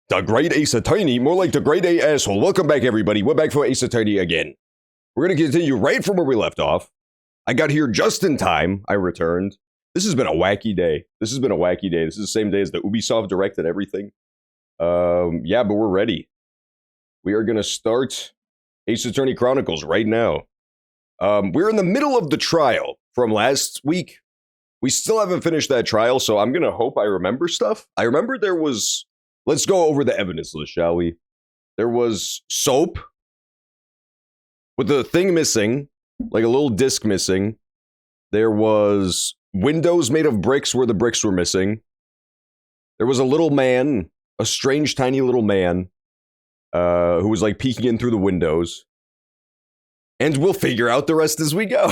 The Great Ace Attorney, more like the Great A Asshole. Welcome back, everybody. We're back for Ace Attorney again. We're going to continue right from where we left off. I got here just in time. I returned. This has been a wacky day. This is the same day as the Ubisoft Direct and everything. Yeah, but we're ready. We are going to start Ace Attorney Chronicles right now. We're in the middle of the trial from last week. We still haven't finished that trial, so I'm going to hope I remember stuff. I remember there was... Let's go over the evidence list, shall we? There was soap with the thing missing, like a little disc missing. There was windows made of bricks where the bricks were missing. There was a little man, a strange tiny little man, who was like peeking in through the windows. And we'll figure out the rest as we go.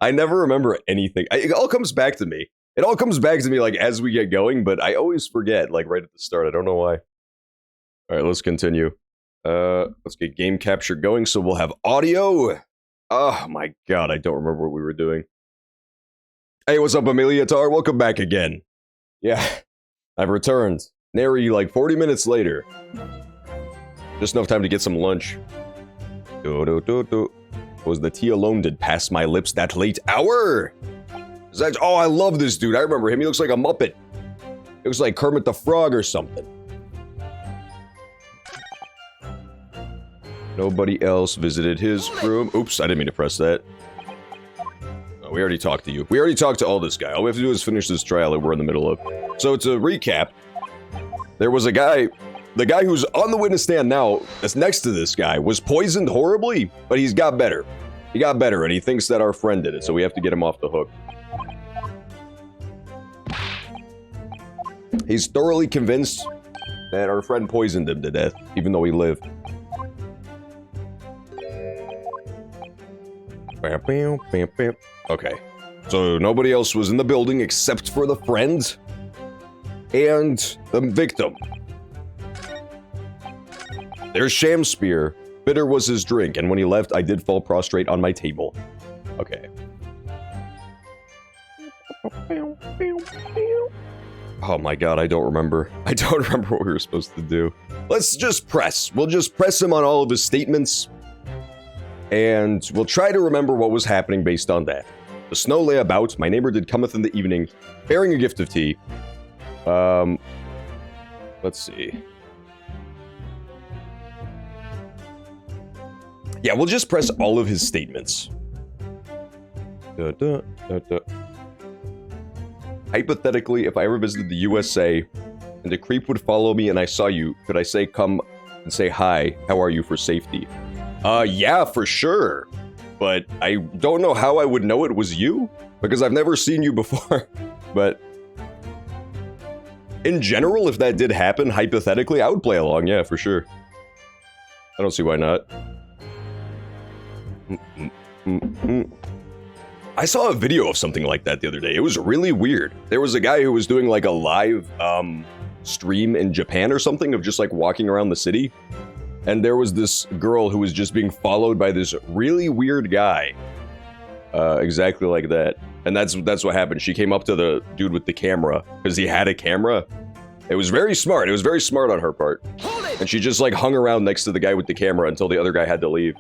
I never remember anything. It all comes back to me. It all comes back to me like as we get going, but I always forget like right at the start. I don't know why. All right, let's continue. Let's get game capture going so we'll have audio. Oh my god, I don't remember what we were doing. Hey, what's up, Amelia Tar? Welcome back again. Yeah, I've returned. Nary like 40 minutes later. Just enough time to get some lunch. Was the tea alone did pass my lips that late hour? Oh, I love this dude. I remember him. He looks like a Muppet. He looks like Kermit the Frog or something. Nobody else visited his room. Oops, I didn't mean to press that. Oh, we already talked to you. We already talked to all this guy. All we have to do is finish this trial that we're in the middle of. So to recap, there was a guy, the guy who's on the witness stand now, that's next to this guy, was poisoned horribly, but he's got better. He got better, and he thinks that our friend did it, so we have to get him off the hook. He's thoroughly convinced that our friend poisoned him to death, even though he lived. Okay, so nobody else was in the building except for the friend and the victim. There's Shamspear. Bitter was his drink, and when he left, I did fall prostrate on my table. Okay. Oh my god, I don't remember. I don't remember what we were supposed to do. Let's just press. We'll just press him on all of his statements. And we'll try to remember what was happening based on that. The snow lay about. My neighbor did cometh in the evening, bearing a gift of tea. Let's see. Yeah, we'll just press all of his statements. Hypothetically, if I ever visited the USA and a creep would follow me and I saw you, could I say come and say hi, how are you for safety? Yeah, for sure. But I don't know how I would know it was you, because I've never seen you before. But in general, if that did happen, hypothetically, I would play along, yeah, for sure. I don't see why not. I saw a video of something like that the other day. It was really weird. There was a guy who was doing like a live stream in Japan or something of just like walking around the city. And there was this girl who was just being followed by this really weird guy. Exactly like that. And that's what happened. She came up to the dude with the camera because he had a camera. It was very smart. It was very smart on her part. And she just like hung around next to the guy with the camera until the other guy had to leave.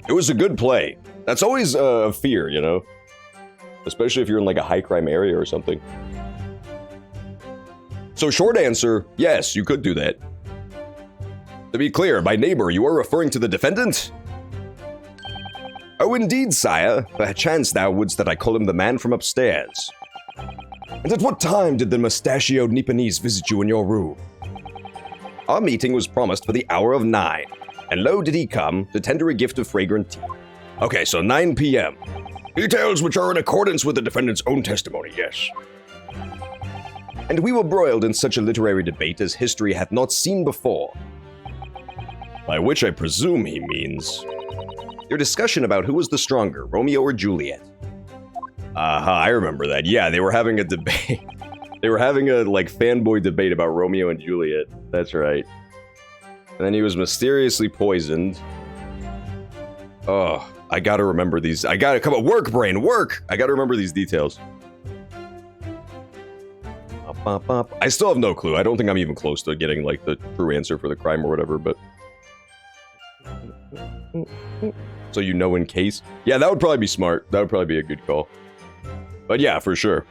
It was a good play. That's always a fear, you know? Especially if you're in like a high crime area or something. So short answer, yes, you could do that. To be clear, by neighbor, you are referring to the defendant? Oh, indeed, sire. Perchance thou wouldst that I call him the man from upstairs. And at what time did the mustachioed Nipponese visit you in your room? Our meeting was promised for the hour of 9. And lo did he come to tender a gift of fragrant tea. Okay, so 9 p.m. Details which are in accordance with the defendant's own testimony, yes. And we were broiled in such a literary debate as history hath not seen before. By which I presume he means your discussion about who was the stronger, Romeo or Juliet. I remember that. Yeah, they were having a debate. They were having a like fanboy debate about Romeo and Juliet. That's right. And then he was mysteriously poisoned. Oh, I gotta remember these. I gotta, come on, work brain, work! I gotta remember these details. I still have no clue. I don't think I'm even close to getting, like, the true answer for the crime or whatever, but... So you know in case? Yeah, that would probably be smart. That would probably be a good call. But yeah, for sure.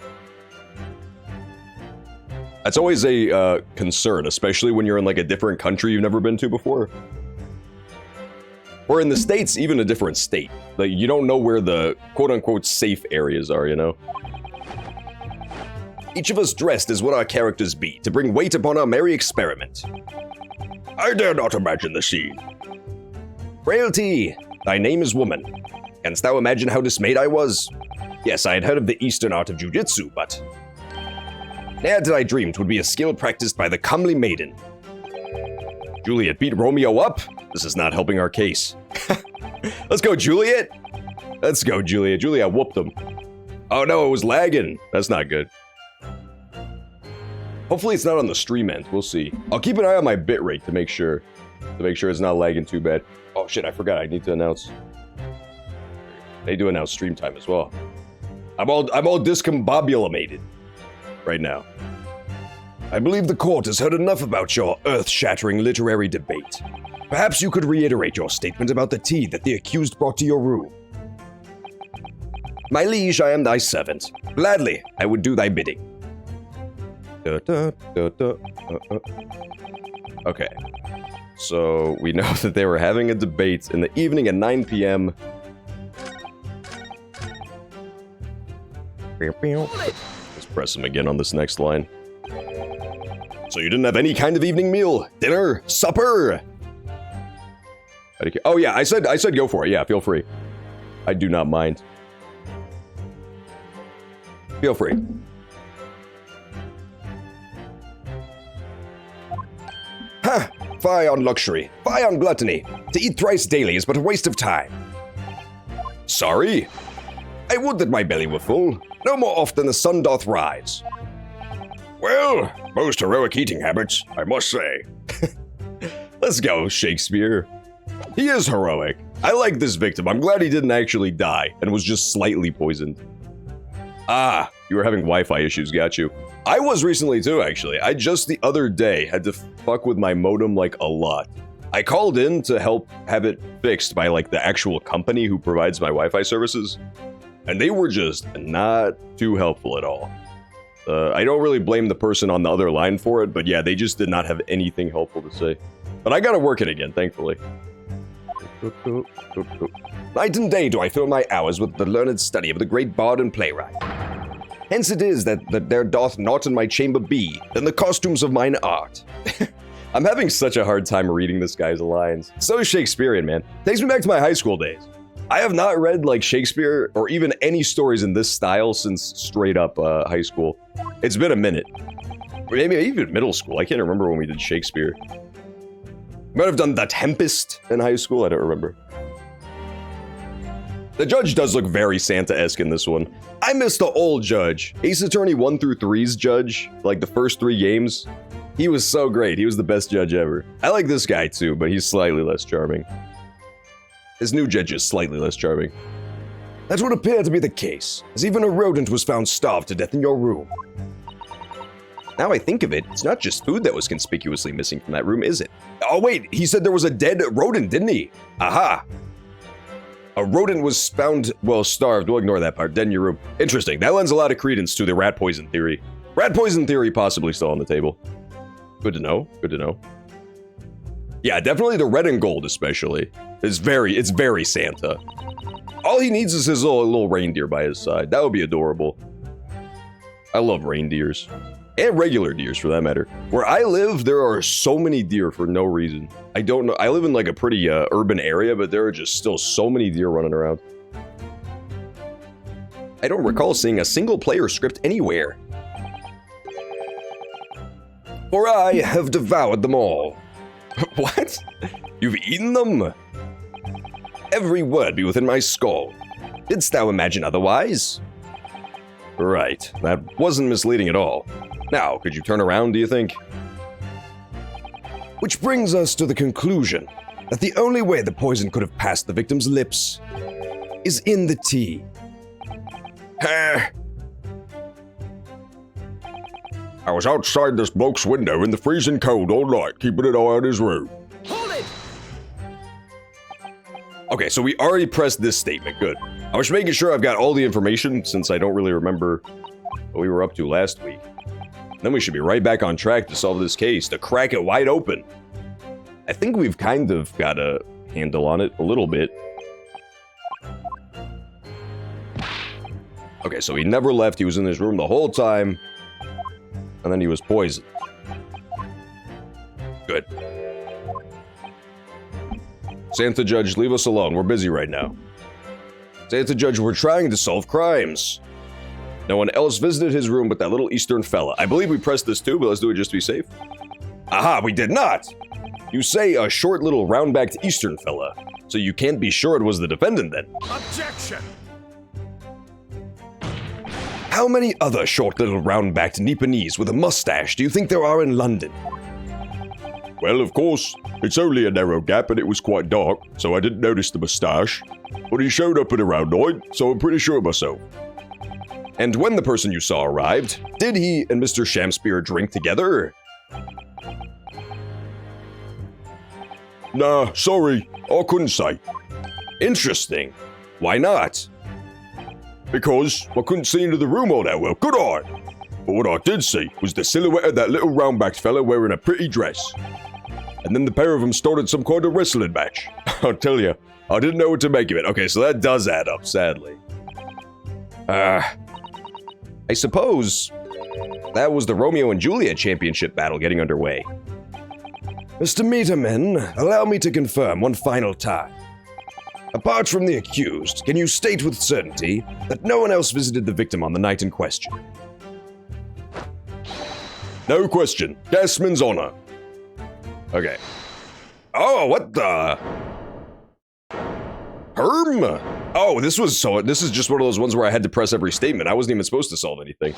That's always a concern, especially when you're in, like, a different country you've never been to before. Or in the States, even a different state. Like, you don't know where the quote-unquote safe areas are, you know? Each of us dressed as what our characters be, to bring weight upon our merry experiment. I dare not imagine the scene. Frailty, thy name is woman. Canst thou imagine how dismayed I was? Yes, I had heard of the Eastern art of jujitsu, but... ne'er did I dream 'twould be a skill practiced by the comely maiden. Juliet beat Romeo up? This is not helping our case. Let's go, Juliet! Let's go, Juliet. Juliet whooped him. Oh no, it was lagging. That's not good. Hopefully it's not on the stream end. We'll see. I'll keep an eye on my bitrate to make sure. It's not lagging too bad. Oh shit, I forgot. I need to announce. They do announce stream time as well. I'm all discombobulated right now. I believe the court has heard enough about your earth-shattering literary debate. Perhaps you could reiterate your statement about the tea that the accused brought to your room. My liege, I am thy servant. Gladly, I would do thy bidding. Okay. So, we know that they were having a debate in the evening at 9 p.m. Let's press him again on this next line. So you didn't have any kind of evening meal? Dinner? Supper? Oh yeah, I said go for it. Yeah, feel free. I do not mind. Feel free. Ha! Fie on luxury, fie on gluttony. To eat thrice daily is but a waste of time. Sorry? I would that my belly were full. No more oft than the sun doth rise. Well, most heroic eating habits, I must say. Let's go, Shakespeare. He is heroic. I like this victim. I'm glad he didn't actually die and was just slightly poisoned. Ah, you were having Wi-Fi issues, got you. I was recently too, actually. I just the other day had to fuck with my modem like a lot. I called in to help have it fixed by like the actual company who provides my Wi-Fi services, and they were just not too helpful at all. I don't really blame the person on the other line for it, but yeah, they just did not have anything helpful to say. But I gotta work it again, thankfully. Night and day do I fill my hours with the learned study of the great bard and playwright. Hence it is that there doth naught in my chamber be than the costumes of mine art. I'm having such a hard time reading this guy's lines. So Shakespearean, man. Takes me back to my high school days. I have not read like Shakespeare or even any stories in this style since straight up high school. It's been a minute. Maybe even middle school. I can't remember when we did Shakespeare. Might have done The Tempest in high school. I don't remember. The judge does look very Santa-esque in this one. I miss the old judge. Ace Attorney 1 through 3's judge, like the first 3 games. He was so great. He was the best judge ever. I like this guy too, but he's slightly less charming. This new judge is slightly less charming. That would appear to be the case, as even a rodent was found starved to death in your room. Now I think of it, it's not just food that was conspicuously missing from that room, is it? Oh wait, he said there was a dead rodent, didn't he? Aha! A rodent was found, well, starved. We'll ignore that part. Dead in your room. Interesting. That lends a lot of credence to the rat poison theory. Rat poison theory possibly still on the table. Good to know. Good to know. Yeah, definitely the red and gold especially. It's very Santa. All he needs is his little reindeer by his side. That would be adorable. I love reindeers. And regular deers, for that matter. Where I live, there are so many deer for no reason. I don't know. I live in like a pretty urban area, but there are just still so many deer running around. I don't recall seeing a single player script anywhere. For I have devoured them all. What? You've eaten them? Every word be within my skull. Didst thou imagine otherwise? Right, that wasn't misleading at all. Now, could you turn around, do you think? Which brings us to the conclusion that the only way the poison could have passed the victim's lips is in the tea. Are I was outside this bloke's window in the freezing cold all night, keeping an eye on his room. Hold it! Okay, so we already pressed this statement. Good. I was making sure I've got all the information since I don't really remember what we were up to last week. Then we should be right back on track to solve this case, to crack it wide open. I think we've kind of got a handle on it a little bit. Okay, so he never left. He was in his room the whole time. And then he was poisoned. Good. Santa Judge, leave us alone. We're busy right now. Santa Judge, we're trying to solve crimes. No one else visited his room but that little Eastern fella. I believe we pressed this too, but let's do it just to be safe. Aha, we did not! You say a short little round-backed Eastern fella, so you can't be sure it was the defendant then. Objection! How many other short little round-backed Nipponese with a mustache do you think there are in London? Well, of course, it's only a narrow gap and it was quite dark, so I didn't notice the mustache. But he showed up at around 9, so I'm pretty sure myself. And when the person you saw arrived, did he and Mr. Shamspear drink together? Nah, sorry, I couldn't say. Interesting. Why not? Because I couldn't see into the room all that well, could I? But what I did see was the silhouette of that little round-backed fella wearing a pretty dress. And then the pair of them started some kind of wrestling match. I'll tell you, I didn't know what to make of it. Okay, so that does add up, sadly. I suppose that was the Romeo and Juliet championship battle getting underway. Mr. Meterman, allow me to confirm one final time. Apart from the accused, can you state with certainty that no one else visited the victim on the night in question? No question. Gasman's honor. Okay. Oh, what the? Herm? Oh, this is just one of those ones where I had to press every statement. I wasn't even supposed to solve anything.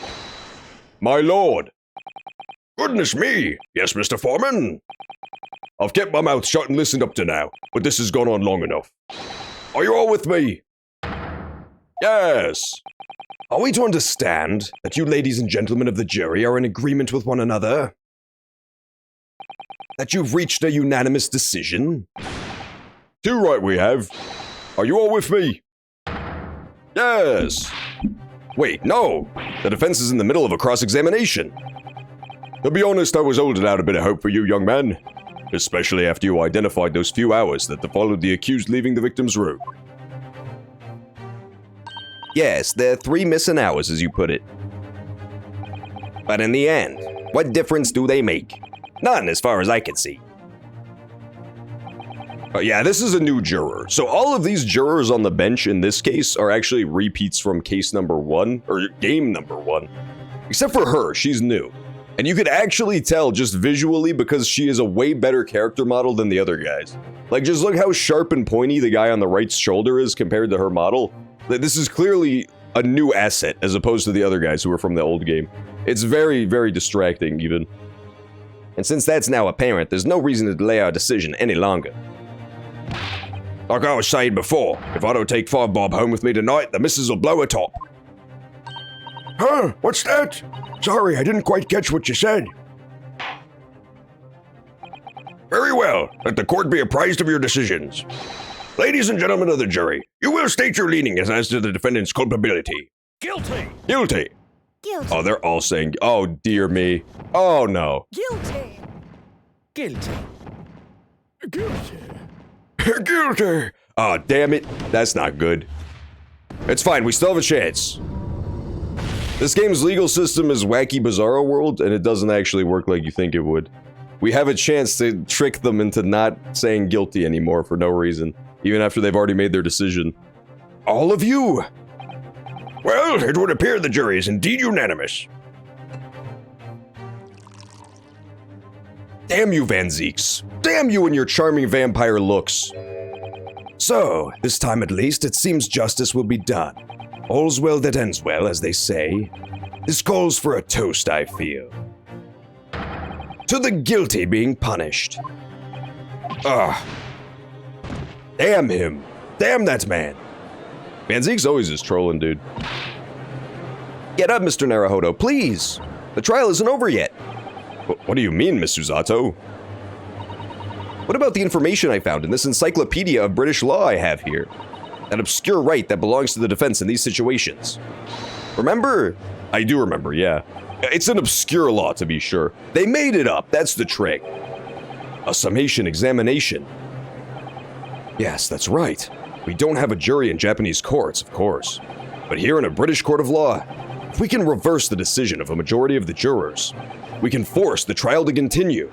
My lord. Goodness me. Yes, Mr. Foreman. I've kept my mouth shut and listened up to now, but this has gone on long enough. Are you all with me? Yes. Are we to understand that you ladies and gentlemen of the jury are in agreement with one another? That you've reached a unanimous decision? Too right we have. Are you all with me? Yes. Wait, no. The defense is in the middle of a cross-examination. To be honest, I was holding out a bit of hope for you, young man. Especially after you identified those few hours that followed the accused leaving the victim's room. Yes, the 3 missing hours, as you put it. But in the end, what difference do they make? None, as far as I can see. Yeah, this is a new juror. So all of these jurors on the bench in this case are actually repeats from case number 1, or game number 1. Except for her, she's new. And you could actually tell just visually because she is a way better character model than the other guys. Like, just look how sharp and pointy the guy on the right's shoulder is compared to her model. This is clearly a new asset as opposed to the other guys who were from the old game. It's very, very distracting even. And since that's now apparent, there's no reason to delay our decision any longer. Like I was saying before, if I don't take Five Bob home with me tonight, the missus will blow a top. Huh? What's that? Sorry, I didn't quite catch what you said. Very well. Let the court be apprised of your decisions. Ladies and gentlemen of the jury, you will state your leanings as to the defendant's culpability. Guilty! Guilty. Guilty. Oh, they're all saying, oh dear me. Oh no. Guilty. Guilty. Guilty. Guilty. Oh, damn it. That's not good. It's fine, we still have a chance. This game's legal system is Wacky Bizarro World, and it doesn't actually work like you think it would. We have a chance to trick them into not saying guilty anymore for no reason, even after they've already made their decision. All of you! Well, it would appear the jury is indeed unanimous. Damn you, Van Zeeks. Damn you and your charming vampire looks. So, this time at least, it seems justice will be done. All's well that ends well, as they say. This calls for a toast, I feel. To the guilty being punished. Ah. Damn him. Damn that man. Van Zeek's always is trolling, dude. Get up, Mr. Naruhodo, please. The trial isn't over yet. What do you mean, Miss Susato? What about the information I found in this encyclopedia of British law I have here? That obscure right that belongs to the defense in these situations. Remember? I do remember, yeah. It's an obscure law, to be sure. They made it up, that's the trick. A summation examination. Yes, that's right. We don't have a jury in Japanese courts, of course. But here in a British court of law, if we can reverse the decision of a majority of the jurors, we can force the trial to continue.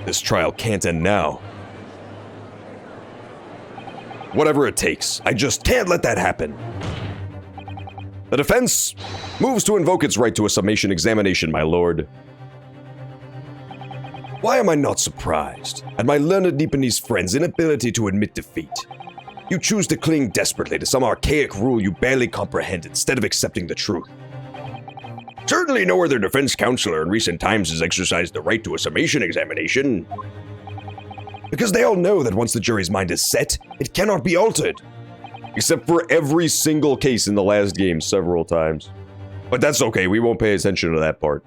This trial can't end now. Whatever it takes, I just can't let that happen. The defense moves to invoke its right to a summation examination, my lord. Why am I not surprised at my learned Nipponese friend's inability to admit defeat? You choose to cling desperately to some archaic rule you barely comprehend instead of accepting the truth. Certainly no other defense counselor in recent times has exercised the right to a summation examination. Because they all know that once the jury's mind is set, it cannot be altered. Except for every single case in the last game several times. But that's okay, we won't pay attention to that part.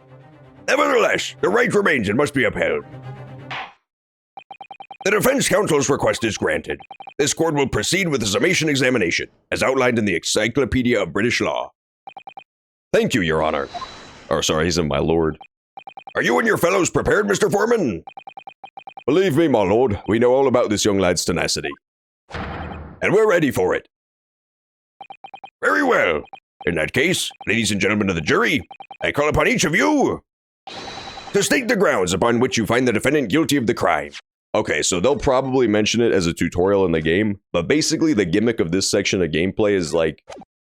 Nevertheless, the right remains and must be upheld. The defense counsel's request is granted. This court will proceed with the summation examination, as outlined in the Encyclopedia of British Law. Thank you, Your Honor. Oh, sorry, he said my lord. Are you and your fellows prepared, Mr. Foreman? Believe me, my lord, we know all about this young lad's tenacity. And we're ready for it. Very well. In that case, ladies and gentlemen of the jury, I call upon each of you to state the grounds upon which you find the defendant guilty of the crime. Okay, so they'll probably mention it as a tutorial in the game, but basically the gimmick of this section of gameplay is like,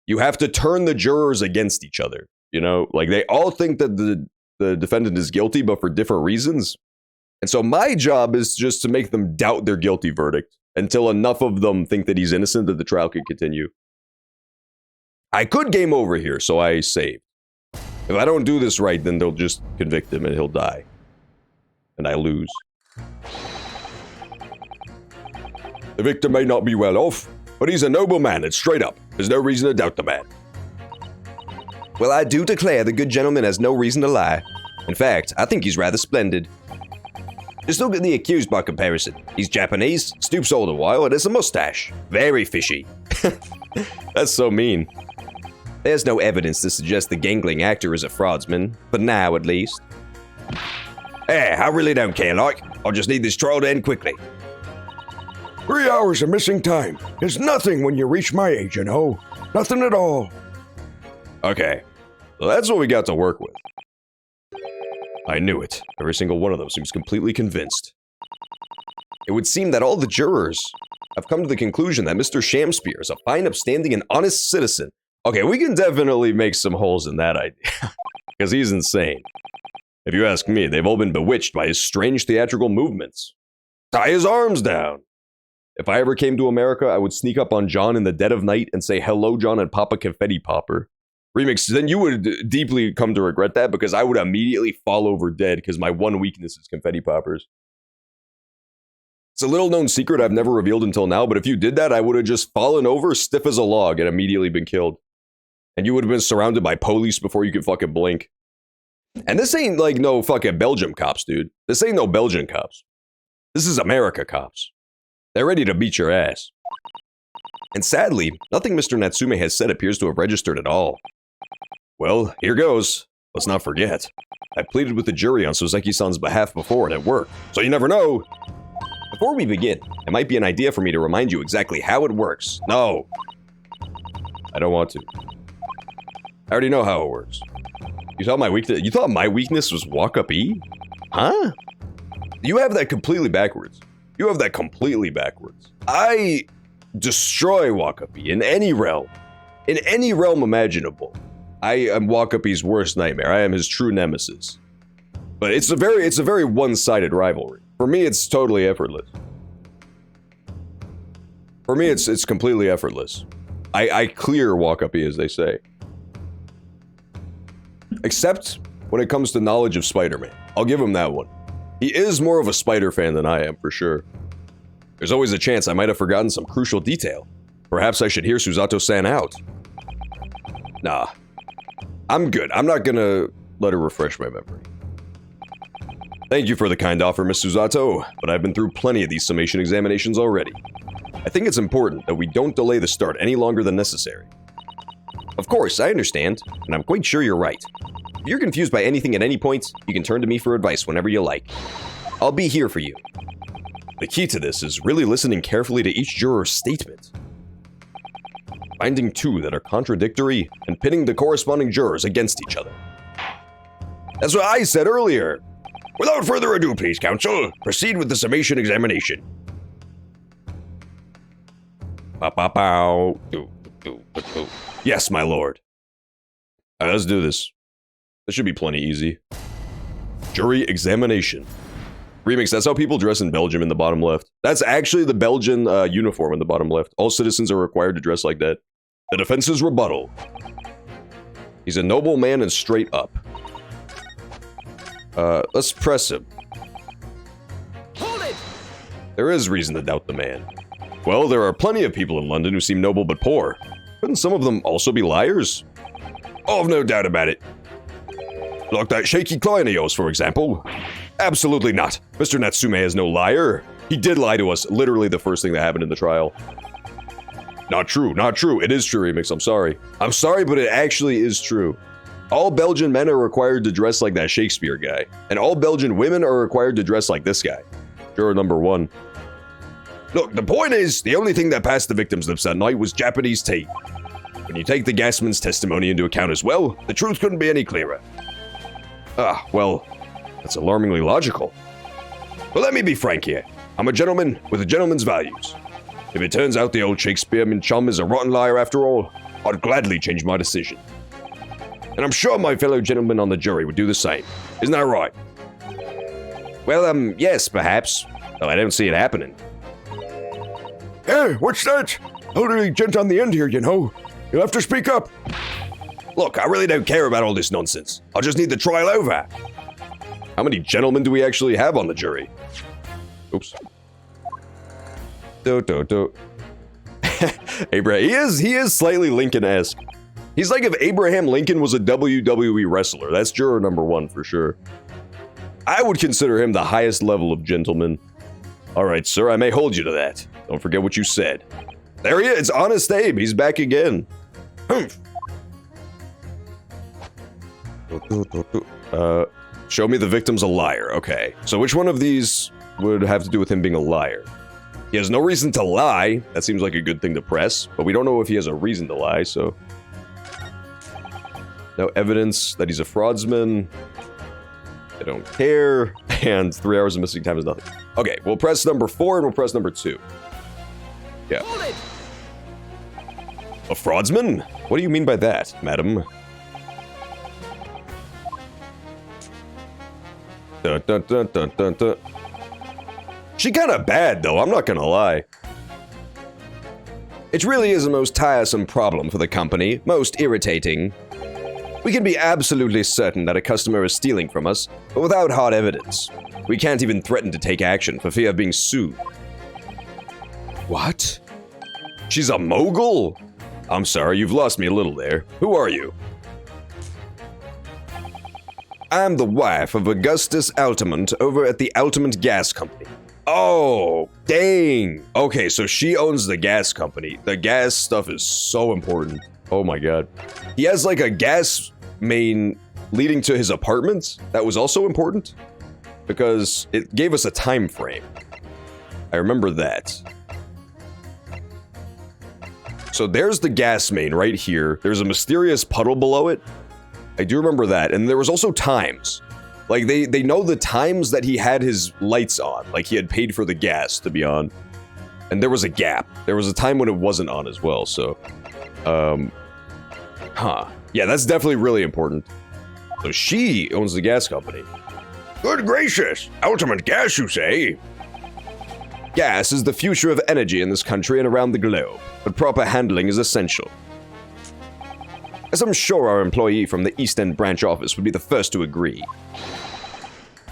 you have to turn the jurors against each other, you know? Like, they all think that the defendant is guilty, but for different reasons. And so my job is just to make them doubt their guilty verdict until enough of them think that he's innocent that the trial can continue. I could game over here, so I saved. If I don't do this right, then they'll just convict him and he'll die. And I lose. The victim may not be well off, but he's a noble man and straight up. There's no reason to doubt the man. Well, I do declare the good gentleman has no reason to lie. In fact, I think he's rather splendid. Just look at the accused by comparison. He's Japanese, stoops all the while, and has a mustache. Very fishy. That's so mean. There's no evidence to suggest the gangling actor is a fraudsman, for now at least. Hey, I really don't care, like. I just need this trial to end quickly. 3 hours of missing time is nothing when you reach my age, you know. Nothing at all. Okay, well, that's what we got to work with. I knew it. Every single one of them seems completely convinced. It would seem that all the jurors have come to the conclusion that Mr. Shamspeare is a fine, upstanding, and honest citizen. Okay, we can definitely make some holes in that idea, because he's insane. If you ask me, they've all been bewitched by his strange theatrical movements. Tie his arms down. If I ever came to America, I would sneak up on John in the dead of night and say, "Hello, John," and pop a confetti popper. Remix, then you would deeply come to regret that because I would immediately fall over dead because my one weakness is confetti poppers. It's a little known secret I've never revealed until now, but if you did that, I would have just fallen over stiff as a log and immediately been killed. And you would have been surrounded by police before you could fucking blink. And this ain't like no fucking Belgium cops, dude. This ain't no Belgian cops. This is America cops. They're ready to beat your ass. And sadly, nothing Mr. Natsume has said appears to have registered at all. Well, here goes. Let's not forget. I pleaded with the jury on Soseki-san's behalf before and it worked, so you never know. Before we begin, it might be an idea for me to remind you exactly how it works. No. I don't want to. I already know how it works. You thought my weakness was walk-up E? Huh? You have that completely backwards. You have that completely backwards. I destroy walk-up E in any realm. In any realm imaginable. I am walk-up E's worst nightmare. I am his true nemesis. But it's a very one-sided rivalry. For me, it's totally effortless. For me, it's completely effortless. I clear walk-up E, as they say. Except when it comes to knowledge of Spider-Man. I'll give him that one. He is more of a Spider fan than I am, for sure. There's always a chance I might have forgotten some crucial detail. Perhaps I should hear Susato-san out. Nah, I'm good. I'm not gonna let her refresh my memory. Thank you for the kind offer, Miss Susato, but I've been through plenty of these summation examinations already. I think it's important that we don't delay the start any longer than necessary. Of course, I understand, and I'm quite sure you're right. If you're confused by anything at any point, you can turn to me for advice whenever you like. I'll be here for you. The key to this is really listening carefully to each juror's statement, finding two that are contradictory, and pitting the corresponding jurors against each other. That's what I said earlier. Without further ado, please, counsel, proceed with the summation examination. Pow. Yes, my lord. All right, let's do this. This should be plenty easy. Jury examination. Remix, that's how people dress in Belgium in the bottom left. That's actually the Belgian uniform in the bottom left. All citizens are required to dress like that. The defense's rebuttal. He's a noble man and straight up. Let's press him. Hold it! There is reason to doubt the man. Well, there are plenty of people in London who seem noble but poor. Couldn't some of them also be liars? Oh, I've no doubt about it. Like that shaky client of yours, for example. Absolutely not. Mr. Natsume is no liar. He did lie to us, literally the first thing that happened in the trial. Not true. It is true, Remix, I'm sorry. I'm sorry, but it actually is true. All Belgian men are required to dress like that Shakespeare guy, and all Belgian women are required to dress like this guy. Juror number 1. Look, the point is, the only thing that passed the victim's lips that night was Japanese tea. When you take the gasman's testimony into account as well, the truth couldn't be any clearer. Well, that's alarmingly logical. But let me be frank here. I'm a gentleman with a gentleman's values. If it turns out the old Shakespearean chum is a rotten liar after all, I'd gladly change my decision. And I'm sure my fellow gentlemen on the jury would do the same. Isn't that right? Well, yes, perhaps. Though I don't see it happening. Hey, what's that? Elderly gent on the end here, you know. You'll have to speak up. Look, I really don't care about all this nonsense. I just need the trial over. How many gentlemen do we actually have on the jury? Oops. Abraham, he is slightly Lincoln-esque. He's like if Abraham Lincoln was a WWE wrestler. That's juror number 1 for sure. I would consider him the highest level of gentleman. All right, sir, I may hold you to that. Don't forget what you said. There he is, Honest Abe. He's back again. Show me the victim's a liar. Okay, so which one of these would have to do with him being a liar? He has no reason to lie. That seems like a good thing to press, but we don't know if he has a reason to lie, so... No evidence that he's a fraudsman. I don't care. And 3 hours of missing time is nothing. Okay, we'll press number 4 and we'll press number 2. Yeah. A fraudsman? What do you mean by that, madam? Dun, dun, dun, dun, dun, dun. She kinda bad, though, I'm not gonna lie. It really is a most tiresome problem for the company, most irritating. We can be absolutely certain that a customer is stealing from us, but without hard evidence. We can't even threaten to take action for fear of being sued. What? She's a mogul? I'm sorry, you've lost me a little there. Who are you? I'm the wife of Augustus Altamont over at the Altamont Gas Company. Oh, dang. Okay, so she owns the gas company. The gas stuff is so important. Oh my god. He has like a gas main leading to his apartment. That was also important because it gave us a time frame. I remember that. So there's the gas main right here. There's a mysterious puddle below it. I do remember that. And there was also times. Like, they know the times that he had his lights on. Like, he had paid for the gas to be on. And there was a gap. There was a time when it wasn't on as well, so... Yeah, that's definitely really important. So she owns the gas company. Good gracious! Ultimate gas, you say? Gas is the future of energy in this country and around the globe, but proper handling is essential. As I'm sure our employee from the East End branch office would be the first to agree.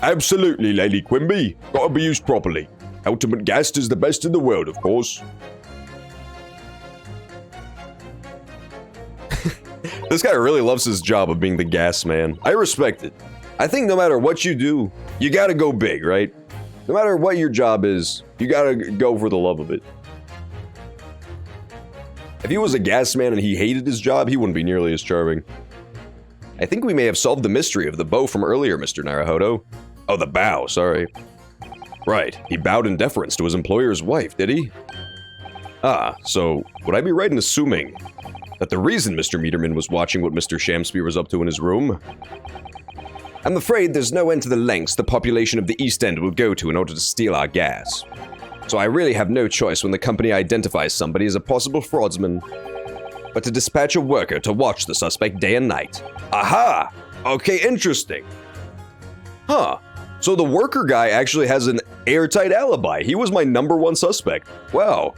Absolutely, Lady Quimby. Gotta be used properly. Ultimate gas is the best in the world, of course. This guy really loves his job of being the gas man. I respect it. I think no matter what you do, you gotta go big, right? No matter what your job is, you gotta go for the love of it. If he was a gas man and he hated his job, he wouldn't be nearly as charming. I think we may have solved the mystery of the bow from earlier, Mr. Naruhodo. Oh, the bow, sorry. Right, he bowed in deference to his employer's wife, did he? Ah, so would I be right in assuming that the reason Mr. Meterman was watching what Mr. Shamspeare was up to in his room? I'm afraid there's no end to the lengths the population of the East End will go to in order to steal our gas. So I really have no choice when the company identifies somebody as a possible fraudsman, but to dispatch a worker to watch the suspect day and night. Aha! Okay, interesting. Huh. So the worker guy actually has an airtight alibi. He was my #1 suspect. Wow.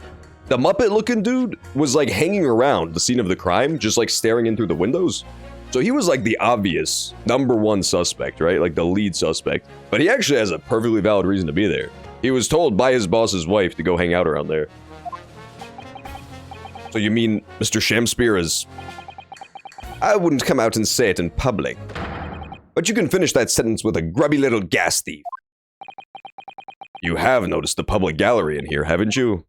The Muppet-looking dude was like hanging around the scene of the crime, just like staring in through the windows. So he was like the obvious #1 suspect, right? Like the lead suspect. But he actually has a perfectly valid reason to be there. He was told by his boss's wife to go hang out around there. So you mean Mr. Shamspeare is... I wouldn't come out and say it in public. But you can finish that sentence with a grubby little gas thief. You have noticed the public gallery in here, haven't you?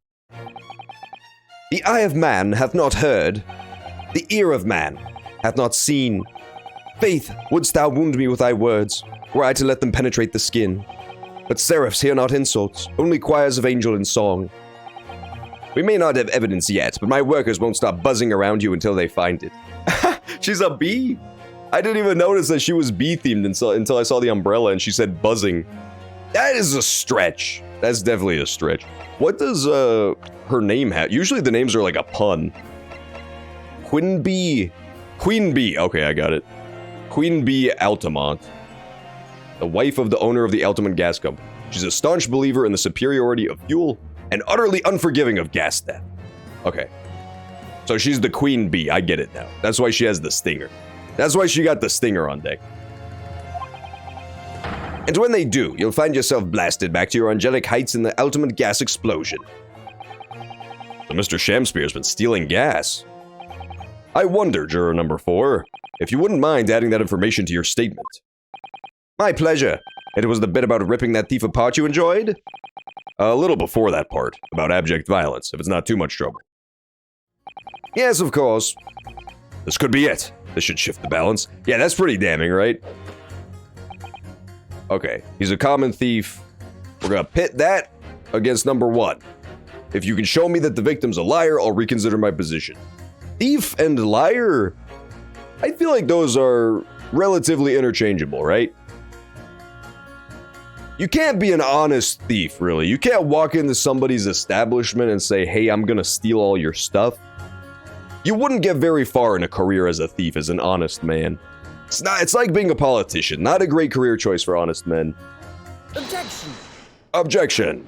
The eye of man hath not heard, the ear of man hath not seen. Faith, wouldst thou wound me with thy words, were I to let them penetrate the skin. But seraphs hear not insults, only choirs of angel in song. We may not have evidence yet, but my workers won't stop buzzing around you until they find it. She's a bee? I didn't even notice that she was bee-themed until I saw the umbrella and she said buzzing. That is a stretch. That's definitely a stretch. What does her name have? Usually the names are like a pun. Queen Bee. Queen Bee. Okay, I got it. Queen Bee Altamont. The wife of the owner of the Altamont Gas Company. She's a staunch believer in the superiority of fuel and utterly unforgiving of gas theft. Okay. So she's the Queen Bee. I get it now. That's why she has the stinger. That's why she got the stinger on deck. And when they do, you'll find yourself blasted back to your angelic heights in the ultimate gas explosion. So Mr. Shamspeare's been stealing gas. I wonder, juror number 4, if you wouldn't mind adding that information to your statement. My pleasure. It was the bit about ripping that thief apart you enjoyed? A little before that part, about abject violence, if it's not too much trouble. Yes, of course. This could be it. This should shift the balance. Yeah, that's pretty damning, right? Okay, he's a common thief. We're gonna pit that against number 1. If you can show me that the victim's a liar, I'll reconsider my position. Thief and liar? I feel like those are relatively interchangeable, right? You can't be an honest thief, really. You can't walk into somebody's establishment and say, hey, I'm gonna steal all your stuff. You wouldn't get very far in a career as a thief as an honest man. It's like being a politician. Not a great career choice for honest men. Objection! Objection!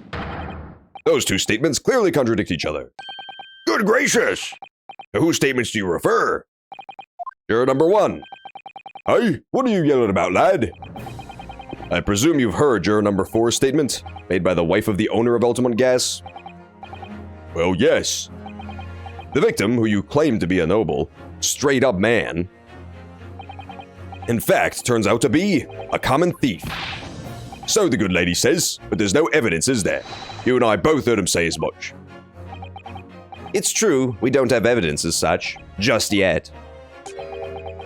Those two statements clearly contradict each other. Good gracious! To whose statements do you refer? Juror number 1. Hey, what are you yelling about, lad? I presume you've heard juror number 4's statement, made by the wife of the owner of Altamont Gas? Well, yes. The victim, who you claim to be a noble, straight-up man, in fact, turns out to be a common thief. So the good lady says, but there's no evidence, is there? You and I both heard him say as much. It's true, we don't have evidence as such, just yet.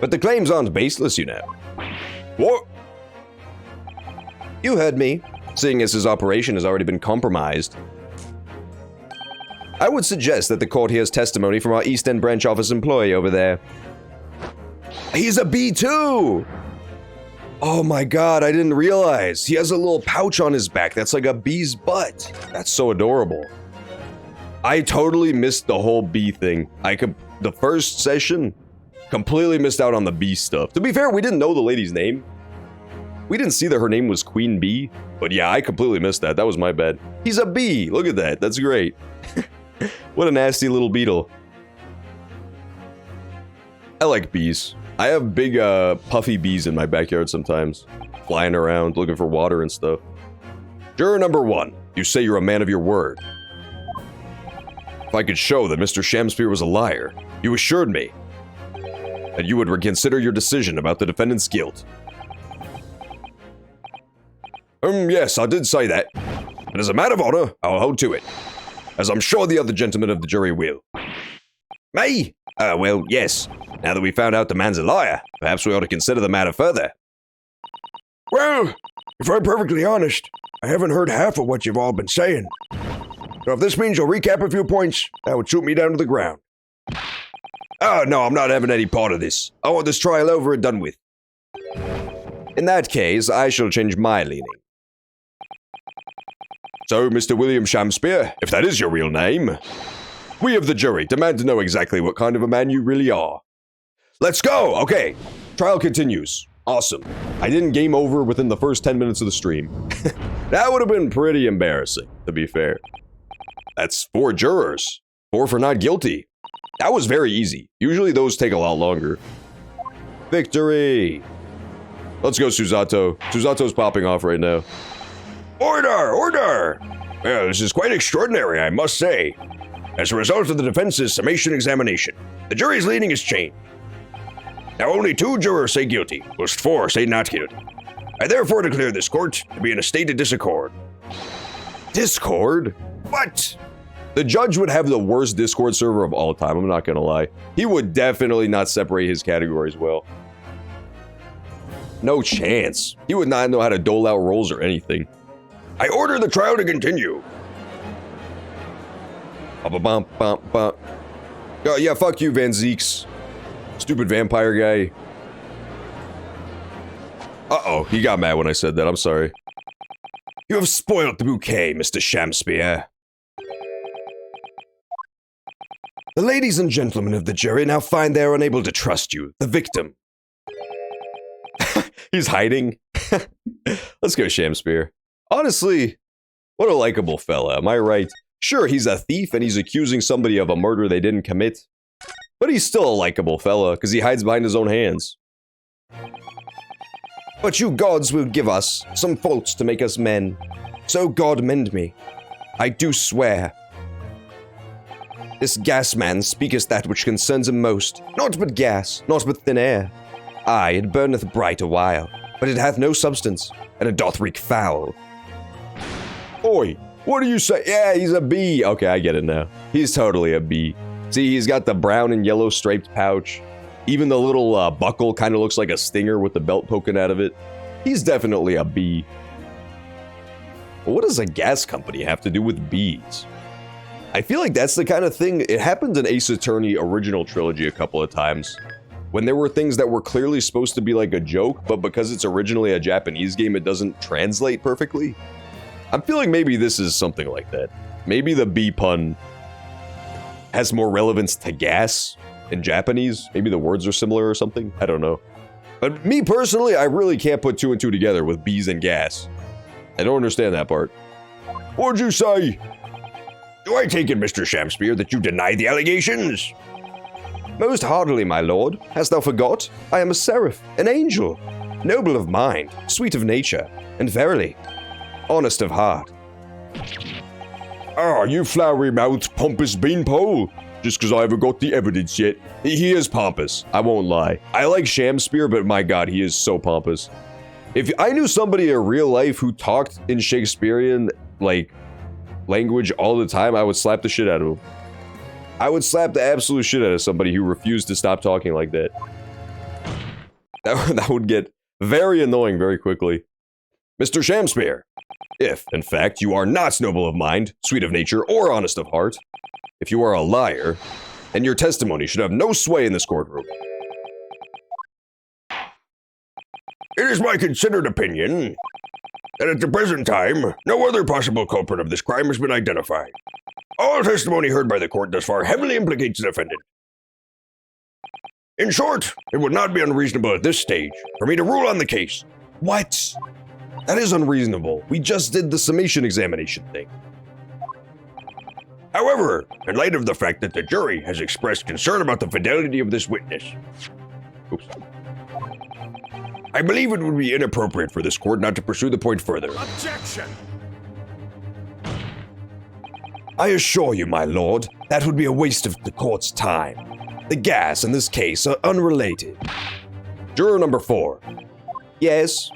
But the claims aren't baseless, you know. What? You heard me, seeing as his operation has already been compromised. I would suggest that the court hears testimony from our East End branch office employee over there. He's a B2! Oh my god, I didn't realize. He has a little pouch on his back that's like a bee's butt. That's so adorable. I totally missed the whole bee thing. The first session, completely missed out on the bee stuff. To be fair, we didn't know the lady's name. We didn't see that her name was Queen Bee. But yeah, I completely missed that. That was my bad. He's a bee. Look at that. That's great. What a nasty little beetle. I like bees. I have big, puffy bees in my backyard sometimes. Flying around, looking for water and stuff. Juror number 1, you say you're a man of your word. If I could show that Mr. Shamspeare was a liar, you assured me. that you would reconsider your decision about the defendant's guilt. Yes, I did say that. And as a matter of honor, I'll hold to it. As I'm sure the other gentlemen of the jury will. Me? Well, yes. Now that we found out the man's a liar, perhaps we ought to consider the matter further. Well, if I'm perfectly honest, I haven't heard half of what you've all been saying. So if this means you'll recap a few points, that would shoot me down to the ground. Oh, no, I'm not having any part of this. I want this trial over and done with. In that case, I shall change my leaning. So, Mr. William Shakespeare, if that is your real name, we of the jury demand to know exactly what kind of a man you really are. Let's go! Okay, trial continues. Awesome. I didn't game over within the first 10 minutes of the stream. That would have been pretty embarrassing, to be fair. That's 4 jurors. 4 for not guilty. That was very easy. Usually those take a lot longer. Victory! Let's go, Susato. Susato's popping off right now. Order! Order! Well, this is quite extraordinary, I must say. As a result of the defense's summation examination, the jury's leaning is changed. Now only 2 jurors say guilty, whilst 4 say not guilty. I therefore declare this court to be in a state of disaccord. Discord? What? The judge would have the worst Discord server of all time, I'm not gonna lie. He would definitely not separate his categories well. No chance. He would not know how to dole out roles or anything. I order the trial to continue. Oh, yeah, fuck you, Van Zeeks. Stupid vampire guy. Uh-oh, he got mad when I said that, I'm sorry. You have spoiled the bouquet, Mr. Shakespeare. The ladies and gentlemen of the jury now find they are unable to trust you, the victim. He's hiding. Let's go, Shakespeare. Honestly, what a likable fella, am I right? Sure, he's a thief and he's accusing somebody of a murder they didn't commit. But he's still a likable fella, because he hides behind his own hands. But you gods will give us some faults to make us men. So God mend me. I do swear. This gas man speaketh that which concerns him most, not but gas, not but thin air. Aye, it burneth bright a while, but it hath no substance, and it doth reek foul. Oi, what do you say? Yeah, he's a bee. Okay, I get it now. He's totally a bee. See, he's got the brown and yellow striped pouch. Even the little buckle kind of looks like a stinger with the belt poking out of it. He's definitely a bee. But what does a gas company have to do with bees? I feel like that's the kind of thing, it happened in Ace Attorney original trilogy a couple of times. When there were things that were clearly supposed to be like a joke, but because it's originally a Japanese game, it doesn't translate perfectly. I'm feeling maybe this is something like that. Maybe the bee pun has more relevance to gas in Japanese. Maybe the words are similar or something. I don't know. But me personally, I really can't put 2 and 2 together with bees and gas. I don't understand that part. What'd you say? Do I take it, Mr. Shakespeare, that you deny the allegations? Most heartily, my lord. Hast thou forgot? I am a seraph, an angel, noble of mind, sweet of nature, and verily, honest of heart. Ah, you flowery-mouthed, pompous beanpole. Just because I haven't got the evidence yet. He is pompous, I won't lie. I like Shakespeare, but my god, he is so pompous. If I knew somebody in real life who talked in Shakespearean, like, language all the time, I would slap the shit out of him. I would slap the absolute shit out of somebody who refused to stop talking like that. That would get very annoying very quickly. Mr. Shakespeare, if, in fact, you are not noble of mind, sweet of nature, or honest of heart, if you are a liar, then your testimony should have no sway in this courtroom. It is my considered opinion that at the present time, no other possible culprit of this crime has been identified. All testimony heard by the court thus far heavily implicates the defendant. In short, it would not be unreasonable at this stage for me to rule on the case. What? That is unreasonable. We just did the summation examination thing. However, in light of the fact that the jury has expressed concern about the fidelity of this witness, I believe it would be inappropriate for this court not to pursue the point further. Objection! I assure you, my lord, that would be a waste of the court's time. The gas in this case are unrelated. Juror number 4. Yes?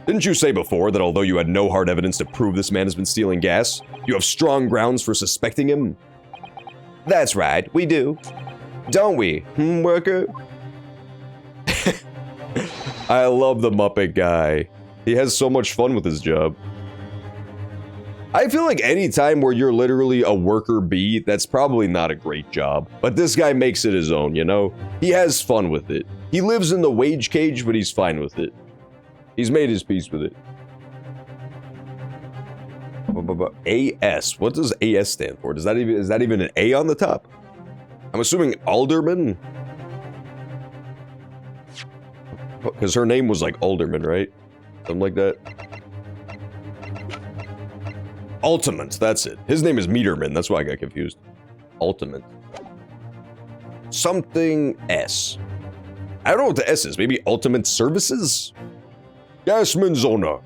Didn't you say before that although you had no hard evidence to prove this man has been stealing gas, you have strong grounds for suspecting him? That's right, we do. Don't we, worker? I love the Muppet guy. He has so much fun with his job. I feel like any time where you're literally a worker bee, that's probably not a great job. But this guy makes it his own, you know? He has fun with it. He lives in the wage cage, but he's fine with it. He's made his peace with it. AS. What does AS stand for? Is that even an A on the top? I'm assuming alderman? Because her name was like alderman, right? Something like that. Ultimate, that's it. His name is Meterman, that's why I got confused. Ultimate. Something S. I don't know what the S is. Maybe Ultimate Services? Gasman's owner.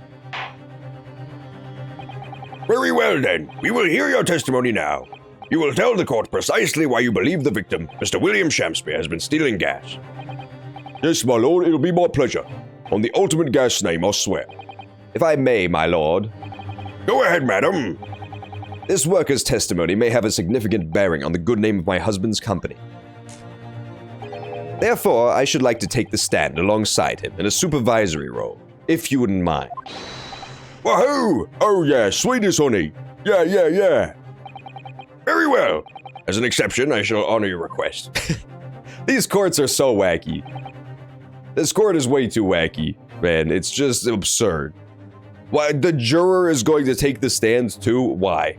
Very well then. We will hear your testimony now. You will tell the court precisely why you believe the victim, Mr. William Shamspeare, has been stealing gas. Yes, my lord, it'll be my pleasure. On the ultimate gas name, I'll swear. If I may, my lord. Go ahead, madam. This worker's testimony may have a significant bearing on the good name of my husband's company. Therefore, I should like to take the stand alongside him in a supervisory role, if you wouldn't mind. Wahoo! Oh yeah, sweetest honey. Yeah. Very well. As an exception, I shall honor your request. These courts are so wacky. This court is way too wacky, man. It's just absurd. Why, the juror is going to take the stand too? Why?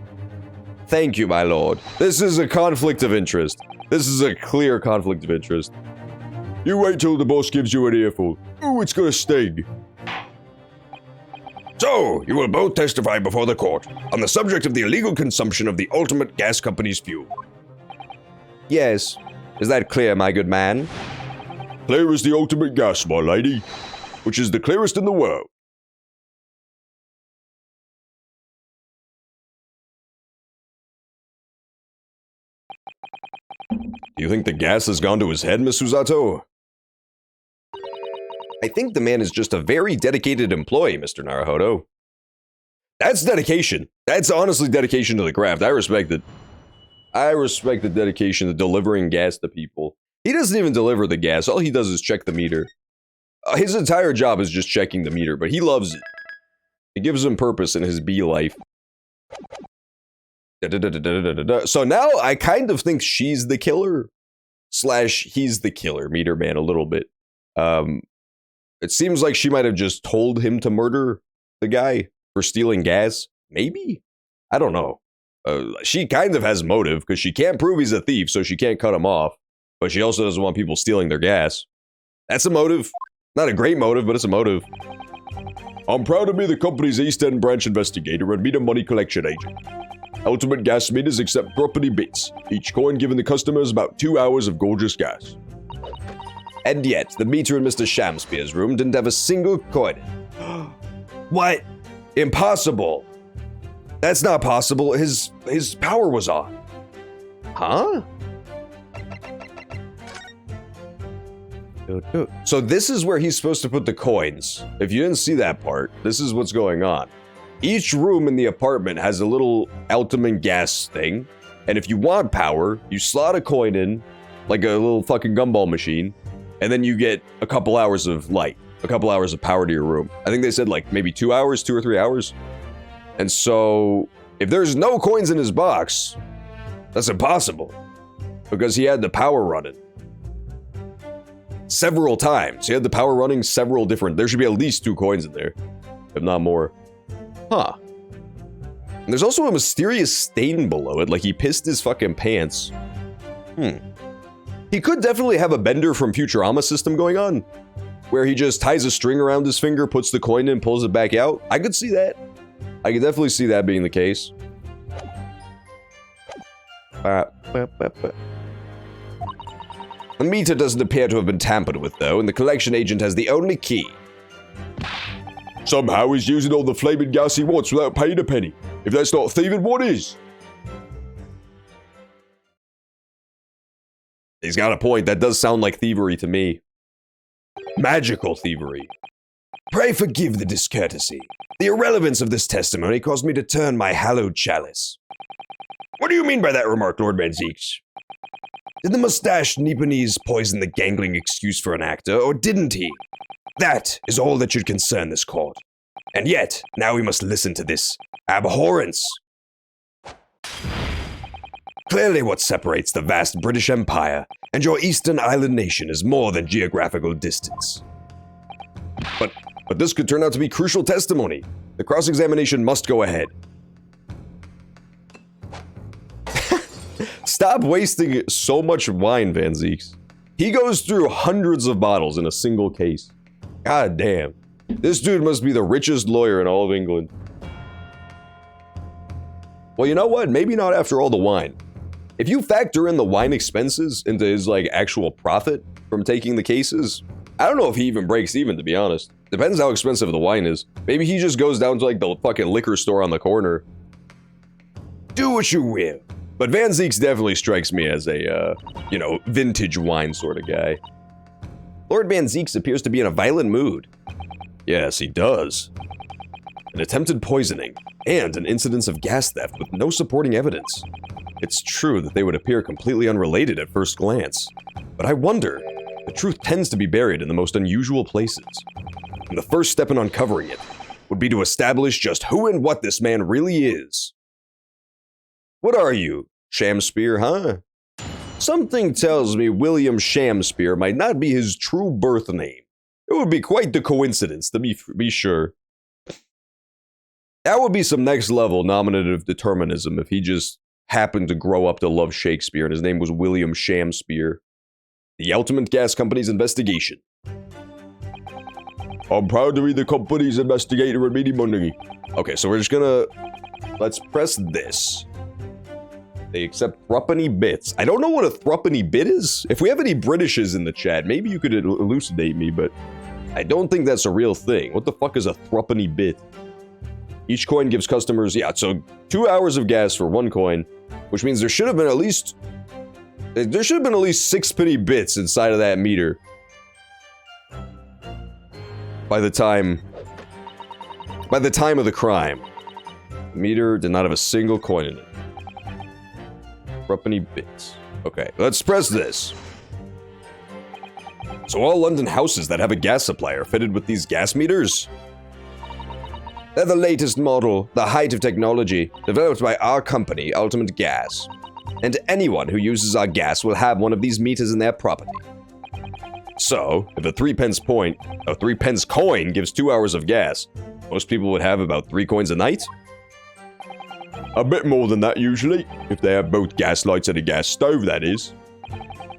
Thank you, my lord. This is a conflict of interest. This is a clear conflict of interest. You wait till the boss gives you an earful. Ooh, it's gonna sting. So, you will both testify before the court on the subject of the illegal consumption of the ultimate gas company's fuel. Yes. Is that clear, my good man? Clear as the ultimate gas, my lady, which is the clearest in the world. Do you think the gas has gone to his head, Miss Susato? I think the man is just a very dedicated employee, Mr. Naruhodo. That's dedication. That's honestly dedication to the craft. I respect it. I respect the dedication to delivering gas to people. He doesn't even deliver the gas. All he does is check the meter. His entire job is just checking the meter, but he loves it. It gives him purpose in his bee life. So now I kind of think she's the killer. / he's the killer, Meter Man, a little bit. It seems like she might have just told him to murder the guy for stealing gas. Maybe? I don't know. She kind of has motive because she can't prove he's a thief, so she can't cut him off. But she also doesn't want people stealing their gas. That's a motive. Not a great motive, but it's a motive. I'm proud to be the company's East End branch investigator and meter money collection agent. Ultimate gas meters accept property bits. Each coin giving the customers about 2 hours of gorgeous gas. And yet, the meter in Mr. Shamspeare's room didn't have a single coin. What? Impossible. That's not possible. His power was on. Huh? So this is where he's supposed to put the coins. If you didn't see that part, this is what's going on. Each room in the apartment has a little ultimate gas thing. And if you want power, you slot a coin in, like a little fucking gumball machine, and then you get a couple hours of light, a couple hours of power to your room. I think they said like maybe 2 hours, 2 or 3 hours. And so if there's no coins in his box, that's impossible because he had the power running several times. He had the power running several different, there should be at least 2 coins in there, if not more. Huh. And there's also a mysterious stain below it, like he pissed his fucking pants. He could definitely have a Bender from Futurama system going on, where he just ties a string around his finger, puts the coin in, pulls it back out. I could see that. I could definitely see that being the case. The meter doesn't appear to have been tampered with, though, and the collection agent has the only key. Somehow he's using all the flaming gas he wants without paying a penny. If that's not thieving, what is? He's got a point. That does sound like thievery to me. Magical thievery. Pray forgive the discourtesy. The irrelevance of this testimony caused me to turn my hallowed chalice. What do you mean by that remark, Lord Manzeeks? Did the mustached Nipponese poison the gangling excuse for an actor, or didn't he? That is all that should concern this court. And yet, now we must listen to this abhorrence. Clearly what separates the vast British Empire and your Eastern Island nation is more than geographical distance. But this could turn out to be crucial testimony. The cross-examination must go ahead. Stop wasting so much wine, Van Zeeks. He goes through hundreds of bottles in a single case. God damn. This dude must be the richest lawyer in all of England. Well, you know what? Maybe not after all the wine. If you factor in the wine expenses into his, like, actual profit from taking the cases, I don't know if he even breaks even, to be honest. Depends how expensive the wine is. Maybe he just goes down to, like, the fucking liquor store on the corner. Do what you will. But Van Zeeks definitely strikes me as a, vintage wine sort of guy. Lord Van Zeeks appears to be in a violent mood. Yes, he does. An attempted poisoning, and an incidence of gas theft with no supporting evidence. It's true that they would appear completely unrelated at first glance. But I wonder, the truth tends to be buried in the most unusual places. And the first step in uncovering it would be to establish just who and what this man really is. What are you, Shamspeare, huh? Something tells me William Shamspeare might not be his true birth name. It would be quite the coincidence, to be sure. That would be some next level nominative determinism if he just happened to grow up to love Shakespeare and his name was William Shamspeare. The Ultimate Gas Company's investigation. I'm proud to be the company's investigator and meaty money. Okay, so we're just gonna... Let's press this. They accept threepenny bits. I don't know what a threepenny bit is. If we have any Britishes in the chat, maybe you could elucidate me, but I don't think that's a real thing. What the fuck is a threepenny bit? Each coin gives customers, so 2 hours of gas for 1 coin, which means there should have been at least 6 penny bits inside of that meter. By the time of the crime, the meter did not have a single coin in it. Threepenny bits. Okay, let's press this. So all London houses that have a gas supply are fitted with these gas meters? They're the latest model, the height of technology, developed by our company, Ultimate Gas. And anyone who uses our gas will have one of these meters in their property. So, if a 3 pence coin gives 2 hours of gas, most people would have about 3 coins a night? A bit more than that usually, if they have both gas lights and a gas stove, that is.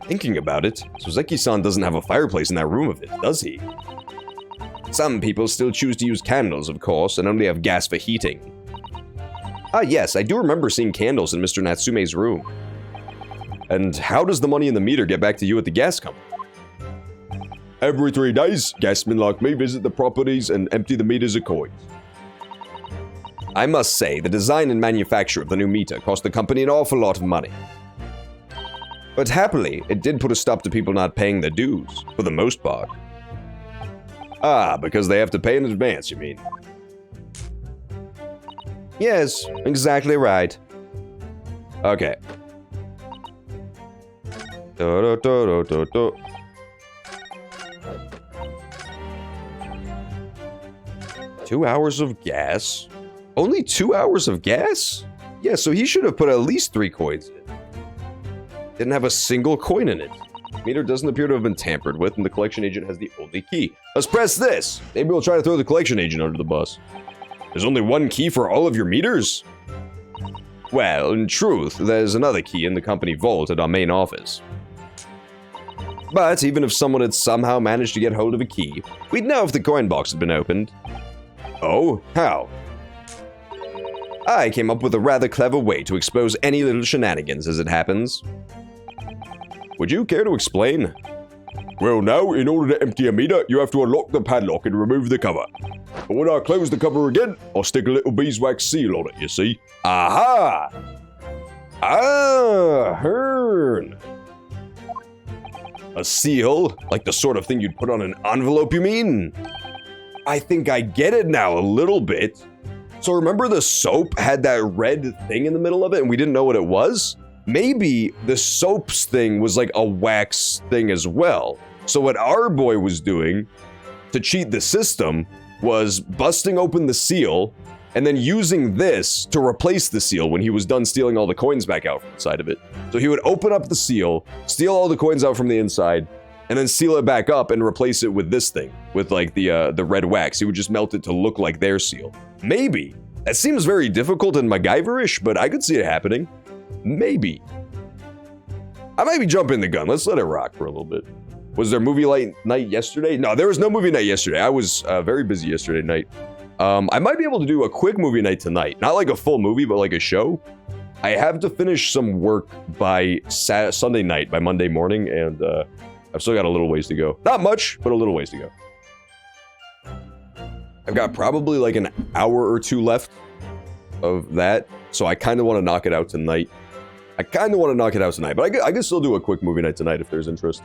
Thinking about it, Sozeki-san doesn't have a fireplace in that room of it, does he? Some people still choose to use candles, of course, and only have gas for heating. Ah yes, I do remember seeing candles in Mr. Natsume's room. And how does the money in the meter get back to you at the gas company? Every 3 days, gasmen like me visit the properties and empty the meters of coins. I must say, the design and manufacture of the new meter cost the company an awful lot of money. But happily, it did put a stop to people not paying their dues, for the most part. Ah, because they have to pay in advance, you mean? Yes, exactly right. Okay. 2 hours of gas? Only 2 hours of gas? Yeah, so he should have put at least 3 coins in. Didn't have a single coin in it. The meter doesn't appear to have been tampered with, and the collection agent has the only key. Let's press this! Maybe we'll try to throw the collection agent under the bus. There's only 1 key for all of your meters? Well, in truth, there's another key in the company vault at our main office. But even if someone had somehow managed to get hold of a key, we'd know if the coin box had been opened. Oh, how? I came up with a rather clever way to expose any little shenanigans as it happens. Would you care to explain? Well now, in order to empty a meter, you have to unlock the padlock and remove the cover. But when I close the cover again, I'll stick a little beeswax seal on it, you see? Aha! Ah, Hearn! A seal? Like the sort of thing you'd put on an envelope, you mean? I think I get it now a little bit. So remember the soap had that red thing in the middle of it and we didn't know what it was? Maybe the soaps thing was like a wax thing as well. So what our boy was doing to cheat the system was busting open the seal and then using this to replace the seal when he was done stealing all the coins back out from inside of it. So he would open up the seal, steal all the coins out from the inside, and then seal it back up and replace it with this thing, with like the red wax. He would just melt it to look like their seal. Maybe. That seems very difficult and MacGyver-ish, but I could see it happening. Maybe. I might be jumping the gun. Let's let it rock for a little bit. Was there movie night yesterday? No, there was no movie night yesterday. I was very busy yesterday night. I might be able to do a quick movie night tonight. Not like a full movie, but like a show. I have to finish some work by Sunday night, by Monday morning, and I've still got a little ways to go. Not much, but a little ways to go. I've got probably like an hour or two left of that, so I kind of want to knock it out tonight. But I could still do a quick movie night tonight if there's interest.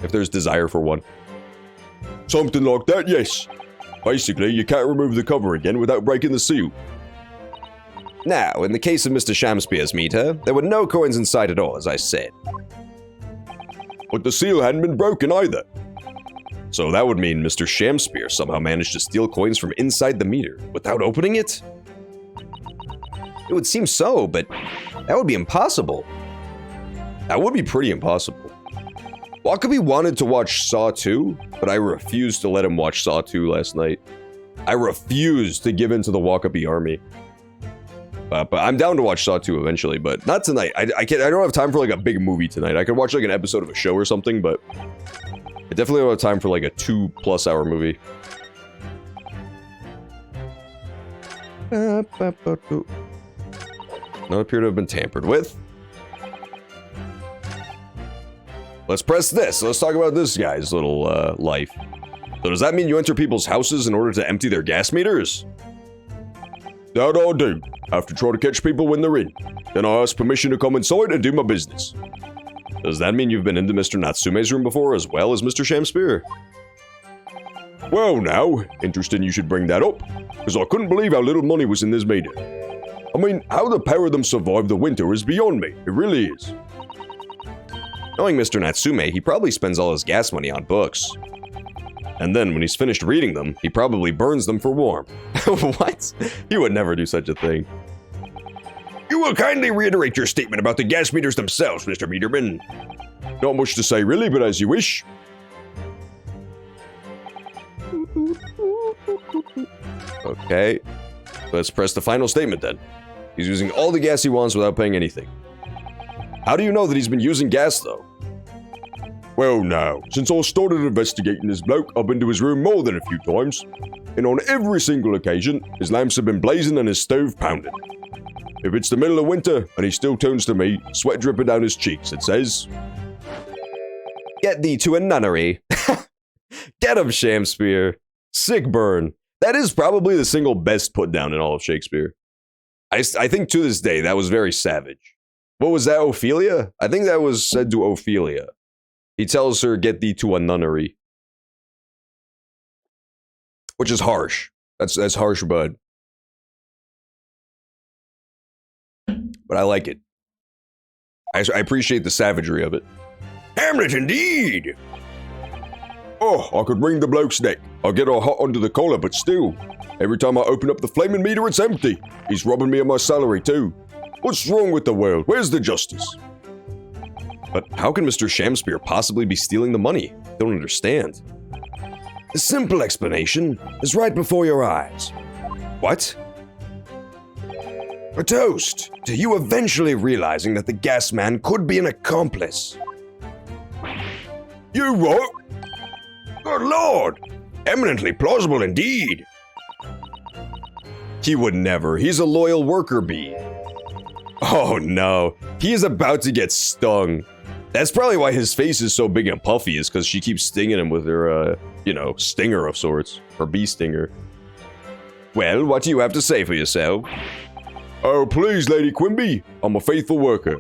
If there's desire for one. Something like that, yes. Basically, you can't remove the cover again without breaking the seal. Now, in the case of Mr. Shamspeare's meter, there were no coins inside at all, as I said. But the seal hadn't been broken either. So that would mean Mr. Shamspeare somehow managed to steal coins from inside the meter without opening it? It would seem so, but that would be impossible. That would be pretty impossible. Wakabi wanted to watch Saw 2, but I refused to let him watch Saw 2 last night. I refused to give in to the Wakabi army. But I'm down to watch Saw 2 eventually, but not tonight. I don't have time for like a big movie tonight. I could watch like an episode of a show or something, but I definitely don't have time for like a 2+ hour movie. None appear to have been tampered with. Let's press this. Let's talk about this guy's little life. So does that mean you enter people's houses in order to empty their gas meters? That I do. I have to try to catch people when they're in. Then I ask permission to come inside and do my business. Does that mean you've been into Mr. Natsume's room before as well as Mr. Shamspeare? Well now, interesting you should bring that up, because I couldn't believe how little money was in this meter. I mean, how the pair of them survived the winter is beyond me. It really is. Knowing Mr. Natsume, he probably spends all his gas money on books. And then when he's finished reading them, he probably burns them for warmth. What? He would never do such a thing. You will kindly reiterate your statement about the gas meters themselves, Mr. Meterman. Not much to say really, but as you wish. Okay. Let's press the final statement then. He's using all the gas he wants without paying anything. How do you know that he's been using gas, though? Well, now, since I started investigating this bloke, I've been to his room more than a few times. And on every single occasion, his lamps have been blazing and his stove pounding. If it's the middle of winter and he still turns to me, sweat dripping down his cheeks, it says, "Get thee to a nunnery." Get him, Shamspeare. Sick burn. That is probably the single best put down in all of Shakespeare. I think to this day, that was very savage. What was that, Ophelia? I think that was said to Ophelia. He tells her, "Get thee to a nunnery." Which is harsh. That's harsh, bud. But I like it. I appreciate the savagery of it. Hamlet, indeed! Oh, I could wring the bloke's neck. I'll get all hot under the collar, but still. Every time I open up the flaming meter, it's empty. He's robbing me of my salary, too. What's wrong with the world? Where's the justice? But how can Mr. Shamspeare possibly be stealing the money? I don't understand. The simple explanation is right before your eyes. What? A toast to you eventually realizing that the gas man could be an accomplice. You what? Good lord! Eminently plausible indeed. He would never. He's a loyal worker bee. Oh no, he is about to get stung. That's probably why his face is so big and puffy, is because she keeps stinging him with her, stinger of sorts. Her bee stinger. Well, what do you have to say for yourself? Oh, please, Lady Quimby. I'm a faithful worker.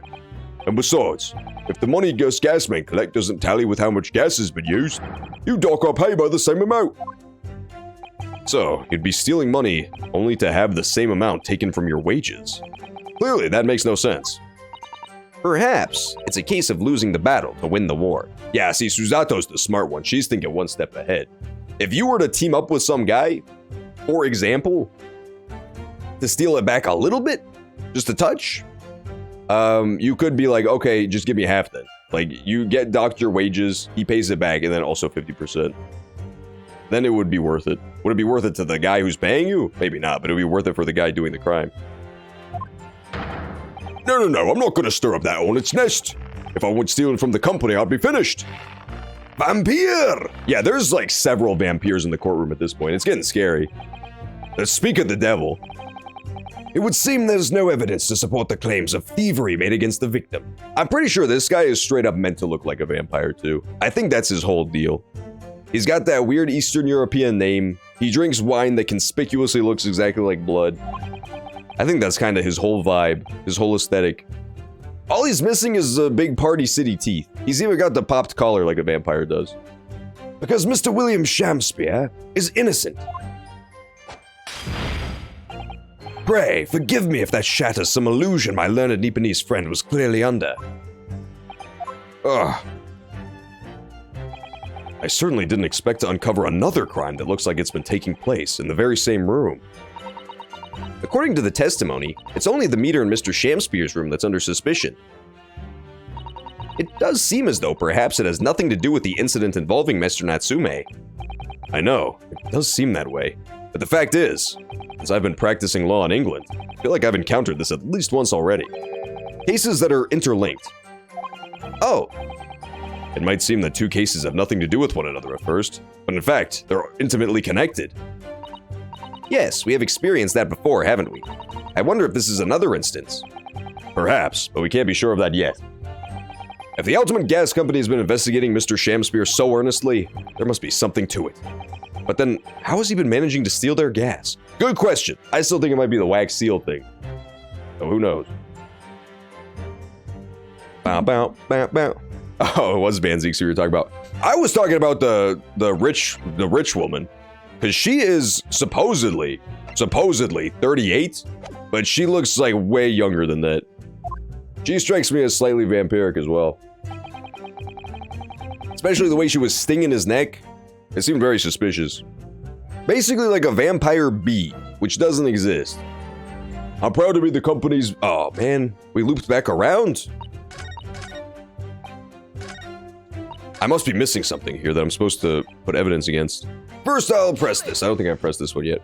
And besides, if the money Gus Gasman collect doesn't tally with how much gas has been used, you dock our pay by the same amount. So, you'd be stealing money only to have the same amount taken from your wages. Clearly, that makes no sense. Perhaps it's a case of losing the battle to win the war. Yeah, see, Suzato's the smart one. She's thinking one step ahead. If you were to team up with some guy, for example, to steal it back a little bit, just a touch, you could be like, okay, just give me half then. Like, you get docked your wages, he pays it back, and then also 50%. Then it would be worth it. Would it be worth it to the guy who's paying you? Maybe not, but it would be worth it for the guy doing the crime. No, I'm not gonna stir up that hornet's nest. If I went stealing from the company, I'd be finished. Vampire! Yeah, there's like several vampires in the courtroom at this point. It's getting scary. Let's speak of the devil. It would seem there's no evidence to support the claims of thievery made against the victim. I'm pretty sure this guy is straight up meant to look like a vampire too. I think that's his whole deal. He's got that weird Eastern European name. He drinks wine that conspicuously looks exactly like blood. I think that's kind of his whole vibe, his whole aesthetic. All he's missing is big Party City teeth. He's even got the popped collar like a vampire does. Because Mr. William Shakespeare is innocent. Pray, forgive me if that shatters some illusion my learned Nipponese friend was clearly under. Ugh. I certainly didn't expect to uncover another crime that looks like it's been taking place in the very same room. According to the testimony, it's only the meter in Mr. Shakespeare's room that's under suspicion. It does seem as though perhaps it has nothing to do with the incident involving Mr. Natsume. I know, it does seem that way. But the fact is, since I've been practicing law in England, I feel like I've encountered this at least once already. Cases that are interlinked. Oh. It might seem that two cases have nothing to do with one another at first, but in fact, they're intimately connected. Yes, we have experienced that before, haven't we? I wonder if this is another instance. Perhaps, but we can't be sure of that yet. If the Ultimate Gas Company has been investigating Mr. Shakespeare so earnestly, there must be something to it. But then, how has he been managing to steal their gas? Good question. I still think it might be the wax seal thing. So who knows? Bow, bow, bow, bow. Oh, it was Van Zeeks who you were talking about. I was talking about the rich woman. Because she is supposedly 38, but she looks like way younger than that. She strikes me as slightly vampiric as well. Especially the way she was stinging his neck. It seemed very suspicious. Basically like a vampire bee, which doesn't exist. I'm proud to be the company's... Oh man, we looped back around? I must be missing something here that I'm supposed to put evidence against. First, I'll press this. I don't think I've pressed this one yet.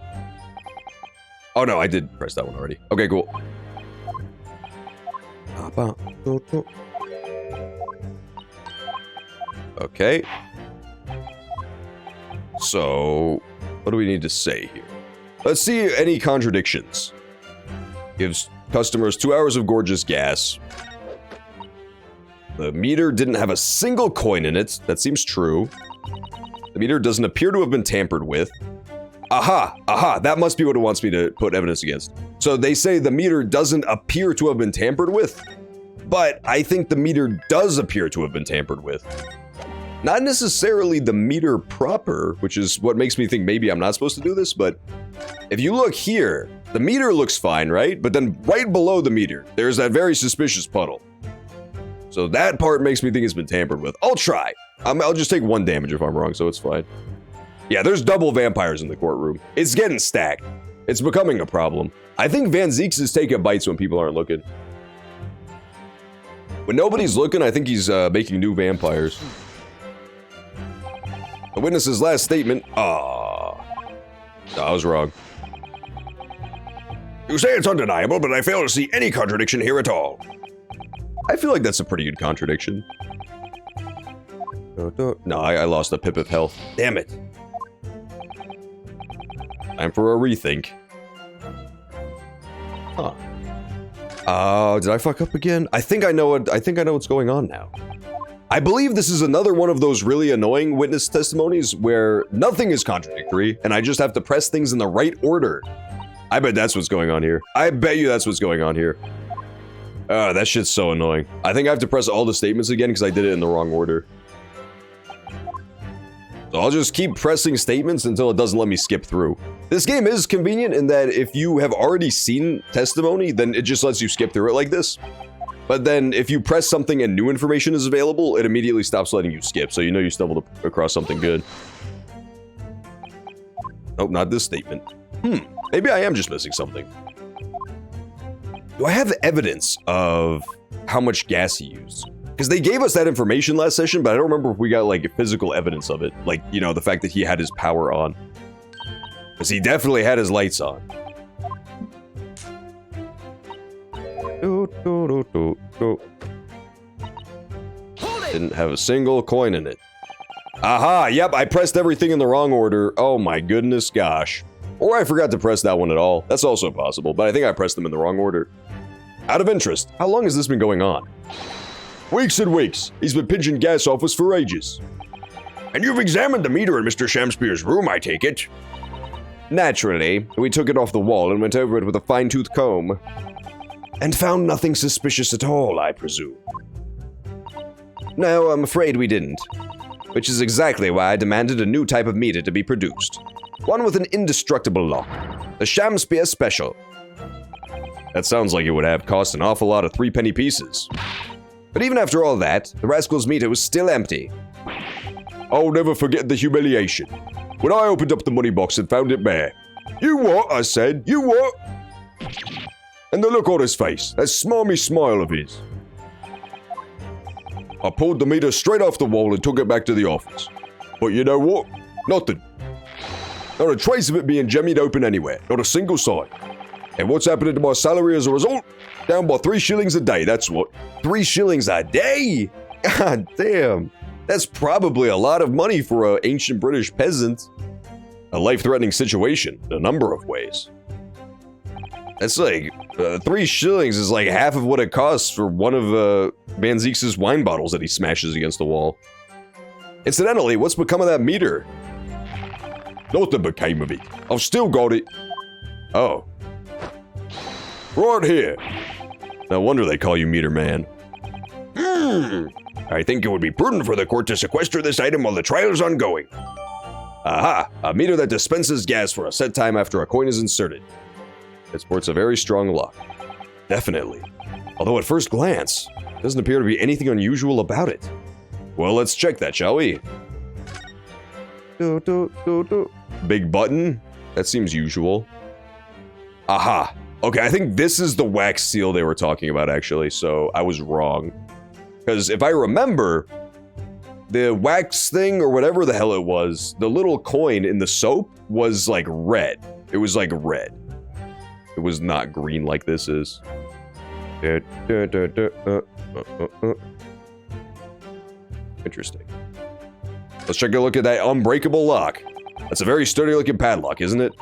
Oh no, I did press that one already. Okay, cool. Okay. So, what do we need to say here? Let's see any contradictions. Gives customers 2 hours of gorgeous gas. The meter didn't have a single coin in it. That seems true. The meter doesn't appear to have been tampered with. Aha, that must be what it wants me to put evidence against. So they say the meter doesn't appear to have been tampered with, but I think the meter does appear to have been tampered with. Not necessarily the meter proper, which is what makes me think maybe I'm not supposed to do this, but if you look here, the meter looks fine, right? But then right below the meter, there's that very suspicious puddle. So that part makes me think it's been tampered with. I'll try. I'll just take 1 damage if I'm wrong, so it's fine. Yeah, there's double vampires in the courtroom. It's getting stacked. It's becoming a problem. I think Van Zeeks is taking bites when people aren't looking. When nobody's looking, I think he's making new vampires. The witness's last statement. No, I was wrong. You say it's undeniable, but I fail to see any contradiction here at all. I feel like that's a pretty good contradiction. No, I lost a pip of health. Damn it. Time for a rethink. Huh. Did I fuck up again? I think I know what's going on now. I believe this is another one of those really annoying witness testimonies where nothing is contradictory and I just have to press things in the right order. I bet that's what's going on here. I bet you that's what's going on here. That shit's so annoying. I think I have to press all the statements again because I did it in the wrong order. So I'll just keep pressing statements until it doesn't let me skip through. This game is convenient in that if you have already seen testimony, then it just lets you skip through it like this. But then if you press something and new information is available, it immediately stops letting you skip, so you know you stumbled across something good. Nope, not this statement. Maybe I am just missing something. Do I have evidence of how much gas he used? Because they gave us that information last session, but I don't remember if we got, like, physical evidence of it. Like, you know, the fact that he had his power on. Because he definitely had his lights on. Didn't have a single coin in it. Aha, yep, I pressed everything in the wrong order. Oh my goodness gosh. Or I forgot to press that one at all. That's also possible, but I think I pressed them in the wrong order. Out of interest, how long has this been going on? Weeks and weeks. He's been pinching gas off us for ages. And you've examined the meter in Mr. Shamspeare's room, I take it? Naturally, we took it off the wall and went over it with a fine-tooth comb. And found nothing suspicious at all, I presume. No, I'm afraid we didn't. Which is exactly why I demanded a new type of meter to be produced. One with an indestructible lock. The Shamspeare Special. That sounds like it would have cost an awful lot of 3-penny pieces. But even after all that, the rascal's meter was still empty. I'll never forget the humiliation. When I opened up the money box and found it bare. You what? I said. You what? And the look on his face. That smarmy smile of his. I pulled the meter straight off the wall and took it back to the office. But you know what? Nothing. Not a trace of it being jemmied open anywhere. Not a single sign. And what's happening to my salary as a result? Down by 3 shillings a day, that's what. 3 shillings a day? God damn. That's probably a lot of money for an ancient British peasant. A life-threatening situation in a number of ways. That's like, 3 shillings is like half of what it costs for one of Van Zeek's wine bottles that he smashes against the wall. Incidentally, what's become of that meter? Nothing became of it. I've still got it. Oh. Right here. No wonder they call you Meter Man. I think it would be prudent for the court to sequester this item while the trial is ongoing. Aha! A meter that dispenses gas for a set time after a coin is inserted. It sports a very strong lock. Definitely. Although at first glance, there doesn't appear to be anything unusual about it. Well, let's check that, shall we? Big button? That seems usual. Aha! Okay, I think this is the wax seal they were talking about, actually, so I was wrong. Because if I remember, the wax thing, or whatever the hell it was, the little coin in the soap was, like, red. It was, like, red. It was not green like this is. Interesting. Let's take a look at that unbreakable lock. That's a very sturdy-looking padlock, isn't it?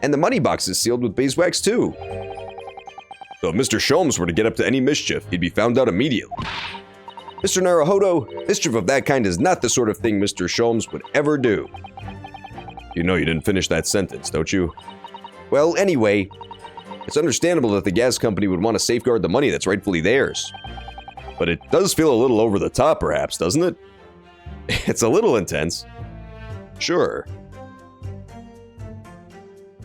And the money box is sealed with beeswax, too. So if Mr. Sholmes were to get up to any mischief, he'd be found out immediately. Mr. Naruhodo, mischief of that kind is not the sort of thing Mr. Sholmes would ever do. You know you didn't finish that sentence, don't you? Well, anyway, it's understandable that the gas company would want to safeguard the money that's rightfully theirs. But it does feel a little over the top, perhaps, doesn't it? It's a little intense. Sure.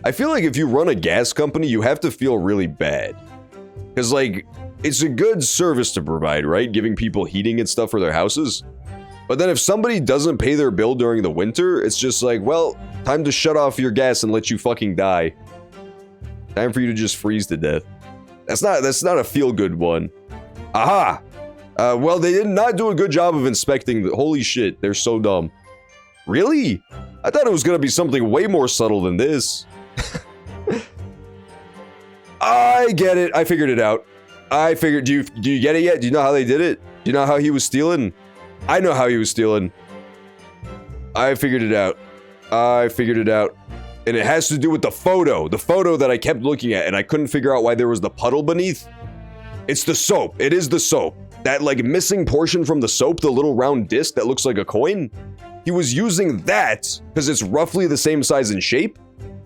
I feel like if you run a gas company, you have to feel really bad. Because, like, it's a good service to provide, right? Giving people heating and stuff for their houses. But then if somebody doesn't pay their bill during the winter, it's just like, well, time to shut off your gas and let you fucking die. Time for you to just freeze to death. That's not a feel-good one. Aha! Well, they did not do a good job of inspecting the... Holy shit, they're so dumb. Really? I thought it was gonna be something way more subtle than this. I get it. I figured it out. I figured... Do you get it yet? Do you know how they did it? Do you know how he was stealing? I know how he was stealing. I figured it out. I figured it out. And it has to do with the photo. The photo that I kept looking at, and I couldn't figure out why there was the puddle beneath. It's the soap. It is the soap. That, like, missing portion from the soap, the little round disc that looks like a coin, he was using that because it's roughly the same size and shape.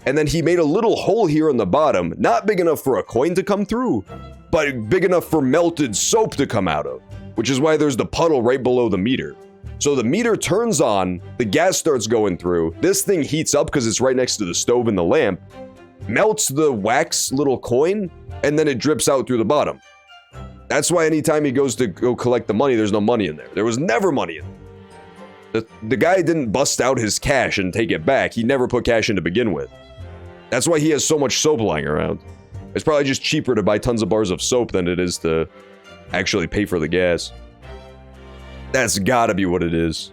And then he made a little hole here on the bottom, not big enough for a coin to come through. but big enough for melted soap to come out of, which is why there's the puddle right below the meter. So the meter turns on, the gas starts going through, this thing heats up because it's right next to the stove and the lamp, melts the wax little coin, and then it drips out through the bottom. That's why anytime he goes to go collect the money, there's no money in there. There was never money in there. The guy didn't bust out his cash and take it back. He never put cash in to begin with. That's why he has so much soap lying around. It's probably just cheaper to buy tons of bars of soap than it is to actually pay for the gas. That's gotta be what it is.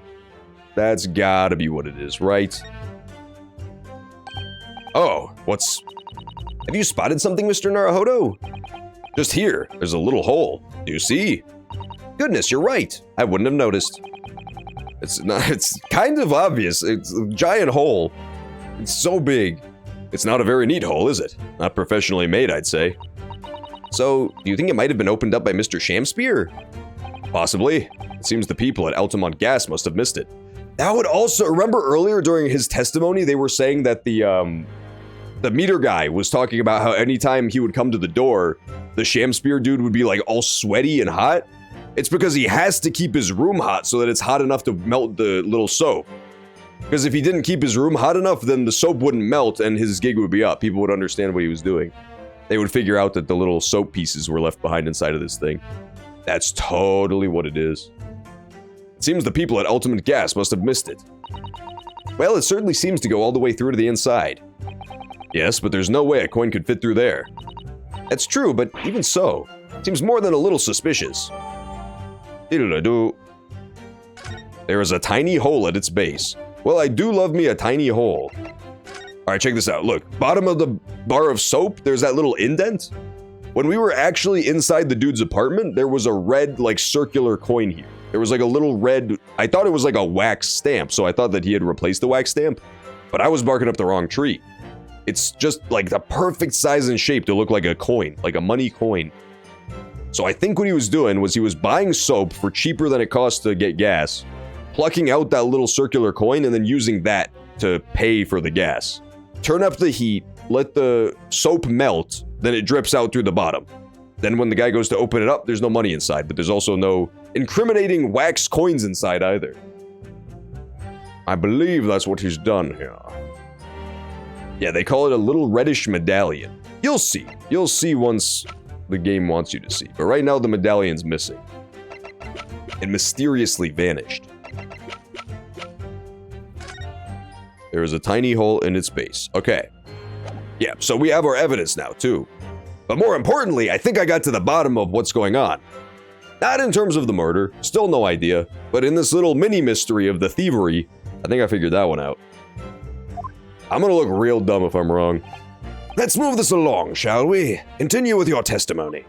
That's gotta be what it is, right? Oh, have you spotted something, Mr. Naruhodo? Just here, there's a little hole. Do you see? Goodness, you're right. I wouldn't have noticed. It's kind of obvious. It's a giant hole. It's so big. It's not a very neat hole, is it? Not professionally made, I'd say. So, do you think it might have been opened up by Mr. Shamspear? Possibly. It seems the people at Altamont Gas must have missed it. That would also, remember earlier during his testimony, they were saying that the meter guy was talking about how anytime he would come to the door, the Shamspear dude would be like all sweaty and hot. It's because he has to keep his room hot so that it's hot enough to melt the little soap. Because if he didn't keep his room hot enough, then the soap wouldn't melt and his gig would be up. People would understand what he was doing. They would figure out that the little soap pieces were left behind inside of this thing. That's totally what it is. It seems the people at Ultimate Gas must have missed it. Well, it certainly seems to go all the way through to the inside. Yes, but there's no way a coin could fit through there. That's true, but even so, it seems more than a little suspicious. Diddle-a-doo. There is a tiny hole at its base. Well, I do love me a tiny hole. Alright, check this out. Look, bottom of the bar of soap, there's that little indent. When we were actually inside the dude's apartment, there was a red, like, circular coin here. There was like a little red, I thought it was like a wax stamp, so I thought that he had replaced the wax stamp, but I was barking up the wrong tree. It's just like the perfect size and shape to look like a coin, like a money coin. So I think what he was doing was he was buying soap for cheaper than it costs to get gas, plucking out that little circular coin and then using that to pay for the gas. Turn up the heat, let the soap melt, then it drips out through the bottom. Then when the guy goes to open it up, there's no money inside, but there's also no incriminating wax coins inside either. I believe that's what he's done here. Yeah, they call it a little reddish medallion. You'll see. You'll see once the game wants you to see. But right now, the medallion's missing. It mysteriously vanished. There is a tiny hole in its base. Okay. Yeah, so we have our evidence now, too. But more importantly, I think I got to the bottom of what's going on. Not in terms of the murder, still no idea, but in this little mini mystery of the thievery, I think I figured that one out. I'm gonna look real dumb if I'm wrong. Let's move this along, shall we? Continue with your testimony.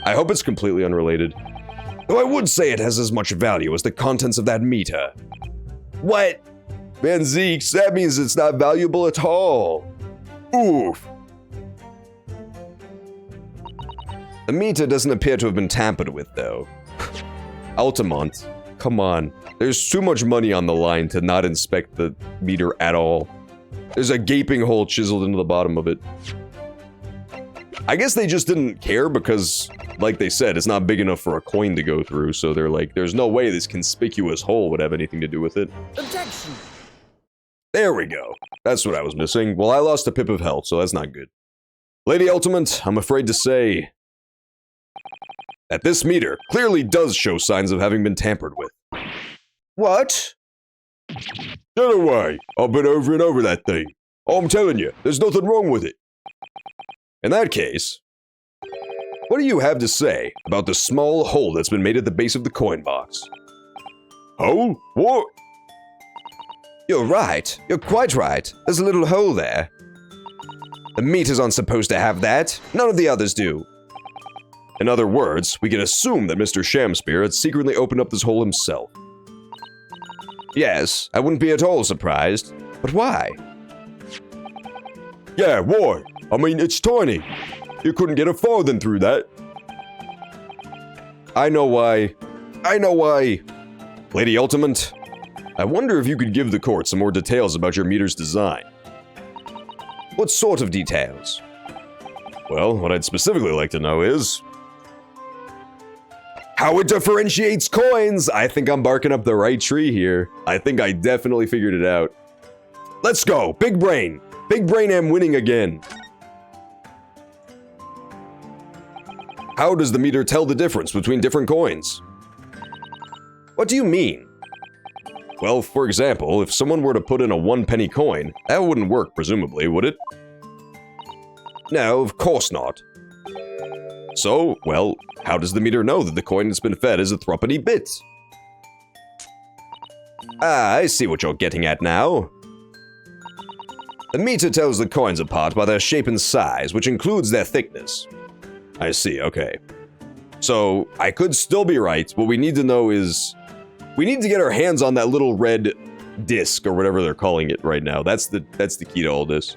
I hope it's completely unrelated. Though I would say it has as much value as the contents of that meter. What? Man, Zeeks, that means it's not valuable at all. Oof. The meter doesn't appear to have been tampered with, though. Altamont, come on. There's too much money on the line to not inspect the meter at all. There's a gaping hole chiseled into the bottom of it. I guess they just didn't care because, like they said, it's not big enough for a coin to go through, so they're like, there's no way this conspicuous hole would have anything to do with it. Objection! There we go. That's what I was missing. Well, I lost a pip of health, so that's not good. Lady Ultimate, I'm afraid to say that this meter clearly does show signs of having been tampered with. What? Get away! I've been over and over that thing. Oh, I'm telling you, there's nothing wrong with it. In that case, what do you have to say about the small hole that's been made at the base of the coin box? Hole? What? You're right. You're quite right. There's a little hole there. The meters aren't supposed to have that. None of the others do. In other words, we can assume that Mr. Shamspear had secretly opened up this hole himself. Yes, I wouldn't be at all surprised. But why? Yeah, why? I mean, it's tiny. You couldn't get a farthing through that. I know why. I know why. Lady Ultimate, I wonder if you could give the court some more details about your meter's design. What sort of details? Well, what I'd specifically like to know is, how it differentiates coins. I think I'm barking up the right tree here. I think I definitely figured it out. Let's go. Big brain. Big brain am winning again. How does the meter tell the difference between different coins? What do you mean? Well, for example, if someone were to put in a 1-penny coin, that wouldn't work, presumably, would it? No, of course not. So, well, how does the meter know that the coin that's been fed is a threepenny bit? Ah, I see what you're getting at now. The meter tells the coins apart by their shape and size, which includes their thickness. I see, okay. So, I could still be right. What we need to know is... we need to get our hands on that little red disc, or whatever they're calling it right now. That's the key to all this.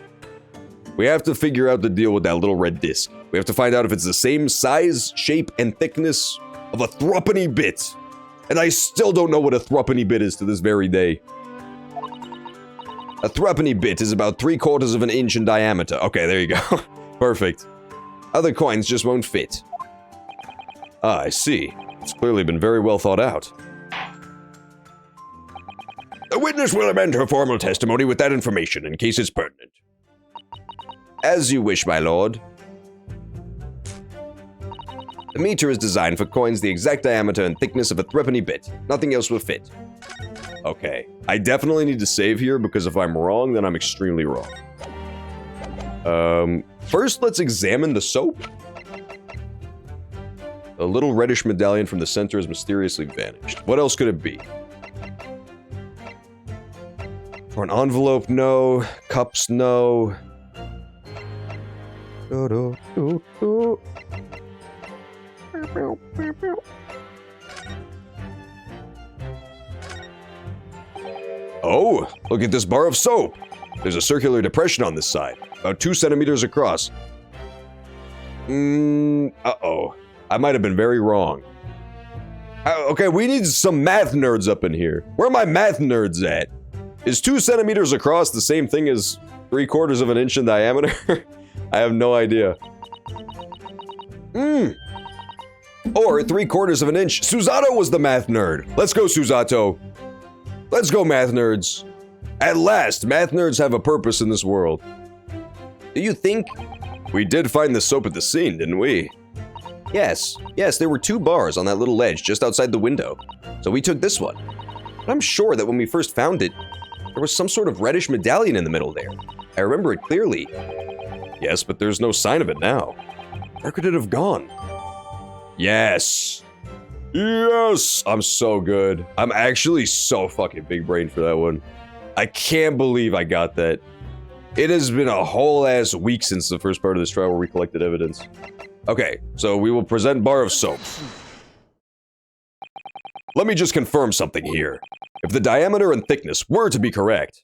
We have to figure out the deal with that little red disc. We have to find out if it's the same size, shape, and thickness of a threepenny bit. And I still don't know what a threepenny bit is to this very day. A threepenny bit is about 3/4 of an inch in diameter. Okay, there you go. Perfect. Other coins just won't fit. Ah, I see. It's clearly been very well thought out. The witness will amend her formal testimony with that information in case it's pertinent. As you wish, my lord. The meter is designed for coins the exact diameter and thickness of a threepenny bit. Nothing else will fit. Okay. I definitely need to save here because if I'm wrong, then I'm extremely wrong. First, let's examine the soap. A little reddish medallion from the center has mysteriously vanished. What else could it be? For an envelope, no. Cups, no. Oh, look at this bar of soap. There's a circular depression on this side, about 2 centimeters across. Uh-oh. I might have been very wrong. Okay, we need some math nerds up in here. Where are my math nerds at? Is 2 centimeters across the same thing as 3/4 of an inch in diameter? I have no idea. Or 3/4 of an inch. Susato was the math nerd. Let's go, Susato. Let's go, math nerds. At last, math nerds have a purpose in this world. Do you think? We did find the soap at the scene, didn't we? Yes, there were 2 bars on that little ledge just outside the window. So we took this one. But I'm sure that when we first found it, there was some sort of reddish medallion in the middle there. I remember it clearly. Yes, but there's no sign of it now. Where could it have gone? Yes! Yes! I'm so good. I'm actually so fucking big brain for that one. I can't believe I got that. It has been a whole ass week since the first part of this trial where we collected evidence. Okay, so we will present bar of soap. Let me just confirm something here. If the diameter and thickness were to be correct,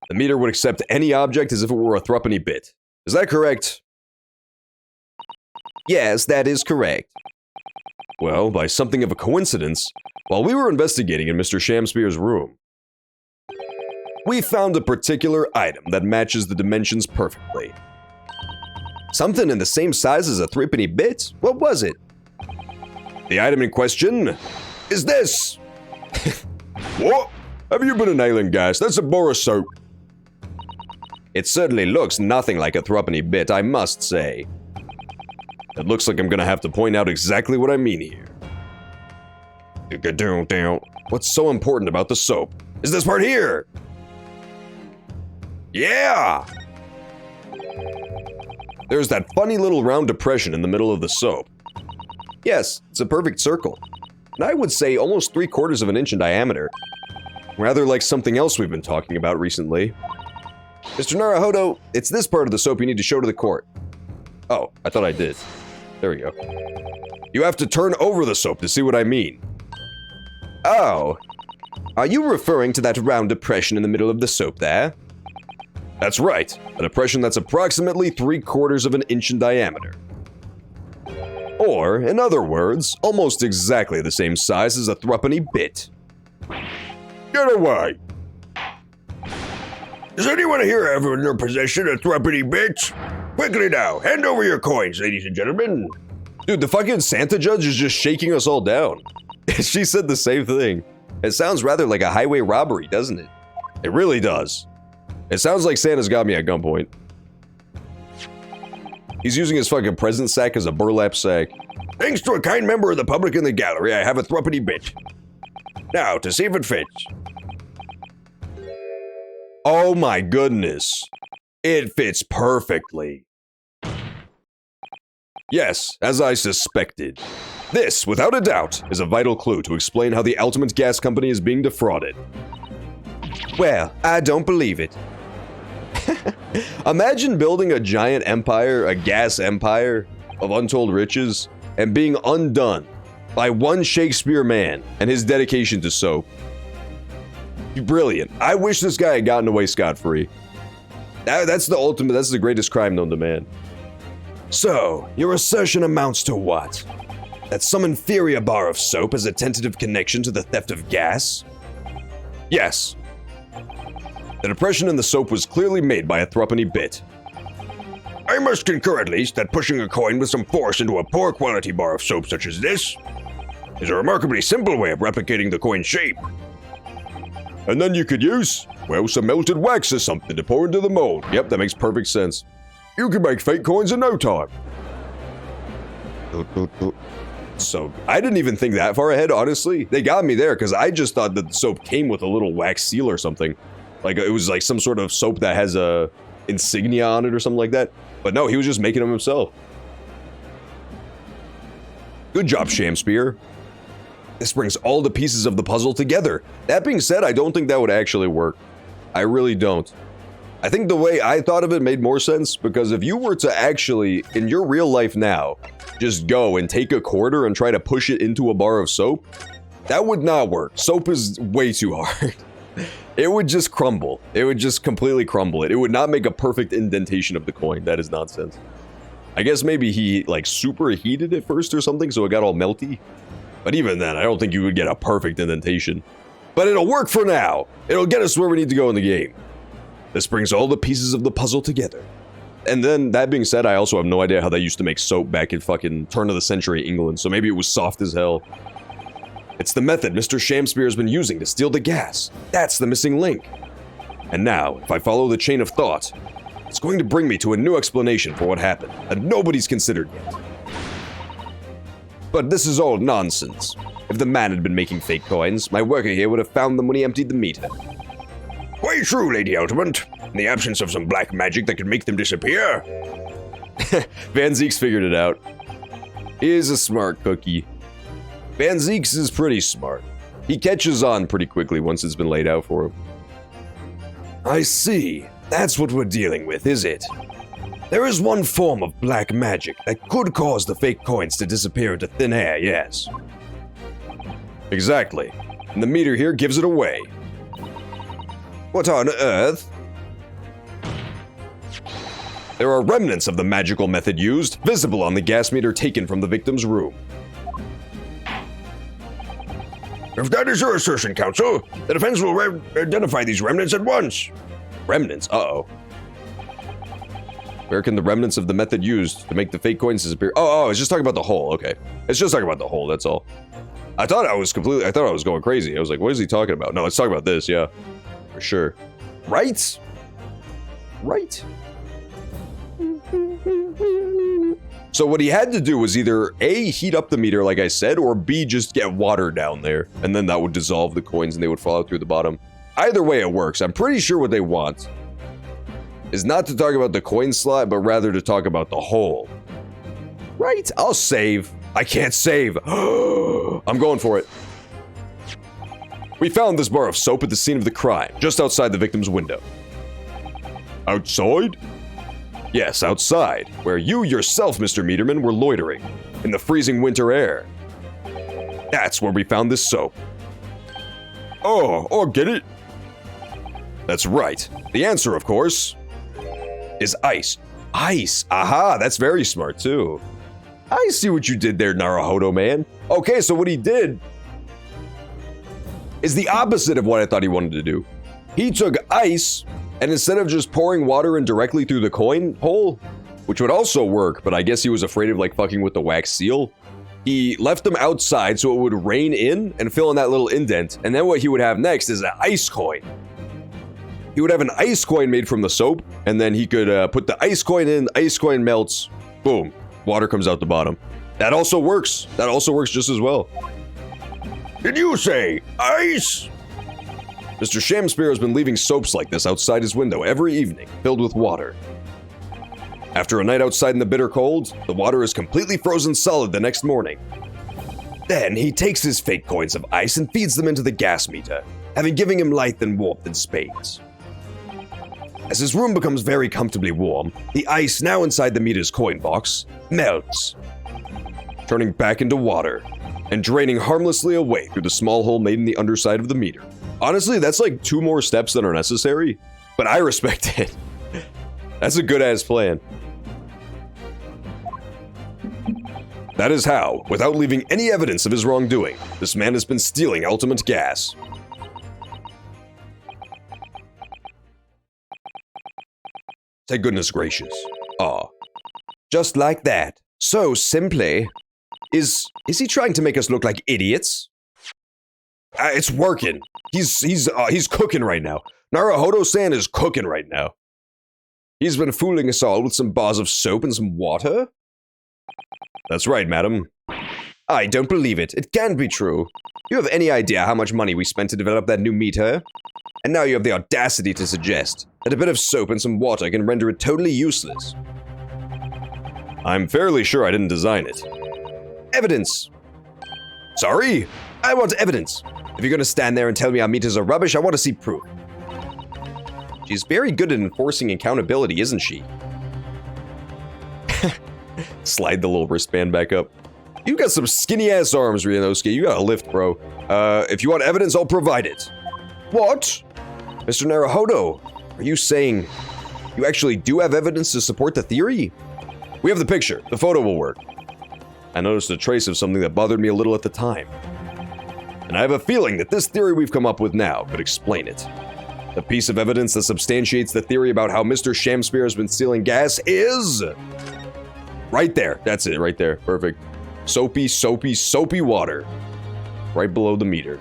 the meter would accept any object as if it were a threepenny bit. Is that correct? Yes, that is correct. Well, by something of a coincidence, while we were investigating in Mr. Shamspeare's room, we found a particular item that matches the dimensions perfectly. Something in the same size as a threepenny bit? What was it? The item in question is this. What? Have you been inhaling gas? That's a bar of soap. It certainly looks nothing like a threepenny bit, I must say. It looks like I'm gonna have to point out exactly what I mean here. What's so important about the soap is this part here. Yeah! There's that funny little round depression in the middle of the soap. Yes, it's a perfect circle. And I would say almost 3/4 of an inch in diameter. Rather like something else we've been talking about recently. Mr. Naruhodo, it's this part of the soap you need to show to the court. Oh, I thought I did. There we go. You have to turn over the soap to see what I mean. Oh. Are you referring to that round depression in the middle of the soap there? That's right. A depression that's approximately 3/4 of an inch in diameter. Or, in other words, almost exactly the same size as a threepenny bit. Get away! Does anyone here have in their possession a threepenny bit? Quickly now, hand over your coins, ladies and gentlemen. Dude, the fucking Santa judge is just shaking us all down. She said the same thing. It sounds rather like a highway robbery, doesn't it? It really does. It sounds like Santa's got me at gunpoint. He's using his fucking present sack as a burlap sack. Thanks to a kind member of the public in the gallery, I have a thruppity bit. Now, to see if it fits. Oh my goodness. It fits perfectly. Yes, as I suspected. This, without a doubt, is a vital clue to explain how the Ultimate Gas Company is being defrauded. Well, I don't believe it. Imagine building a giant empire, a gas empire of untold riches, and being undone by one Shakespeare man and his dedication to soap. Brilliant. I wish this guy had gotten away scot-free. That's the ultimate, that's the greatest crime known to man. So, your assertion amounts to what? That some inferior bar of soap has a tentative connection to the theft of gas? Yes. The depression in the soap was clearly made by a threepenny bit. I must concur at least that pushing a coin with some force into a poor quality bar of soap such as this is a remarkably simple way of replicating the coin's shape. And then you could use, well, some melted wax or something to pour into the mold. Yep, that makes perfect sense. You can make fake coins in no time. So, I didn't even think that far ahead, honestly. They got me there, because I just thought that the soap came with a little wax seal or something. Like, it was like some sort of soap that has a insignia on it or something like that. But no, he was just making them himself. Good job, Shakespeare. This brings all the pieces of the puzzle together. That being said, I don't think that would actually work. I really don't. I think the way I thought of it made more sense, because if you were to actually, in your real life now, just go and take a quarter and try to push it into a bar of soap, that would not work. Soap is way too hard. It would just crumble. It would just completely crumble it. It would not make a perfect indentation of the coin. That is nonsense. I guess maybe he, like, superheated it first or something, so it got all melty. But even then, I don't think you would get a perfect indentation. But it'll work for now. It'll get us where we need to go in the game. This brings all the pieces of the puzzle together. And then, that being said, I also have no idea how they used to make soap back in fucking turn of the century England, so maybe it was soft as hell. It's the method Mr. Shakespeare has been using to steal the gas. That's the missing link. And now, if I follow the chain of thought, it's going to bring me to a new explanation for what happened that nobody's considered yet. But this is all nonsense. If the man had been making fake coins, my worker here would have found them when he emptied the meter. Quite true, Lady Ultimate. In the absence of some black magic that could make them disappear. Van Zeeks figured it out. He is a smart cookie. Van Zeeks is pretty smart. He catches on pretty quickly once it's been laid out for him. I see. That's what we're dealing with, is it? There is one form of black magic that could cause the fake coins to disappear into thin air, yes. Exactly. And the meter here gives it away. What on earth? There are remnants of the magical method used, visible on the gas meter taken from the victim's room. If that is your assertion, Counsel, the defense will identify these remnants at once. Remnants? Uh-oh. Where can the remnants of the method used to make the fake coins disappear? Oh, it's just talking about the hole. Okay. It's just talking about the hole, that's all. I thought I was going crazy. I was like, what is he talking about? No, let's talk about this, yeah. For sure. Right? Right. So what he had to do was either A, heat up the meter like I said, or B, just get water down there, and then that would dissolve the coins and they would fall out through the bottom. Either way it works. I'm pretty sure what they want is not to talk about the coin slot, but rather to talk about the hole. Right? I'll save. I can't save. I'm going for it. We found this bar of soap at the scene of the crime, just outside the victim's window. Outside? Yes, outside, where you yourself, Mr. Meterman, were loitering, in the freezing winter air. That's where we found this soap. Oh, get it? That's right. The answer, of course, is ice. Ice! Aha, that's very smart, too. I see what you did there, Naruhodo man. Okay, so what he did is the opposite of what I thought he wanted to do. He took ice, and instead of just pouring water in directly through the coin hole, which would also work, but I guess he was afraid of like fucking with the wax seal. He left them outside so it would rain in and fill in that little indent, and then what he would have next is an ice coin. He would have an ice coin made from the soap, and then he could put the ice coin in, the ice coin melts, boom, water comes out the bottom. That also works. That also works just as well. Did you say ice? Mr. Shamspear has been leaving soaps like this outside his window every evening, filled with water. After a night outside in the bitter cold, the water is completely frozen solid the next morning. Then he takes his fake coins of ice and feeds them into the gas meter, having given him light and warmth in spades. As his room becomes very comfortably warm, the ice now inside the meter's coin box melts, turning back into water and draining harmlessly away through the small hole made in the underside of the meter. Honestly, that's like 2 more steps than are necessary, but I respect it. That's a good-ass plan. That is how, without leaving any evidence of his wrongdoing, this man has been stealing ultimate gas. Say goodness gracious. Ah. Just like that. So simply. Is he trying to make us look like idiots? It's working. He's cooking right now. Naruhodo-san is cooking right now. He's been fooling us all with some bars of soap and some water? That's right, madam. I don't believe it. It can't be true. You have any idea how much money we spent to develop that new meter? And now you have the audacity to suggest that a bit of soap and some water can render it totally useless. I'm fairly sure I didn't design it. Evidence! Sorry? I want evidence. If you're gonna stand there and tell me our meters are rubbish, I want to see proof. She's very good at enforcing accountability, isn't she? Slide the little wristband back up. You got some skinny-ass arms, Ryanosuke. You got a lift, bro. If you want evidence, I'll provide it. What? Mr. Naruhodo, are you saying you actually do have evidence to support the theory? We have the picture. The photo will work. I noticed a trace of something that bothered me a little at the time. And I have a feeling that this theory we've come up with now could explain it. The piece of evidence that substantiates the theory about how Mr. Shamspear has been stealing gas is... right there. That's it, right there. Perfect. Soapy, soapy, soapy water. Right below the meter.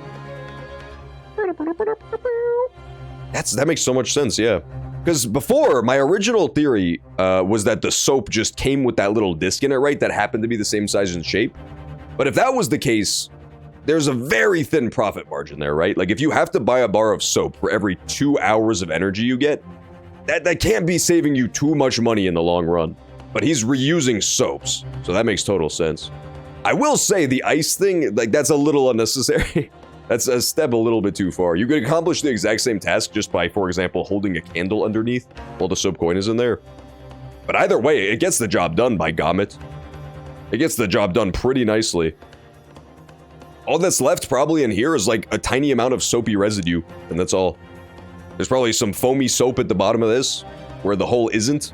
That makes so much sense, yeah. Because before, my original theory was that the soap just came with that little disc in it, right? That happened to be the same size and shape. But if that was the case, there's a very thin profit margin there, right? Like if you have to buy a bar of soap for every 2 hours of energy you get, that can't be saving you too much money in the long run. But he's reusing soaps, so that makes total sense. I will say the ice thing, like that's a little unnecessary. That's a step a little bit too far. You could accomplish the exact same task just by, for example, holding a candle underneath while the soap coin is in there. But either way, it gets the job done, by Gommit. It gets the job done pretty nicely. All that's left probably in here is like a tiny amount of soapy residue, and that's all. There's probably some foamy soap at the bottom of this, where the hole isn't.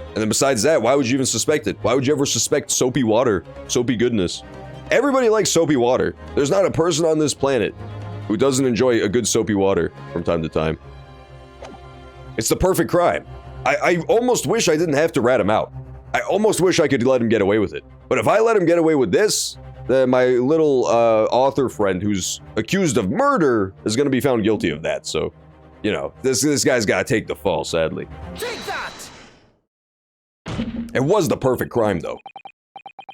And then besides that, why would you even suspect it? Why would you ever suspect soapy water, soapy goodness? Everybody likes soapy water. There's not a person on this planet who doesn't enjoy a good soapy water from time to time. It's the perfect crime. I almost wish I didn't have to rat him out. I almost wish I could let him get away with it. But if I let him get away with this, then my little author friend who's accused of murder is going to be found guilty of that. So, you know, this guy's got to take the fall, sadly. Take that! It was the perfect crime, though.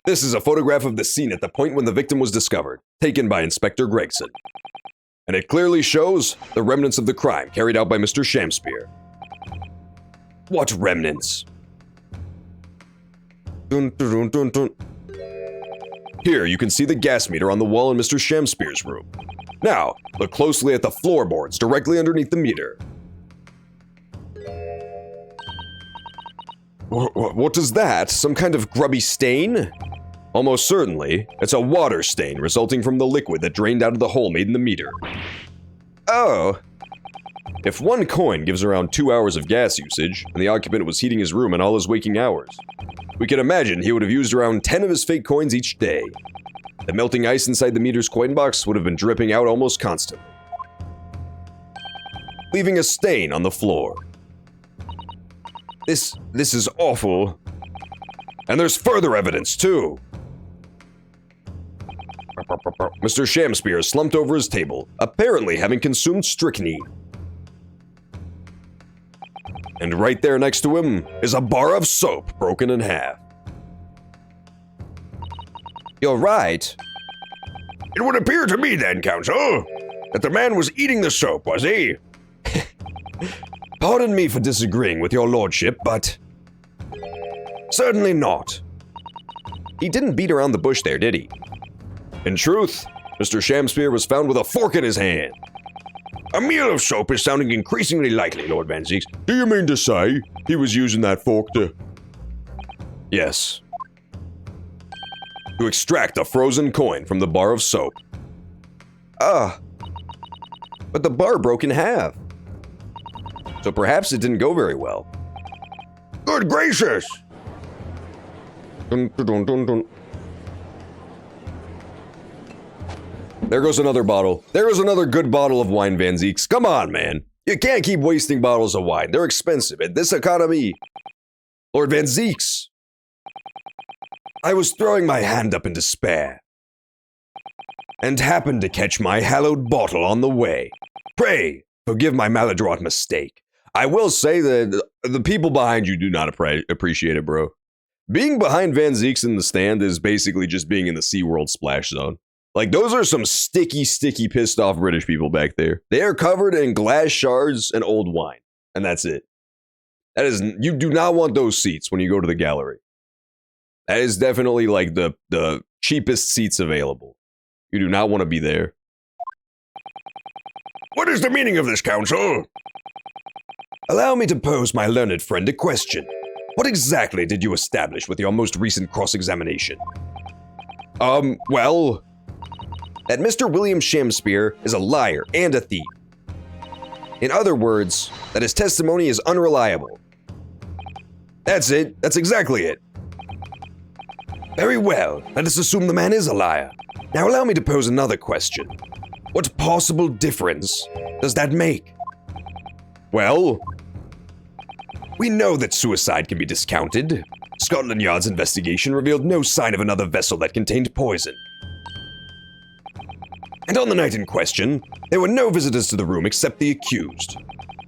This is a photograph of the scene at the point when the victim was discovered, taken by Inspector Gregson. And it clearly shows the remnants of the crime carried out by Mr. Shamspear. What remnants? Dun, dun, dun, dun. Here you can see the gas meter on the wall in Mr. Shamspear's room. Now, look closely at the floorboards directly underneath the meter. What is that? Some kind of grubby stain? Almost certainly, it's a water stain resulting from the liquid that drained out of the hole made in the meter. Oh. If one coin gives around 2 hours of gas usage, and the occupant was heating his room in all his waking hours, we can imagine he would have used around 10 of his fake coins each day. The melting ice inside the meter's coin box would have been dripping out almost constantly, leaving a stain on the floor. This is awful. And there's further evidence, too. Mr. Shamspear slumped over his table, apparently having consumed strychnine. And right there next to him is a bar of soap broken in half. You're right. It would appear to me then, Counsel, that the man was eating the soap, was he? Pardon me for disagreeing with your lordship, but... certainly not. He didn't beat around the bush there, did he? In truth, Mr. Shamspear was found with a fork in his hand. A meal of soap is sounding increasingly likely, Lord Van Zieks. Do you mean to say he was using that fork to... Yes. To extract a frozen coin from the bar of soap. But the bar broke in half. So perhaps it didn't go very well. Good gracious! Dun, dun, dun, dun, dun. There goes another bottle. There goes another good bottle of wine, Van Zieks. Come on, man. You can't keep wasting bottles of wine. They're expensive in this economy. Lord Van Zieks. I was throwing my hand up in despair and happened to catch my hallowed bottle on the way. Pray, forgive my maladroit mistake. I will say that the people behind you do not appreciate it, bro. Being behind Van Zieks in the stand is basically just being in the SeaWorld splash zone. Like, those are some sticky, pissed off British people back there. They are covered in glass shards and old wine. And that's it. That is, you do not want those seats when you go to the gallery. That is definitely like the cheapest seats available. You do not want to be there. What is the meaning of this, Counsel? Allow me to pose my learned friend a question. What exactly did you establish with your most recent cross-examination? Well... that Mr. William Shamspear is a liar and a thief. In other words, that his testimony is unreliable. That's it. That's exactly it. Very well. Let us assume the man is a liar. Now allow me to pose another question. What possible difference does that make? Well, we know that suicide can be discounted. Scotland Yard's investigation revealed no sign of another vessel that contained poison. And on the night in question, there were no visitors to the room except the accused.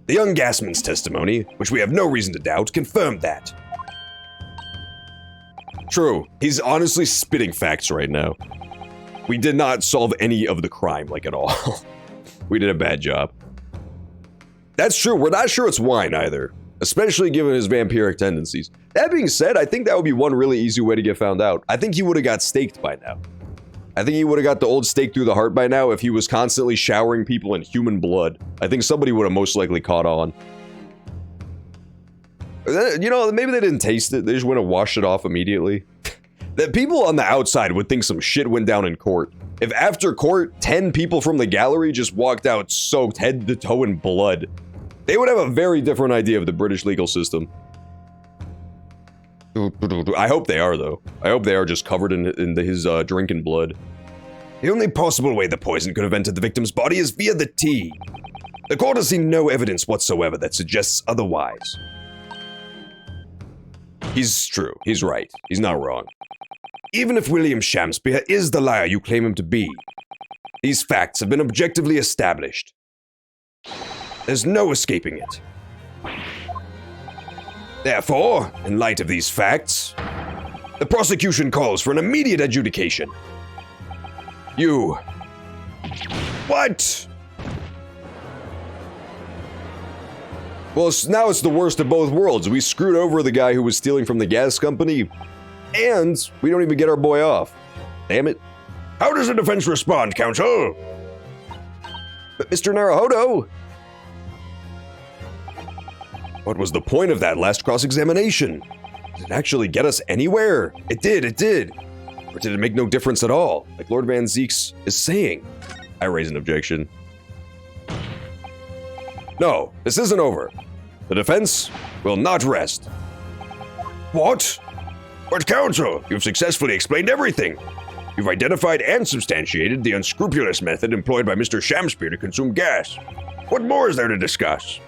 The young gasman's testimony, which we have no reason to doubt, confirmed that. True, he's honestly spitting facts right now. We did not solve any of the crime, like, at all. We did a bad job. That's true, we're not sure it's wine either, especially given his vampiric tendencies. That being said, I think that would be one really easy way to get found out. I think he would have got staked by now. I think he would have got the old stake through the heart by now if he was constantly showering people in human blood. I think somebody would have most likely caught on. You know, maybe they didn't taste it. They just went and washed it off immediately. That people on the outside would think some shit went down in court. If after court, 10 people from the gallery just walked out soaked head to toe in blood, they would have a very different idea of the British legal system. I hope they are, though. I hope they are just covered in his drinking blood. The only possible way the poison could have entered the victim's body is via the tea. The court has seen no evidence whatsoever that suggests otherwise. He's true. He's right. He's not wrong. Even if William Shamspear is the liar you claim him to be, these facts have been objectively established. There's no escaping it. Therefore, in light of these facts, the prosecution calls for an immediate adjudication. You... What? Well, now it's the worst of both worlds. We screwed over the guy who was stealing from the gas company, and we don't even get our boy off. Damn it. How does the defense respond, Counsel? But Mr. Naruhodo... What was the point of that last cross-examination? Did it actually get us anywhere? It did. Or did it make no difference at all, like Lord Van Zieks is saying? I raise an objection. No, this isn't over. The defense will not rest. What? But Counsel, you've successfully explained everything. You've identified and substantiated the unscrupulous method employed by Mr. Shamspear to consume gas. What more is there to discuss?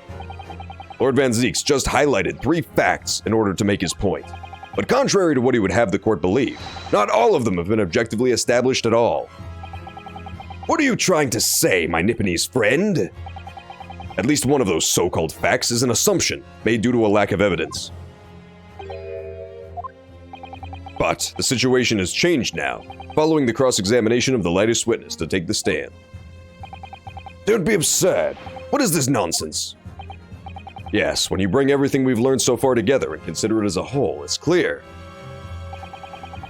Lord Van Zeeks just highlighted 3 facts in order to make his point. But contrary to what he would have the court believe, not all of them have been objectively established at all. What are you trying to say, my Nipponese friend? At least one of those so-called facts is an assumption made due to a lack of evidence. But the situation has changed now, following the cross-examination of the lightest witness to take the stand. Don't be absurd. What is this nonsense? Yes, when you bring everything we've learned so far together and consider it as a whole, it's clear.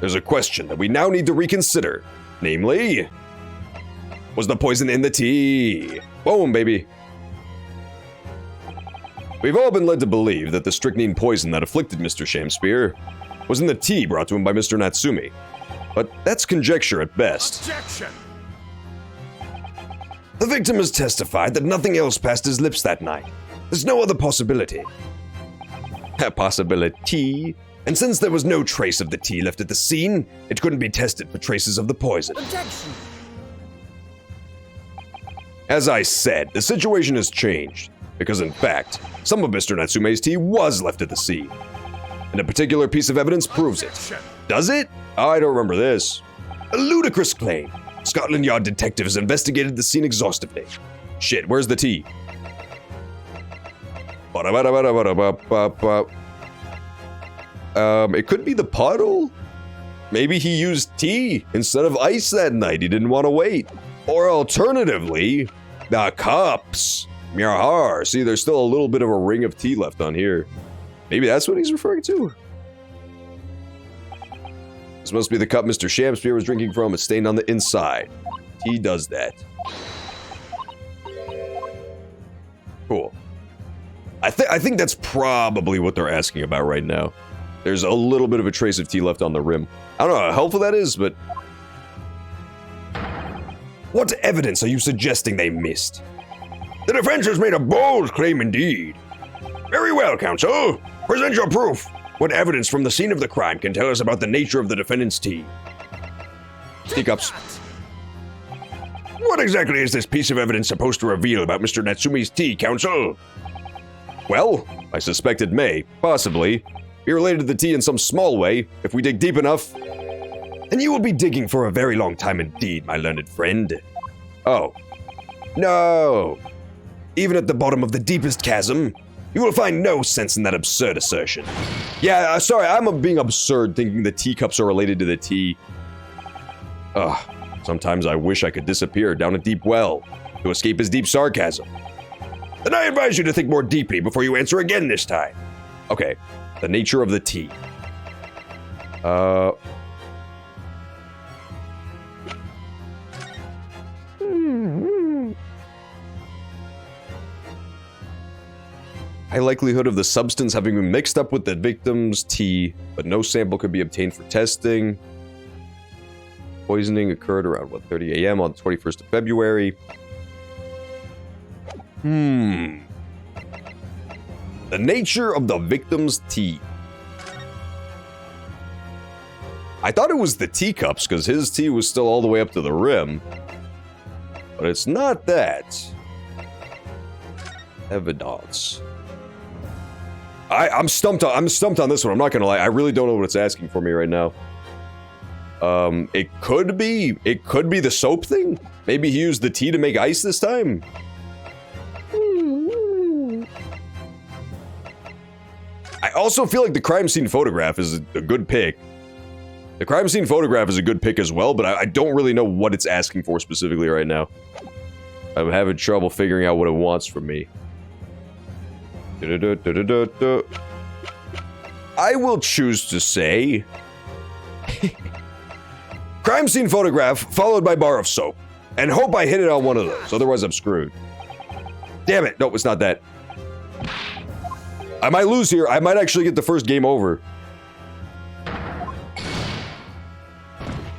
There's a question that we now need to reconsider, namely, was the poison in the tea? Boom, baby. We've all been led to believe that the strychnine poison that afflicted Mr. Shamspear was in the tea brought to him by Mr. Natsumi. But that's conjecture at best. Objection! The victim has testified that nothing else passed his lips that night. There's no other possibility. A possibility? And since there was no trace of the tea left at the scene, it couldn't be tested for traces of the poison. Objection! As I said, the situation has changed, because in fact, some of Mr. Natsume's tea was left at the scene. And a particular piece of evidence proves it. Objection! Does it? I don't remember this. A ludicrous claim. Scotland Yard detectives investigated the scene exhaustively. Shit, where's the tea? It could be the puddle? Maybe he used tea instead of ice that night. He didn't want to wait. Or alternatively, the cups. Mjahar. See, there's still a little bit of a ring of tea left on here. Maybe that's what he's referring to? This must be the cup Mr. Shamspear was drinking from. It's stained on the inside. Tea does that. Cool. I think that's probably what they're asking about right now. There's a little bit of a trace of tea left on the rim. I don't know how helpful that is, but... What evidence are you suggesting they missed? The defense has made a bold claim indeed. Very well, counsel. Present your proof. What evidence from the scene of the crime can tell us about the nature of the defendant's tea? Teacups. What exactly is this piece of evidence supposed to reveal about Mr. Natsumi's tea, counsel? Well, I suspect it may, possibly, be related to the tea in some small way, if we dig deep enough. And you will be digging for a very long time indeed, my learned friend. Oh. No. Even at the bottom of the deepest chasm, you will find no sense in that absurd assertion. Yeah, sorry, I'm being absurd thinking the teacups are related to the tea. Ugh, sometimes I wish I could disappear down a deep well to escape his deep sarcasm. Then I advise you to think more deeply before you answer again this time. Okay, the nature of the tea. High likelihood of the substance having been mixed up with the victim's tea, but no sample could be obtained for testing. Poisoning occurred around 1:30 a.m. on the 21st of February. The nature of the victim's tea. I thought it was the teacups, because his tea was still all the way up to the rim. But it's not that. Evidence. I'm stumped on this one. I'm not gonna lie. I really don't know what it's asking for me right now. It could be the soap thing. Maybe he used the tea to make ice this time. I also feel like the crime scene photograph is a good pick. The crime scene photograph is a good pick as well, but I don't really know what it's asking for specifically right now. I'm having trouble figuring out what it wants from me. I will choose to say... crime scene photograph followed by bar of soap. And hope I hit it on one of those, otherwise I'm screwed. Damn it, nope, it's not that. I might lose here. I might actually get the first game over.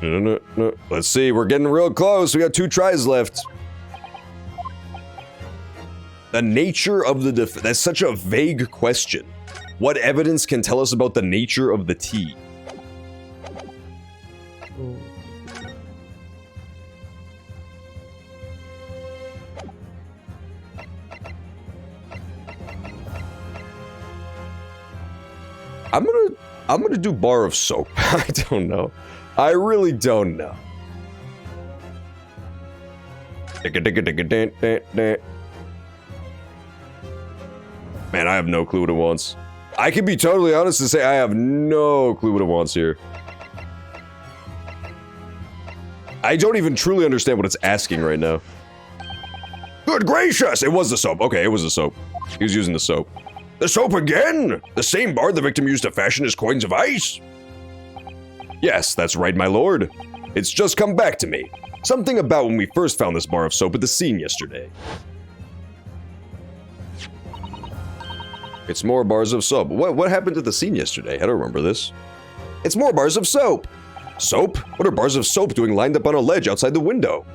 No. Let's see, we're getting real close. We got 2 tries left. The nature of the that's such a vague question. What evidence can tell us about the nature of the tea? I'm gonna do bar of soap. I don't know. I really don't know. Man, I have no clue what it wants. I can be totally honest and say I have no clue what it wants here. I don't even truly understand what it's asking right now. Good gracious! It was the soap. Okay, it was the soap. He was using the soap. The soap again? The same bar the victim used to fashion his coins of ice? Yes, that's right, my lord. It's just come back to me. Something about when we first found this bar of soap at the scene yesterday. It's more bars of soap. What happened at the scene yesterday? I don't remember this. It's more bars of soap. Soap? What are bars of soap doing lined up on a ledge outside the window?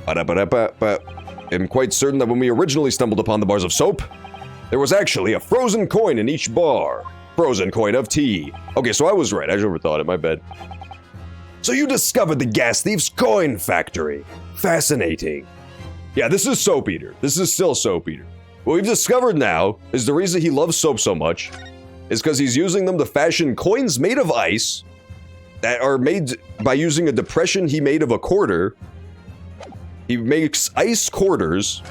I'm quite certain that when we originally stumbled upon the bars of soap, there was actually a frozen coin in each bar. Frozen coin of tea. Okay, so I was right. I overthought it. My bad. So you discovered the gas thief's coin factory. Fascinating. Yeah, this is Soap Eater. This is still Soap Eater. What we've discovered now is the reason he loves soap so much is because he's using them to fashion coins made of ice that are made by using a depression he made of a quarter. He makes ice quarters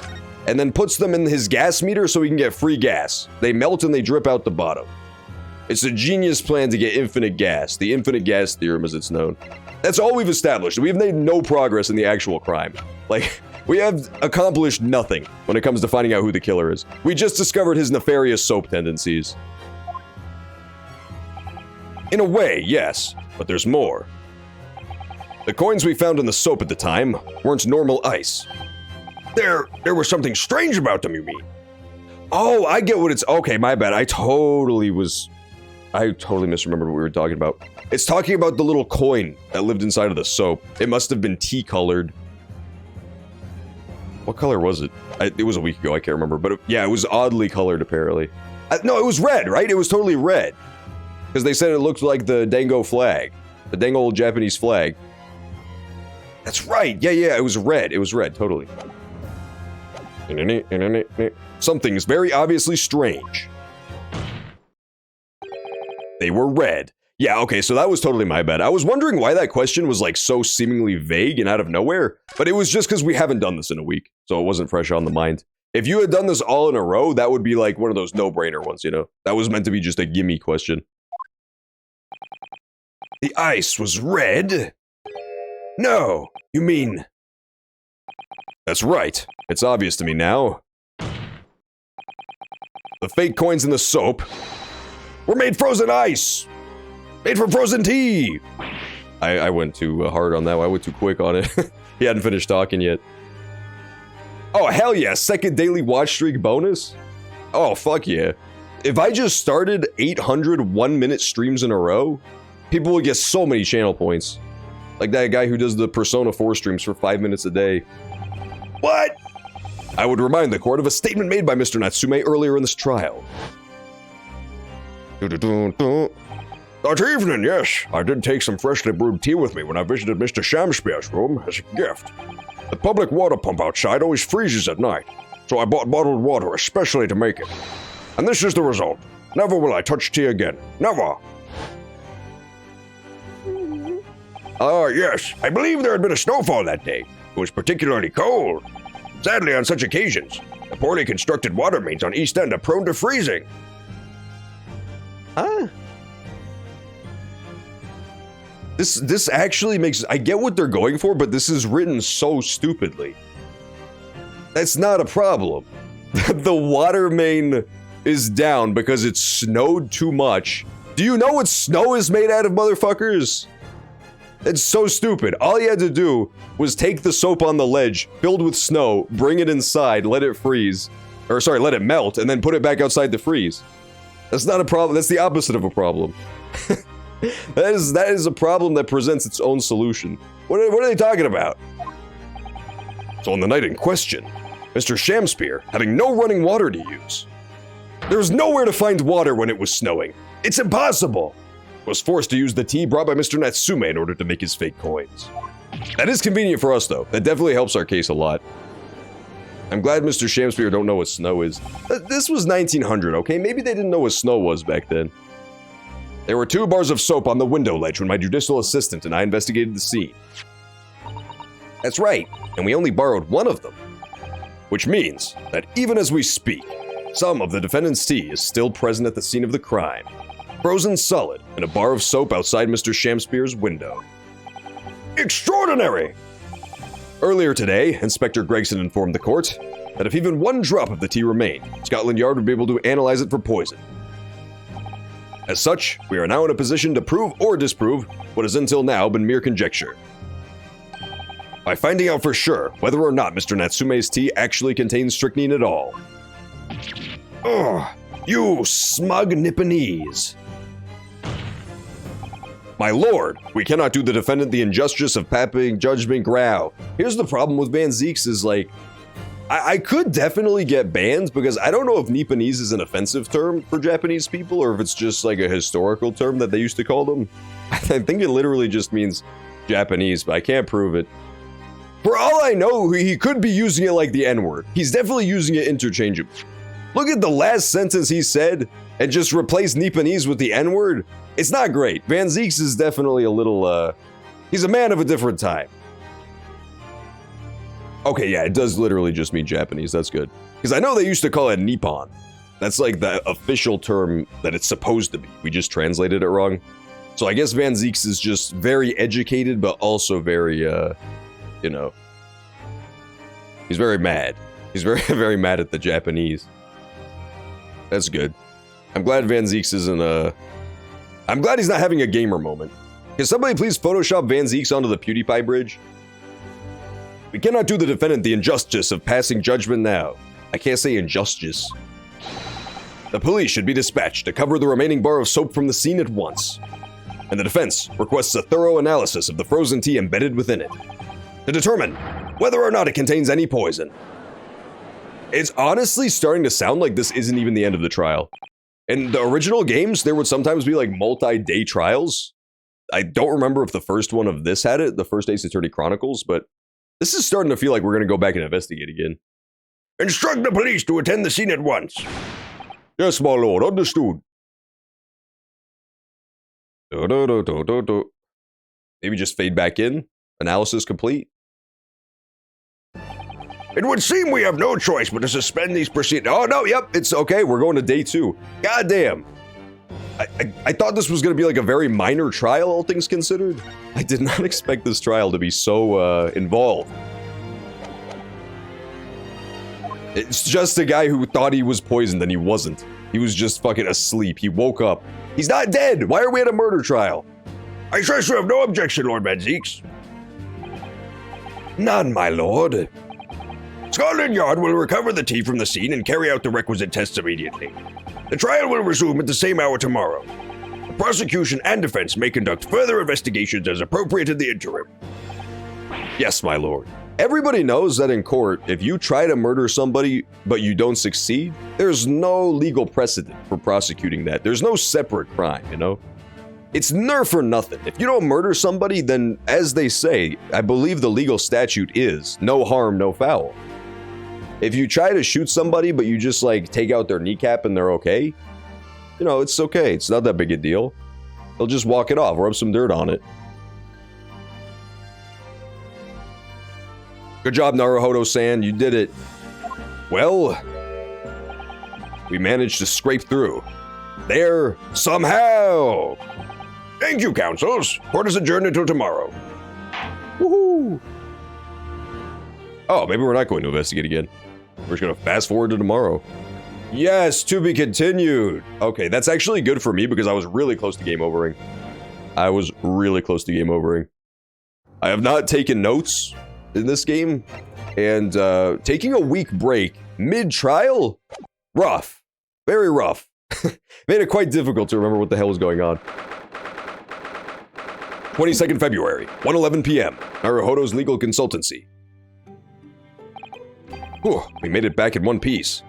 and then puts them in his gas meter so he can get free gas. They melt and they drip out the bottom. It's a genius plan to get infinite gas. The infinite gas theorem, as it's known. That's all we've established. We've made no progress in the actual crime. Like, we have accomplished nothing when it comes to finding out who the killer is. We just discovered his nefarious soap tendencies. In a way, yes, but there's more. The coins we found in the soap at the time weren't normal ice. There was something strange about them, you mean? Oh, I get what it's... Okay, my bad. I totally misremembered what we were talking about. It's talking about the little coin that lived inside of the soap. It must have been tea-colored. What color was it? It was a week ago, I can't remember. But yeah, it was oddly colored, apparently. No, it was red, right? It was totally red. Because they said it looked like the Dango flag. The Dango old Japanese flag. That's right. Yeah, it was red. It was red, totally. Something's very obviously strange. They were red. Yeah, okay, so that was totally my bad. I was wondering why that question was like so seemingly vague and out of nowhere, but it was just because we haven't done this in a week, so it wasn't fresh on the mind. If you had done this all in a row, that would be like one of those no-brainer ones, you know? That was meant to be just a gimme question. The ice was red? No, you mean... That's right. It's obvious to me now. The fake coins in the soap were made frozen ice! Made from frozen tea! I went too hard on that one. I went too quick on it. He hadn't finished talking yet. Oh, hell yeah. Second daily watch streak bonus? Oh, fuck yeah. If I just started 800 one-minute streams in a row, people would get so many channel points. Like that guy who does the Persona 4 streams for 5 minutes a day. What? I would remind the court of a statement made by Mr. Natsume earlier in this trial. That evening, yes, I did take some freshly brewed tea with me when I visited Mr. Shamspear's room as a gift. The public water pump outside always freezes at night, so I bought bottled water especially to make it. And this is the result. Never will I touch tea again. Never. Yes, I believe there had been a snowfall that day. It was particularly cold. Sadly, on such occasions, the poorly constructed water mains on East End are prone to freezing. Huh? This actually makes... I get what they're going for, but this is written so stupidly. That's not a problem. The water main is down because it snowed too much. Do you know what snow is made out of, motherfuckers? It's so stupid. All you had to do was take the soap on the ledge, filled with snow, bring it inside, let it freeze. Or sorry, let it melt, and then put it back outside to freeze. That's not a problem. That's the opposite of a problem. That is a problem that presents its own solution. What are they talking about? So on the night in question, Mr. Shamspear, having no running water to use, there was nowhere to find water when it was snowing. It's impossible! Was forced to use the tea brought by Mr. Natsume in order to make his fake coins. That is convenient for us, though. That definitely helps our case a lot. I'm glad Mr. Shamspear don't know what snow is. This was 1900, okay? Maybe they didn't know what snow was back then. There were 2 bars of soap on the window ledge when my judicial assistant and I investigated the scene. That's right, and we only borrowed 1 of them. Which means that even as we speak, some of the defendant's tea is still present at the scene of the crime, frozen solid in a bar of soap outside Mr. Shamspear's window. Extraordinary! Earlier today, Inspector Gregson informed the court that if even 1 drop of the tea remained, Scotland Yard would be able to analyze it for poison. As such, we are now in a position to prove or disprove what has until now been mere conjecture. By finding out for sure whether or not Mr. Natsume's tea actually contains strychnine at all. Ugh, you smug Nipponese. My lord, we cannot do the defendant the injustice of passing judgment ground. Here's the problem with Van Zeeks is like, I could definitely get banned because I don't know if Nipponese is an offensive term for Japanese people or if it's just like a historical term that they used to call them. I think it literally just means Japanese, but I can't prove it. For all I know, he could be using it like the N-word. He's definitely using it interchangeably. Look at the last sentence he said and just replace Nipponese with the N-word. It's not great. Van Zeeks is definitely a little, he's a man of a different time. Okay, yeah, it does literally just mean Japanese. That's good. Because I know they used to call it Nippon. That's like the official term that it's supposed to be. We just translated it wrong. So I guess Van Zeeks is just very educated, but also very, you know, he's very mad. He's very, very mad at the Japanese. That's good. I'm glad Van Zeeks isn't, I'm glad he's not having a gamer moment. Can somebody please Photoshop Van Zeeks onto the PewDiePie bridge? We cannot do the defendant the injustice of passing judgment now. I can't say injustice. The police should be dispatched to cover the remaining bar of soap from the scene at once. And the defense requests a thorough analysis of the frozen tea embedded within it, to determine whether or not it contains any poison. It's honestly starting to sound like this isn't even the end of the trial. In the original games, there would sometimes be like multi-day trials. I don't remember if the first one of this had it, the first Ace Attorney Chronicles, but this is starting to feel like we're going to go back and investigate again. Instruct the police to attend the scene at once. Yes, my lord, understood. Maybe just fade back in. Analysis complete. It would seem we have no choice but to suspend these proceedings. Oh, no, yep, it's okay. We're going to day 2. Goddamn. I thought this was going to be like a very minor trial, all things considered. I did not expect this trial to be so involved. It's just a guy who thought he was poisoned and he wasn't. He was just fucking asleep. He woke up. He's not dead. Why are we at a murder trial? I trust you have no objection, Lord Van Zeeks. None, my lord. Scotland Yard will recover the tea from the scene and carry out the requisite tests immediately. The trial will resume at the same hour tomorrow. The prosecution and defense may conduct further investigations as appropriate in the interim. Yes, my lord. Everybody knows that in court, if you try to murder somebody but you don't succeed, there's no legal precedent for prosecuting that. There's no separate crime, you know? It's nerf or nothing. If you don't murder somebody, then as they say, I believe the legal statute is no harm, no foul. If you try to shoot somebody, but you just like take out their kneecap and they're okay, you know, it's okay. It's not that big a deal. They'll just walk it off, rub some dirt on it. Good job, Naruhodo-san. You did it. Well, we managed to scrape through. There, somehow. Thank you, counsels. Court is adjourned until tomorrow. Woohoo! Oh, maybe we're not going to investigate again. We're just going to fast forward to tomorrow. Yes, to be continued. Okay, that's actually good for me because I was really close to game overing. I was really close to game overing. I have not taken notes in this game, and taking a week break mid-trial, rough. Very rough. Made it quite difficult to remember what the hell was going on. 22nd February, 1:11 p.m. Naruhodo's Legal Consultancy. Whew, we made it back in one piece.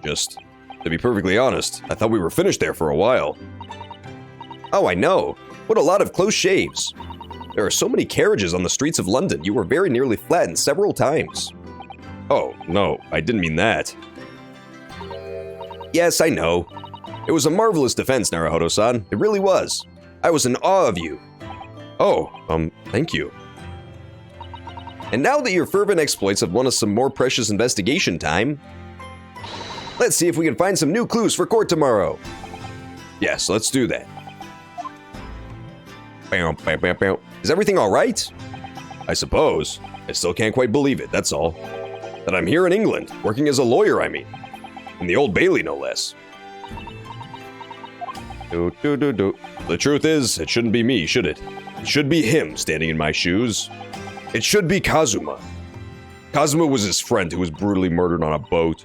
Just, to be perfectly honest, I thought we were finished there for a while. Oh, I know. What a lot of close shaves. There are so many carriages on the streets of London, you were very nearly flattened several times. Oh, no, I didn't mean that. Yes, I know. It was a marvelous defense, Naruhodo-san. It really was. I was in awe of you. Oh, thank you. And now that your fervent exploits have won us some more precious investigation time, let's see if we can find some new clues for court tomorrow. Yes, let's do that. Is everything all right? I suppose. I still can't quite believe it, that's all. That I'm here in England, working as a lawyer, I mean. In the Old Bailey, no less. The truth is, it shouldn't be me, should it? It should be him standing in my shoes. It should be Kazuma. Kazuma was his friend who was brutally murdered on a boat.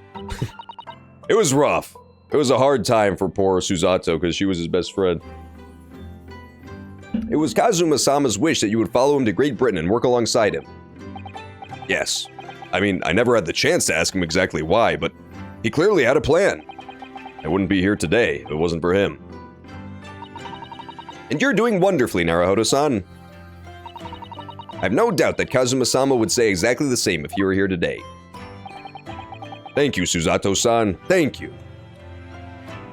It was rough. It was a hard time for poor Susato because she was his best friend. It was Kazuma-sama's wish that you would follow him to Great Britain and work alongside him. Yes. I mean, I never had the chance to ask him exactly why, but he clearly had a plan. I wouldn't be here today if it wasn't for him. And you're doing wonderfully, Naruhodo-san. I have no doubt that Kazuma-sama would say exactly the same if you were here today. Thank you, Susato-san. Thank you.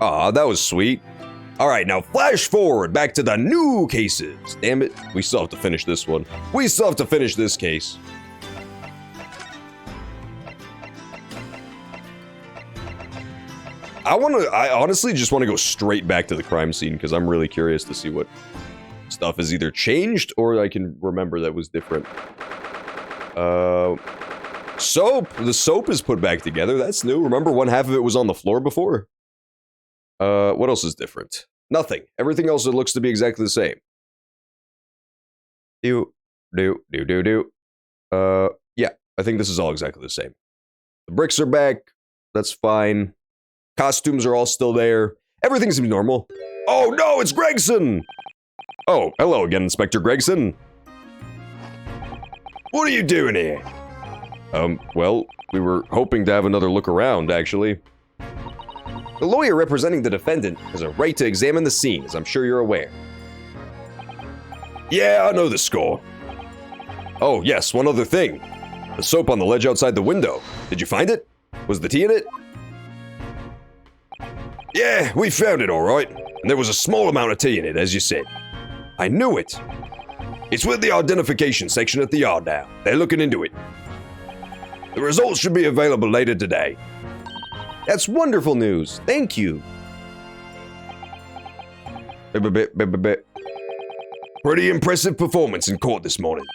Aw, that was sweet. Alright, now flash forward back to the new cases. Damn it, we still have to finish this one. We still have to finish this case. I honestly just want to go straight back to the crime scene because I'm really curious to see what stuff is either changed or I can remember that was different. Soap. The soap is put back together. That's new. Remember one half of it was on the floor before? What else is different? Nothing. Everything else looks to be exactly the same. Yeah, I think this is all exactly the same. The bricks are back. That's fine. Costumes are all still there. Everything seems normal. Oh no, it's Gregson! Oh, hello again, Inspector Gregson. What are you doing here? Well, we were hoping to have another look around, actually. The lawyer representing the defendant has a right to examine the scene, as I'm sure you're aware. Yeah, I know the score. Oh, yes, one other thing. The soap on the ledge outside the window. Did you find it? Was the tea in it? Yeah, we found it all right. And there was a small amount of tea in it, as you said. I knew it. It's with the identification section at the yard now. They're looking into it. The results should be available later today. That's wonderful news. Thank you. Pretty impressive performance in court this morning.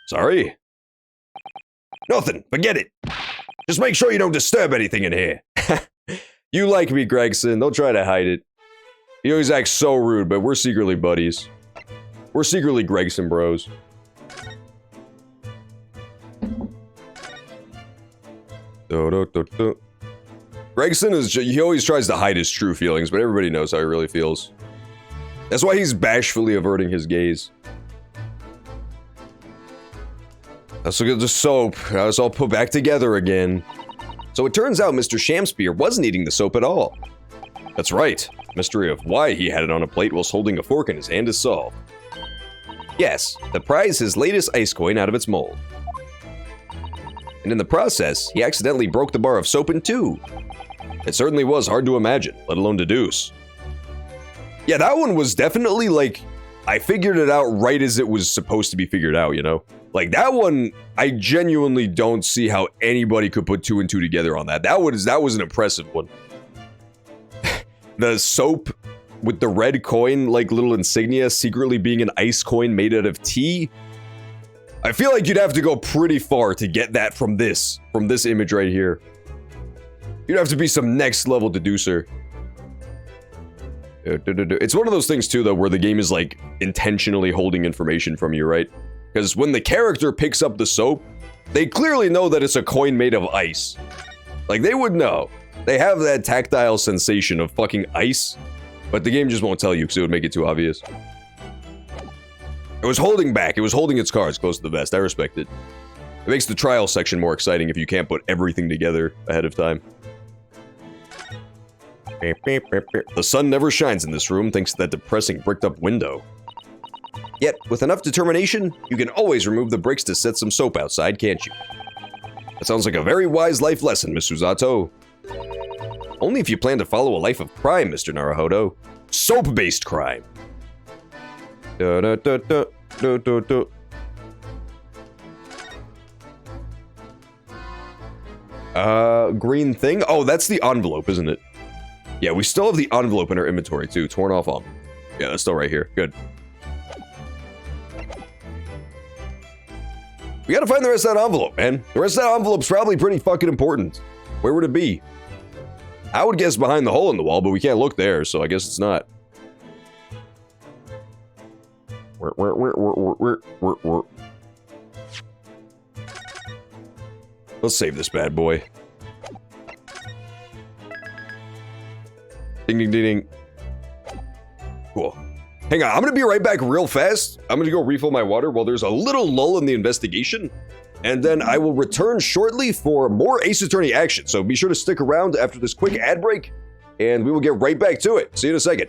Sorry? Nothing. Forget it. Just make sure you don't disturb anything in here. You like me, Gregson. Don't try to hide it. He always acts so rude, but we're secretly buddies. We're secretly Gregson bros. Gregson he always tries to hide his true feelings, but everybody knows how he really feels. That's why he's bashfully averting his gaze. Let's look at the soap. Now it's all put back together again. So it turns out Mr. Shamspeare wasn't eating the soap at all. That's right. Mystery of why he had it on a plate whilst holding a fork in his hand is solved. Yes, the prize his latest ice coin out of its mold. And in the process, he accidentally broke the bar of soap in two. It certainly was hard to imagine, let alone deduce. Yeah, that one was definitely like, I figured it out right as it was supposed to be figured out, you know? Like that one, I genuinely don't see how anybody could put two and two together on that. That was an impressive one. The soap with the red coin, like little insignia, secretly being an ice coin made out of tea. I feel like you'd have to go pretty far to get that from this image right here. You'd have to be some next level deducer. It's one of those things too, though, where the game is like intentionally holding information from you, right? Because when the character picks up the soap, they clearly know that it's a coin made of ice. Like, they would know. They have that tactile sensation of fucking ice, but the game just won't tell you because it would make it too obvious. It was holding back. It was holding its cards close to the vest. I respect it. It makes the trial section more exciting if you can't put everything together ahead of time. The sun never shines in this room thanks to that depressing bricked-up window. Yet, with enough determination, you can always remove the bricks to set some soap outside, can't you? That sounds like a very wise life lesson, Miss Susato. Only if you plan to follow a life of crime, Mr. Naruhodo. Soap-based crime. Da, da, da, da, da, da, da. Green thing? Oh, that's the envelope, isn't it? Yeah, we still have the envelope in our inventory, too. Torn off envelope. Yeah, that's still right here. Good. We gotta find the rest of that envelope, man. The rest of that envelope's probably pretty fucking important. Where would it be? I would guess behind the hole in the wall, but we can't look there, so I guess it's not. Let's save this bad boy. Ding, ding, ding, ding. Cool. Hang on, I'm gonna be right back real fast. I'm gonna go refill my water while there's a little lull in the investigation. And then I will return shortly for more Ace Attorney action. So be sure to stick around after this quick ad break, and we will get right back to it. See you in a second.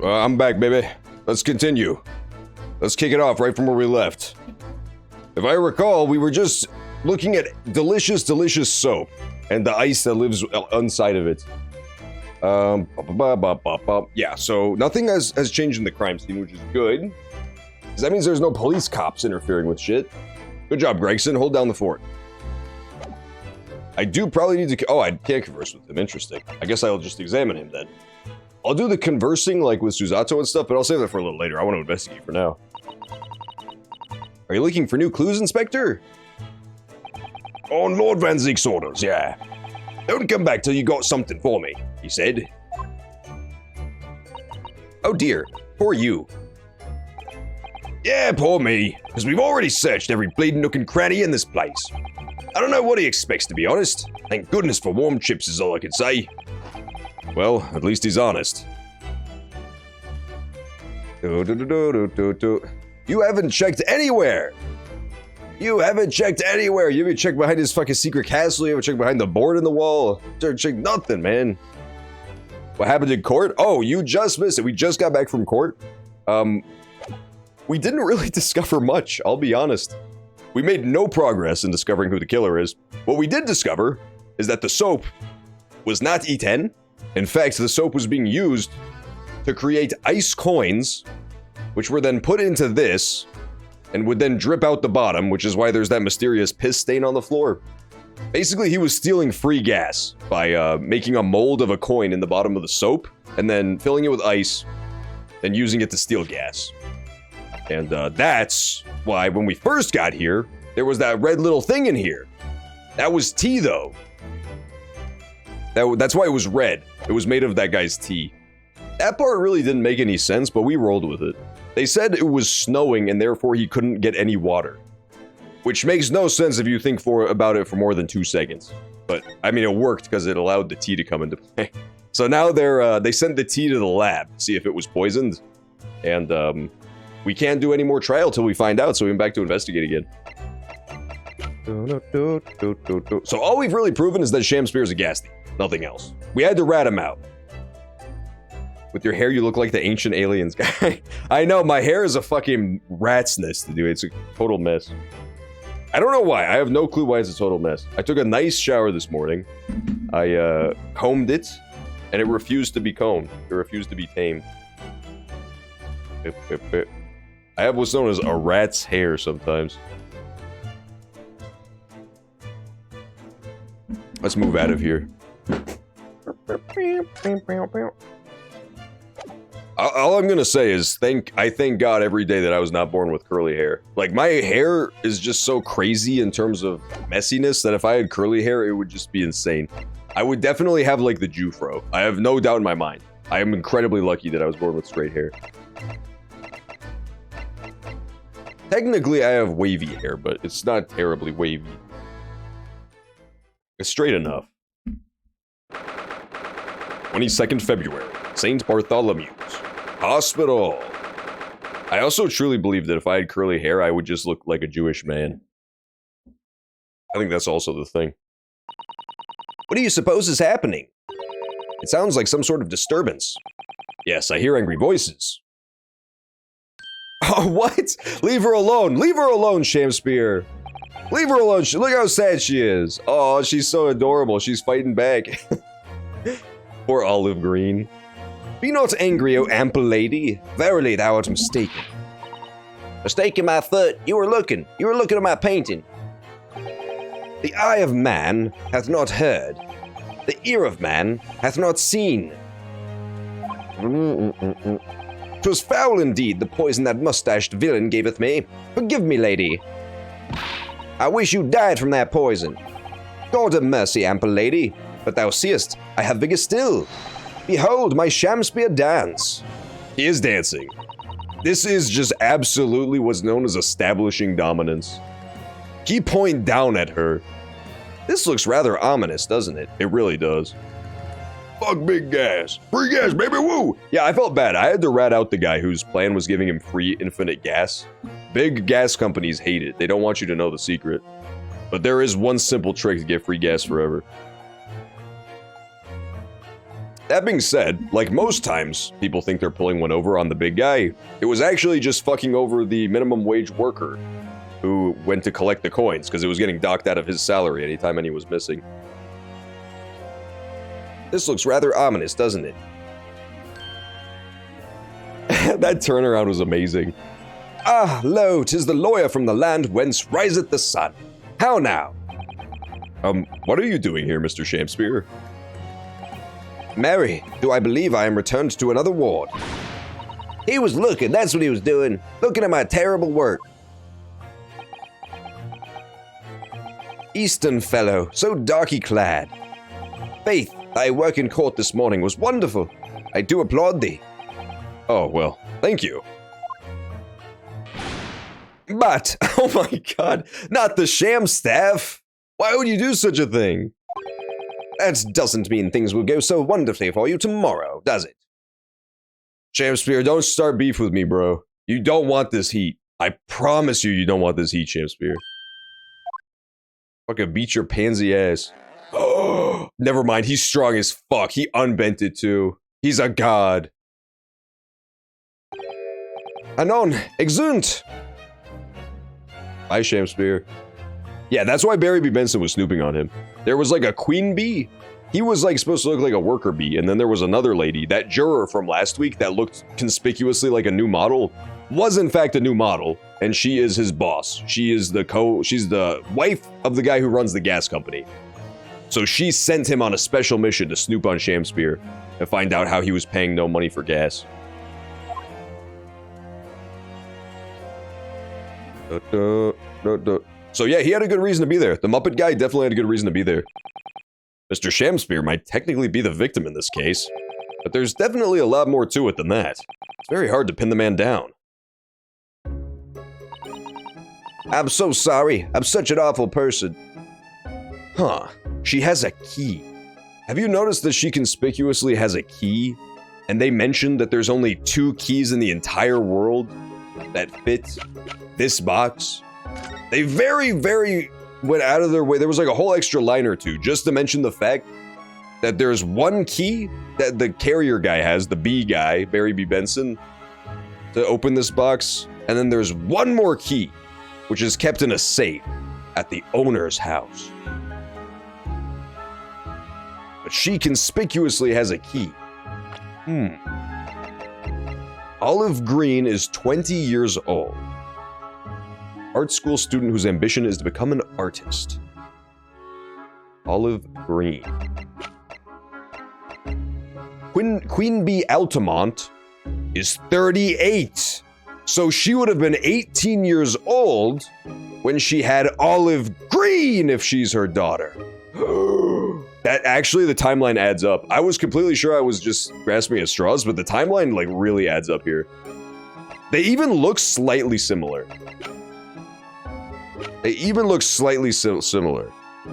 I'm back, baby. Let's continue. Let's kick it off right from where we left. If I recall, we were just looking at delicious, delicious soap and the ice that lives inside of it. Yeah, so nothing has changed in the crime scene, which is good. Because that means there's no police cops interfering with shit. Good job, Gregson. Hold down the fort. I do probably need to... Oh, I can't converse with him. Interesting. I guess I'll just examine him then. I'll do the conversing, like with Suzato and stuff, but I'll save that for a little later. I want to investigate for now. Are you looking for new clues, Inspector? On Lord Van Zeek's orders, yeah. Don't come back till you got something for me, he said. Oh dear, poor you. Yeah, poor me, because we've already searched every bleeding nook and cranny in this place. I don't know what he expects, to be honest. Thank goodness for warm chips is all I can say. Well, at least he's honest. You haven't checked anywhere! You haven't checked anywhere! You haven't checked behind his fucking secret castle, you haven't checked behind the board in the wall. You haven't checked nothing, man. What happened in court? Oh, you just missed it. We just got back from court. We didn't really discover much, I'll be honest. We made no progress in discovering who the killer is. What we did discover is that the soap was not E10. In fact, the soap was being used to create ice coins, which were then put into this, and would then drip out the bottom, which is why there's that mysterious piss stain on the floor. Basically, he was stealing free gas by making a mold of a coin in the bottom of the soap, and then filling it with ice, and using it to steal gas. And that's why when we first got here, there was that red little thing in here. That was tea, though. That's why it was red. It was made of that guy's tea. That part really didn't make any sense, but we rolled with it. They said it was snowing and therefore he couldn't get any water. Which makes no sense if you think about it for more than 2 seconds. But, I mean, it worked because it allowed the tea to come into play. So now they sent the tea to the lab, see if it was poisoned. And, we can't do any more trial till we find out, so we went back to investigate again. So all we've really proven is that Shamspear is a gas thief. Nothing else. We had to rat him out. With your hair, you look like the ancient aliens guy. I know, my hair is a fucking rat's nest, dude. It's a total mess. I don't know why. I have no clue why it's a total mess. I took a nice shower this morning. I combed it, and it refused to be combed. It refused to be tamed. I have what's known as a rat's hair sometimes. Let's move out of here. All I'm gonna say is I thank God every day that I was not born with curly hair. Like, my hair is just so crazy in terms of messiness that if I had curly hair, it would just be insane. I would definitely have like the Jufro. I have no doubt in my mind. I am incredibly lucky that I was born with straight hair. Technically, I have wavy hair, but it's not terribly wavy. It's straight enough. 22nd February, St. Bartholomew's Hospital. I also truly believe that if I had curly hair, I would just look like a Jewish man. I think that's also the thing. What do you suppose is happening? It sounds like some sort of disturbance. Yes, I hear angry voices. Oh, what? Leave her alone. Leave her alone, Shamspear. Leave her alone. Look how sad she is. Oh, she's so adorable. She's fighting back. Poor Olive Green. Be not angry, O ample lady. Verily thou art mistaken. Mistaken my foot. You were looking at my painting. The eye of man hath not heard. The ear of man hath not seen. 'Twas foul indeed, the poison that mustached villain gaveth me. Forgive me, lady. I wish you died from that poison. God have mercy, ample lady. But thou seest, I have vigor still. Behold my Shamspear dance. He is dancing. This is just absolutely what's known as establishing dominance. He point down at her. This looks rather ominous, doesn't it? It really does. Fuck big gas. Free gas, baby, woo! Yeah, I felt bad. I had to rat out the guy whose plan was giving him free infinite gas. Big gas companies hate it. They don't want you to know the secret. But there is one simple trick to get free gas forever. That being said, like most times people think they're pulling one over on the big guy, it was actually just fucking over the minimum wage worker who went to collect the coins because it was getting docked out of his salary anytime any was missing. This looks rather ominous, doesn't it? That turnaround was amazing. Ah, lo, 'tis the lawyer from the land whence riseth the sun. How now? What are you doing here, Mr. Shakespeare? Mary, do I believe I am returned to another ward? He was looking, that's what he was doing. Looking at my terrible work. Eastern fellow, so darky clad. Faith, thy work in court this morning was wonderful. I do applaud thee. Oh, well, thank you. But, oh my god, not the sham staff! Why would you do such a thing? That doesn't mean things will go so wonderfully for you tomorrow, does it? Shakespeare, don't start beef with me, bro. You don't want this heat. I promise you don't want this heat, Shakespeare. Fucking beat your pansy ass. Oh, never mind, he's strong as fuck. He unbent it too. He's a god. Anon, exunt! Hi, Shakespeare. Yeah, that's why Barry B. Benson was snooping on him. There was like a queen bee. He was like supposed to look like a worker bee, and then there was another lady, that juror from last week that looked conspicuously like a new model, was in fact a new model, and she is his boss. She's the wife of the guy who runs the gas company. So she sent him on a special mission to snoop on Shakespeare and find out how he was paying no money for gas. So yeah, he had a good reason to be there. The Muppet guy definitely had a good reason to be there. Mr. Shakespeare might technically be the victim in this case, but there's definitely a lot more to it than that. It's very hard to pin the man down. I'm so sorry. I'm such an awful person. Huh. She has a key. Have you noticed that she conspicuously has a key? And they mentioned that there's only 2 keys in the entire world that fit this box? They very went out of their way. There was like a whole extra line or two just to mention the fact that there's one key that the carrier guy has, the B guy, Barry B. Benson, to open this box. And then there's one more key, which is kept in a safe at the owner's house. But she conspicuously has a key. Olive Green is 20 years old. Art school student whose ambition is to become an artist. Olive Green. Queen Bee Altamont is 38. So she would have been 18 years old when she had Olive Green if she's her daughter. That actually, the timeline adds up. I was completely sure I was just grasping at straws, but the timeline like really adds up here. They even look slightly similar. Similar.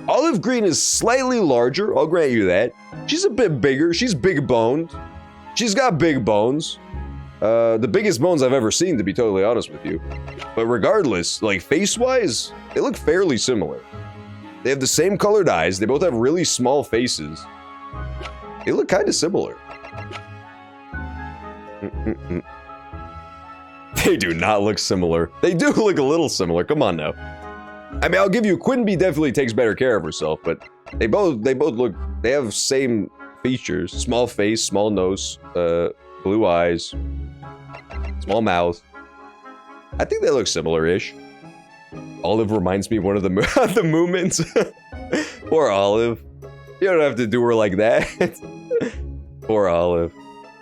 Olive Green is slightly larger, I'll grant you that. She's a bit bigger, she's big boned. She's got big bones. The biggest bones I've ever seen, to be totally honest with you. But regardless, like face-wise, they look fairly similar. They have the same colored eyes, they both have really small faces. They look kind of similar. They do not look similar. They do look a little similar, come on now. I mean, I'll give you, Quinby definitely takes better care of herself, but they both have same features. Small face, small nose, blue eyes, small mouth. I think they look similar-ish. Olive reminds me of one of the Moomins. Poor Olive. You don't have to do her like that. Poor Olive.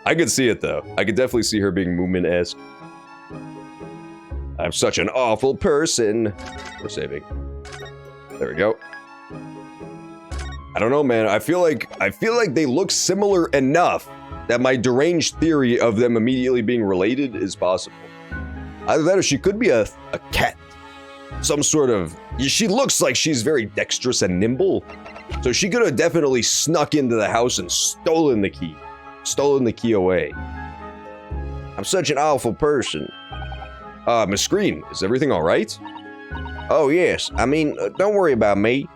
I could see it, though. I could definitely see her being Moomin-esque. I'm such an awful person. We're saving. There we go. I don't know, man. I feel like they look similar enough that my deranged theory of them immediately being related is possible. Either that or she could be a cat. Some sort of... She looks like she's very dexterous and nimble. So she could have definitely snuck into the house and stolen the key. Stolen the key away. I'm such an awful person. Miss Green, is everything all right? Oh, yes. I mean, don't worry about me.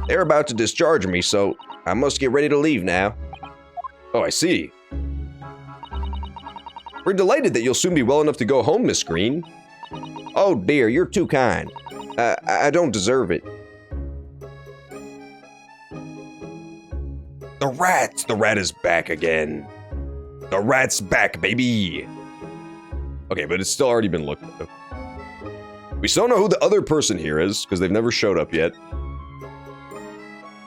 They're about to discharge me, so I must get ready to leave now. Oh, I see. We're delighted that you'll soon be well enough to go home, Miss Green. Oh dear, you're too kind. I don't deserve it. The rat! The rat is back again. The rat's back, baby! Okay, but it's still already been looked at. We still don't know who the other person here is, because they've never showed up yet.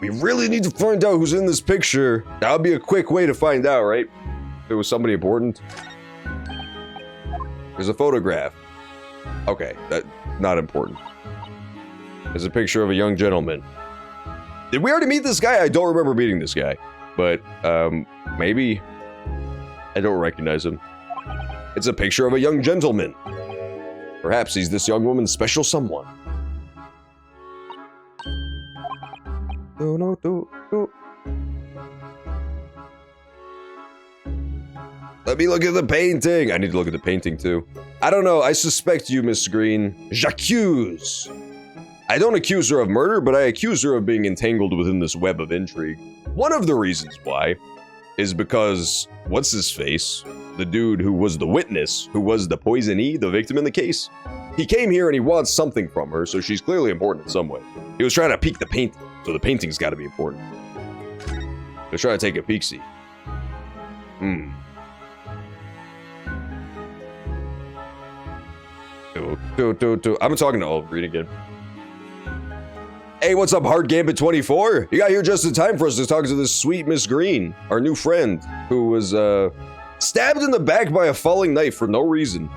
We really need to find out who's in this picture. That would be a quick way to find out, right? If it was somebody important. There's a photograph. Okay, that's not important. There's a picture of a young gentleman. Did we already meet this guy? I don't remember meeting this guy. But, maybe. I don't recognize him. It's a picture of a young gentleman. Perhaps he's this young woman's special someone. Let me look at the painting. I need to look at the painting too. I don't know. I suspect you, Miss Green. J'accuse. I don't accuse her of murder, but I accuse her of being entangled within this web of intrigue. One of the reasons why is because, what's his face? The dude who was the witness, who was the poisonee, the victim in the case. He came here and he wants something from her, so she's clearly important in some way. He was trying to peek the painting, so the painting's gotta be important. He was trying to take a peek-see. I'm talking to Olive Green again. Hey, what's up, Hard Gambit 24? You got here just in time for us to talk to this sweet Miss Green, our new friend, who was stabbed in the back by a falling knife for no reason.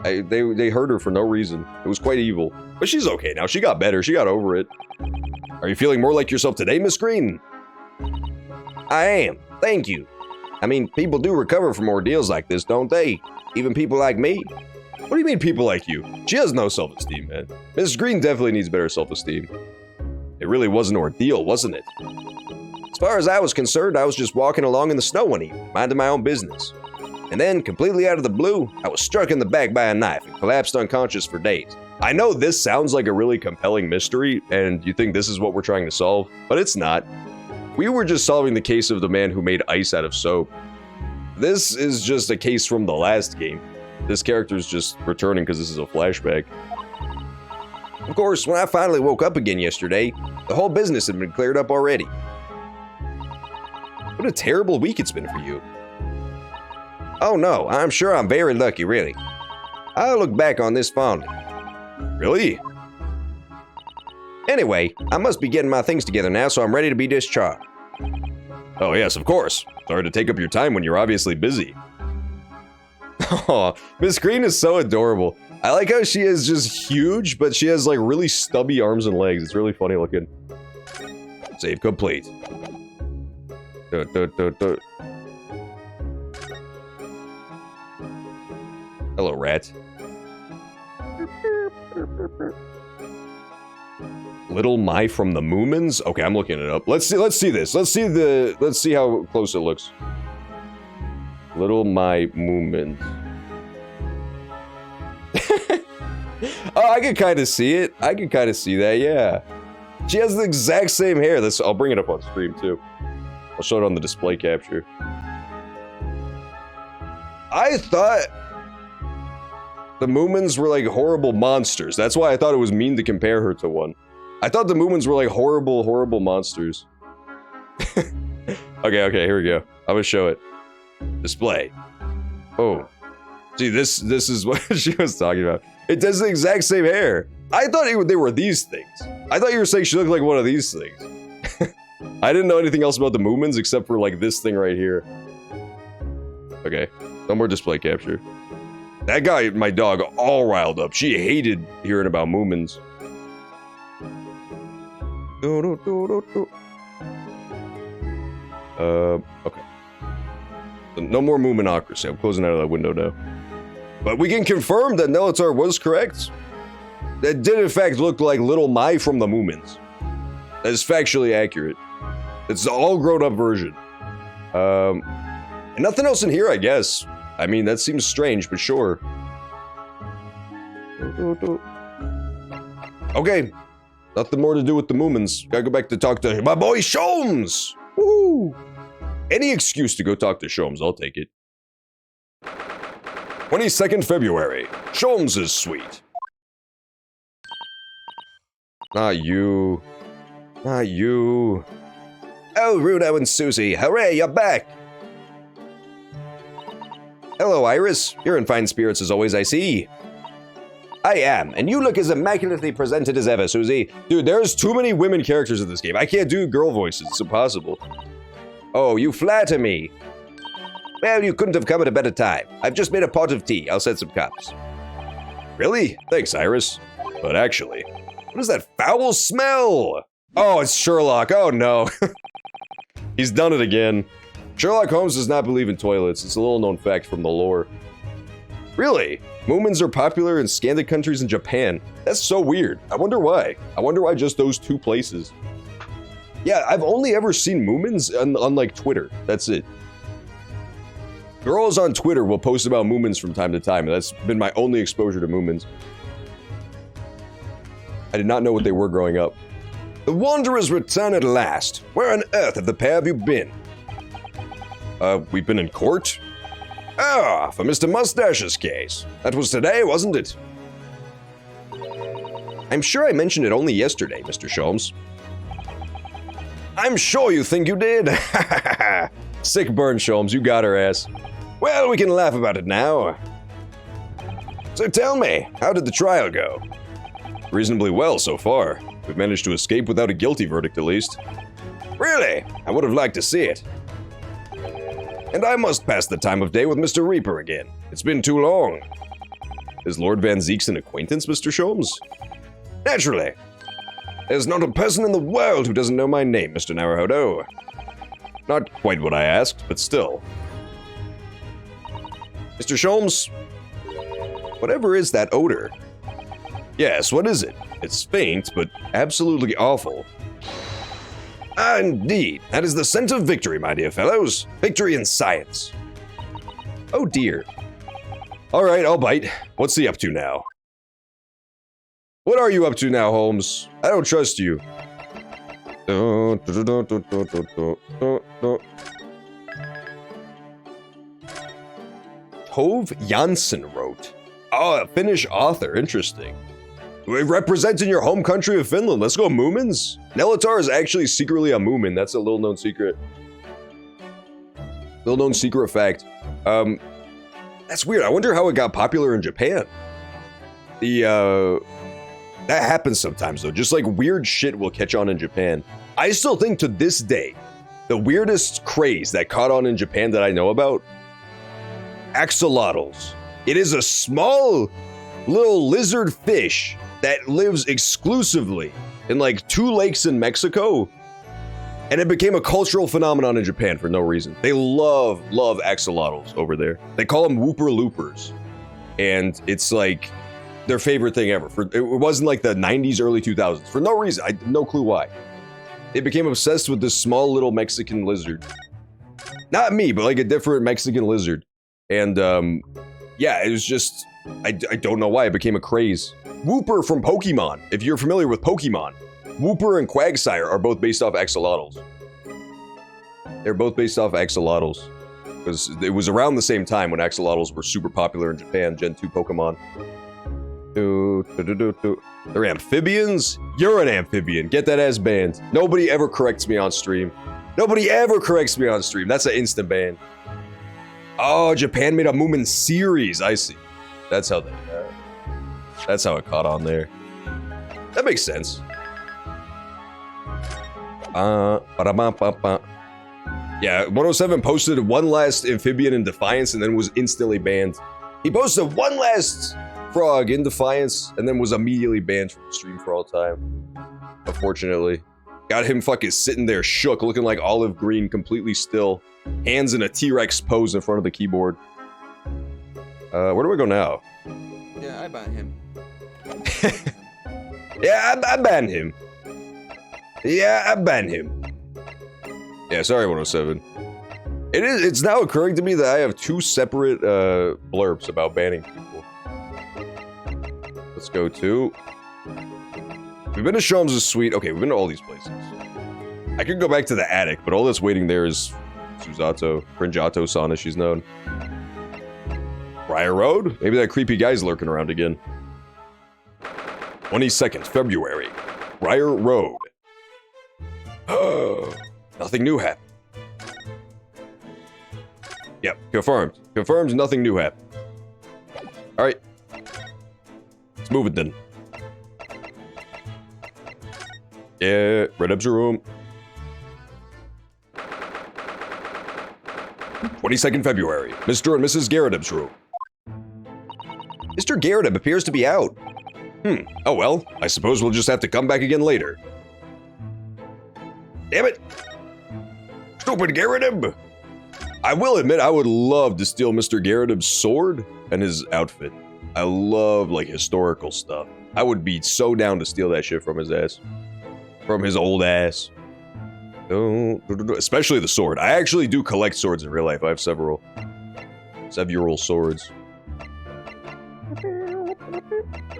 They hurt her for no reason. It was quite evil. But she's okay now. She got better. She got over it. Are you feeling more like yourself today, Miss Green? I am. Thank you. I mean, people do recover from ordeals like this, don't they? Even people like me. What do you mean people like you? She has no self-esteem, man. Miss Green definitely needs better self-esteem. It really was an ordeal, wasn't it? As far as I was concerned, I was just walking along in the snow one evening, minding my own business. And then, completely out of the blue, I was struck in the back by a knife and collapsed unconscious for days. I know this sounds like a really compelling mystery, and you think this is what we're trying to solve, but it's not. We were just solving the case of the man who made ice out of soap. This is just a case from the last game. This character's just returning because this is a flashback. Of course, when I finally woke up again yesterday, the whole business had been cleared up already. What a terrible week it's been for you. Oh no, I'm sure I'm very lucky, really. I'll look back on this fondly. Really? Anyway, I must be getting my things together now, so I'm ready to be discharged. Oh yes, of course. Sorry to take up your time when you're obviously busy. Oh, Miss Green is so adorable. I like how she is just huge, but she has like really stubby arms and legs. It's really funny looking. Save complete. Hello, rat. Little Mai from the Moomins? Okay, I'm looking it up. Let's see this. Let's see how close it looks. Little Mai Moomins. Oh, I can kind of see it. I can kind of see that, yeah. She has the exact same hair. I'll bring it up on stream, too. I'll show it on the display capture. I thought the Moomins were like horrible monsters. That's why I thought it was mean to compare her to one. I thought the Moomins were like horrible, horrible monsters. Okay, here we go. I'm gonna show it. Display. Oh. See, this is what she was talking about. It does the exact same hair. I thought they were these things. I thought you were saying she looked like one of these things. I didn't know anything else about the Moomins except for like this thing right here. Okay, no more display capture. That guy, my dog, all riled up. She hated hearing about Moomins. Okay. So no more Moominocracy. I'm closing out of that window now. But we can confirm that Nelatar was correct. That did in fact look like Little Mai from the Moomins. That is factually accurate. It's the all grown up version. And nothing else in here, I guess. I mean, that seems strange, but sure. Okay. Nothing more to do with the Moomins. Gotta go back to talk to my boy Sholmes! Woo! Any excuse to go talk to Sholmes, I'll take it. 22nd February. Sholmes is sweet. Not you. Not you. Oh, Runo and Susie, hooray, you're back! Hello, Iris. You're in fine spirits as always, I see. I am, and you look as immaculately presented as ever, Susie. Dude, there's too many women characters in this game. I can't do girl voices. It's impossible. Oh, you flatter me. Well, you couldn't have come at a better time. I've just made a pot of tea. I'll set some cups. Really? Thanks, Iris. But actually, what is that foul smell? Oh, it's Sherlock. Oh, no. He's done it again. Sherlock Holmes does not believe in toilets. It's a little-known fact from the lore. Really? Moomins are popular in Scandinavian countries and Japan. That's so weird. I wonder why. I wonder why just those two places. Yeah, I've only ever seen Moomins on like Twitter. That's it. Girls on Twitter will post about Moomins from time to time. That's been my only exposure to Moomins. I did not know what they were growing up. The Wanderers return at last. Where on earth have the pair of you been? We've been in court? Ah, for Mr. Mustache's case. That was today, wasn't it? I'm sure I mentioned it only yesterday, Mr. Sholmes. I'm sure you think you did. Sick burn, Sholmes. You got her ass. Well, we can laugh about it now. So tell me, how did the trial go? Reasonably well so far. We've managed to escape without a guilty verdict, at least. Really? I would have liked to see it. And I must pass the time of day with Mr. Reaper again. It's been too long. Is Lord Van Zeeks an acquaintance, Mr. Sholmes? Naturally. There's not a person in the world who doesn't know my name, Mr. Naruhodo. Not quite what I asked, but still. Mr. Sholmes? Whatever is that odor? Yes, what is it? It's faint, but absolutely awful. Ah, indeed. That is the scent of victory, my dear fellows. Victory in science. Oh dear. Alright, I'll bite. What's he up to now? What are you up to now, Holmes? I don't trust you. Tove Jansson wrote. Oh, a Finnish author. Interesting. Representing your home country of Finland. Let's go, Moomins. Nelatar is actually secretly a Moomin. That's a little known secret. Little known secret fact. That's weird. I wonder how it got popular in Japan. That happens sometimes though. Just like weird shit will catch on in Japan. I still think to this day, the weirdest craze that caught on in Japan that I know about, axolotls. It is a small little lizard fish that lives exclusively in like 2 lakes in Mexico. And it became a cultural phenomenon in Japan for no reason. They love axolotls over there. They call them whooper loopers. And it's like their favorite thing ever. It wasn't like the 90s, early 2000s. For no reason. I have no clue why. They became obsessed with this small little Mexican lizard. Not me, but like a different Mexican lizard. And yeah, it was just, I don't know why it became a craze. Whooper from Pokemon. If you're familiar with Pokemon, Whooper and Quagsire are both based off axolotls. They're both based off axolotls. Because it was around the same time when axolotls were super popular in Japan, Gen 2 Pokemon. They're amphibians? You're an amphibian. Get that ass banned. Nobody ever corrects me on stream. Nobody ever corrects me on stream. That's an instant ban. Oh, Japan made a Moomin series. I see. That's how it caught on there. That makes sense. Yeah, 107 posted one last amphibian in Defiance and then was instantly banned. He posted one last frog in Defiance and then was immediately banned from the stream for all time. Unfortunately. Got him fucking sitting there shook, looking like olive green, completely still. Hands in a T-Rex pose in front of the keyboard. Where do we go now? Yeah, I ban him. Yeah, I ban him. Yeah, I ban him. Yeah, sorry, 107. It's now occurring to me that I have 2 separate blurbs about banning people. Let's go to... We've been to Sholmes' Suite. Okay, we've been to all these places. I could go back to the attic, but all that's waiting there is Susato, Fringiato-san as she's known. Briar Road? Maybe that creepy guy's lurking around again. 22nd February. Briar Road. Nothing new happened. Yep, confirmed. Confirmed, nothing new happened. Alright. Let's move it then. Yeah, Red Up's room. 22nd February. Mr. and Mrs. Garrett's room. Mr. Garrett appears to be out. Oh well, I suppose we'll just have to come back again later. Damn it! Stupid Garrett! I will admit, I would love to steal Mr. Garrett's sword and his outfit. I love, like, historical stuff. I would be so down to steal that shit from his ass. From his old ass. Especially the sword. I actually do collect swords in real life. I have several swords.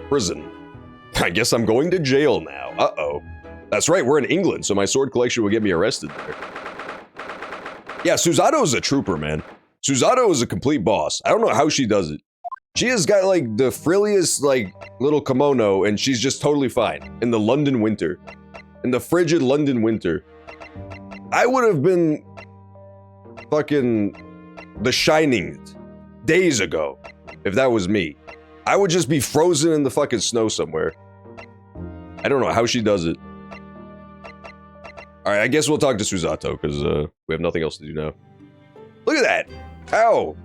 Prison. I guess I'm going to jail now. Uh-oh. That's right, we're in England, so my sword collection will get me arrested there. Yeah, Susato's a trooper, man. Susato is a complete boss. I don't know how she does it. She has got, like, the frilliest, like, little kimono, and she's just totally fine. In the London winter. In the frigid London winter. I would have been fucking The Shining days ago if that was me. I would just be frozen in the fucking snow somewhere. I don't know how she does it. Alright, I guess we'll talk to Susato, because we have nothing else to do now. Look at that! Ow!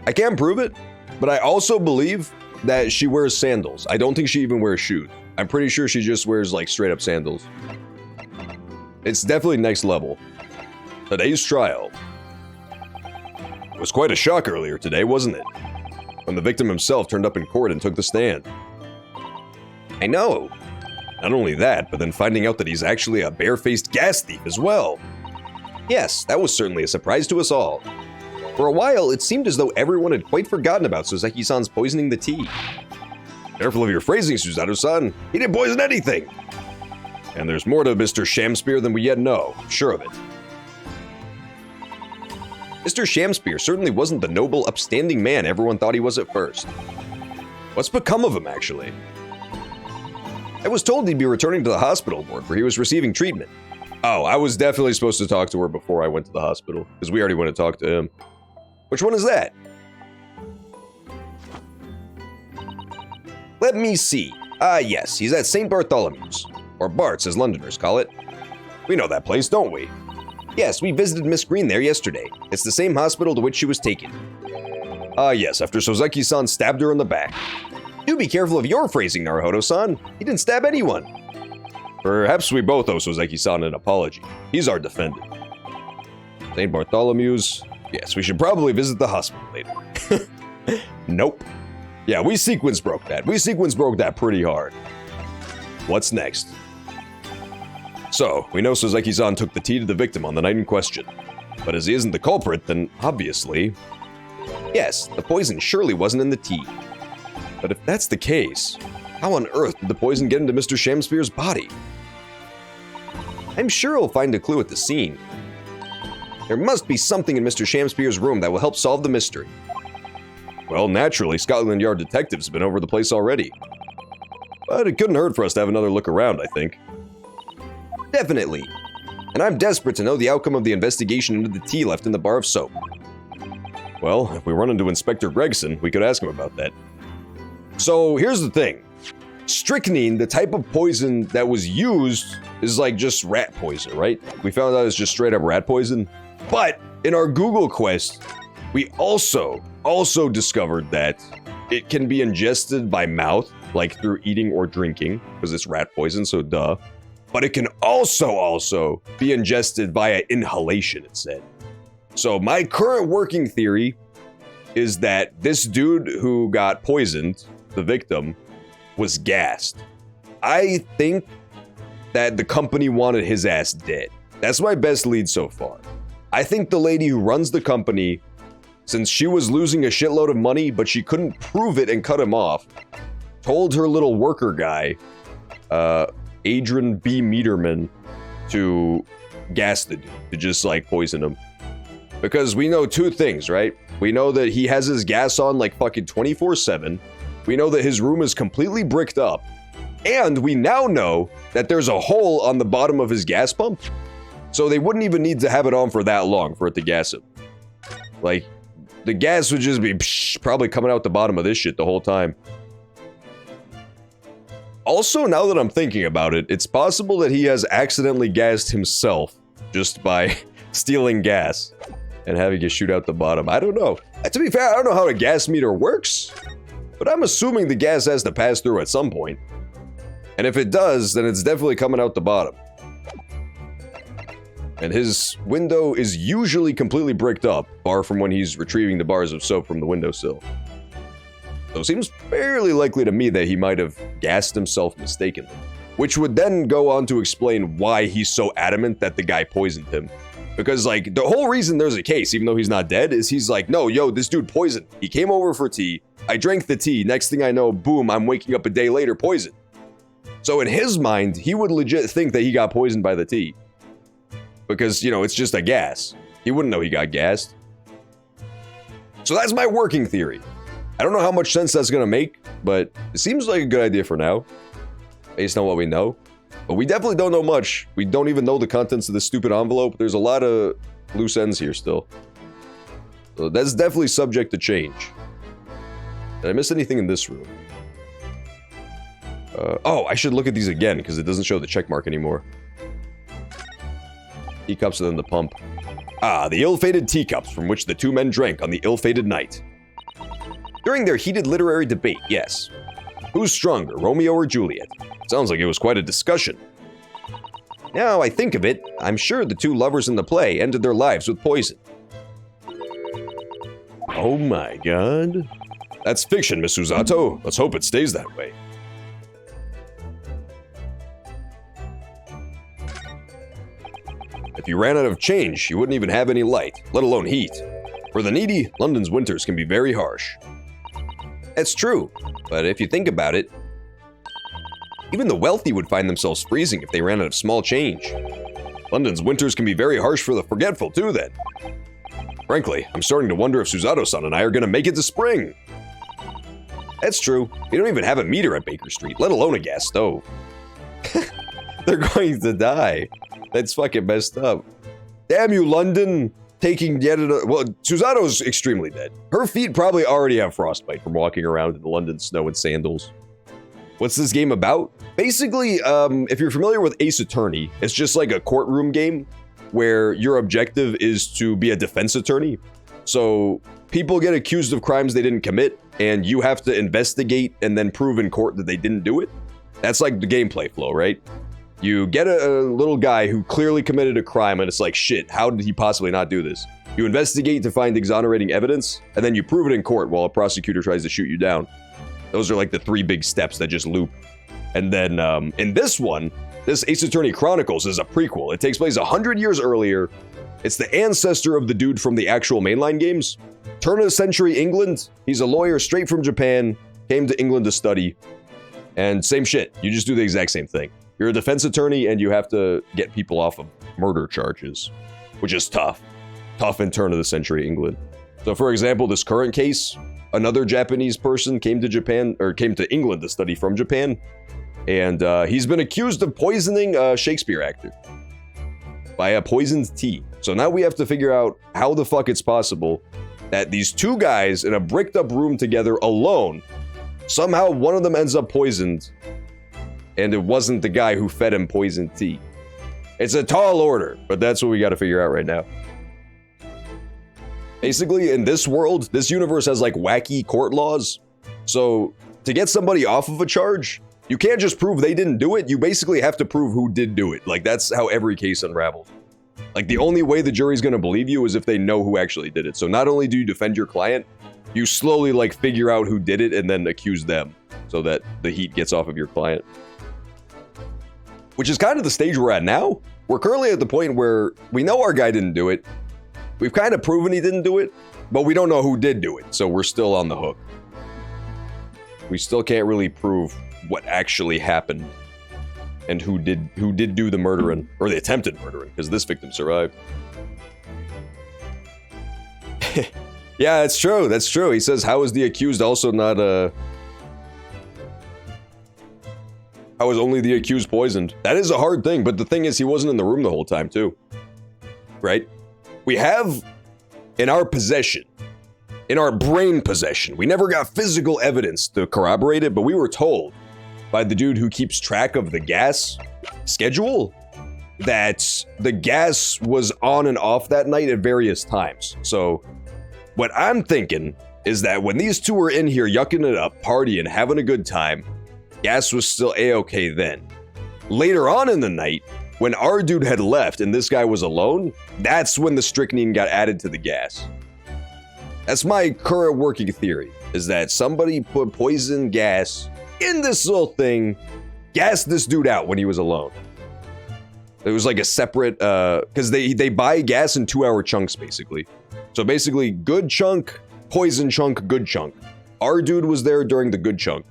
I can't prove it, but I also believe that she wears sandals. I don't think she even wears shoes. I'm pretty sure she just wears, like, straight-up sandals. It's definitely next level. Today's trial. It was quite a shock earlier today, wasn't it? When the victim himself turned up in court and took the stand. I know. Not only that, but then finding out that he's actually a barefaced gas thief as well. Yes, that was certainly a surprise to us all. For a while, it seemed as though everyone had quite forgotten about Soseki-san's poisoning the tea. Careful of your phrasing, Susato-san. He didn't poison anything. And there's more to Mr. Shamspear than we yet know. I'm sure of it. Mr. Shamspear certainly wasn't the noble, upstanding man everyone thought he was at first. What's become of him, actually? I was told he'd be returning to the hospital ward where he was receiving treatment. Oh, I was definitely supposed to talk to her before I went to the hospital, because we already went to talk to him. Which one is that? Let me see. Yes, he's at St. Bartholomew's. Or Bart's, as Londoners call it. We know that place, don't we? Yes, we visited Miss Green there yesterday. It's the same hospital to which she was taken. Yes, after Soseki-san stabbed her in the back. Do be careful of your phrasing, Naruhodo-san. He didn't stab anyone. Perhaps we both owe Soseki-san an apology. He's our defendant. St. Bartholomew's. Yes, we should probably visit the hospital later. Nope. Yeah, we sequence broke that. We sequence broke that pretty hard. What's next? So, we know Soseki-san took the tea to the victim on the night in question. But as he isn't the culprit, then obviously... Yes, the poison surely wasn't in the tea. But if that's the case, how on earth did the poison get into Mr. Shamspear's body? I'm sure he'll find a clue at the scene. There must be something in Mr. Shamspear's room that will help solve the mystery. Well, naturally, Scotland Yard detectives have been over the place already. But it couldn't hurt for us to have another look around, I think. Definitely. And I'm desperate to know the outcome of the investigation into the tea left in the bar of soap. Well, if we run into Inspector Gregson, we could ask him about that. So, here's the thing. Strychnine, the type of poison that was used, is like just rat poison, right? We found out it's just straight up rat poison. But in our Google quest, we also discovered that it can be ingested by mouth, like through eating or drinking, because it's rat poison, so duh. But it can also be ingested via inhalation, it said. So my current working theory is that this dude who got poisoned, the victim, was gassed. I think that the company wanted his ass dead. That's my best lead so far. I think the lady who runs the company, since she was losing a shitload of money, but she couldn't prove it and cut him off, told her little worker guy Adrian B. Meterman to gas the dude, to just like poison him. Because we know two things, right? We know that he has his gas on like fucking 24/7. We know that his room is completely bricked up. And we now know that there's a hole on the bottom of his gas pump. So they wouldn't even need to have it on for that long for it to gas him. Like, the gas would just be probably coming out the bottom of this shit the whole time. Also, now that I'm thinking about it, it's possible that he has accidentally gassed himself just by stealing gas and having it shoot out the bottom. I don't know. To be fair, I don't know how a gas meter works, but I'm assuming the gas has to pass through at some point. And if it does, then it's definitely coming out the bottom. And his window is usually completely bricked up, bar from when he's retrieving the bars of soap from the windowsill. So it seems fairly likely to me that he might have gassed himself mistakenly. Which would then go on to explain why he's so adamant that the guy poisoned him. Because, like, the whole reason there's a case, even though he's not dead, is he's like, no, yo, this dude poisoned. He came over for tea, I drank the tea, next thing I know, boom, I'm waking up a day later poisoned. So in his mind, he would legit think that he got poisoned by the tea. Because, you know, it's just a gas. He wouldn't know he got gassed. So that's my working theory. I don't know how much sense that's gonna make, but it seems like a good idea for now. Based on what we know. But we definitely don't know much. We don't even know the contents of this stupid envelope. There's a lot of loose ends here still. So that's definitely subject to change. Did I miss anything in this room? Oh, I should look at these again, because it doesn't show the check mark anymore. Teacups and then the pump. Ah, the ill-fated teacups from which the two men drank on the ill-fated night. During their heated literary debate, yes. Who's stronger, Romeo or Juliet? Sounds like it was quite a discussion. Now I think of it, I'm sure the two lovers in the play ended their lives with poison. Oh my god. That's fiction, Miss Usato. Let's hope it stays that way. If you ran out of change, you wouldn't even have any light, let alone heat. For the needy, London's winters can be very harsh. It's true, but if you think about it, even the wealthy would find themselves freezing if they ran out of small change. London's winters can be very harsh for the forgetful too, then. Frankly, I'm starting to wonder if Susato-san and I are gonna make it to spring. That's true. We don't even have a meter at Baker Street, let alone a gas stove. They're going to die. That's fucking messed up. Damn you, London. Taking yet another... Well, Susato's extremely dead. Her feet probably already have frostbite from walking around in the London snow in sandals. What's this game about? Basically, if you're familiar with Ace Attorney, it's just like a courtroom game where your objective is to be a defense attorney. So people get accused of crimes they didn't commit, and you have to investigate and then prove in court that they didn't do it. That's like the gameplay flow, right? You get a little guy who clearly committed a crime, and it's like, shit, how did he possibly not do this? You investigate to find exonerating evidence, and then you prove it in court while a prosecutor tries to shoot you down. Those are like the three big steps that just loop. And then in this one, this Ace Attorney Chronicles is a prequel. It takes place 100 years earlier. It's the ancestor of the dude from the actual mainline games. Turn of the century England. He's a lawyer straight from Japan, came to England to study. And same shit, you just do the exact same thing. You're a defense attorney and you have to get people off of murder charges, which is tough. Tough in turn of the century England. So for example, this current case, another Japanese person came to Japan, or came to England to study from Japan. And he's been accused of poisoning a Shakespeare actor by a poisoned tea. So now we have to figure out how the fuck it's possible that these two guys in a bricked up room together alone, somehow one of them ends up poisoned, and it wasn't the guy who fed him poisoned tea. It's a tall order, but that's what we got to figure out right now. Basically, in this world, this universe has like wacky court laws. So to get somebody off of a charge, you can't just prove they didn't do it. You basically have to prove who did do it. Like, that's how every case unravels. Like, the only way the jury's gonna believe you is if they know who actually did it. So not only do you defend your client, you slowly like figure out who did it and then accuse them so that the heat gets off of your client. Which is kind of the stage we're at now. We're currently at the point where we know our guy didn't do it. We've kind of proven he didn't do it, but we don't know who did do it. So we're still on the hook. We still can't really prove what actually happened. and who did do the murdering, or the attempted murdering, because this victim survived. Yeah, that's true. That's true. He says, how is the accused also not, how is only the accused poisoned? That is a hard thing, but the thing is, he wasn't in the room the whole time, too. Right? We have, in our possession, in our brain possession, we never got physical evidence to corroborate it, but we were told by the dude who keeps track of the gas schedule that the gas was on and off that night at various times. So what I'm thinking is that when these two were in here yucking it up, partying, having a good time, gas was still A-okay then. Later on in the night, when our dude had left and this guy was alone, that's when the strychnine got added to the gas. That's my current working theory, is that somebody put poison gas in this little thing, gassed this dude out when he was alone. It was like a separate, because they buy gas in 2-hour chunks, basically. So basically, good chunk, poison chunk, good chunk. Our dude was there during the good chunk.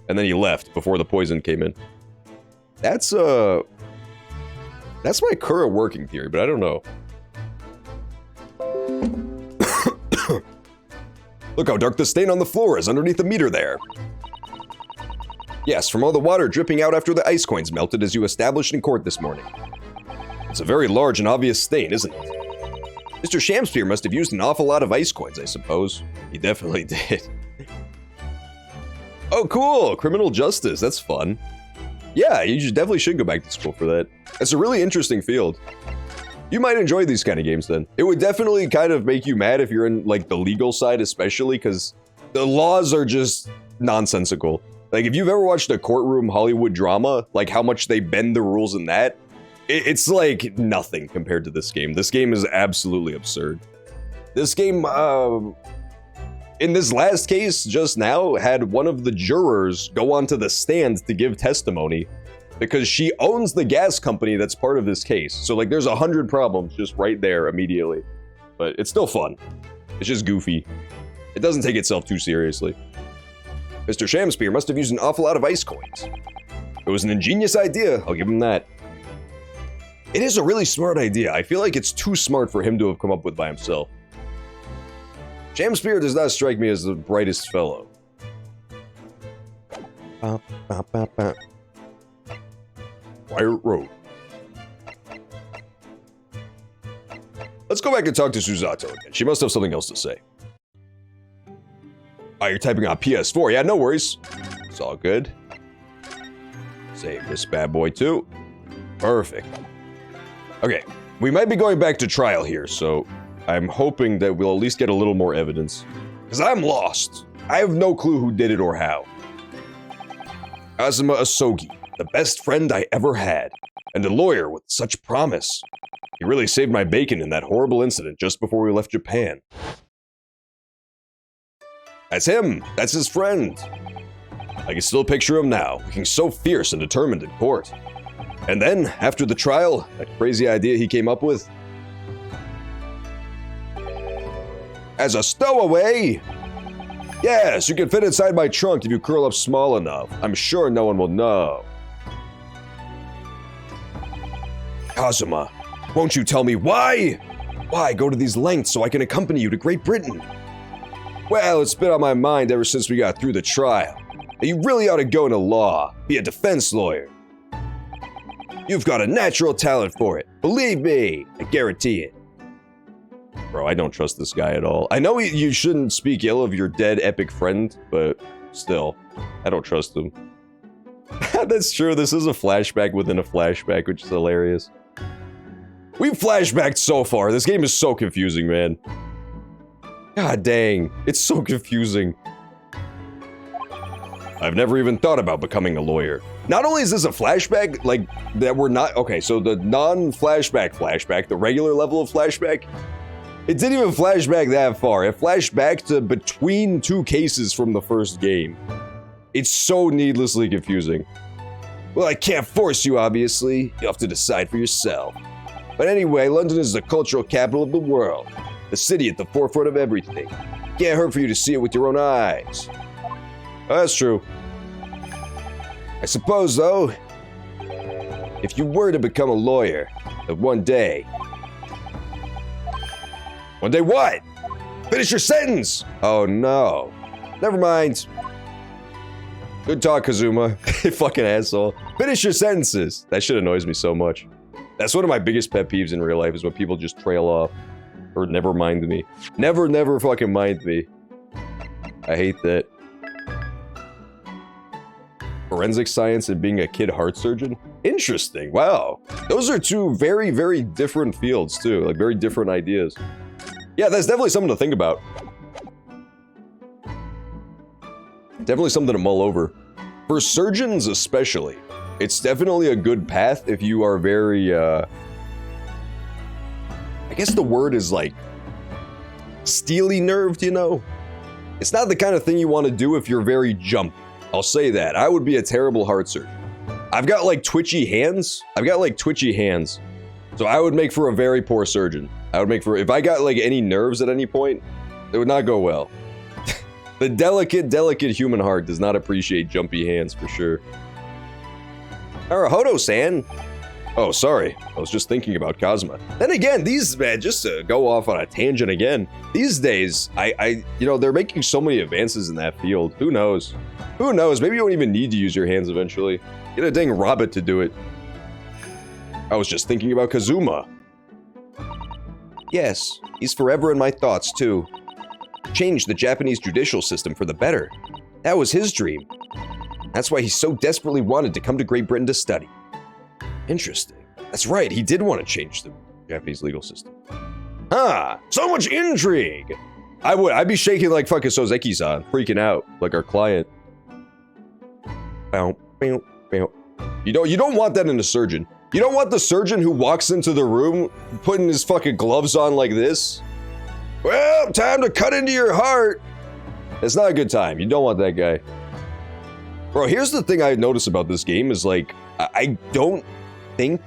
And then he left before the poison came in. That's my current working theory, but I don't know. Look how dark the stain on the floor is underneath the meter there. Yes, from all the water dripping out after the ice coins melted as you established in court this morning. It's a very large and obvious stain, isn't it? Mr. Shamspeare must have used an awful lot of ice coins, I suppose. He definitely did. Oh, cool! Criminal justice, that's fun. Yeah, you definitely should go back to school for that. It's a really interesting field. You might enjoy these kind of games then. It would definitely kind of make you mad if you're in, like, the legal side especially, because the laws are just nonsensical. Like, if you've ever watched a courtroom Hollywood drama, like how much they bend the rules in that, it's like nothing compared to this game. This game is absolutely absurd. This game, in this last case just now, had one of the jurors go onto the stand to give testimony because she owns the gas company that's part of this case. So, like, there's 100 problems just right there immediately. But it's still fun. It's just goofy. It doesn't take itself too seriously. Mr. Shamspeare must have used an awful lot of ice coins. It was an ingenious idea, I'll give him that. It is a really smart idea. I feel like it's too smart for him to have come up with by himself. Shamspeare does not strike me as the brightest fellow. Wire Road. Let's go back and talk to Susato again. She must have something else to say. Oh, you're typing on PS4. Yeah, no worries. It's all good. Save this bad boy too. Perfect. Okay, we might be going back to trial here, so I'm hoping that we'll at least get a little more evidence. Because I'm lost. I have no clue who did it or how. Kazuma Asogi, the best friend I ever had, and a lawyer with such promise. He really saved my bacon in that horrible incident just before we left Japan. That's him. That's his friend. I can still picture him now, looking so fierce and determined in court. And then, after the trial, that crazy idea he came up with. As a stowaway? Yes, you can fit inside my trunk if you curl up small enough. I'm sure no one will know. Kazuma, won't you tell me why? Why go to these lengths so I can accompany you to Great Britain? Well, it's been on my mind ever since we got through the trial. You really ought to go into law, be a defense lawyer. You've got a natural talent for it. Believe me, I guarantee it. Bro, I don't trust this guy at all. I know you shouldn't speak ill of your dead epic friend, but still, I don't trust him. That's true, this is a flashback within a flashback, which is hilarious. We've flashbacked so far. This game is so confusing, man. God dang, it's so confusing. I've never even thought about becoming a lawyer. Not only is this a flashback, like, that we're not... Okay, so the non-flashback flashback, the regular level of flashback, it didn't even flashback that far. It flashed back to between two cases from the first game. It's so needlessly confusing. Well, I can't force you, obviously. You'll have to decide for yourself. But anyway, London is the cultural capital of the world. The city at the forefront of everything. Can't hurt for you to see it with your own eyes. Oh, that's true. I suppose, though, if you were to become a lawyer, that one day... One day what? Finish your sentence! Oh no. Never mind. Good talk, Kazuma. Fucking asshole. Finish your sentences. That shit annoys me so much. That's one of my biggest pet peeves in real life is when people just trail off. Or never mind me. Never fucking mind me. I hate that. Forensic science and being a kid heart surgeon? Interesting. Wow. Those are two very different fields too. Like very different ideas. Yeah, that's definitely something to think about. Definitely something to mull over. For surgeons especially, it's definitely a good path if you are very, I guess the word is like, steely nerved, you know? It's not the kind of thing you want to do if you're very jumpy. I'll say that. I would be a terrible heart surgeon. I've got like twitchy hands. So I would make for a very poor surgeon. I would make for, if I got like any nerves at any point, it would not go well. The delicate human heart does not appreciate jumpy hands for sure. Arahoto-san. Oh, sorry. I was just thinking about Kazuma. Then again, these, man, just to go off on a tangent again, these days, you know, they're making so many advances in that field. Who knows? Who knows? Maybe you don't even need to use your hands eventually. Get a dang rabbit to do it. I was just thinking about Kazuma. Yes, he's forever in my thoughts, too. Change the Japanese judicial system for the better. That was his dream. That's why he so desperately wanted to come to Great Britain to study. Interesting. That's right, he did want to change the Japanese legal system. Huh, so much intrigue! I'd be shaking like fucking Sozeki-san, freaking out, like our client. You don't want that in a surgeon. You don't want the surgeon who walks into the room putting his fucking gloves on like this. Well, time to cut into your heart. It's not a good time. You don't want that guy. Bro, here's the thing I notice about this game is like, I don't think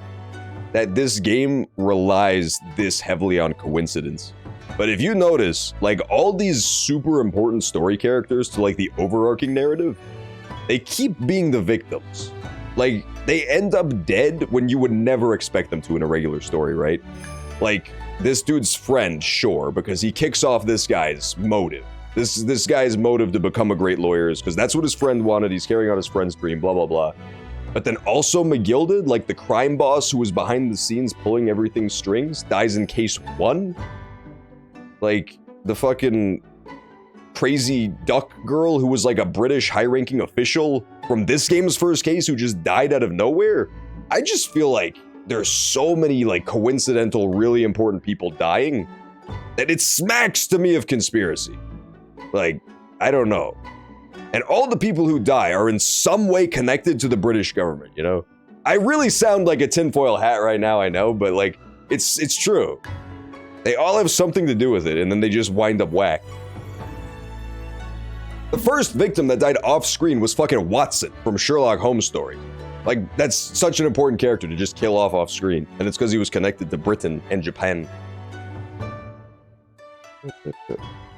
that this game relies this heavily on coincidence. But if you notice, like all these super important story characters to like the overarching narrative, they keep being the victims. Like, they end up dead when you would never expect them to in a regular story, right? Like, this dude's friend, sure, because he kicks off this guy's motive. This guy's motive to become a great lawyer is because that's what his friend wanted. He's carrying out his friend's dream, blah, blah, blah. But then also McGilded, like the crime boss who was behind the scenes pulling everything's strings, dies in case 1. Like, the fucking crazy duck girl who was like a British high-ranking official from this game's first case who just died out of nowhere. I just feel like there's so many like coincidental, really important people dying that it smacks to me of conspiracy. Like, I don't know. And all the people who die are in some way connected to the British government, you know? I really sound like a tinfoil hat right now, I know, but like, it's true. They all have something to do with it, and then they just wind up whacked. The first victim that died off screen was fucking Watson from Sherlock Holmes story. Like, that's such an important character to just kill off screen, and it's because he was connected to Britain and Japan.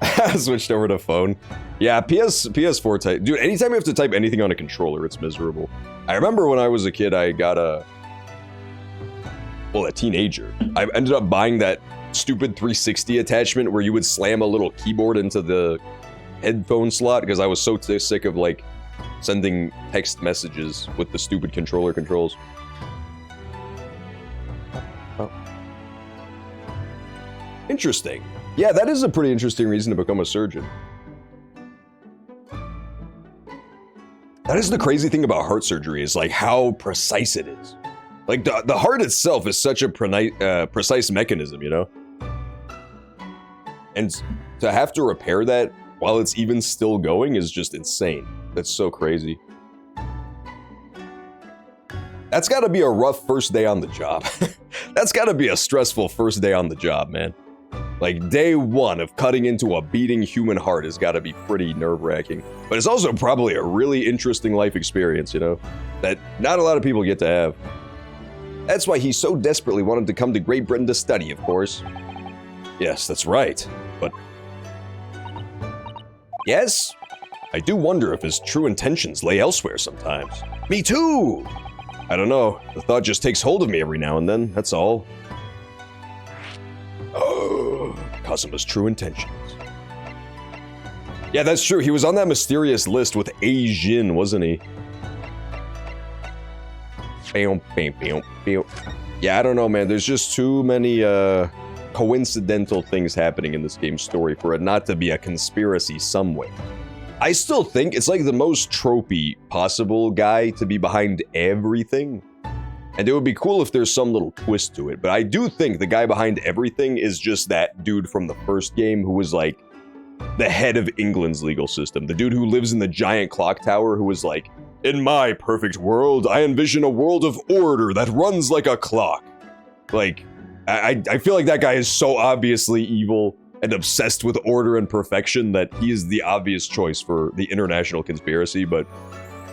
I switched over to phone. Yeah, PS4 type. Dude, anytime you have to type anything on a controller, it's miserable. I remember when I was a kid, I got a teenager. I ended up buying that stupid 360 attachment where you would slam a little keyboard into the headphone slot because I was so sick of like sending text messages with the stupid controller controls. Oh. Interesting. Yeah, that is a pretty interesting reason to become a surgeon. That is the crazy thing about heart surgery is like how precise it is. Like the heart itself is such a precise mechanism, you know? And to have to repair that while it's even still going is just insane. That's so crazy. That's gotta be a rough first day on the job. That's gotta be a stressful first day on the job, man. Like, day one of cutting into a beating human heart has gotta be pretty nerve-wracking. But it's also probably a really interesting life experience, you know? That not a lot of people get to have. That's why he so desperately wanted to come to Great Britain to study, of course. Yes, that's right, but... Yes? I do wonder if his true intentions lay elsewhere sometimes. Me too! I don't know. The thought just takes hold of me every now and then, that's all. Oh, Kazuma's true intentions. Yeah, that's true. He was on that mysterious list with Jin, wasn't he? Yeah, I don't know, man. There's just too many coincidental things happening in this game's story for it not to be a conspiracy some way. I still think it's like the most tropey possible guy to be behind everything. And it would be cool if there's some little twist to it. But I do think the guy behind everything is just that dude from the first game who was like the head of England's legal system. The dude who lives in the giant clock tower who was like, in my perfect world, I envision a world of order that runs like a clock. Like, I feel like that guy is so obviously evil and obsessed with order and perfection that he is the obvious choice for the international conspiracy, but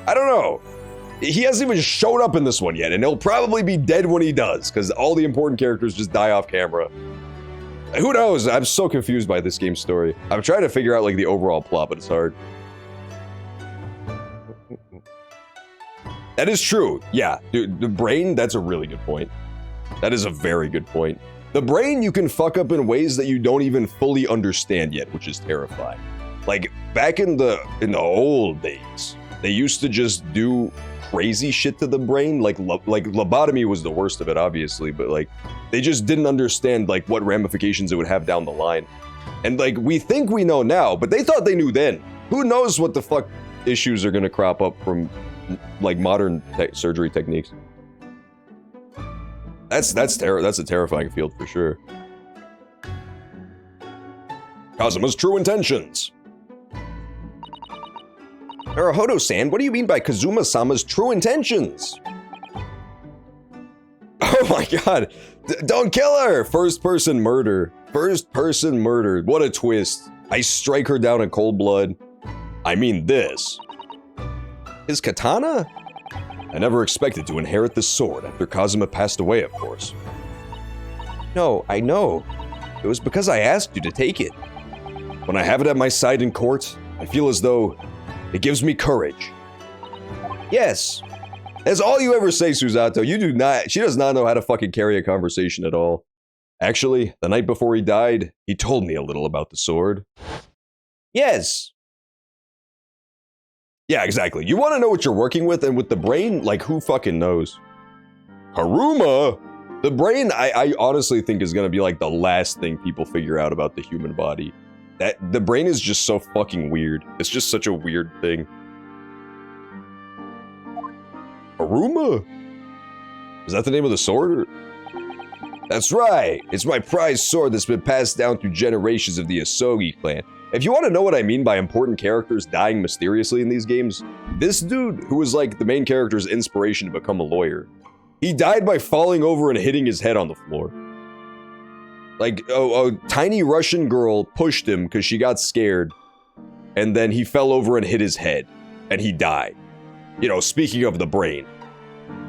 I don't know. He hasn't even showed up in this one yet, and he'll probably be dead when he does, because all the important characters just die off camera. Who knows? I'm so confused by this game's story. I'm trying to figure out, like, the overall plot, but it's hard. That is true. Yeah, dude, the brain, that's a really good point. That is a very good point. The brain you can fuck up in ways that you don't even fully understand yet, which is terrifying. Like, back in the old days, they used to just do crazy shit to the brain. Like lobotomy was the worst of it, obviously, but like, they just didn't understand like what ramifications it would have down the line. And like, we think we know now, but they thought they knew then. Who knows what the fuck issues are gonna crop up from like modern surgery techniques. That's a terrifying field for sure. Kazuma's true intentions. Naruhodo-san, what do you mean by Kazuma-sama's true intentions? Oh my god. Don't kill her! First person murder. First person murder. What a twist. I strike her down in cold blood. I mean this. His katana? I never expected to inherit this sword after Kazuma passed away, of course. No, I know. It was because I asked you to take it. When I have it at my side in court, I feel as though it gives me courage. Yes. That's all you ever say, Susato. You do not. She does not know how to fucking carry a conversation at all. Actually, the night before he died, he told me a little about the sword. Yes. Yeah, exactly. You want to know what you're working with, and with the brain, like, who fucking knows? Haruma? The brain, I honestly think is going to be, like, the last thing people figure out about the human body. The brain is just so fucking weird. It's just such a weird thing. Haruma? Is that the name of the sword? That's right. It's my prized sword that's been passed down through generations of the Asogi clan. If you want to know what I mean by important characters dying mysteriously in these games, this dude, who was like the main character's inspiration to become a lawyer, he died by falling over and hitting his head on the floor. Like, a tiny Russian girl pushed him because she got scared, and then he fell over and hit his head, and he died. You know, speaking of the brain,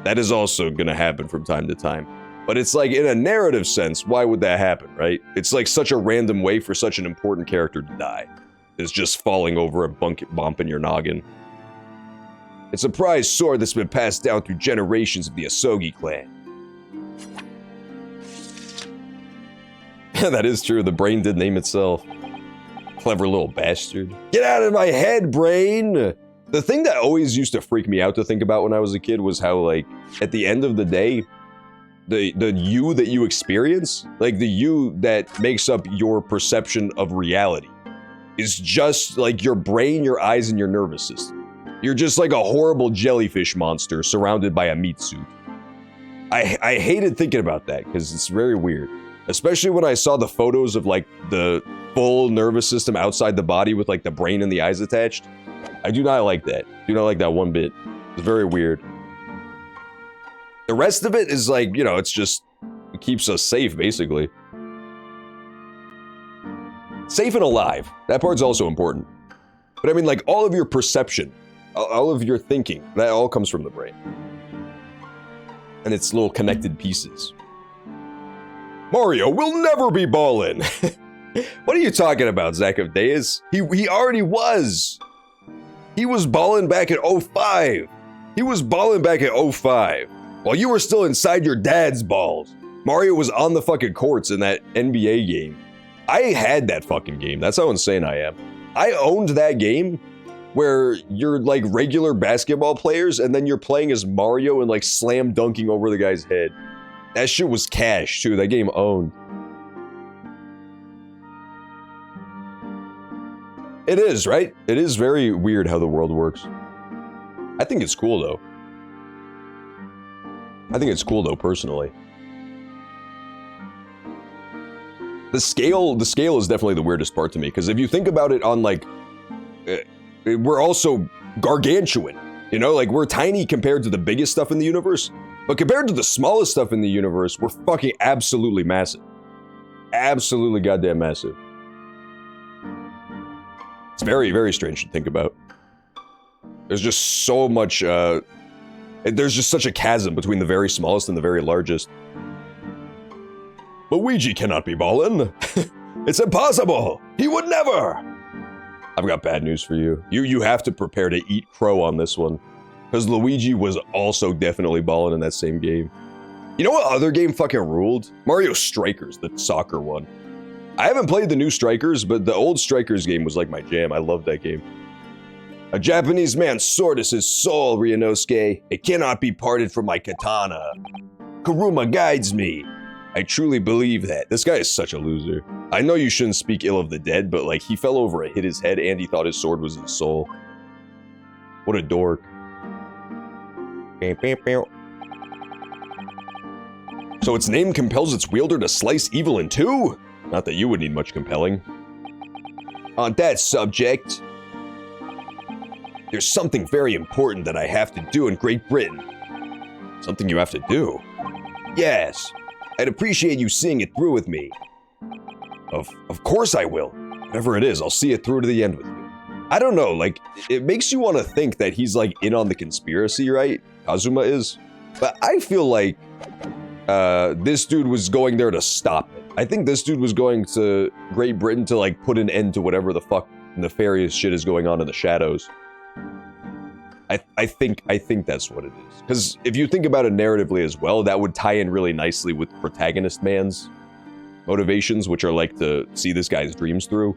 that is also gonna happen from time to time. But it's like, in a narrative sense, why would that happen, right? It's like such a random way for such an important character to die. It's just falling over and bumping your noggin. It's a prized sword that's been passed down through generations of the Asogi clan. That is true, the brain did name itself. Clever little bastard. Get out of my head, brain! The thing that always used to freak me out to think about when I was a kid was how, like, at the end of the day, the you that you experience, like the you that makes up your perception of reality, is just like your brain, your eyes, and your nervous system. You're just like a horrible jellyfish monster surrounded by a meat suit. I hated thinking about that because it's very weird. Especially when I saw the photos of like the full nervous system outside the body with like the brain and the eyes attached. I do not like that. Do not like that one bit. It's very weird. The rest of it is like, you know, it's just, it keeps us safe, basically. Safe and alive. That part's also important. But I mean, like, all of your perception, all of your thinking, that all comes from the brain. And it's little connected pieces. Mario will never be ballin'. What are you talking about, Zach of Deus? He already was. He was ballin' back at 05. He was ballin' back at 05. While you were still inside your dad's balls, Mario was on the fucking courts in that NBA game. I had that fucking game. That's how insane I am. I owned that game where you're like regular basketball players and then you're playing as Mario and like slam dunking over the guy's head. That shit was cash too. That game owned. It is, right? It is very weird how the world works. I think it's cool though. Personally. The scale is definitely the weirdest part to me, because if you think about it on like, we're also gargantuan, you know, like we're tiny compared to the biggest stuff in the universe, but compared to the smallest stuff in the universe, we're fucking absolutely massive. Absolutely goddamn massive. It's very, very strange to think about. There's just so much, there's just such a chasm between the very smallest and the very largest. Luigi cannot be ballin'. It's impossible. He would never. I've got bad news for you. You have to prepare to eat crow on this one, because Luigi was also definitely ballin' in that same game. You know what other game fucking ruled? Mario Strikers, the soccer one. I haven't played the new Strikers, but the old Strikers game was like my jam. I loved that game. A Japanese man's sword is his soul, Ryunosuke. It cannot be parted from my katana. Kuruma guides me. I truly believe that. This guy is such a loser. I know you shouldn't speak ill of the dead, but like he fell over and hit his head and he thought his sword was his soul. What a dork. So its name compels its wielder to slice evil in two? Not that you would need much compelling. On that subject, there's something very important that I have to do in Great Britain. Something you have to do? Yes. I'd appreciate you seeing it through with me. Of course I will. Whatever it is, I'll see it through to the end with you. I don't know, like, it makes you want to think that he's like in on the conspiracy, right? Kazuma is. But I feel like this dude was going there to stop it. I think this dude was going to Great Britain to like put an end to whatever the fuck nefarious shit is going on in the shadows. I think that's what it is. Because if you think about it narratively as well, that would tie in really nicely with protagonist man's motivations, which are like to see this guy's dreams through.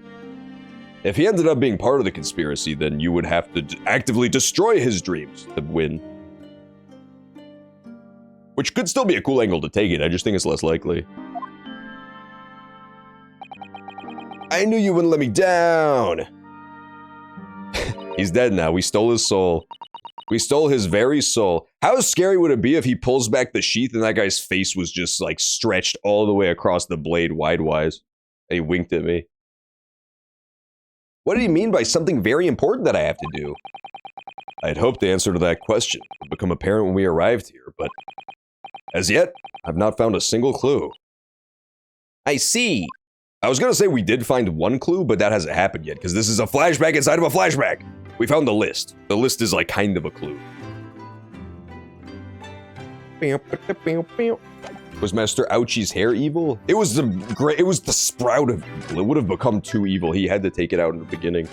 If he ended up being part of the conspiracy, then you would have to actively destroy his dreams to win. Which could still be a cool angle to take it, I just think it's less likely. I knew you wouldn't let me down! He's dead now, we stole his soul. We stole his very soul. How scary would it be if he pulls back the sheath and that guy's face was just like stretched all the way across the blade wide-wise? And he winked at me. What did he mean by something very important that I have to do? I'd hoped the answer to that question would become apparent when we arrived here, but as yet, I've not found a single clue. I see. I was gonna say we did find one clue, but that hasn't happened yet, because this is a flashback inside of a flashback. We found the list. The list is like kind of a clue. Was Master Ouchie's hair evil? It was the sprout of evil. It would have become too evil. He had to take it out in the beginning.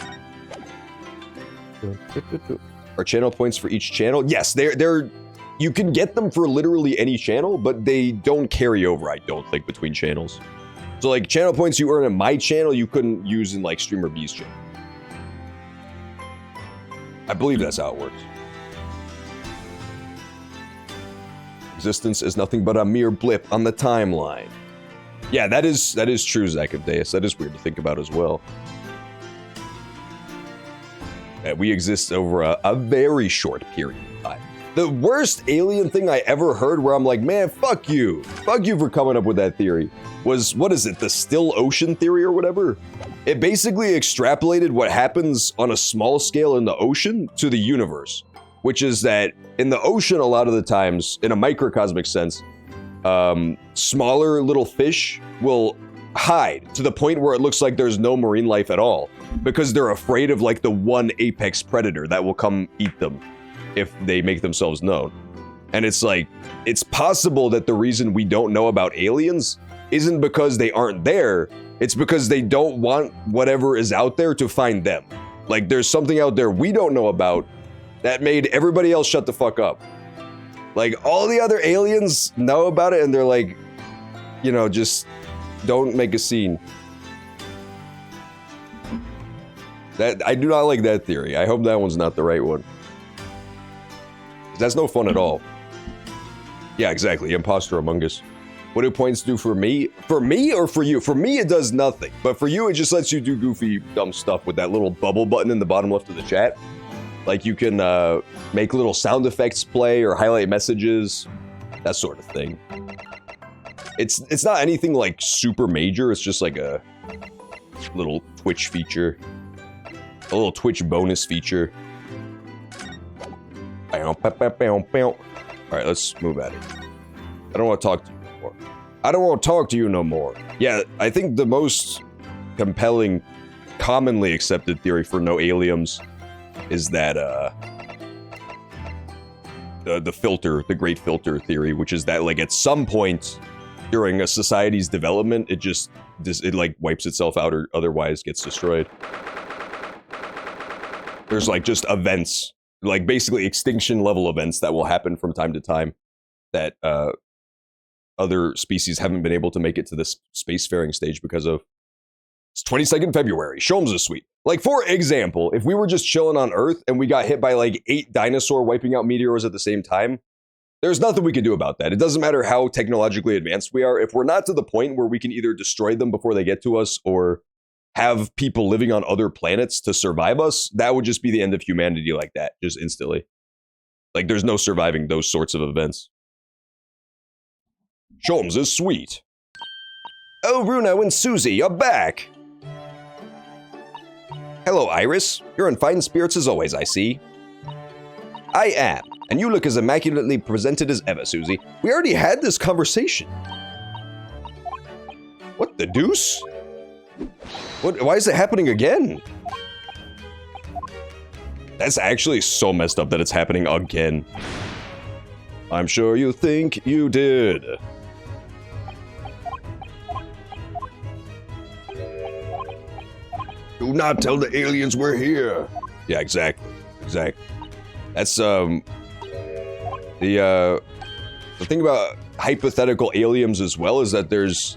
Are channel points for each channel? Yes, they're you can get them for literally any channel, but they don't carry over, I don't think, between channels. So like channel points you earn in my channel, you couldn't use in like Streamer B's channel. I believe that's how it works. Existence is nothing but a mere blip on the timeline. Yeah, that is true, Zacchaeus. That is weird to think about as well. We exist over a very short period of time. The worst alien thing I ever heard where I'm like, man, fuck you. Fuck you for coming up with that theory. Was, what is it, the still ocean theory or whatever? It basically extrapolated what happens on a small scale in the ocean to the universe. Which is that in the ocean, a lot of the times, in a microcosmic sense, smaller little fish will hide to the point where it looks like there's no marine life at all. Because they're afraid of like the one apex predator that will come eat them if they make themselves known. And it's like, it's possible that the reason we don't know about aliens isn't because they aren't there, it's because they don't want whatever is out there to find them. Like there's something out there we don't know about that made everybody else shut the fuck up. Like, all the other aliens know about it, and they're like, you know, just don't make a scene. That I do not like that theory. I hope that one's not the right one. That's no fun at all. Yeah, exactly. Imposter Among Us. What do points do for me? For me or for you? For me, it does nothing. But for you, it just lets you do goofy, dumb stuff with that little bubble button in the bottom left of the chat. Like, you can make little sound effects play or highlight messages. That sort of thing. It's not anything, like, super major. It's just like a little Twitch feature. A little Twitch bonus feature. Alright, let's move at it. I don't want to talk to you no more. I don't want to talk to you no more. Yeah, I think the most compelling, commonly accepted theory for no aliens is that, the filter, the great filter theory, which is that, like, at some point during a society's development, it like wipes itself out or otherwise gets destroyed. There's, like, just events, like, basically extinction level events that will happen from time to time that, other species haven't been able to make it to this spacefaring stage because of. It's 22nd February. Sholmes is sweet. Like, for example, if we were just chilling on Earth and we got hit by, like, 8 dinosaur wiping out meteors at the same time, there's nothing we can do about that. It doesn't matter how technologically advanced we are. If we're not to the point where we can either destroy them before they get to us or have people living on other planets to survive us, that would just be the end of humanity like that, just instantly. Like, there's no surviving those sorts of events. Sholmes is sweet. Oh, Bruno and Susie, you're back! Hello, Iris. You're in fine spirits as always, I see. I am, and you look as immaculately presented as ever, Susie. We already had this conversation. What the deuce? Why is it happening again? That's actually so messed up that it's happening again. I'm sure you think you did. Do not tell the aliens we're here. Yeah, exactly. Exactly. That's, the thing about hypothetical aliens as well is that there's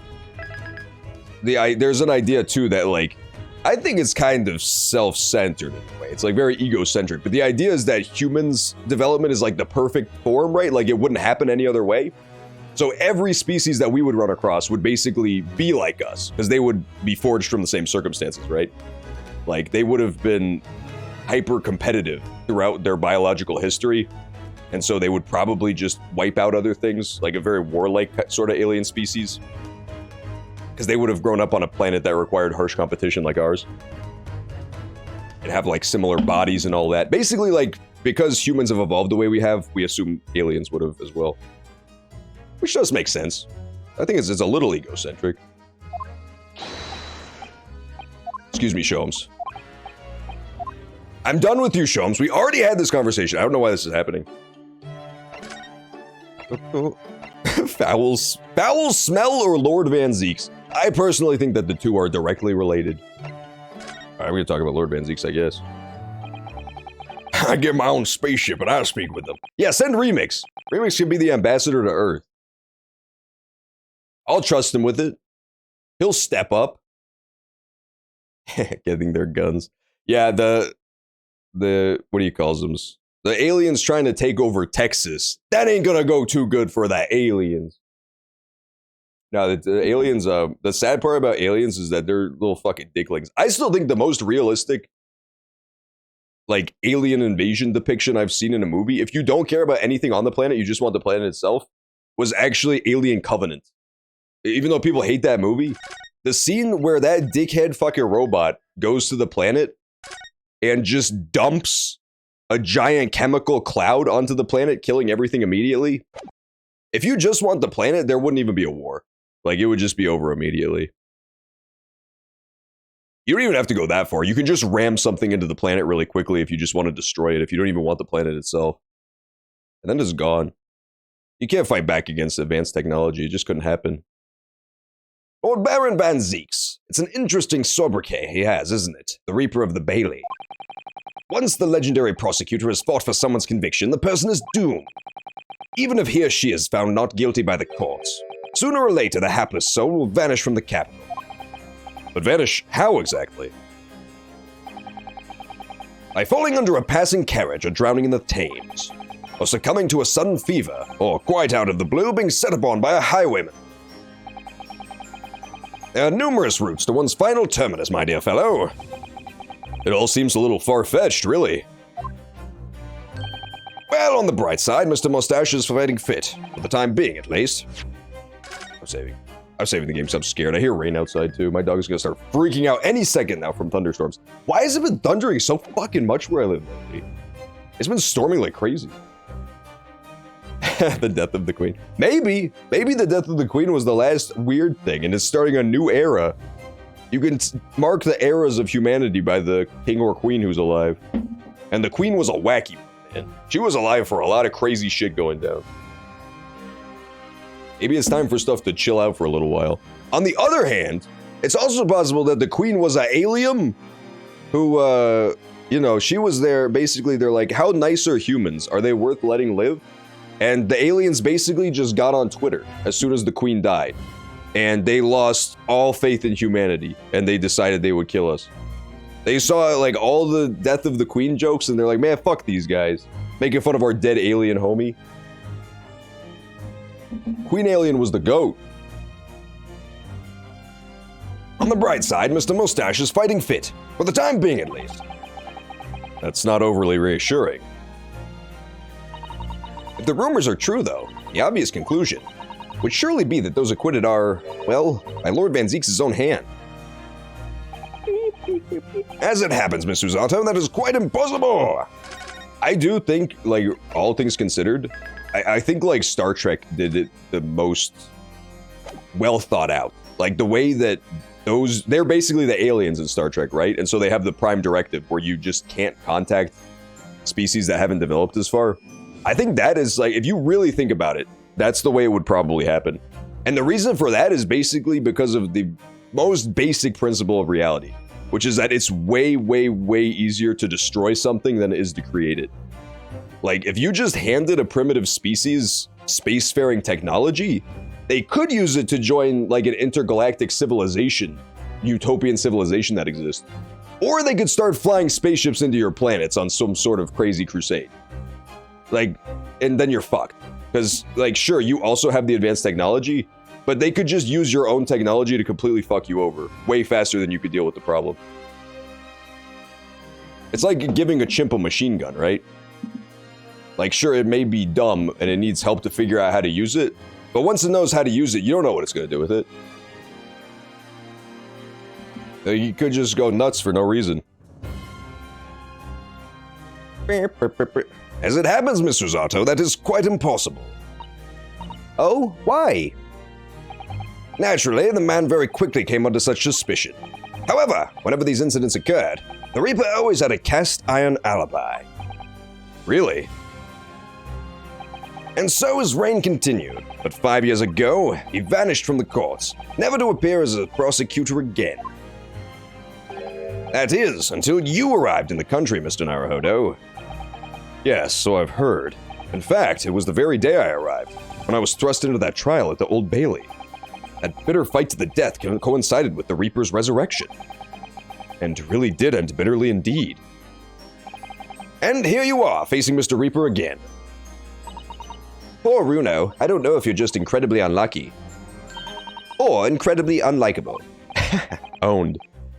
an idea too that, like, I think it's kind of self-centered in a way. It's like very egocentric, but the idea is that humans' development is like the perfect form, right? Like, it wouldn't happen any other way. So every species that we would run across would basically be like us, because they would be forged from the same circumstances, right? Like, they would have been hyper-competitive throughout their biological history, and so they would probably just wipe out other things, like a very warlike sort of alien species. Because they would have grown up on a planet that required harsh competition like ours. And have, like, similar bodies and all that. Basically, like, because humans have evolved the way we have, we assume aliens would have as well. Which does make sense. I think it's a little egocentric. Excuse me, Sholmes. I'm done with you, Sholmes. We already had this conversation. I don't know why this is happening. Foul Smell or Lord Van Zeeks? I personally think that the two are directly related. Alright, we're gonna talk about Lord Van Zeeks, I guess. I get my own spaceship and I speak with them. Yeah, send Remix. Remix can be the ambassador to Earth. I'll trust him with it. He'll step up. Getting their guns. Yeah, the what do you call them? The aliens trying to take over Texas. That ain't gonna go too good for the aliens. No, the aliens, the sad part about aliens is that they're little fucking dicklings. I still think the most realistic, like, alien invasion depiction I've seen in a movie, if you don't care about anything on the planet, you just want the planet itself, was actually Alien Covenant. Even though people hate that movie, the scene where that dickhead fucking robot goes to the planet and just dumps a giant chemical cloud onto the planet, killing everything immediately. If you just want the planet, there wouldn't even be a war. Like, it would just be over immediately. You don't even have to go that far. You can just ram something into the planet really quickly if you just want to destroy it, if you don't even want the planet itself. And then it's gone. You can't fight back against advanced technology. It just couldn't happen. Lord Baron Van Zeeks. It's an interesting sobriquet he has, isn't it? The Reaper of the Bailey. Once the legendary prosecutor has fought for someone's conviction, the person is doomed. Even if he or she is found not guilty by the courts, sooner or later the hapless soul will vanish from the capital. But vanish how exactly? By falling under a passing carriage or drowning in the Thames, or succumbing to a sudden fever, or quite out of the blue being set upon by a highwayman. There are numerous routes to one's final terminus, my dear fellow. It all seems a little far-fetched, really. Well, on the bright side, Mr. Mustache is fighting fit, for the time being at least. I'm saving the game because I'm scared. I hear rain outside too. My dog is gonna start freaking out any second now from thunderstorms. Why has it been thundering so fucking much where I live lately? It's been storming like crazy. The death of the queen. Maybe the death of the queen was the last weird thing and it's starting a new era. You can mark the eras of humanity by the king or queen who's alive. And the queen was a wacky man. She was alive for a lot of crazy shit going down. Maybe it's time for stuff to chill out for a little while. On the other hand, it's also possible that the queen was an alien who, she was there. Basically, they're like, how nice are humans? Are they worth letting live? And the aliens basically just got on Twitter as soon as the queen died. And they lost all faith in humanity. And they decided they would kill us. They saw, like, all the death of the queen jokes. And they're like, man, fuck these guys. Making fun of our dead alien homie. Queen Alien was the GOAT. On the bright side, Mr. Mustache is fighting fit. For the time being, at least. That's not overly reassuring. If the rumors are true, though, the obvious conclusion would surely be that those acquitted are, well, by Lord Van Zeek's own hand. As it happens, Miss Usato, that is quite impossible! I do think, like, all things considered, I think, like, Star Trek did it the most well thought out. Like, the way that they're basically the aliens in Star Trek, right? And so they have the Prime Directive where you just can't contact species that haven't developed as far. I think that is, like, if you really think about it, that's the way it would probably happen. And the reason for that is basically because of the most basic principle of reality, which is that it's way, way, way easier to destroy something than it is to create it. Like, if you just handed a primitive species spacefaring technology, they could use it to join, like, an intergalactic civilization, utopian civilization that exists. Or they could start flying spaceships into your planets on some sort of crazy crusade. Like, and then you're fucked. Because, like, sure, you also have the advanced technology, but they could just use your own technology to completely fuck you over, way faster than you could deal with the problem. It's like giving a chimp a machine gun, right? Like, sure, it may be dumb, and it needs help to figure out how to use it, but once it knows how to use it, you don't know what it's going to do with it. You could just go nuts for no reason. As it happens, Mr. Zato, that is quite impossible. Oh, why? Naturally, the man very quickly came under such suspicion. However, whenever these incidents occurred, the Reaper always had a cast-iron alibi. Really? And so his reign continued, but 5 years ago, he vanished from the courts, never to appear as a prosecutor again. That is, until you arrived in the country, Mr. Naruhodo. Yes, so I've heard. In fact, it was the very day I arrived, when I was thrust into that trial at the Old Bailey. That bitter fight to the death coincided with the Reaper's resurrection. And really did end bitterly indeed. And here you are, facing Mr. Reaper again. Poor Runo, I don't know if you're just incredibly unlucky. Or incredibly unlikable. Owned.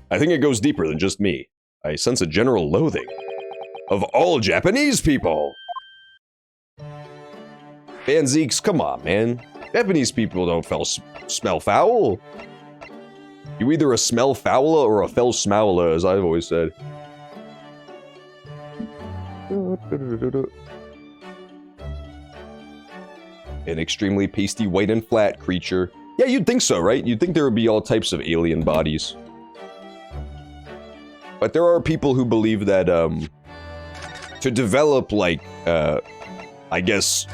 I think it goes deeper than just me. I sense a general loathing of all Japanese people. Van Zeeks, come on, man. Japanese people don't smell foul. You either a smell fouler or a fell smowler, as I've always said. An extremely pasty, white and flat creature. Yeah, you'd think so, right? You'd think there would be all types of alien bodies. But there are people who believe that, to develop, like, I guess,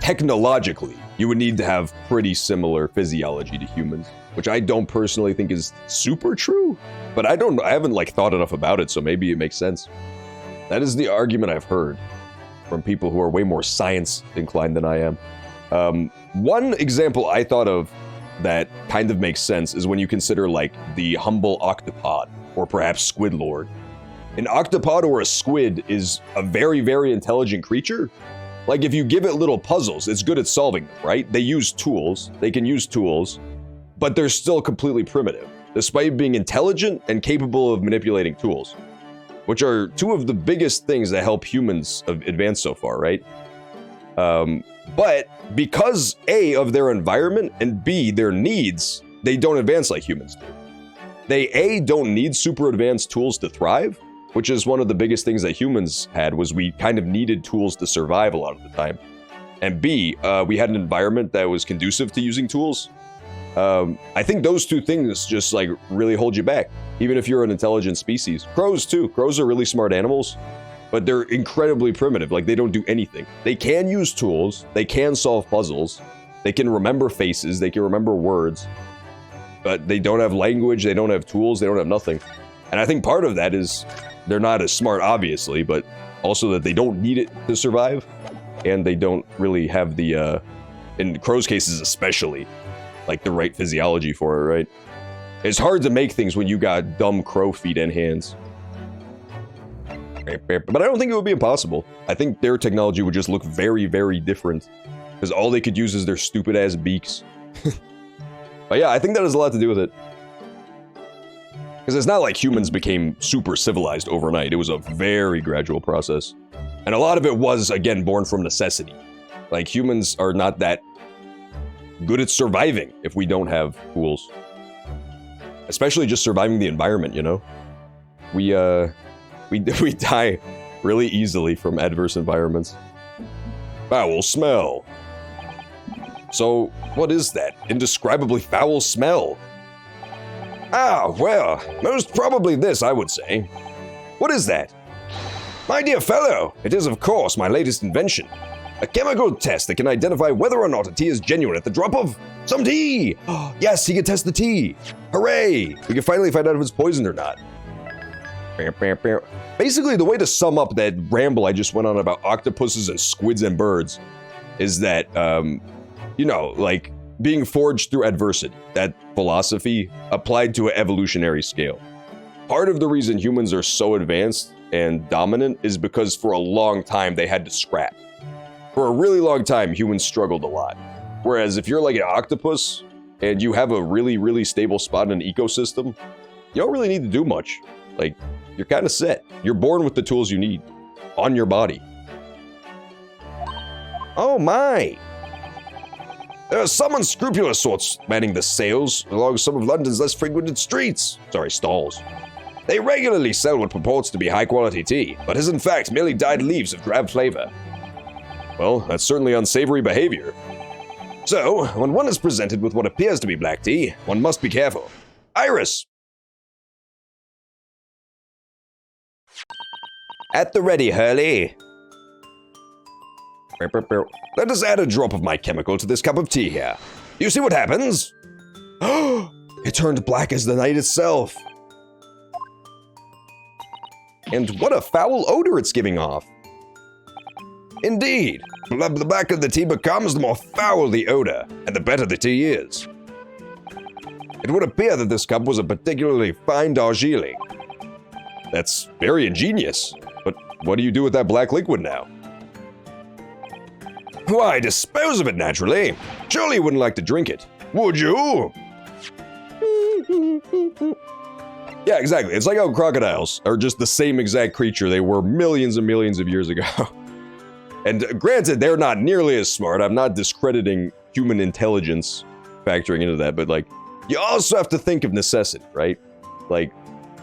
technologically, you would need to have pretty similar physiology to humans, which I don't personally think is super true, but I haven't, like, thought enough about it, so maybe it makes sense. That is the argument I've heard. from people who are way more science inclined than I am. One example I thought of that kind of makes sense is when you consider like the humble octopod or perhaps squid lord. An octopod or a squid is a very, very intelligent creature. Like if you give it little puzzles, it's good at solving them, right? They use tools, they can use tools, but they're still completely primitive, despite being intelligent and capable of manipulating tools, which are two of the biggest things that help humans advance so far, right? But because A, of their environment, and B, their needs, they don't advance like humans do. They A, don't need super advanced tools to thrive, which is one of the biggest things that humans had, was we kind of needed tools to survive a lot of the time. And B, we had an environment that was conducive to using tools. I think those two things just like really hold you back, even if you're an intelligent species. Crows too. Crows are really smart animals, but they're incredibly primitive. Like they don't do anything. They can use tools. They can solve puzzles. They can remember faces. They can remember words, but they don't have language. They don't have tools. They don't have nothing. And I think part of that is they're not as smart, obviously, but also that they don't need it to survive. And they don't really have the, in crows' cases especially, like the right physiology for it, right? It's hard to make things when you got dumb crow feet and hands. But I don't think it would be impossible. I think their technology would just look very, very different, because all they could use is their stupid ass beaks. But yeah, I think that has a lot to do with it. Because it's not like humans became super civilized overnight. It was a very gradual process. And a lot of it was, again, born from necessity. Like, humans are not that good at surviving if we don't have tools. Especially just surviving the environment, you know? We die really easily from adverse environments. Foul smell. So, what is that indescribably foul smell? Ah, well, most probably this, I would say. What is that? My dear fellow, it is of course my latest invention. A chemical test that can identify whether or not a tea is genuine at the drop of some tea. Yes, he can test the tea. Hooray! We can finally find out if it's poisoned or not. Basically, the way to sum up that ramble I just went on about octopuses and squids and birds is that, you know, like being forged through adversity, that philosophy applied to an evolutionary scale. Part of the reason humans are so advanced and dominant is because for a long time they had to scrap. For a really long time, humans struggled a lot. Whereas if you're like an octopus and you have a really, really stable spot in an ecosystem, you don't really need to do much. Like, you're kind of set. You're born with the tools you need on your body. Oh my! There are some unscrupulous sorts manning the sales along some of London's less frequented streets. Stalls. They regularly sell what purports to be high-quality tea, but is in fact merely dyed leaves of drab flavor. Well, that's certainly unsavory behavior. So, when one is presented with what appears to be black tea, one must be careful. Iris! At the ready, Hurley. Let us add a drop of my chemical to this cup of tea here. You see what happens? It turned black as the night itself. And what a foul odor it's giving off. Indeed, the blacker the tea becomes, the more foul the odor, and the better the tea is. It would appear that this cup was a particularly fine Darjeeling. That's very ingenious, but what do you do with that black liquid now? Why, dispose of it naturally. Surely you wouldn't like to drink it, would you? Yeah, exactly. It's like how crocodiles are just the same exact creature they were millions and millions of years ago. And granted, they're not nearly as smart. I'm not discrediting human intelligence factoring into that, but like, you also have to think of necessity, right? Like,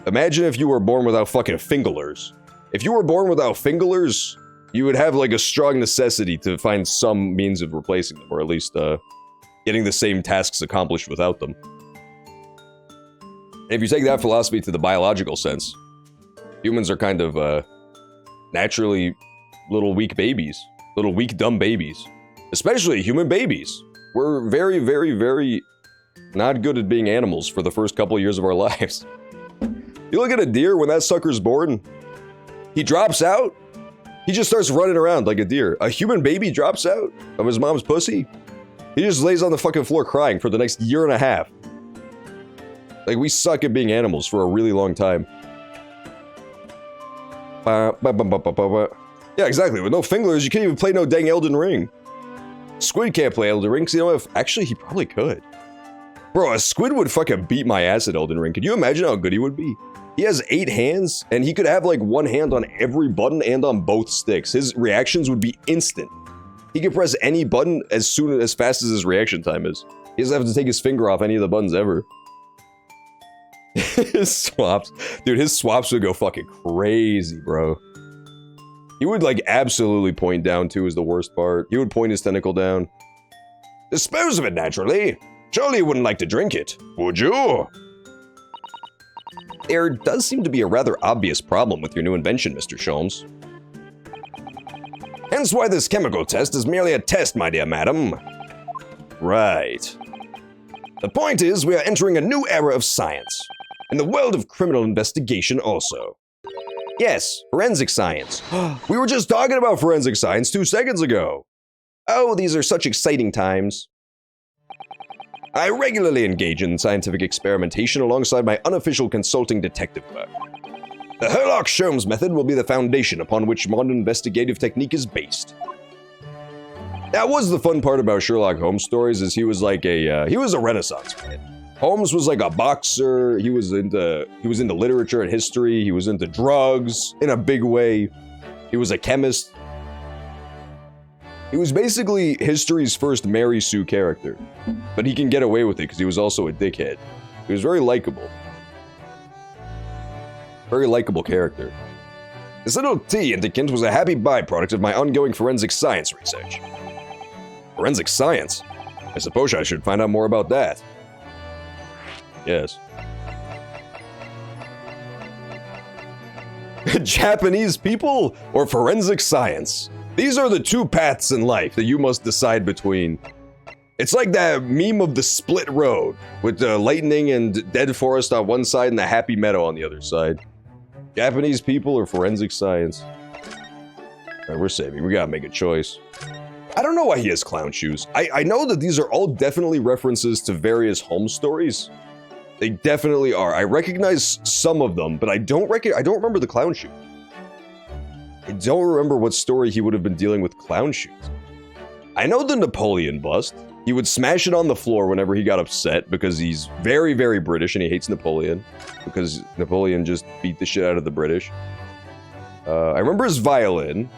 imagine if you were born without fucking fingerlers. If you were born without fingerlers, you would have like a strong necessity to find some means of replacing them, or at least getting the same tasks accomplished without them. And if you take that philosophy to the biological sense, humans are kind of naturally little weak babies, little weak dumb babies, especially human babies. We're very, very, very not good at being animals for the first couple of years of our lives. You look at a deer when that sucker's born, he drops out, He just starts running around like a deer. A human baby drops out of his mom's pussy. He just lays on the fucking floor crying for the next year and a half. Like, we suck at being animals for a really long time. Yeah, exactly. With no fingers, you can't even play no dang Elden Ring. Squid can't play Elden Ring, so you know what? Actually, he probably could. Bro, a squid would fucking beat my ass at Elden Ring. Could you imagine how good he would be? He has 8 hands, and he could have like one hand on every button and on both sticks. His reactions would be instant. He could press any button as fast as his reaction time is. He doesn't have to take his finger off any of the buttons ever. His swaps. Dude, his swaps would go fucking crazy, bro. He would like absolutely point down too is the worst part. He would point his tentacle down. Dispose of it naturally. Surely you wouldn't like to drink it, would you? There does seem to be a rather obvious problem with your new invention, Mr. Sholmes. Hence why this chemical test is merely a test, my dear madam. Right. The point is, we are entering a new era of science. In the world of criminal investigation also. Yes, forensic science. We were just talking about forensic science 2 seconds ago. Oh, these are such exciting times. I regularly engage in scientific experimentation alongside my unofficial consulting detective work. The Sherlock-Sholmes method will be the foundation upon which modern investigative technique is based. That was the fun part about Sherlock Holmes stories, is he was like he was a Renaissance man. Holmes was like a boxer. He was into literature and history. He was into drugs in a big way. He was a chemist. He was basically history's first Mary Sue character, but he can get away with it because he was also a dickhead. He was very likable. Very likable character. This little tea indicant was a happy byproduct of my ongoing forensic science research. Forensic science? I suppose I should find out more about that. Yes. Japanese people or forensic science? These are the two paths in life that you must decide between. It's like that meme of the split road with the lightning and dead forest on one side and the happy meadow on the other side. Japanese people or forensic science? Alright, we're saving. We gotta make a choice. I don't know why he has clown shoes. I know that these are all definitely references to various Holmes stories. They definitely are. I recognize some of them, but I don't remember the clown shoes. I don't remember what story he would have been dealing with clown shoes. I know the Napoleon bust. He would smash it on the floor whenever he got upset because he's very, very British and he hates Napoleon because Napoleon just beat the shit out of the British. I remember his violin,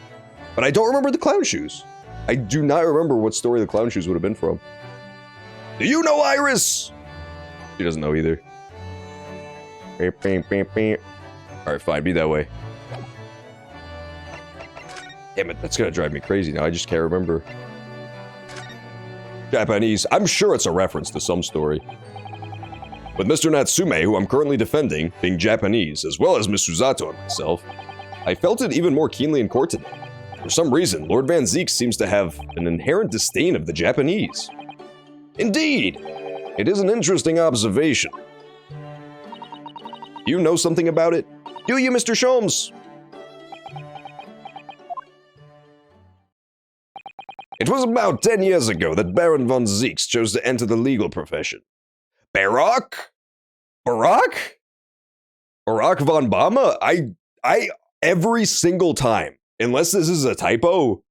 but I don't remember the clown shoes. I do not remember what story the clown shoes would have been from. Do you know Iris? She doesn't know either. Alright, fine, be that way. Damn it, that's gonna drive me crazy now. I just can't remember. Japanese. I'm sure it's a reference to some story. With Mr. Natsume, who I'm currently defending, being Japanese, as well as Miss Suzato and myself, I felt it even more keenly in court today. For some reason, Lord Van Zeek seems to have an inherent disdain of the Japanese. Indeed! It is an interesting observation. You know something about it? Do you, Mr. Sholmes? It was about 10 years ago that Baron von Zeeks chose to enter the legal profession. Barack? Barack von Bama? I every single time, unless this is a typo,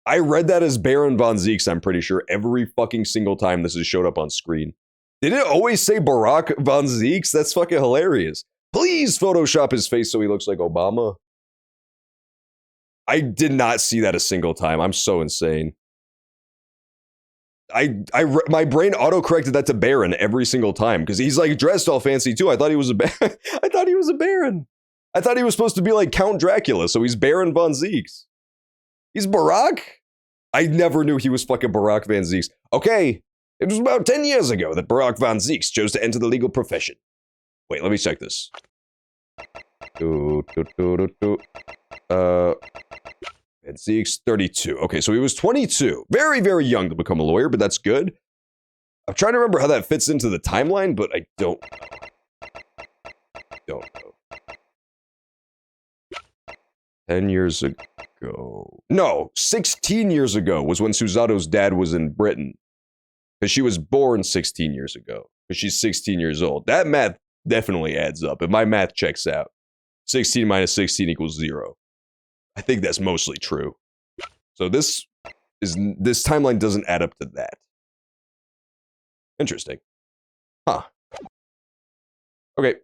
I read that as Baron von Zeeks, I'm pretty sure, every fucking single time this has showed up on screen. Did it always say Barack von Zeeks? That's fucking hilarious. Please Photoshop his face so he looks like Obama. I did not see that a single time. I'm so insane. My brain auto-corrected that to Baron every single time because he's like dressed all fancy too. I thought he was a I thought he was a Baron. I thought he was supposed to be like Count Dracula, so he's Baron von Zeeks. He's Barack? I never knew he was fucking Barack Van Zeeks. Okay, it was about 10 years ago that Barack von Zeeks chose to enter the legal profession. Wait, let me check this. Van Zeeks, 32. Okay, so he was 22. Very, very young to become a lawyer, but that's good. I'm trying to remember how that fits into the timeline, but I don't know. 10 years ago. No, 16 years ago was when Susato's dad was in Britain. Because she was born 16 years ago. Because she's 16 years old. That math definitely adds up. If my math checks out, 16 minus 16 equals 0. I think that's mostly true. So this timeline doesn't add up to that. Interesting. Huh. Okay.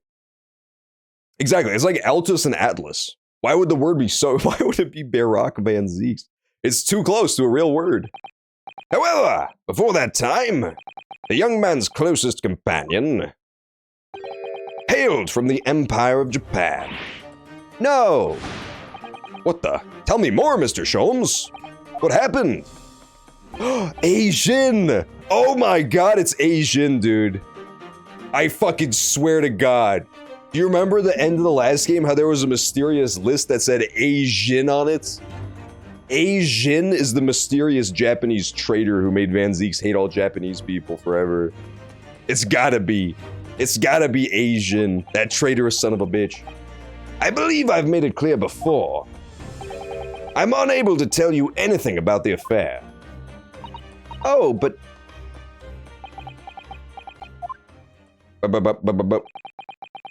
Exactly. It's like Altus and Atlas. Why would the word be so... Why would it be Barak Van Zeeks? It's too close to a real word. However, before that time, the young man's closest companion hailed from the Empire of Japan. No! What the? Tell me more, Mr. Sholmes. What happened? Asian! Oh my god, it's Asian, dude. I fucking swear to God. Do you remember the end of the last game, how there was a mysterious list that said Asian on it? Asian is the mysterious Japanese traitor who made Van Zeeks hate all Japanese people forever. It's gotta be. It's gotta be Asian, that traitorous son of a bitch. I believe I've made it clear before. I'm unable to tell you anything about the affair. Oh, but... The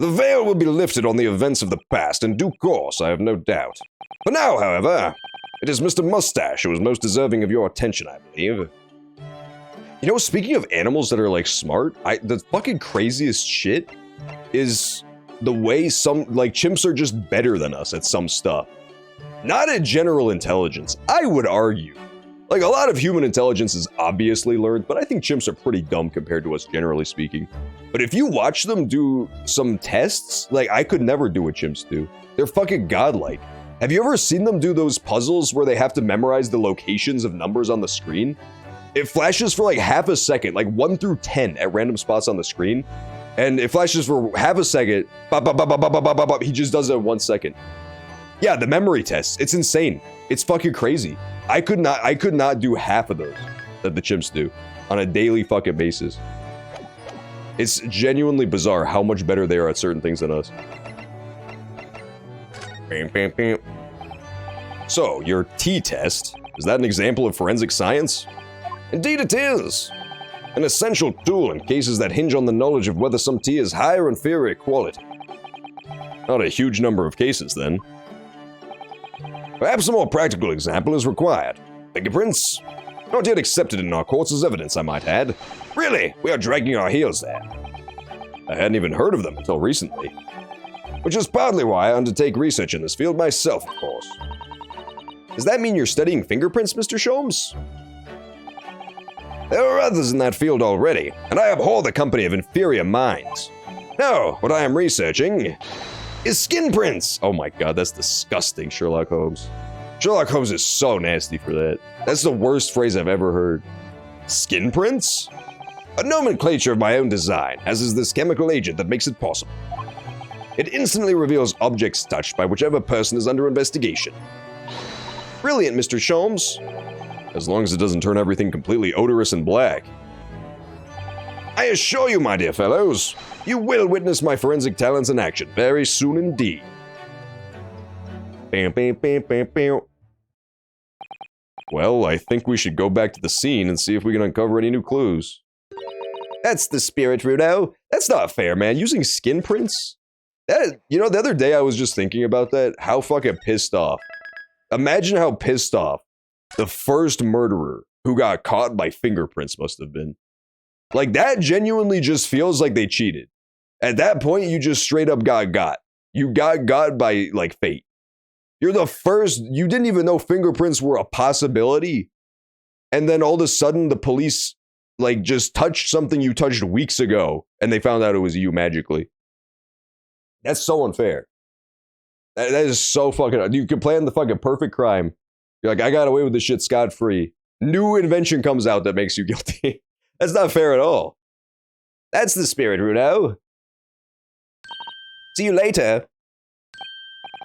veil will be lifted on the events of the past in due course, I have no doubt. For now, however, it is Mr. Mustache who is most deserving of your attention, I believe. You know, speaking of animals that are, like, smart, the fucking craziest shit is the way some, like, chimps are just better than us at some stuff. Not at general intelligence, I would argue. Like, a lot of human intelligence is obviously learned, but I think chimps are pretty dumb compared to us, generally speaking. But if you watch them do some tests, like, I could never do what chimps do. They're fucking godlike. Have you ever seen them do those puzzles where they have to memorize the locations of numbers on the screen? It flashes for like half a second, like 1 through 10 at random spots on the screen. And it flashes for half a second, he just does it in 1 second. Yeah, the memory tests, it's insane. It's fucking crazy. I could not do half of those that the chimps do on a daily fucking basis. It's genuinely bizarre how much better they are at certain things than us. So, your t-test, is that an example of forensic science? Indeed it is. An essential tool in cases that hinge on the knowledge of whether some tea is high or inferior quality. Not a huge number of cases, then. Perhaps a more practical example is required. Fingerprints? Not yet accepted in our courts as evidence, I might add. Really, we are dragging our heels there. I hadn't even heard of them until recently. Which is partly why I undertake research in this field myself, of course. Does that mean you're studying fingerprints, Mr. Sholmes? There are others in that field already, and I abhor the company of inferior minds. No, what I am researching is skin prints. Oh my god, that's disgusting, Sherlock Holmes. Sherlock Holmes is so nasty for that. That's the worst phrase I've ever heard. Skin prints? A nomenclature of my own design, as is this chemical agent that makes it possible. It instantly reveals objects touched by whichever person is under investigation. Brilliant, Mr. Sholmes. As long as it doesn't turn everything completely odorous and black. I assure you, my dear fellows, you will witness my forensic talents in action very soon indeed. Bam, bam, bam, bam, bam. Well, I think we should go back to the scene and see if we can uncover any new clues. That's the spirit, Rudo. That's not fair, man. Using skin prints? You know, the other day I was just thinking about that. How fucking pissed off. Imagine how pissed off the first murderer who got caught by fingerprints must have been. Like, that genuinely just feels like they cheated. At that point, you just straight up got. You got by, like, fate. You're the first, you didn't even know fingerprints were a possibility. And then all of a sudden, the police, like, just touched something you touched weeks ago, and they found out it was you magically. That's so unfair. That is so fucking, you can plan the fucking perfect crime. You're like, I got away with this shit scot-free. New invention comes out that makes you guilty. That's not fair at all. That's the spirit, Rudo. See you later.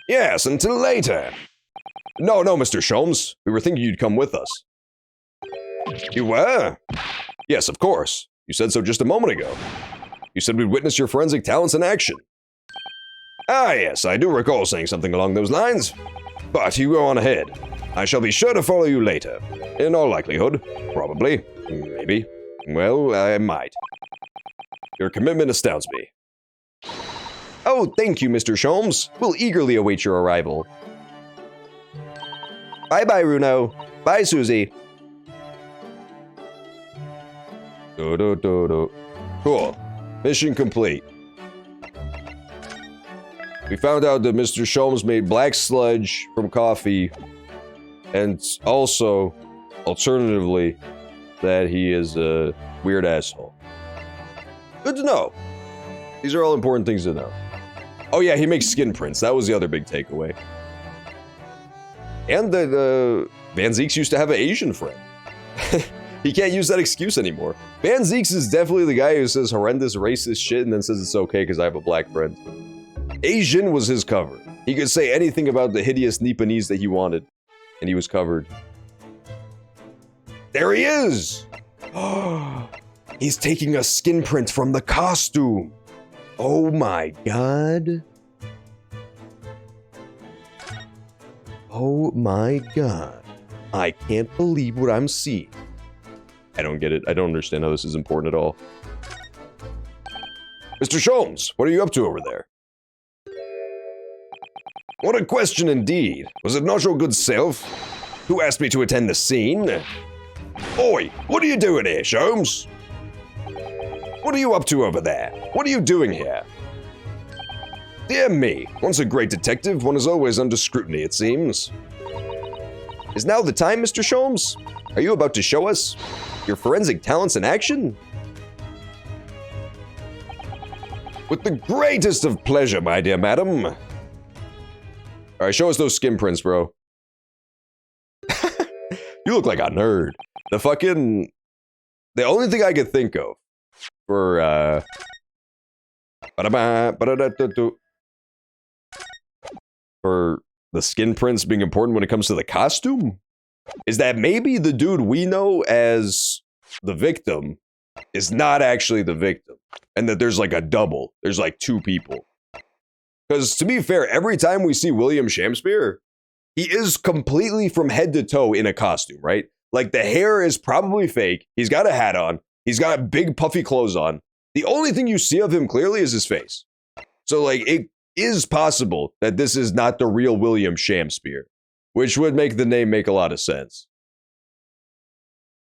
Yes, until later. No, Mr. Sholmes. We were thinking you'd come with us. You were? Yes, of course. You said so just a moment ago. You said we'd witness your forensic talents in action. Ah, yes, I do recall saying something along those lines. But you go on ahead. I shall be sure to follow you later. In all likelihood. Probably. Maybe. Well, I might. Your commitment astounds me. Oh, thank you, Mr. Sholmes. We'll eagerly await your arrival. Bye-bye, Runo. Bye, Susie. Cool. Mission complete. We found out that Mr. Sholmes made black sludge from coffee, and also, alternatively, that he is a weird asshole. Good to know. These are all important things to know. Oh yeah, he makes skin prints. That was the other big takeaway. And the Van Zeeks used to have an Asian friend. He can't use that excuse anymore. Van Zeeks is definitely the guy who says horrendous racist shit and then says it's okay because I have a black friend. Asian was his cover. He could say anything about the hideous Nipponese that he wanted, and he was covered. There he is! He's taking a skin print from the costume. Oh my god. Oh my god. I can't believe what I'm seeing. I don't get it. I don't understand how this is important at all. Mr. Sholmes, what are you up to over there? What a question indeed. Was it not your good self who asked me to attend the scene? Oi, what are you doing here, Sholmes? What are you up to over there? What are you doing here? Dear me, once a great detective, one is always under scrutiny, it seems. Is now the time, Mr. Sholmes? Are you about to show us your forensic talents in action? With the greatest of pleasure, my dear madam. Alright, show us those skin prints, bro. You look like a nerd. The only thing I could think of for, for the skin prints being important when it comes to the costume is that maybe the dude we know as the victim is not actually the victim, and that there's like a double. There's like two people. Because to be fair, every time we see William Shakespeare, he is completely from head to toe in a costume, right? Like the hair is probably fake. He's got a hat on. He's got big puffy clothes on. The only thing you see of him clearly is his face. So like it is possible that this is not the real William Shakespeare, which would make the name make a lot of sense.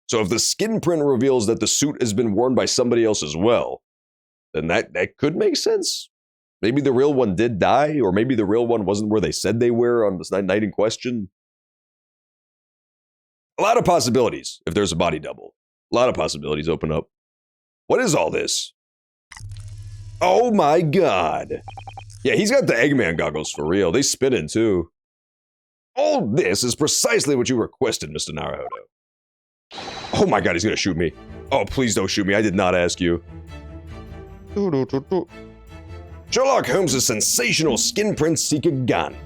So if the skin print reveals that the suit has been worn by somebody else as well, then that could make sense. Maybe the real one did die, or maybe the real one wasn't where they said they were on this night in question. A lot of possibilities if there's a body double. A lot of possibilities open up. What is all this? Oh my god. Yeah, he's got the Eggman goggles for real. They spinning too. All this is precisely what you requested, Mr. Naruhodo. Oh my god, he's gonna shoot me. Oh, please don't shoot me. I did not ask you. Sherlock Holmes' sensational skin print seeker gun.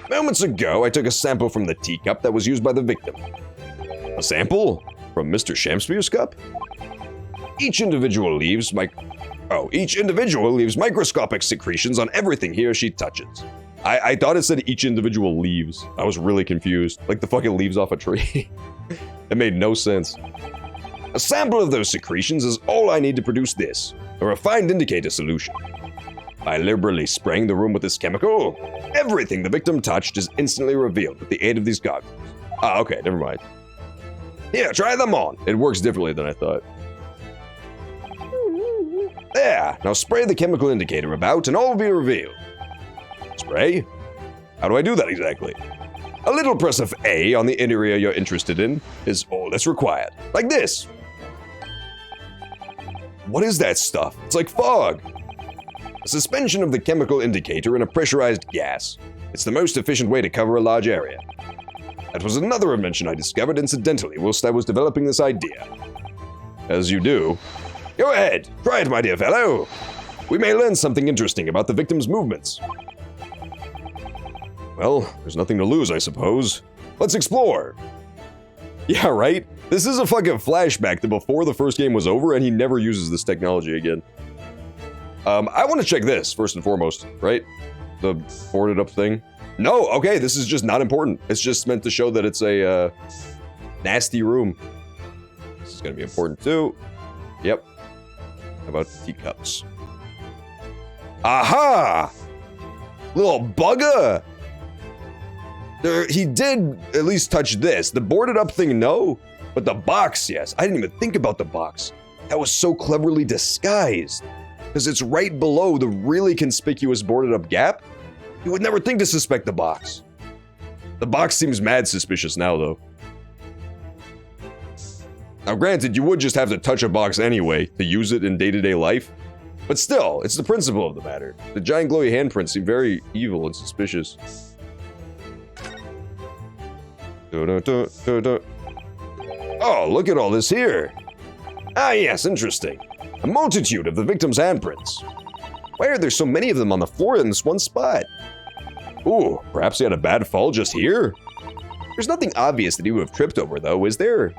Moments ago, I took a sample from the teacup that was used by the victim. A sample? From Mr. Shakespeare's cup? Each individual leaves microscopic secretions on everything he or she touches. I thought it said each individual leaves. I was really confused. Like the fucking leaves off a tree. It made no sense. A sample of those secretions is all I need to produce this, a refined indicator solution. By liberally spraying the room with this chemical, everything the victim touched is instantly revealed with the aid of these goggles. Ah, okay, never mind. Here, try them on. It works differently than I thought. There, now spray the chemical indicator about and all will be revealed. Spray? How do I do that exactly? A little press of A on the area you're interested in is all that's required. Like this. What is that stuff? It's like fog. A suspension of the chemical indicator in a pressurized gas. It's the most efficient way to cover a large area. That was another invention I discovered incidentally whilst I was developing this idea. As you do. Go ahead, try it, my dear fellow. We may learn something interesting about the victim's movements. Well, there's nothing to lose, I suppose. Let's explore. Yeah, right? This is a fucking flashback to before the first game was over, and he never uses this technology again. I want to check this, first and foremost, right? The boarded up thing? No, okay, this is just not important. It's just meant to show that it's a nasty room. This is gonna be important too. Yep. How about teacups? Aha! Little bugger! He did at least touch this. The boarded up thing, no. But the box, yes. I didn't even think about the box. That was so cleverly disguised. Because it's right below the really conspicuous boarded up gap. You would never think to suspect the box. The box seems mad suspicious now, though. Now, granted, you would just have to touch a box anyway to use it in day-to-day life. But still, it's the principle of the matter. The giant glowy handprints seem very evil and suspicious. Oh, look at all this here. Ah, yes, interesting. A multitude of the victim's handprints. Why are there so many of them on the floor in this one spot? Ooh, perhaps he had a bad fall just here? There's nothing obvious that he would have tripped over, though, is there?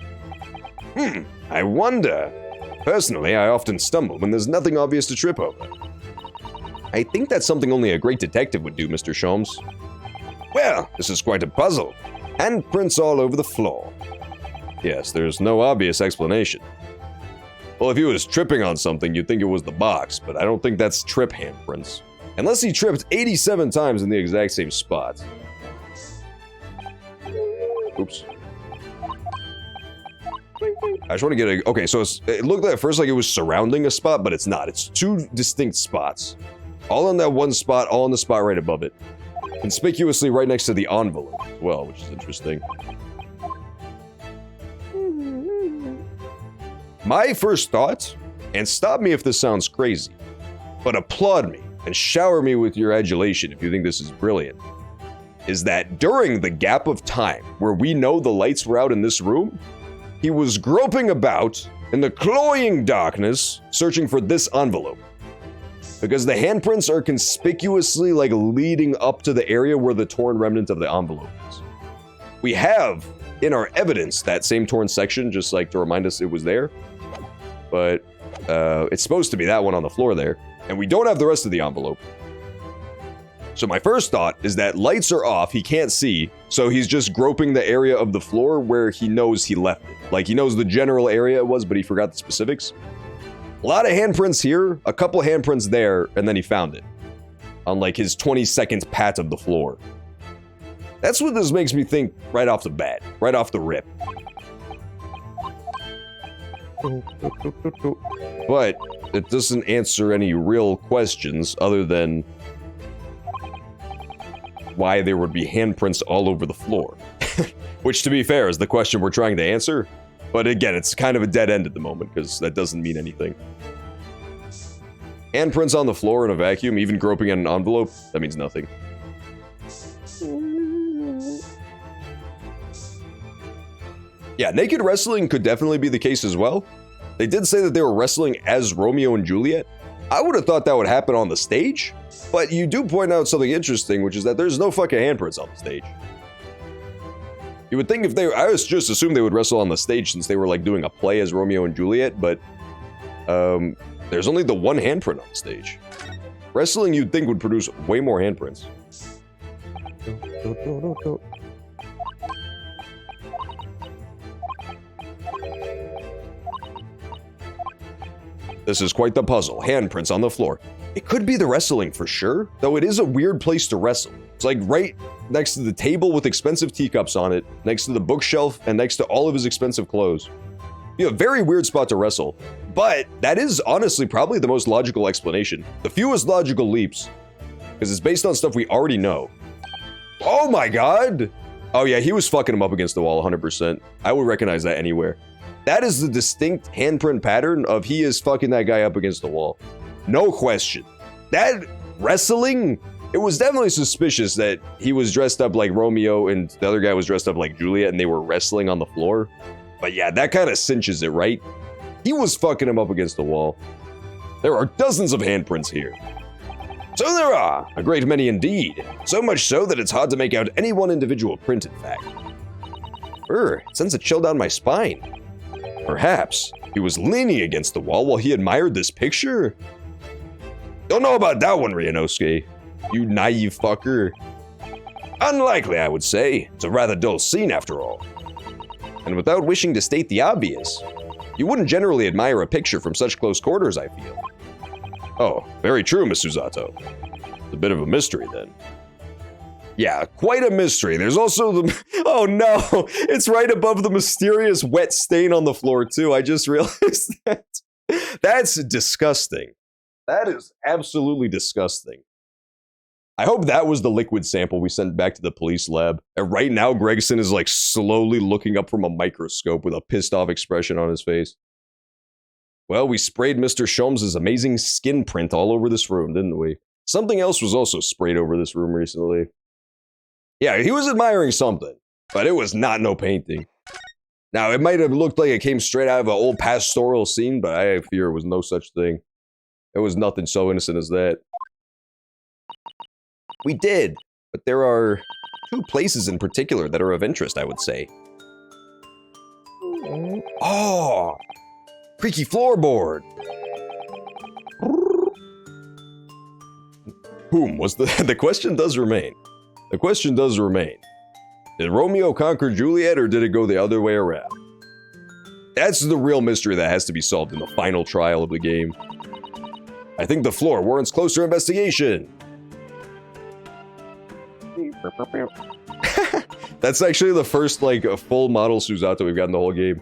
I wonder. Personally, I often stumble when there's nothing obvious to trip over. I think that's something only a great detective would do, Mr. Sholmes. Well, this is quite a puzzle. Handprints all over the floor. Yes, there's no obvious explanation. Well, if he was tripping on something, you'd think it was the box, but I don't think that's trip handprints. Unless he tripped 87 times in the exact same spot. Oops. I just want to get a... Okay, so it looked at first like it was surrounding a spot, but it's not. It's two distinct spots. All on that one spot, all on the spot right above it. Conspicuously right next to the envelope as well, which is interesting. My first thought, and stop me if this sounds crazy, but applaud me and shower me with your adulation if you think this is brilliant, is that during the gap of time where we know the lights were out in this room, he was groping about in the cloying darkness, searching for this envelope. Because the handprints are conspicuously like leading up to the area where the torn remnant of the envelope is. We have in our evidence that same torn section, just like to remind us it was there. But it's supposed to be that one on the floor there. And we don't have the rest of the envelope. So my first thought is that lights are off, he can't see, so he's just groping the area of the floor where he knows he left it. Like, he knows the general area it was, but he forgot the specifics. A lot of handprints here, a couple handprints there, and then he found it. On, like, his 20-second pat of the floor. That's what this makes me think right off the bat, right off the rip. But it doesn't answer any real questions other than why there would be handprints all over the floor. Which, to be fair, is the question we're trying to answer. But again, it's kind of a dead end at the moment, because that doesn't mean anything. Handprints on the floor in a vacuum, even groping in an envelope, that means nothing. Yeah, naked wrestling could definitely be the case as well. They did say that they were wrestling as Romeo and Juliet. I would have thought that would happen on the stage, but you do point out something interesting, which is that there's no fucking handprints on the stage. You would think if they, I was just assumed they would wrestle on the stage since they were like doing a play as Romeo and Juliet, but there's only the one handprint on the stage. Wrestling you'd think would produce way more handprints. This is quite the puzzle. Handprints on the floor. It could be the wrestling for sure, though it is a weird place to wrestle. It's like right next to the table with expensive teacups on it, next to the bookshelf, and next to all of his expensive clothes. Be a very weird spot to wrestle, but that is honestly probably the most logical explanation. The fewest logical leaps, because it's based on stuff we already know. Oh my god! Oh yeah, he was fucking him up against the wall 100%. I would recognize that anywhere. That is the distinct handprint pattern of he is fucking that guy up against the wall. No question. That wrestling, it was definitely suspicious that he was dressed up like Romeo and the other guy was dressed up like Juliet and they were wrestling on the floor. But yeah, that kind of cinches it, right? He was fucking him up against the wall. There are dozens of handprints here. So there are, a great many indeed. So much so that it's hard to make out any one individual print, in fact. It sends a chill down my spine. Perhaps he was leaning against the wall while he admired this picture? Don't know about that one, Ryunosuke. You naive fucker. Unlikely, I would say. It's a rather dull scene after all. And without wishing to state the obvious, you wouldn't generally admire a picture from such close quarters, I feel. Oh, very true, Miss Susato. It's a bit of a mystery, then. Yeah, quite a mystery. There's also the... Oh no! It's right above the mysterious wet stain on the floor, too. I just realized that. That's disgusting. That is absolutely disgusting. I hope that was the liquid sample we sent back to the police lab. And right now, Gregson is like slowly looking up from a microscope with a pissed off expression on his face. Well, we sprayed Mr. Sholmes' amazing skin print all over this room, didn't we? Something else was also sprayed over this room recently. Yeah, he was admiring something, but it was not no painting. Now, it might have looked like it came straight out of an old pastoral scene, but I fear it was no such thing. It was nothing so innocent as that. We did, but there are 2 places in particular that are of interest, I would say. Oh! Creaky floorboard! Whom was the question does remain. The question does remain. Did Romeo conquer Juliet, or did it go the other way around? That's the real mystery that has to be solved in the final trial of the game. I think the floor warrants closer investigation. That's actually the first, like, full model Susato we've got in the whole game.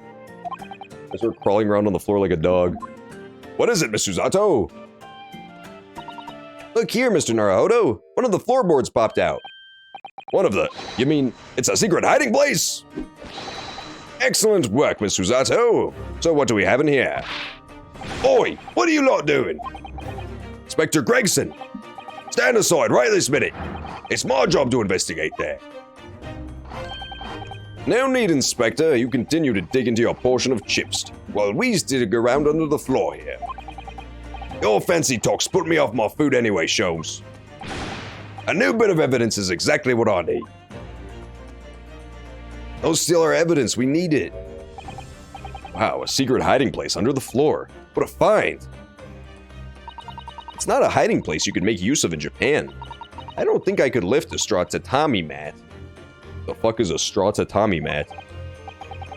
I start crawling around on the floor like a dog. What is it, Miss Susato? Look here, Mr. Naruhodo. One of the floorboards popped out. One of the... You mean, it's a secret hiding place? Excellent work, Miss Susato. So what do we have in here? Oi, what are you lot doing? Inspector Gregson, stand aside right this minute. It's my job to investigate there. No need, Inspector. You continue to dig into your portion of chips, while we dig around under the floor here. Your fancy talk's put me off my food anyway, Sholmes. A new bit of evidence is exactly what I need. Don't steal our evidence. We need it. Wow, a secret hiding place under the floor. What a find. It's not a hiding place you could make use of in Japan. I don't think I could lift a straw tatami mat. The fuck is a straw tatami mat?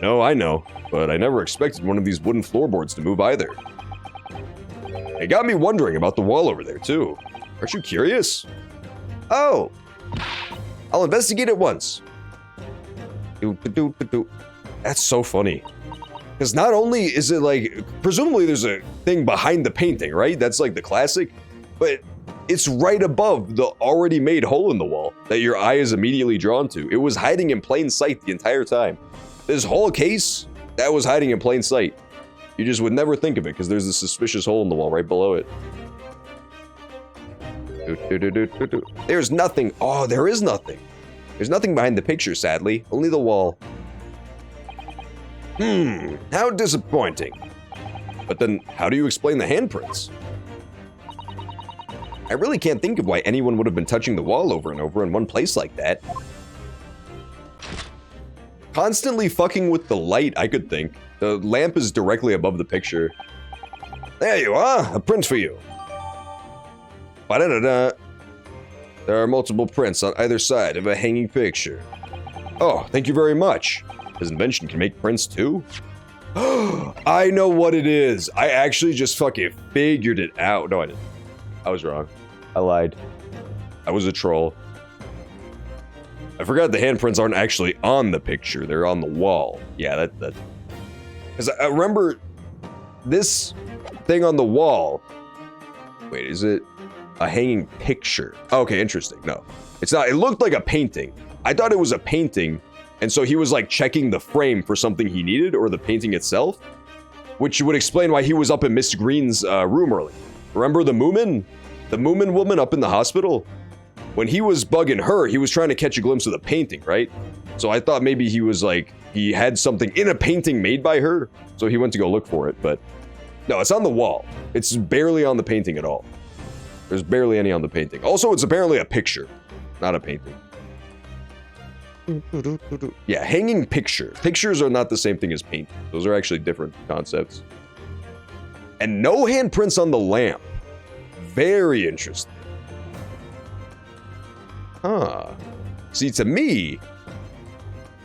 No, I know, but I never expected one of these wooden floorboards to move either. It got me wondering about the wall over there, too. Aren't you curious? Oh! I'll investigate it once. That's so funny. Because not only is it like, presumably there's a thing behind the painting, right? That's like the classic. But it's right above the already made hole in the wall that your eye is immediately drawn to. It was hiding in plain sight the entire time. This whole case, that was hiding in plain sight. You just would never think of it because there's a suspicious hole in the wall right below it. There's nothing. Oh, there is nothing. There's nothing behind the picture, sadly. Only the wall. How disappointing. But then, how do you explain the handprints? I really can't think of why anyone would have been touching the wall over and over in one place like that. Constantly fucking with the light, I could think. The lamp is directly above the picture. There you are, a print for you. Ba-da-da-da. There are multiple prints on either side of a hanging picture. Oh, thank you very much. His invention can make prints too? I know what it is. I actually just fucking figured it out. No, I didn't. I was wrong. I lied. I was a troll. I forgot the handprints aren't actually on the picture. They're on the wall. Yeah, that. Because I remember this thing on the wall. Wait, is it a hanging picture? Okay, interesting. No, it's not. It looked like a painting. I thought it was a painting. And so he was like checking the frame for something he needed or the painting itself, which would explain why he was up in Miss Green's room early. Remember the Moomin? The Moomin woman up in the hospital? When he was bugging her, he was trying to catch a glimpse of the painting, right? So I thought maybe he was like, he had something in a painting made by her. So he went to go look for it, but no, it's on the wall. It's barely on the painting at all. There's barely any on the painting. Also, it's apparently a picture, not a painting. Yeah, hanging picture. Pictures are not the same thing as painting. Those are actually different concepts. And no handprints on the lamp. Very interesting. Huh. See, to me,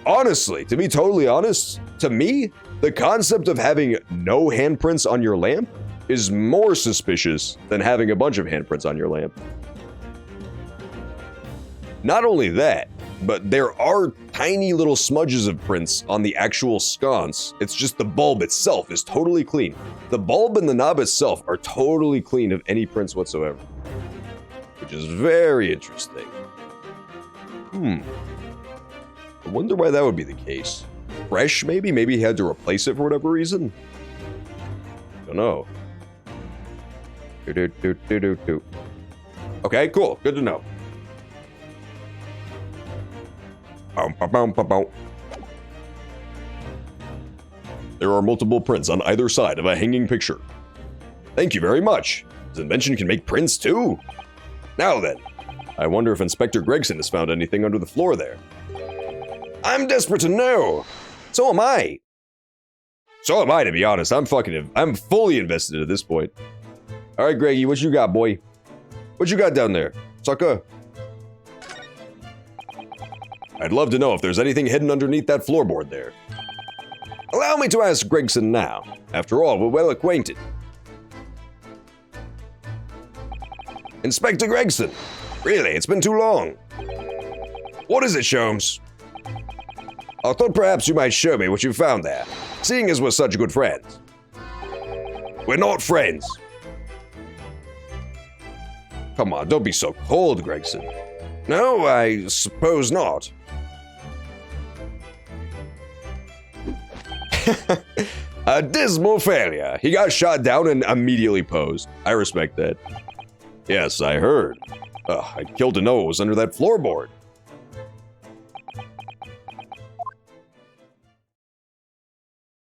honestly, to be totally honest, to me, the concept of having no handprints on your lamp is more suspicious than having a bunch of handprints on your lamp. Not only that, but there are tiny little smudges of prints on the actual sconce. It's just the bulb itself is totally clean. The bulb and the knob itself are totally clean of any prints whatsoever, which is very interesting. I wonder why that would be the case. Fresh, maybe? Maybe he had to replace it for whatever reason? Don't know. Okay, cool. Good to know. There are multiple prints on either side of a hanging picture. Thank you very much. This invention can make prints too. Now then, I wonder if Inspector Gregson has found anything under the floor there. I'm desperate to know. So am I. So am I, to be honest. I'm fully invested at this point. All right, Greggy, what you got, boy? What you got down there, sucker? I'd love to know if there's anything hidden underneath that floorboard there. Allow me to ask Gregson now. After all, we're well acquainted. Inspector Gregson. Really, it's been too long. What is it, Sholmes? I thought perhaps you might show me what you found there, seeing as we're such good friends. We're not friends. Come on, don't be so cold, Gregson. No, I suppose not. A dismal failure. He got shot down and immediately posed. I respect that. Yes, I heard. I'd kill to know what was under that floorboard.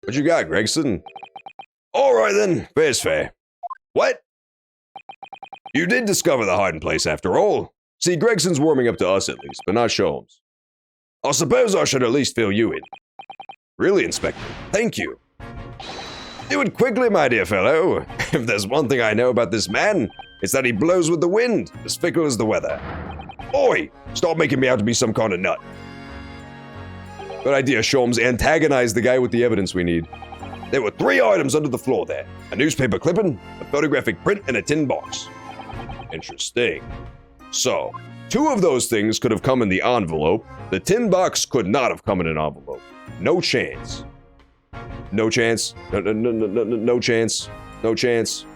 What you got, Gregson? All right then, fair's fair. What? You did discover the hiding place after all. See, Gregson's warming up to us at least, but not Sholmes. I suppose I should at least fill you in. Really, Inspector? Thank you. Do it quickly, my dear fellow. If there's one thing I know about this man, it's that he blows with the wind, as fickle as the weather. Oi! Stop making me out to be some kind of nut. Good idea, Sholmes. Antagonize the guy with the evidence we need. There were 3 items under the floor there. A newspaper clipping, a photographic print, and a tin box. Interesting. So, 2 of those things could have come in the envelope. The tin box could not have come in an envelope. No chance. No chance. No chance. No chance.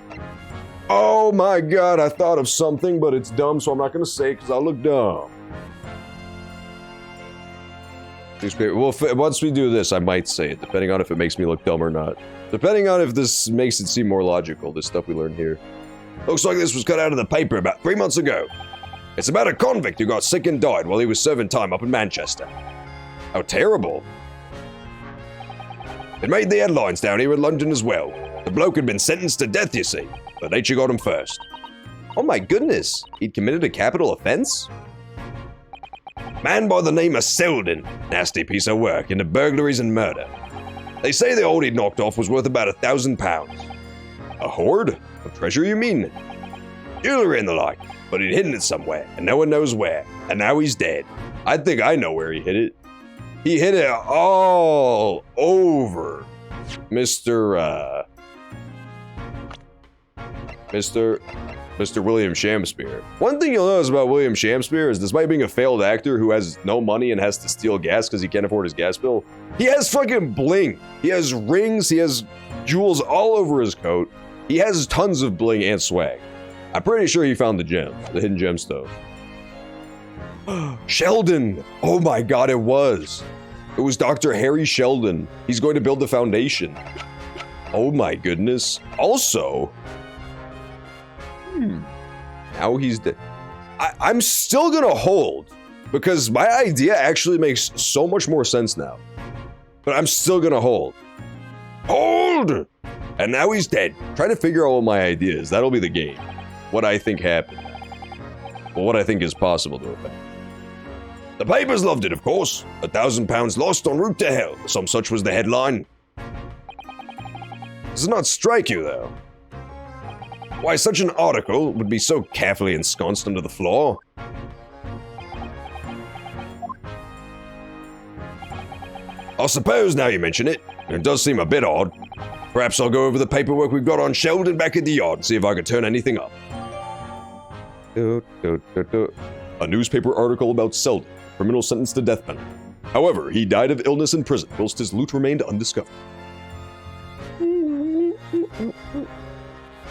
Oh my god, I thought of something, but it's dumb, so I'm not gonna say it because I'll look dumb. Well, once we do this, I might say it, depending on if it makes me look dumb or not. Depending on if this makes it seem more logical, this stuff we learn here. Looks like this was cut out of the paper about 3 months ago. It's about a convict who got sick and died while he was serving time up in Manchester. How terrible. It made the headlines down here in London as well. The bloke had been sentenced to death, you see, but nature got him first. Oh my goodness, he'd committed a capital offense? Man by the name of Selden. Nasty piece of work into burglaries and murder. They say the old he'd knocked off was worth about £1,000. A hoard? Of treasure, you mean? Jewelry and the like, but he'd hidden it somewhere, and no one knows where, and now he's dead. I think I know where he hid it. He hid it all over Mr. William Shakespeare. One thing you'll notice about William Shakespeare is, despite being a failed actor who has no money and has to steal gas because he can't afford his gas bill, he has fucking bling. He has rings, he has jewels all over his coat. He has tons of bling and swag. I'm pretty sure he found the gem, the hidden gemstone. Sheldon! Oh my god, it was. It was Dr. Harry Sheldon. He's going to build the foundation. Oh my goodness. Also, now he's dead. I'm still gonna hold, because my idea actually makes so much more sense now. But I'm still gonna hold. Hold! And now he's dead. Trying to figure out what my idea is. That'll be the game. What I think happened. Well, what I think is possible to happen. The papers loved it, of course. £1,000 lost en route to hell. Some such was the headline. Does it not strike you, though? Why such an article would be so carefully ensconced under the floor? I suppose now you mention it, it does seem a bit odd. Perhaps I'll go over the paperwork we've got on Sheldon back at the yard and see if I can turn anything up. A newspaper article about Selden, criminal sentenced to death penalty. However, he died of illness in prison, whilst his loot remained undiscovered.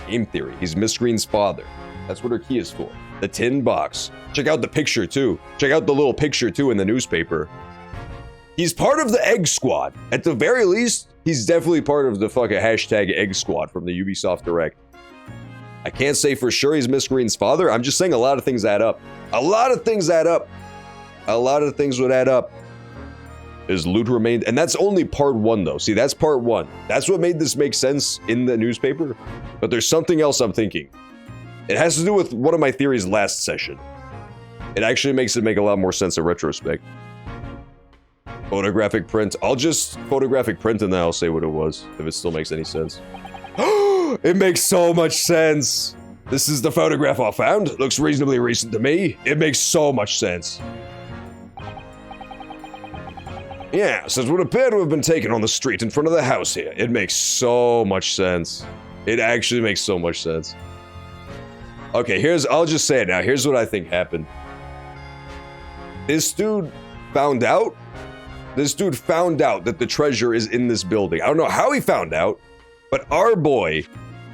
Game theory, he's Miss Green's father. That's what her key is for. The tin box. Check out the picture too. Check out the little picture too in the newspaper. He's part of the Egg Squad. At the very least, he's definitely part of the fucking hashtag Egg Squad from the Ubisoft Direct. I can't say for sure he's Miss Green's father. I'm just saying a lot of things add up. A lot of things add up. A lot of things would add up. His loot remained, and that's only part 1 though. See, that's part 1. That's what made this make sense in the newspaper. But there's something else I'm thinking. It has to do with one of my theories last session. It actually makes it make a lot more sense in retrospect. Photographic print. I'll just photographic print and then I'll say what it was, if it still makes any sense. It makes so much sense. This is the photograph I found. Looks reasonably recent to me. It makes so much sense. Yeah, so it would appear to have been taken on the street in front of the house here. It makes so much sense. It actually makes so much sense. Okay, I'll just say it now. Here's what I think happened. This dude found out that the treasure is in this building. I don't know how he found out, but our boy,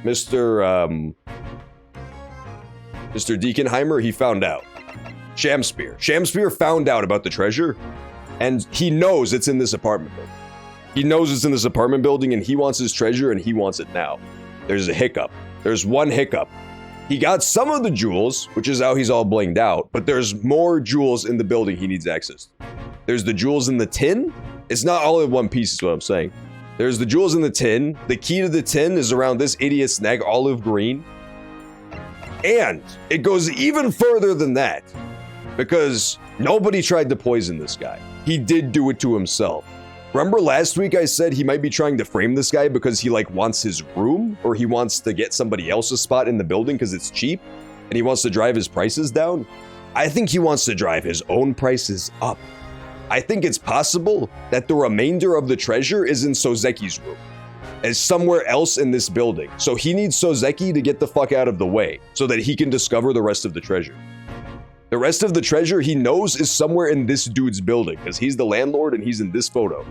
Mr. Deaconheimer, he found out. Shamspear found out about the treasure, and he knows it's in this apartment building. He knows it's in this apartment building, and he wants his treasure, and he wants it now. There's a hiccup. There's one hiccup. He got some of the jewels, which is how he's all blinged out, but there's more jewels in the building he needs access to. There's the jewels in the tin. It's not all in one piece is what I'm saying. There's the jewels in the tin. The key to the tin is around this idiot's neck, olive green. And it goes even further than that, because nobody tried to poison this guy. He did do it to himself. Remember last week I said he might be trying to frame this guy because he wants his room, or he wants to get somebody else's spot in the building because it's cheap and he wants to drive his prices down? I think he wants to drive his own prices up. I think it's possible that the remainder of the treasure is in Sozeki's room, is somewhere else in this building. So he needs Sozeki to get the fuck out of the way so that he can discover the rest of the treasure. The rest of the treasure he knows is somewhere in this dude's building because he's the landlord and he's in this photo.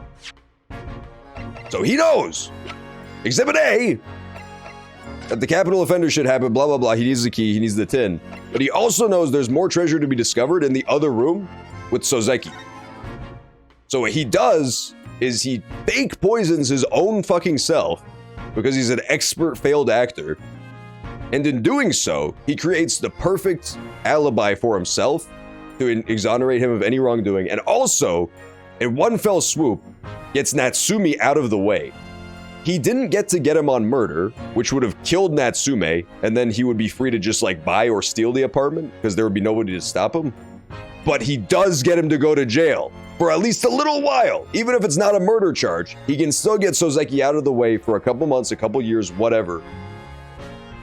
So he knows. Exhibit A, that the capital offender should happen, blah, blah, blah. He needs the key, he needs the tin. But he also knows there's more treasure to be discovered in the other room with Sozeki. So what he does is he fake poisons his own fucking self because he's an expert failed actor. And in doing so, he creates the perfect alibi for himself to exonerate him of any wrongdoing, and also, in one fell swoop, gets Natsumi out of the way. He didn't get to get him on murder, which would have killed Natsume, and then he would be free to just buy or steal the apartment, because there would be nobody to stop him. But he does get him to go to jail for at least a little while. Even if it's not a murder charge, he can still get Sozeki out of the way for a couple months, a couple years, whatever.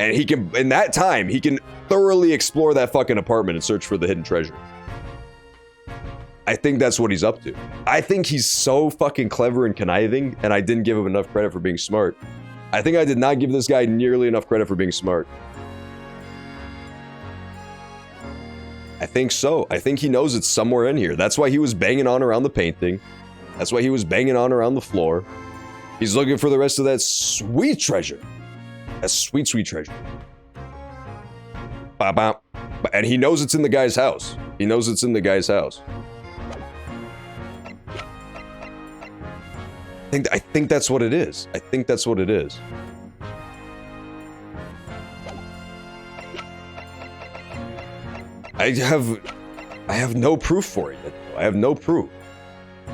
And he can, in that time, he can thoroughly explore that fucking apartment and search for the hidden treasure. I think that's what he's up to. I think he's so fucking clever and conniving, and I didn't give him enough credit for being smart. I think I did not give this guy nearly enough credit for being smart. I think so. I think he knows it's somewhere in here. That's why he was banging on around the painting. That's why he was banging on around the floor. He's looking for the rest of that sweet treasure. That sweet, sweet treasure. And he knows it's in the guy's house. He knows it's in the guy's house. I think that's what it is. I think that's what it is. I have no proof for it yet. I have no proof.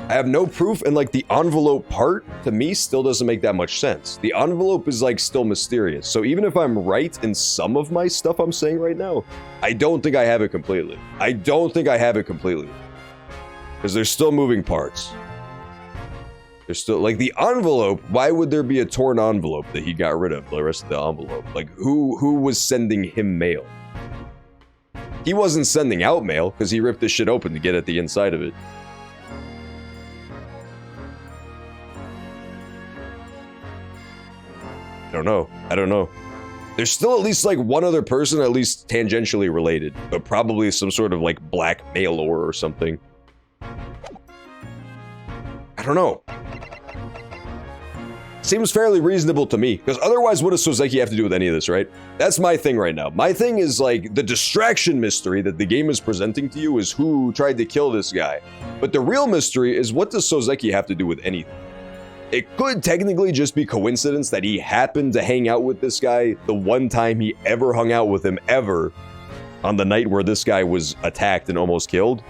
I have no proof, and the envelope part, to me, still doesn't make that much sense. The envelope is still mysterious. So even if I'm right in some of my stuff I'm saying right now, I don't think I have it completely. I don't think I have it completely. Because there's still moving parts. There's still, the envelope, why would there be a torn envelope that he got rid of, the rest of the envelope? Who was sending him mail? He wasn't sending out mail, because he ripped this shit open to get at the inside of it. don't know. There's still at least like one other person at least tangentially related, but probably some sort of like black male lore or something. I don't know. Seems fairly reasonable to me, because otherwise what does Soseki have to do with any of this, right? That's my thing right now. My thing is like the distraction mystery that the game is presenting to you is who tried to kill this guy. But the real mystery is what does Soseki have to do with anything? It could technically just be coincidence that he happened to hang out with this guy the one time he ever hung out with him ever on the night where this guy was attacked and almost killed.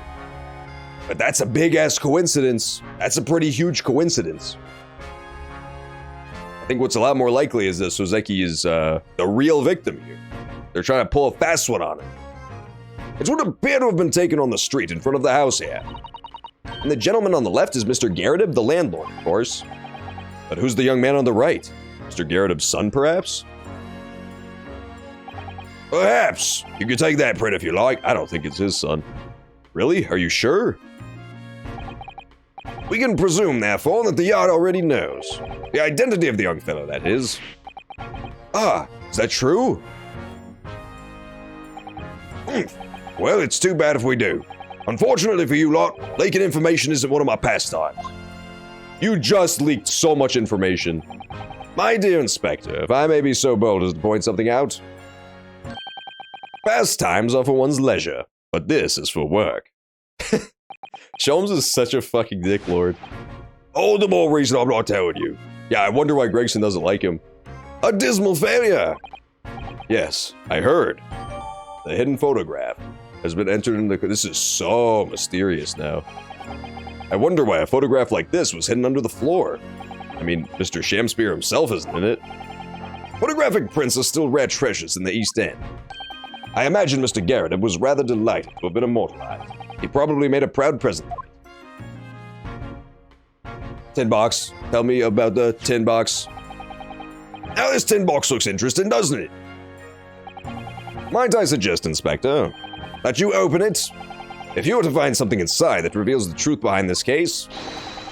But that's a big ass coincidence. That's a pretty huge coincidence. I think what's a lot more likely is that Soseki is the real victim here. They're trying to pull a fast one on him. It would appear to have been taken on the street in front of the house here. And the gentleman on the left is Mr. Garrett, the landlord, of course. But who's the young man on the right? Mr. Garrett's son, perhaps? Perhaps. You can take that print if you like. I don't think it's his son. Really? Are you sure? We can presume, therefore, that the yard already knows. The identity of the young fellow, that is. Ah, is that true? Well, it's too bad if we do. Unfortunately for you lot, leaking information isn't one of my pastimes. You just leaked so much information. My dear Inspector, if I may be so bold as to point something out. Pastimes are for one's leisure, but this is for work. Sholmes is such a fucking dicklord. All the more reason I'm not telling you. Yeah, I wonder why Gregson doesn't like him. A dismal failure. Yes, I heard. The hidden photograph has been entered in the... This is so mysterious now. I wonder why a photograph like this was hidden under the floor. I mean, Mr. Shamspeare himself isn't in it. Photographic prints are still rare treasures in the East End. I imagine Mr. Garrett was rather delighted to have been immortalized. He probably made a proud present of it. Tin box. Tell me about the tin box. Now this tin box looks interesting, doesn't it? Might I suggest, Inspector, that you open it? If you were to find something inside that reveals the truth behind this case,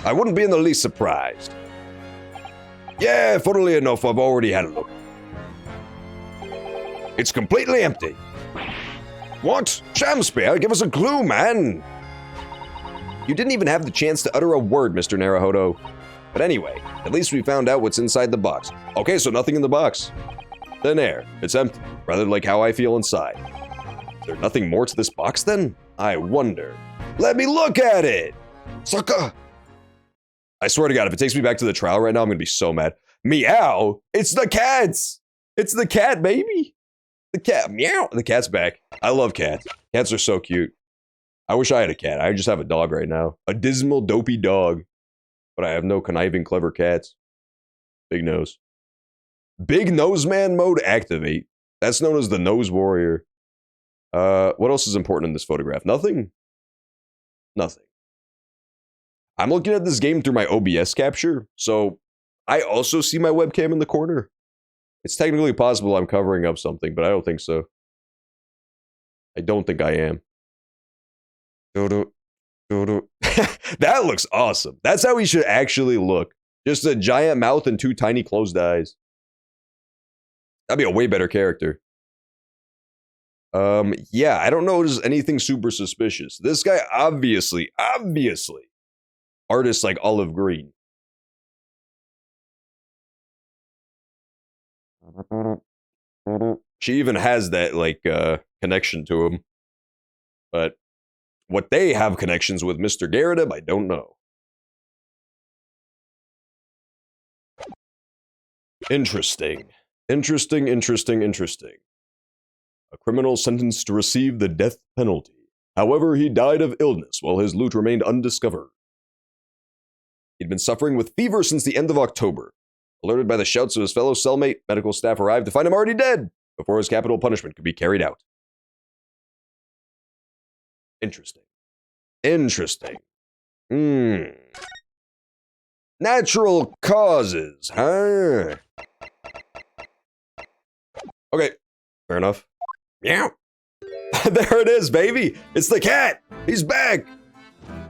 I wouldn't be in the least surprised. Yeah, funnily enough, I've already had a look. It's completely empty. What? Shamspeare, give us a clue, man! You didn't even have the chance to utter a word, Mr. Naruhodo. But anyway, at least we found out what's inside the box. Okay, so nothing in the box. Thin air. It's empty, rather like how I feel inside. Is there nothing more to this box then? I wonder. Let me look at it! Sucker! I swear to God, if it takes me back to the trial right now, I'm gonna be so mad. Meow! It's the cats! It's the cat, baby! The cat, meow! The cat's back. I love cats. Cats are so cute. I wish I had a cat. I just have a dog right now. A dismal, dopey dog. But I have no conniving, clever cats. Big nose. Big nose man mode activate. That's known as the nose warrior. What else is important in this photograph? Nothing? Nothing. I'm looking at this game through my OBS capture, so I also see my webcam in the corner. It's technically possible I'm covering up something, but I don't think so. I don't think I am. That looks awesome. That's how he should actually look. Just a giant mouth and two tiny closed eyes. That'd be a way better character. Yeah, I don't notice anything super suspicious. This guy obviously, artists like Olive Green. She even has that, like, connection to him. But what they have connections with Mr. Garrett, I don't know. Interesting. Interesting. A criminal sentenced to receive the death penalty. However, he died of illness while his loot remained undiscovered. He'd been suffering with fever since the end of October. Alerted by the shouts of his fellow cellmate, medical staff arrived to find him already dead before his capital punishment could be carried out. Interesting. Natural causes, huh? Okay, fair enough. Meow. There it is, baby. It's the cat. He's back.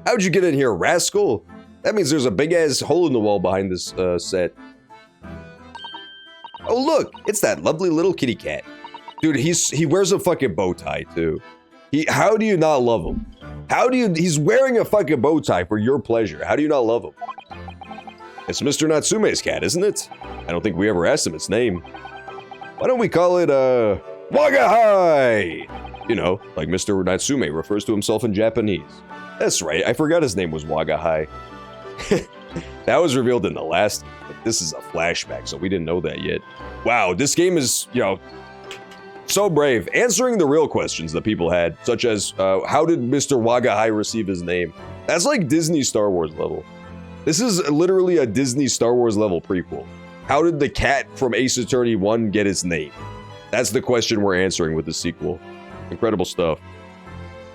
How'd you get in here, rascal? That means there's a big-ass hole in the wall behind this set. Oh, look, it's that lovely little kitty cat. Dude, he wears a fucking bow tie, too. How do you not love him? He's wearing a fucking bow tie for your pleasure. How do you not love him? It's Mr. Natsume's cat, isn't it? I don't think we ever asked him its name. Why don't we call it, Wagahai? You know, like Mr. Natsume refers to himself in Japanese. That's right, I forgot his name was Wagahai. That was revealed in the last, but this is a flashback, so we didn't know that yet. Wow, this game is, so brave, answering the real questions that people had, such as, how did Mr. Wagahai receive his name? That's like Disney Star Wars level. This is literally a Disney Star Wars level prequel. How did the cat from Ace Attorney 1 get its name? That's the question we're answering with the sequel. Incredible stuff.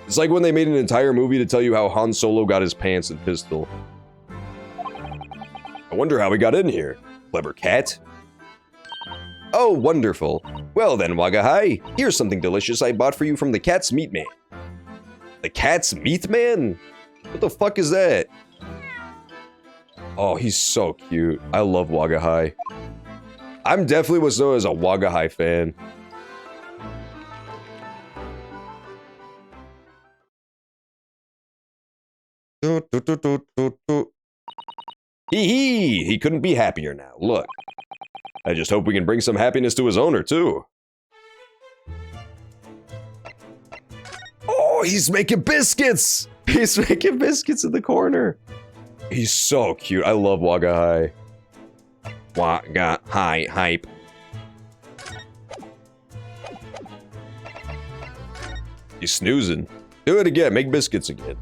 It's like when they made an entire movie to tell you how Han Solo got his pants and pistol. I wonder how he got in here. Clever cat. Oh, wonderful. Well then, Wagahai, here's something delicious I bought for you from the Cat's Meat Man. The Cat's Meat Man? What the fuck is that? Oh, he's so cute. I love Wagahai. I'm definitely what's known as a Wagahai fan. He couldn't be happier now. Look. I just hope we can bring some happiness to his owner, too. Oh, he's making biscuits! He's making biscuits in the corner. He's so cute. I love Wagahai. Wagahai hype. He's snoozing. Do it again. Make biscuits again.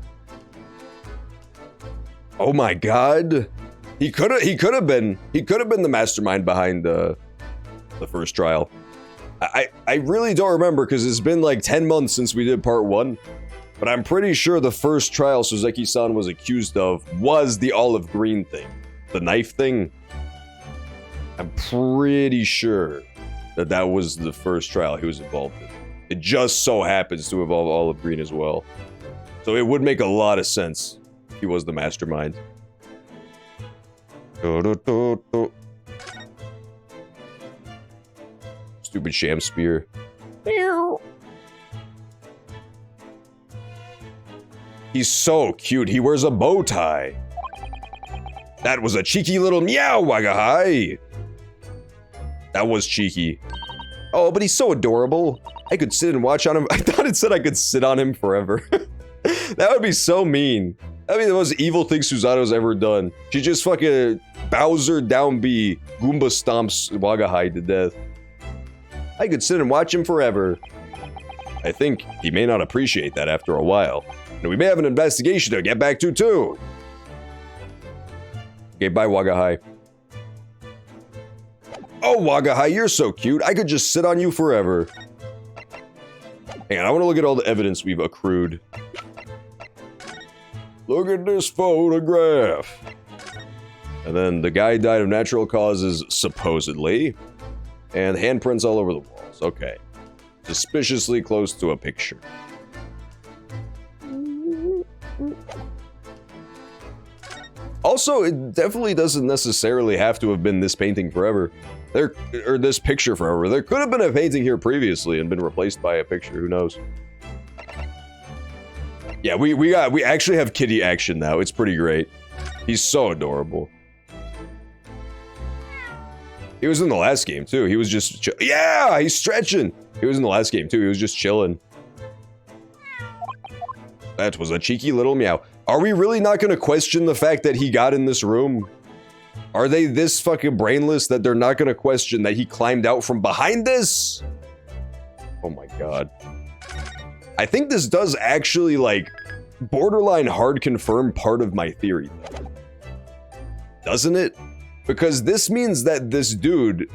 Oh my god. He could have been the mastermind behind the first trial. I really don't remember because it's been like 10 months since we did part 1. But I'm pretty sure the first trial Suzeki-san was accused of was the olive green thing. The knife thing. I'm pretty sure that was the first trial he was involved in. It just so happens to involve olive green as well. So it would make a lot of sense if he was the mastermind. Stupid sham spear. He's so cute. He wears a bow tie. That was a cheeky little meow, Wagahai. That was cheeky. Oh, but he's so adorable. I could sit and watch on him. I thought it said I could sit on him forever. That would be so mean. That'd be the most evil thing Susanoo's ever done. She just fucking Bowser down B, Goomba stomps Wagahai to death. I could sit and watch him forever. I think he may not appreciate that after a while. And we may have an investigation to get back to, too. Okay, bye, Wagahai. Oh, Wagahai, you're so cute. I could just sit on you forever. Hang on, I want to look at all the evidence we've accrued. Look at this photograph. And then the guy died of natural causes, supposedly. And handprints all over the walls. Okay. Suspiciously close to a picture. Also, it definitely doesn't necessarily have to have been this painting forever. Or this picture forever. There could have been a painting here previously and been replaced by a picture, who knows? Yeah, we actually have kitty action now. It's pretty great. He's so adorable. He was in the last game too. He was just yeah, he's stretching. He was in the last game too. He was just chilling. That was a cheeky little meow. Are we really not going to question the fact that he got in this room? Are they this fucking brainless that they're not going to question that he climbed out from behind this? Oh my god. I think this does actually, like, borderline hard confirm part of my theory. Doesn't it? Because this means that this dude,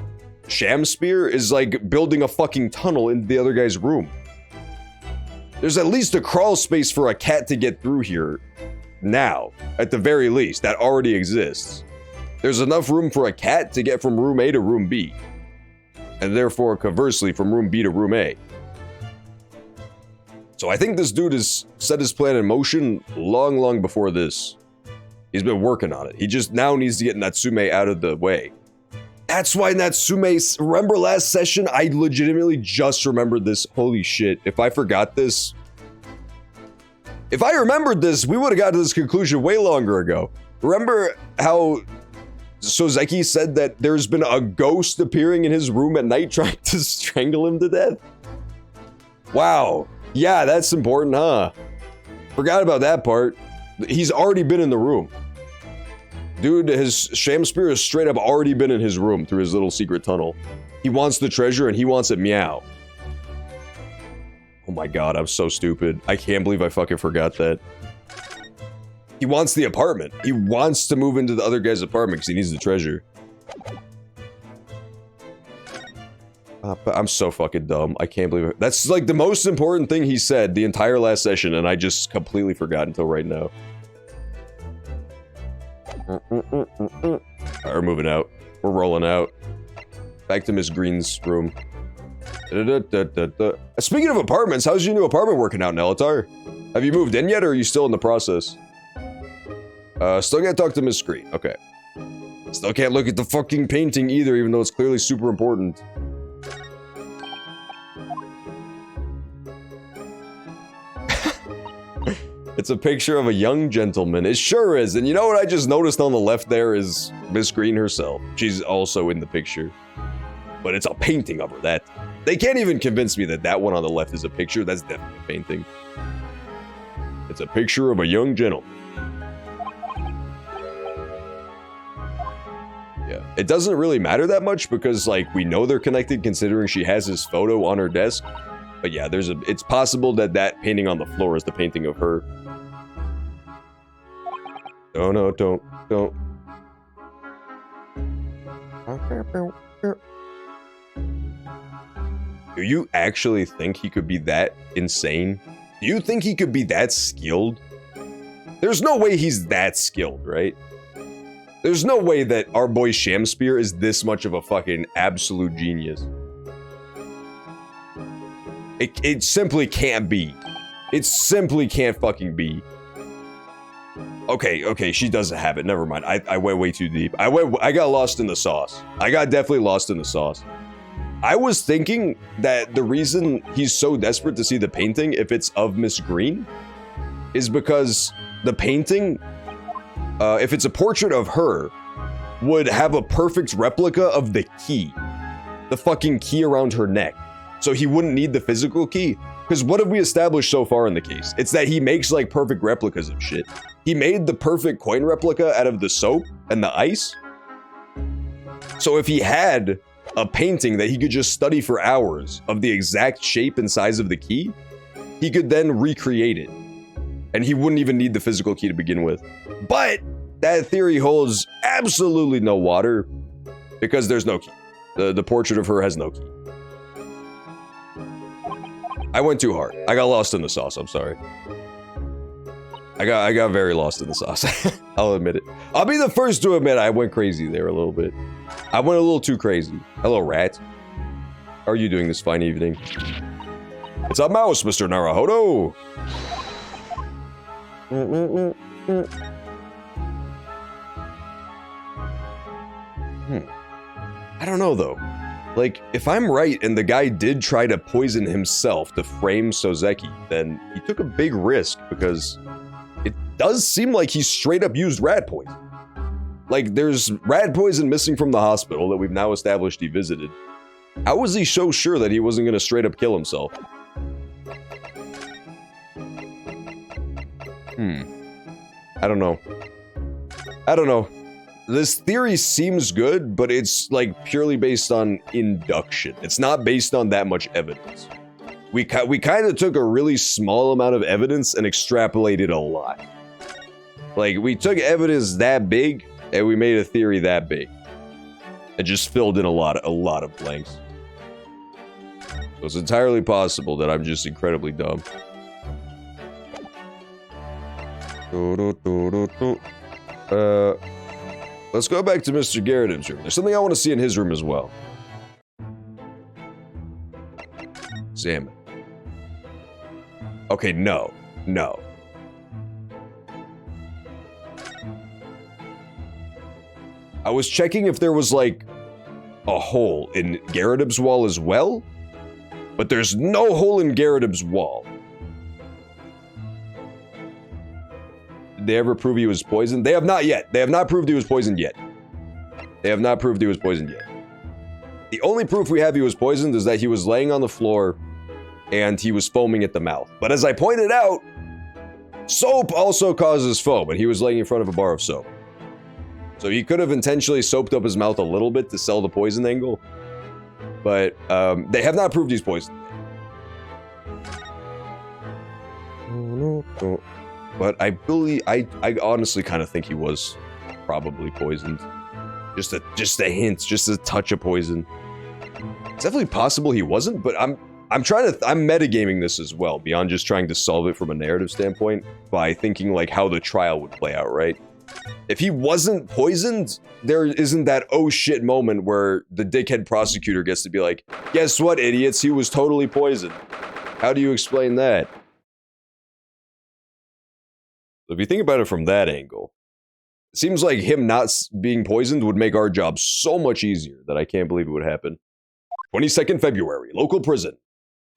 Shamspear, is, like, building a fucking tunnel into the other guy's room. There's at least a crawl space for a cat to get through here. Now, at the very least, that already exists. There's enough room for a cat to get from room A to room B. And therefore, conversely, from room B to room A. So I think this dude has set his plan in motion long before this. He's been working on it. He just now needs to get Natsume out of the way. That's why Natsume, remember last session? I legitimately just remembered this. Holy shit. If I forgot this, if I remembered this, we would have got to this conclusion way longer ago. Remember how Sozeki said that there's been a ghost appearing in his room at night trying to strangle him to death? Wow. Yeah, that's important, huh? Forgot about that part. He's already been in the room. Dude, his sham spear has straight up already been in his room through his little secret tunnel. He wants the treasure and he wants it meow. Oh my god, I'm so stupid. I can't believe I fucking forgot that. He wants the apartment. He wants to move into the other guy's apartment because he needs the treasure. But I'm so fucking dumb. I can't believe it. That's like the most important thing he said the entire last session, and I just completely forgot until right now. Alright, we're moving out. We're rolling out. Back to Miss Green's room. Speaking of apartments, how's your new apartment working out, Nelatar? Have you moved in yet, or are you still in the process? Still can't talk to Miss Green. Okay. Still can't look at the fucking painting either, even though it's clearly super important. It's a picture of a young gentleman. It sure is. And you know what I just noticed on the left there is Miss Green herself. She's also in the picture. But it's a painting of her. They can't even convince me that that one on the left is a picture. That's definitely a painting. It's a picture of a young gentleman. Yeah. It doesn't really matter that much because, like, we know they're connected considering she has his photo on her desk. But yeah, it's possible that that painting on the floor is the painting of her. Oh no, don't. Do you actually think he could be that insane? Do you think he could be that skilled? There's no way he's that skilled, right? There's no way that our boy Shamspear is this much of a fucking absolute genius. It simply can't be. It simply can't fucking be. Okay, she doesn't have it. Never mind. I went way too deep. I got lost in the sauce. I got definitely lost in the sauce. I was thinking that the reason he's so desperate to see the painting, if it's of Miss Green, is because the painting, if it's a portrait of her, would have a perfect replica of the key. The fucking key around her neck. So he wouldn't need the physical key. Because what have we established so far in the case? It's that he makes like perfect replicas of shit. He made the perfect coin replica out of the soap and the ice. So if he had a painting that he could just study for hours of the exact shape and size of the key, he could then recreate it. And he wouldn't even need the physical key to begin with. But that theory holds absolutely no water because there's no key. The portrait of her has no key. I went too hard. I got lost in the sauce, I'm sorry. I got very lost in the sauce. I'll admit it. I'll be the first to admit I went crazy there a little bit. I went a little too crazy. Hello, rat. How are you doing this fine evening? It's a mouse, Mr. Naruhodo. I don't know, though. Like, if I'm right and the guy did try to poison himself to frame Sozeki, then he took a big risk because it does seem like he straight up used rat poison. Like, there's rat poison missing from the hospital that we've now established he visited. How was he so sure that he wasn't going to straight up kill himself? I don't know. This theory seems good, but it's like purely based on induction. It's not based on that much evidence. We kind of took a really small amount of evidence and extrapolated a lot. Like, we took evidence that big and we made a theory that big. It just filled in a lot of blanks. So it's entirely possible that I'm just incredibly dumb. Let's go back to Mr. Garrett's room. There's something I want to see in his room as well. Examine. Okay, no. I was checking if there was like a hole in Garridub's wall as well, but there's no hole in Garridub's wall. Did they ever prove he was poisoned? They have not yet. They have not proved he was poisoned yet. They have not proved he was poisoned yet. The only proof we have he was poisoned is that he was laying on the floor and he was foaming at the mouth. But as I pointed out, soap also causes foam, and he was laying in front of a bar of soap. So he could have intentionally soaped up his mouth a little bit to sell the poison angle. But they have not proved he's poisoned. But I honestly kind of think he was probably poisoned. Just a hint, just a touch of poison. It's definitely possible he wasn't, but I'm metagaming this as well, beyond just trying to solve it from a narrative standpoint, by thinking like how the trial would play out, right? If he wasn't poisoned, there isn't that oh shit moment where the dickhead prosecutor gets to be like, guess what, idiots, he was totally poisoned. How do you explain that? So if you think about it from that angle, it seems like him not being poisoned would make our job so much easier that I can't believe it would happen. 22nd February, local prison.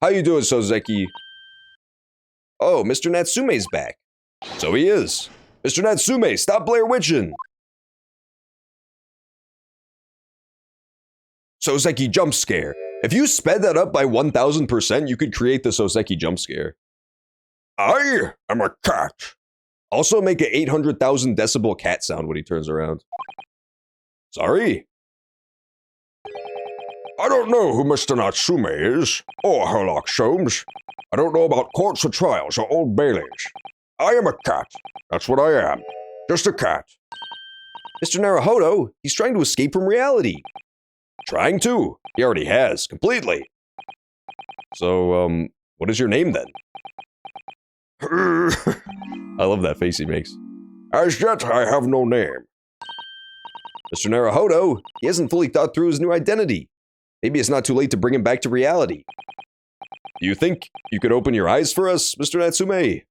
How you doing, Sozeki? Oh, Mr. Natsume's back. So he is. Mr. Natsume, stop Blair Witchin'. Sozeki jump scare. If you sped that up by 1000%, you could create the Sozeki jump scare. I am a cat. Also make an 800,000 decibel cat sound when he turns around. Sorry. I don't know who Mr. Natsume is, or Herlock Sholmes. I don't know about courts or trials or old Baileys. I am a cat. That's what I am. Just a cat. Mr. Naruhodo, he's trying to escape from reality. Trying to. He already has, completely. So, what is your name then? I love that face he makes. As yet, I have no name. Mr. Naruhodo, he hasn't fully thought through his new identity. Maybe it's not too late to bring him back to reality. Do you think you could open your eyes for us, Mr. Natsume?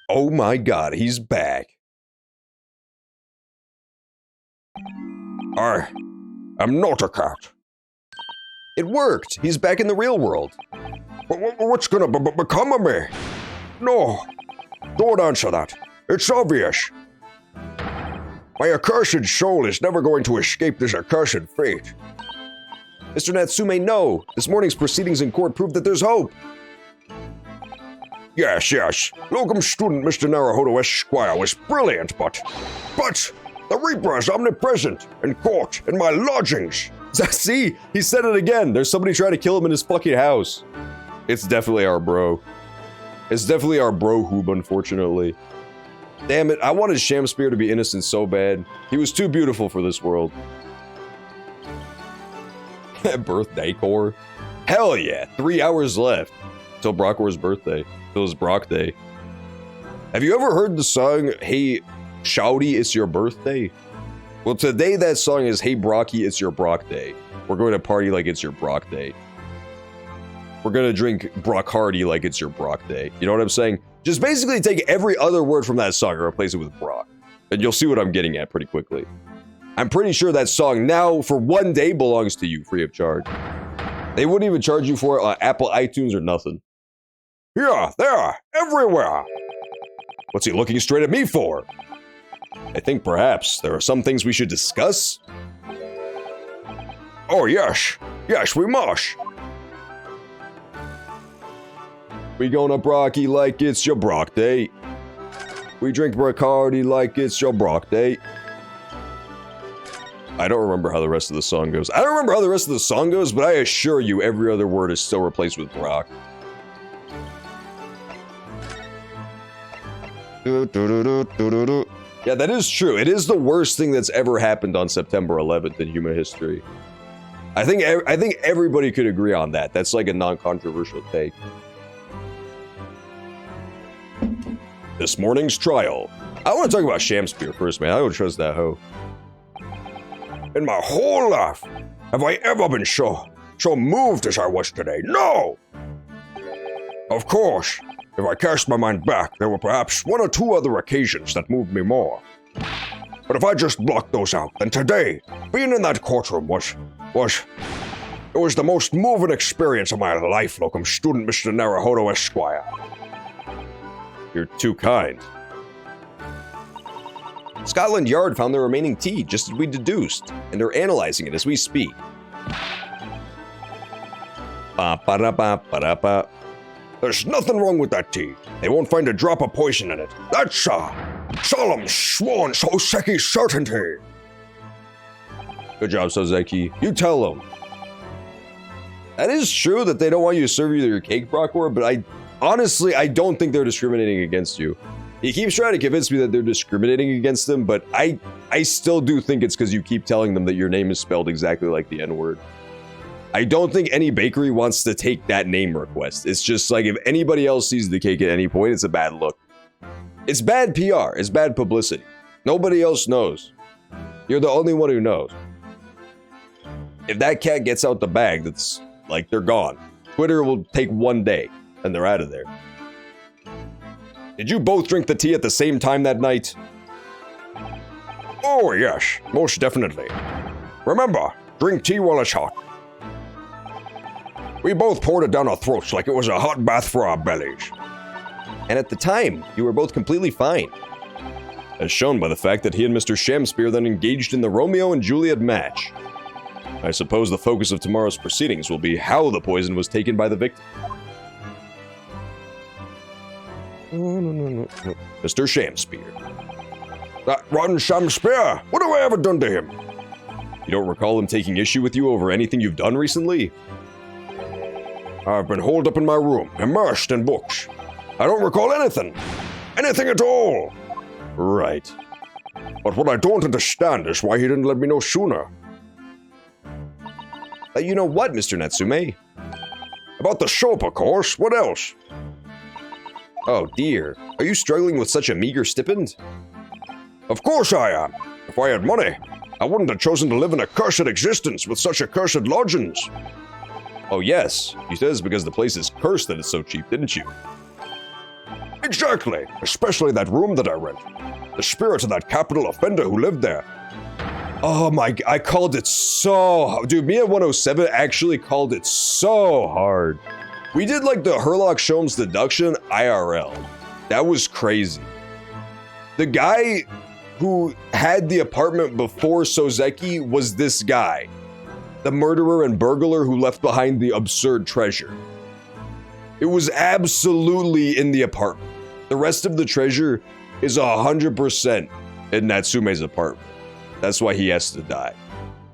Oh my god, he's back. I am not a cat. It worked. He's back in the real world. What's gonna become of me? No, don't answer that. It's obvious. My accursed soul is never going to escape this accursed fate. Mr. Natsume, no. This morning's proceedings in court prove that there's hope. Yes. Locum student Mr. Naruhodo Esquire was brilliant, but the Reaper is omnipresent in court, in my lodgings. See? He said it again. There's somebody trying to kill him in his fucking house. It's definitely our bro. It's definitely our bro Hoob, unfortunately. Damn it, I wanted Shamspear to be innocent so bad. He was too beautiful for this world. Birthday core. Hell yeah, 3 hours left. Till Brockor's birthday. Till his Brock Day. Have you ever heard the song, Hey Shouty, It's Your Birthday? Well, today that song is Hey Brocky, It's Your Brock Day. We're going to party like it's your Brock Day. We're going to drink Brock Hardy like it's your Brock Day. You know what I'm saying? Just basically take every other word from that song and replace it with Brock. And you'll see what I'm getting at pretty quickly. I'm pretty sure that song now, for one day, belongs to you, free of charge. They wouldn't even charge you for it on Apple iTunes or nothing. Here, there, everywhere. What's he looking straight at me for? I think perhaps there are some things we should discuss. Oh, yes. Yes, we must. We gonna Brocky like it's your Brock Day. We drink Bacardi like it's your Brock Day. I don't remember how the rest of the song goes. I don't remember how the rest of the song goes, but I assure you every other word is still replaced with Brock. Yeah, that is true. It is the worst thing that's ever happened on September 11th in human history. I think everybody could agree on that. That's like a non-controversial take. This morning's trial. I want to talk about Shamspear first, man. I don't trust that hoe. In my whole life, have I ever been so moved as I was today? No! Of course, if I cast my mind back, there were perhaps one or two other occasions that moved me more. But if I just blocked those out, then today, being in that courtroom was the most moving experience of my life, locum student Mr. Naruhodo Esquire. You're too kind. Scotland Yard found the remaining tea, just as we deduced, and they're analyzing it as we speak. Ba-ba-da-ba-ba-da-ba. There's nothing wrong with that tea. They won't find a drop of poison in it. That's a solemn, sworn Soseki certainty. Good job, Soseki. You tell them. That is true that they don't want you to serve you your cake, Brockwar, but I don't think they're discriminating against you. He keeps trying to convince me that they're discriminating against him, but I still do think it's because you keep telling them that your name is spelled exactly like the N-word. I don't think any bakery wants to take that name request. It's just like if anybody else sees the cake at any point, it's a bad look. It's bad PR. It's bad publicity. Nobody else knows. You're the only one who knows. If that cat gets out the bag, that's like they're gone. Twitter will take one day and they're out of there. Did you both drink the tea at the same time that night? Oh yes, most definitely. Remember, drink tea while it's hot. We both poured it down our throats like it was a hot bath for our bellies. And at the time, you were both completely fine. As shown by the fact that he and Mr. Shamspear then engaged in the Romeo and Juliet match. I suppose the focus of tomorrow's proceedings will be how the poison was taken by the victim. Mr. Shamspear. That rotten Shamspear! What have I ever done to him? You don't recall him taking issue with you over anything you've done recently? I've been holed up in my room, immersed in books. I don't recall anything. Anything at all. Right. But what I don't understand is why he didn't let me know sooner. You know what, Mr. Natsume? About the soap, of course. What else? Oh dear. Are you struggling with such a meager stipend? Of course I am. If I had money, I wouldn't have chosen to live an accursed existence with such accursed lodgings. Oh yes, you said it's because the place is cursed that it's so cheap, didn't you? Exactly, especially that room that I rent. The spirits of that capital offender who lived there. Oh my, I called it so, dude, me at 107 actually called it so hard. We did like the Herlock Sholmes deduction IRL. That was crazy. The guy who had the apartment before Soseki was this guy. The murderer and burglar who left behind the absurd treasure. It was absolutely in the apartment. The rest of the treasure is 100% in Natsume's apartment. That's why he has to die.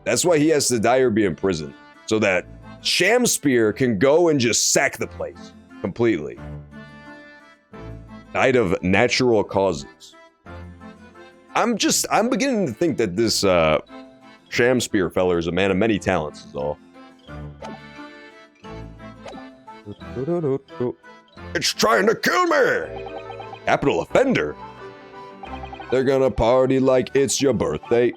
That's why he has to die or be in prison. So that Shamspear can go and just sack the place completely. Died of natural causes. I'm beginning to think that this Shamspear feller is a man of many talents is all. It's trying to kill me! Capital offender? They're gonna party like it's your birthday.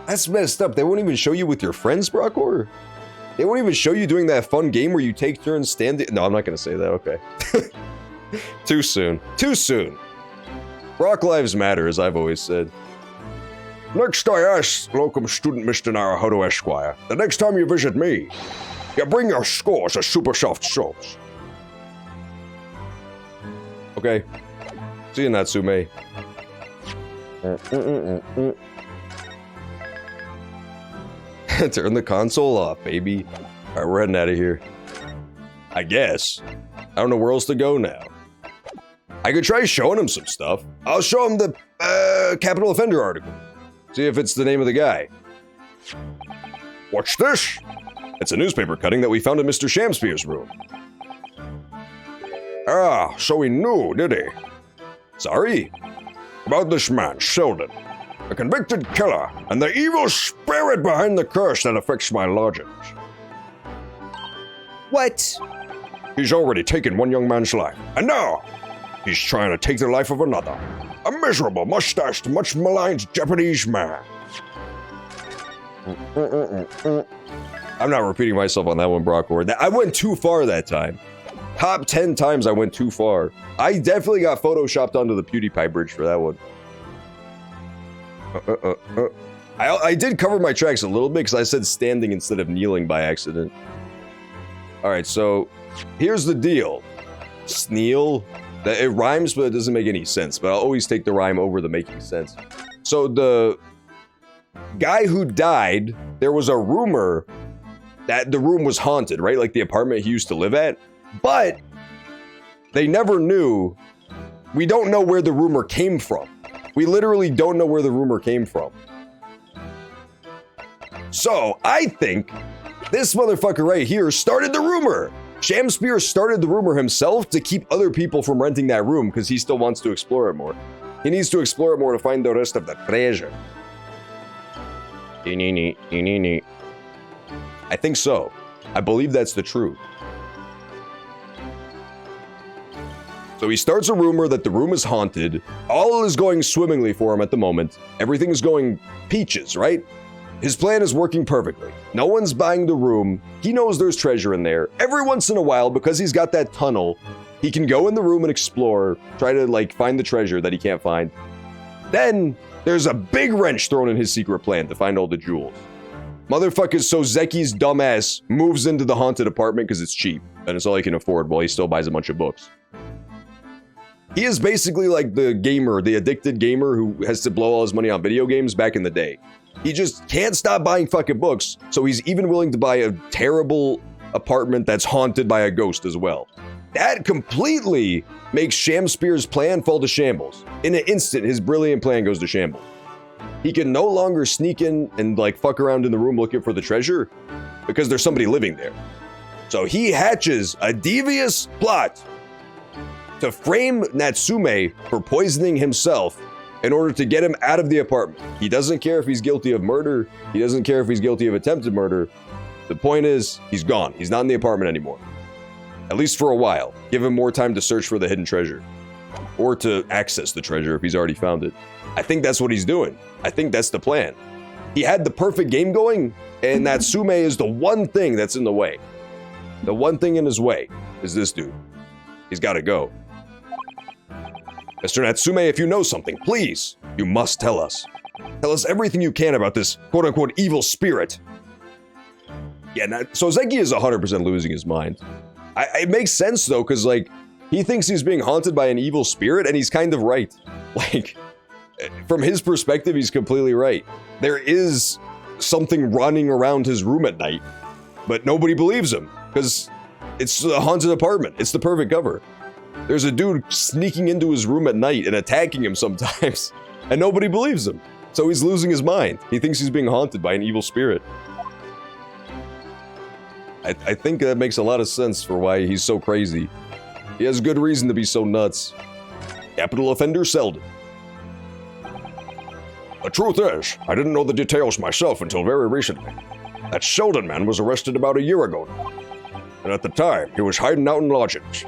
That's messed up. They won't even show you with your friends, Brockwar? They won't even show you doing that fun game where you take turns standing. No, I'm not gonna say that, okay. Too soon. Too soon. Brock lives matter, as I've always said. Next I ask, locum student Mr. Naruhodo Esquire, the next time you visit me, you bring your scores of super soft soaps. Okay. See you, Natsume. Turn the console off, baby. Alright, we're heading out of here. I guess. I don't know where else to go now. I could try showing him some stuff. I'll show him the Capital Offender article. See if it's the name of the guy. What's this? It's a newspaper cutting that we found in Mr. Shamspear's room. Ah, so he knew, did he? Sorry? About this man, Selden. A convicted killer, and the evil spirit behind the curse that affects my lodgings. What? He's already taken one young man's life, and now he's trying to take the life of another. A miserable, mustached, much maligned Japanese man. I'm not repeating myself on that one, Brockwar. I went too far that time. top 10 times I went too far. I definitely got photoshopped onto the PewDiePie bridge for that one. I did cover my tracks a little bit because I said standing instead of kneeling by accident. Alright, so here's the deal. Sneal. It rhymes, but it doesn't make any sense. But I'll always take the rhyme over the making sense. So the guy who died, there was a rumor that the room was haunted, right? Like the apartment he used to live at. But they never knew. We don't know where the rumor came from. We literally don't know where the rumor came from. So I think this motherfucker right here started the rumor. Shamspear started the rumor himself to keep other people from renting that room because he still wants to explore it more. He needs to explore it more to find the rest of the treasure. I think so. I believe that's the truth. So he starts a rumor that the room is haunted. All is going swimmingly for him at the moment. Everything is going peaches, right? His plan is working perfectly. No one's buying the room. He knows there's treasure in there. Every once in a while, because he's got that tunnel, he can go in the room and explore, try to like find the treasure that he can't find. Then there's a big wrench thrown in his secret plan to find all the jewels. Motherfucker Sozeki's dumbass moves into the haunted apartment because it's cheap and it's all he can afford while he still buys a bunch of books. He is basically like the gamer, the addicted gamer who has to blow all his money on video games back in the day. He just can't stop buying fucking books, so he's even willing to buy a terrible apartment that's haunted by a ghost as well. That completely makes Shamspear's plan fall to shambles. In an instant, his brilliant plan goes to shambles. He can no longer sneak in and like fuck around in the room looking for the treasure because there's somebody living there. So he hatches a devious plot to frame Natsume for poisoning himself in order to get him out of the apartment. He doesn't care if he's guilty of murder. He doesn't care if he's guilty of attempted murder. The point is, he's gone. He's not in the apartment anymore. At least for a while. Give him more time to search for the hidden treasure. Or to access the treasure if he's already found it. I think that's what he's doing. I think that's the plan. He had the perfect game going, and Natsume is the one thing that's in the way. The one thing in his way is this dude. He's gotta go. Mr. Natsume, if you know something, please, you must tell us. Tell us everything you can about this quote-unquote evil spirit. Yeah, Sozeki is 100% losing his mind. It makes sense, though, because, like, he thinks he's being haunted by an evil spirit, and he's kind of right. Like, from his perspective, he's completely right. There is something running around his room at night, but nobody believes him, because it's a haunted apartment. It's the perfect cover. There's a dude sneaking into his room at night and attacking him sometimes, and nobody believes him. So he's losing his mind. He thinks he's being haunted by an evil spirit. I think that makes a lot of sense for why he's so crazy. He has good reason to be so nuts. Capital offender Selden. The truth is, I didn't know the details myself until very recently. That Sheldon man was arrested about a year ago now. And at the time, he was hiding out in lodgings.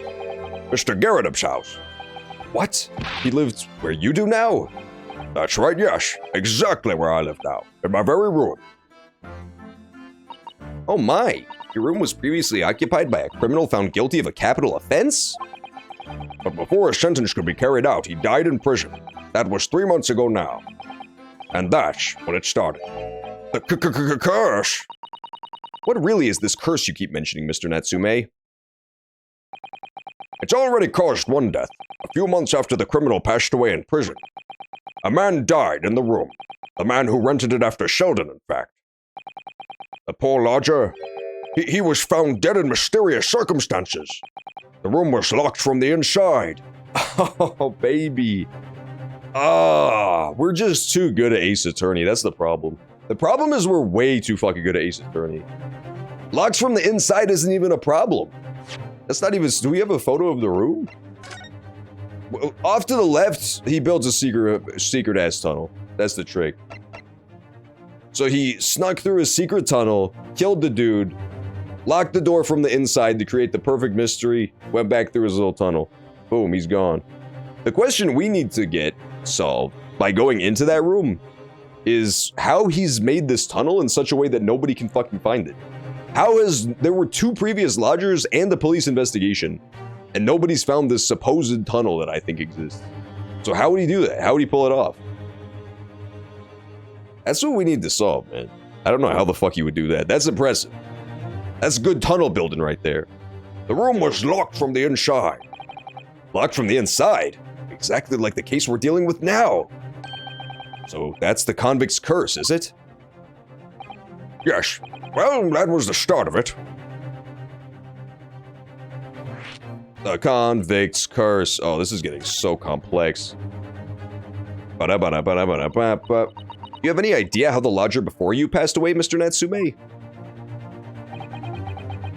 Mr. Garrett's house. What? He lived where you do now? That's right, yes. Exactly where I live now. In my very room. Oh my. Your room was previously occupied by a criminal found guilty of a capital offense? But before his sentence could be carried out, he died in prison. That was 3 months ago now. And that's when it started. The curse! What really is this curse you keep mentioning, Mr. Natsume? It's already caused one death, a few months after the criminal passed away in prison. A man died in the room. The man who rented it after Sheldon, in fact. The poor lodger, he was found dead in mysterious circumstances. The room was locked from the inside. Oh, baby. We're just too good at Ace Attorney. That's the problem. The problem is we're way too fucking good at Ace Attorney. Locked from the inside isn't even a problem. That's not even... Do we have a photo of the room? Off to the left, he builds a secret-ass tunnel. That's the trick. So he snuck through his secret tunnel, killed the dude, locked the door from the inside to create the perfect mystery, went back through his little tunnel. Boom, he's gone. The question we need to get solved by going into that room is how he's made this tunnel in such a way that nobody can fucking find it. There were 2 previous lodgers and a police investigation, and nobody's found this supposed tunnel that I think exists. So how would he do that? How would he pull it off? That's what we need to solve, man. I don't know how the fuck he would do that. That's impressive. That's good tunnel building right there. The room was locked from the inside. Locked from the inside? Exactly like the case we're dealing with now. So that's the convict's curse, is it? Yes. Well, that was the start of it. The convict's curse. Oh, this is getting so complex. Do you have any idea how the lodger before you passed away, Mr. Natsume?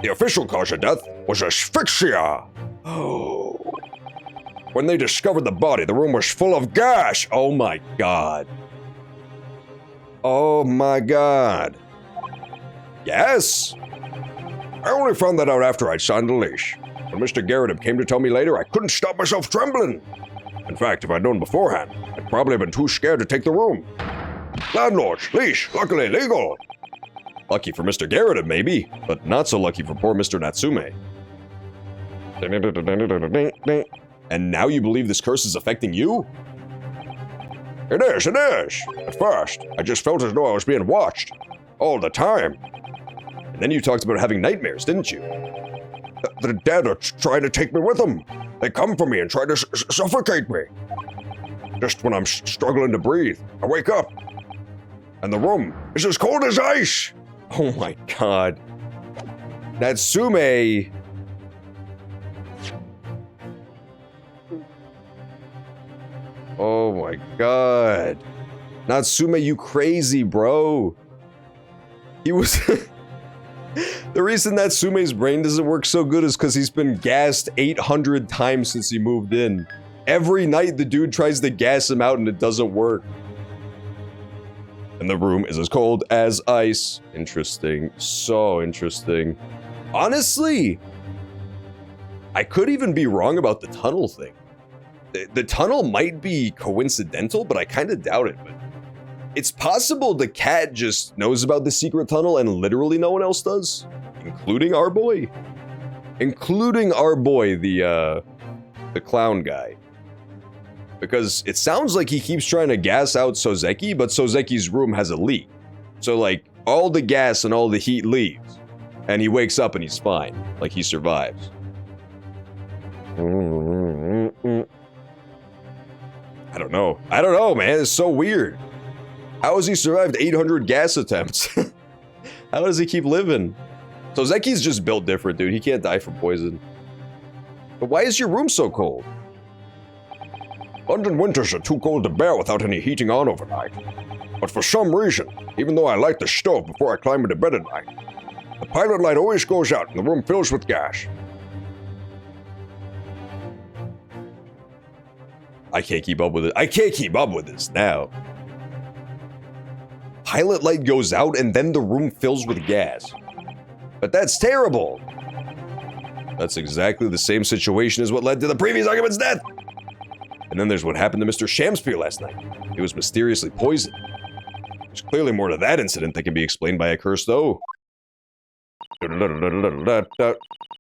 The official cause of death was asphyxia. Oh. When they discovered the body, the room was full of gas. Oh my god. Oh my god. Yes? I only found that out after I'd signed the lease. When Mr. Garrett came to tell me later, I couldn't stop myself trembling. In fact, if I'd known beforehand, I'd probably been too scared to take the room. Landlord's lease, luckily legal. Lucky for Mr. Garrett, maybe, but not so lucky for poor Mr. Natsume. And now you believe this curse is affecting you? It is. At first, I just felt as though I was being watched. All the time. And then you talked about having nightmares, didn't you? The dead are trying to take me with them. They come for me and try to suffocate me. Just when I'm struggling to breathe, I wake up. And the room is as cold as ice. Oh my god. Natsume. Oh my god. Natsume, you crazy, bro. He was... The reason Natsume's brain doesn't work so good is because he's been gassed 800 times since he moved in. Every night the dude tries to gas him out and it doesn't work. And the room is as cold as ice. Interesting. So interesting. Honestly, I could even be wrong about the tunnel thing. The tunnel might be coincidental, but I kind of doubt it. But it's possible the cat just knows about the secret tunnel and literally no one else does, including our boy. Including our boy, the clown guy. Because it sounds like he keeps trying to gas out Sozeki, but Sozeki's room has a leak. So like, all the gas and all the heat leaves. And he wakes up and he's fine. Like he survives. I don't know. I don't know, man. It's so weird. How has he survived 800 gas attempts? How does he keep living? Sozeki's just built different, dude. He can't die from poison. But why is your room so cold? London winters are too cold to bear without any heating on overnight. But for some reason, even though I light the stove before I climb into bed at night, the pilot light always goes out and the room fills with gas. I can't keep up with it. I can't keep up with this now. Pilot light goes out and then the room fills with gas. But that's terrible. That's exactly the same situation as what led to the previous occupant's death. And then there's what happened to Mr. Shamspeare last night. He was mysteriously poisoned. There's clearly more to that incident that can be explained by a curse, though.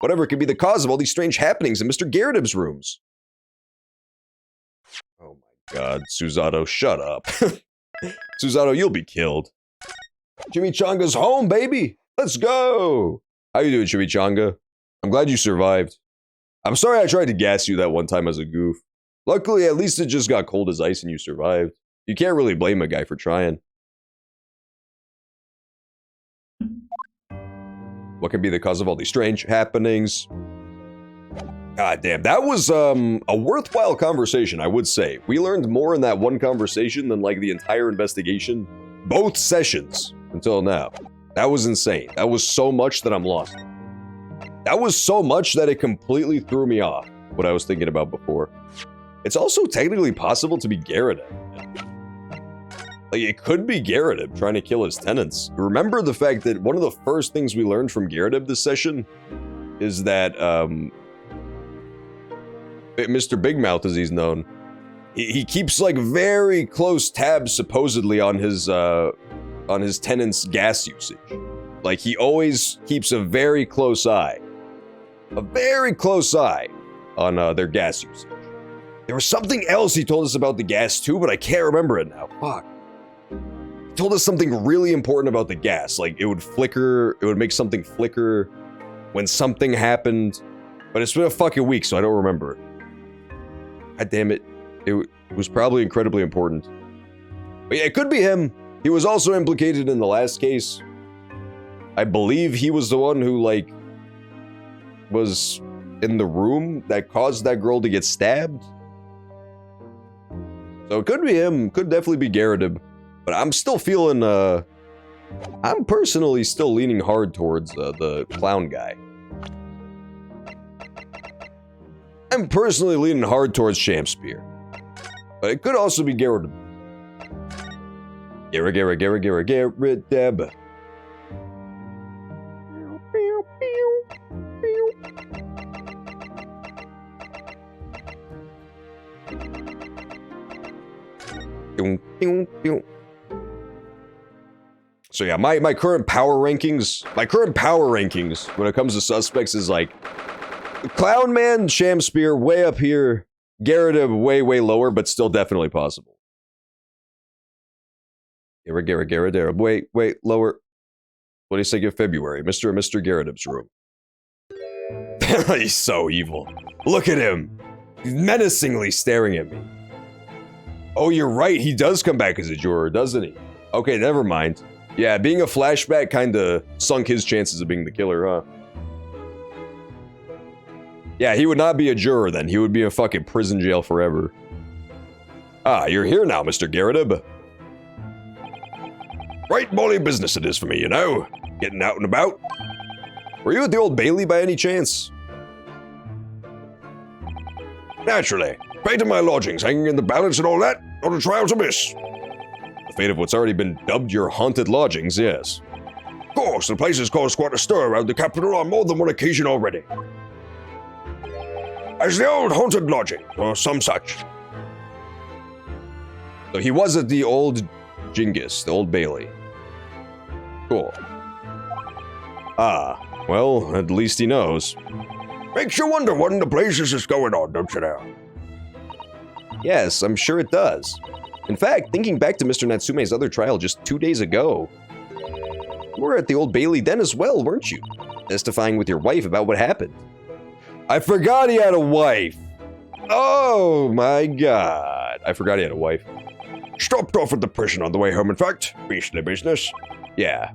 Whatever could be the cause of all these strange happenings in Mr. Garrett's rooms. Oh my god, Susato, shut up. Susato, you'll be killed. Chimichanga's home, baby! Let's go! How you doing, Chimichanga? I'm glad you survived. I'm sorry I tried to gas you that one time as a goof. Luckily, at least it just got cold as ice and you survived. You can't really blame a guy for trying. What could be the cause of all these strange happenings? God damn, that was a worthwhile conversation, I would say. We learned more in that one conversation than like the entire investigation. Both sessions until now. That was insane. That was so much that I'm lost. That was so much that it completely threw me off what I was thinking about before. It's also technically possible to be Garrett. Like, it could be Garrett trying to kill his tenants. Remember the fact that one of the first things we learned from Garrett this session is that, Mr. Big Mouth, as he's known, he keeps, like, very close tabs, supposedly, on his tenants' gas usage. Like, he always keeps a very close eye on their gas usage. There was something else he told us about the gas too, but I can't remember it now. Fuck. He told us something really important about the gas. Like, it would flicker, it would make something flicker when something happened. But it's been a fucking week, so I don't remember. God damn it. It was probably incredibly important. But yeah, it could be him. He was also implicated in the last case. I believe he was the one who, like, was in the room that caused that girl to get stabbed. So it could be him, could definitely be Garrideb. But I'm still feeling, I'm personally still leaning hard towards the clown guy. I'm personally leaning hard towards Shamspear. But it could also be Garrideb. Garrideb. So yeah, my current power rankings when it comes to suspects is like Clown Man, Shamspear way up here, Garrideb way lower, but still definitely possible. Garrideb, wait, lower. What do you think of February? Mr. Garrideb's room. He's so evil. Look at him. He's menacingly staring at me. Oh, you're right. He does come back as a juror, doesn't he? Okay, never mind. Yeah, being a flashback kind of sunk his chances of being the killer, huh? Yeah, he would not be a juror then. He would be in fucking prison jail forever. Ah, you're here now, Mr. Garrideb. Right molly business it is for me, you know? Getting out and about. Were you at the Old Bailey by any chance? Naturally. Fate of my lodgings hanging in the balance and all that. Not a trial to miss. The fate of what's already been dubbed your haunted lodgings, yes. Of course, the place has caused quite a stir around the capital on more than one occasion already. As the old haunted lodging, or some such. So he was at the Old Genghis, the Old Bailey. Cool. Ah, well, at least he knows. Makes you wonder what in the places is going on, don't you know? Yes, I'm sure it does. In fact, thinking back to Mr. Natsume's other trial just 2 days ago, you were at the Old Bailey then as well, weren't you? Testifying with your wife about what happened. I forgot he had a wife. Oh my god. I forgot he had a wife. Stopped off at the prison on the way home, in fact. Beastly business. Yeah,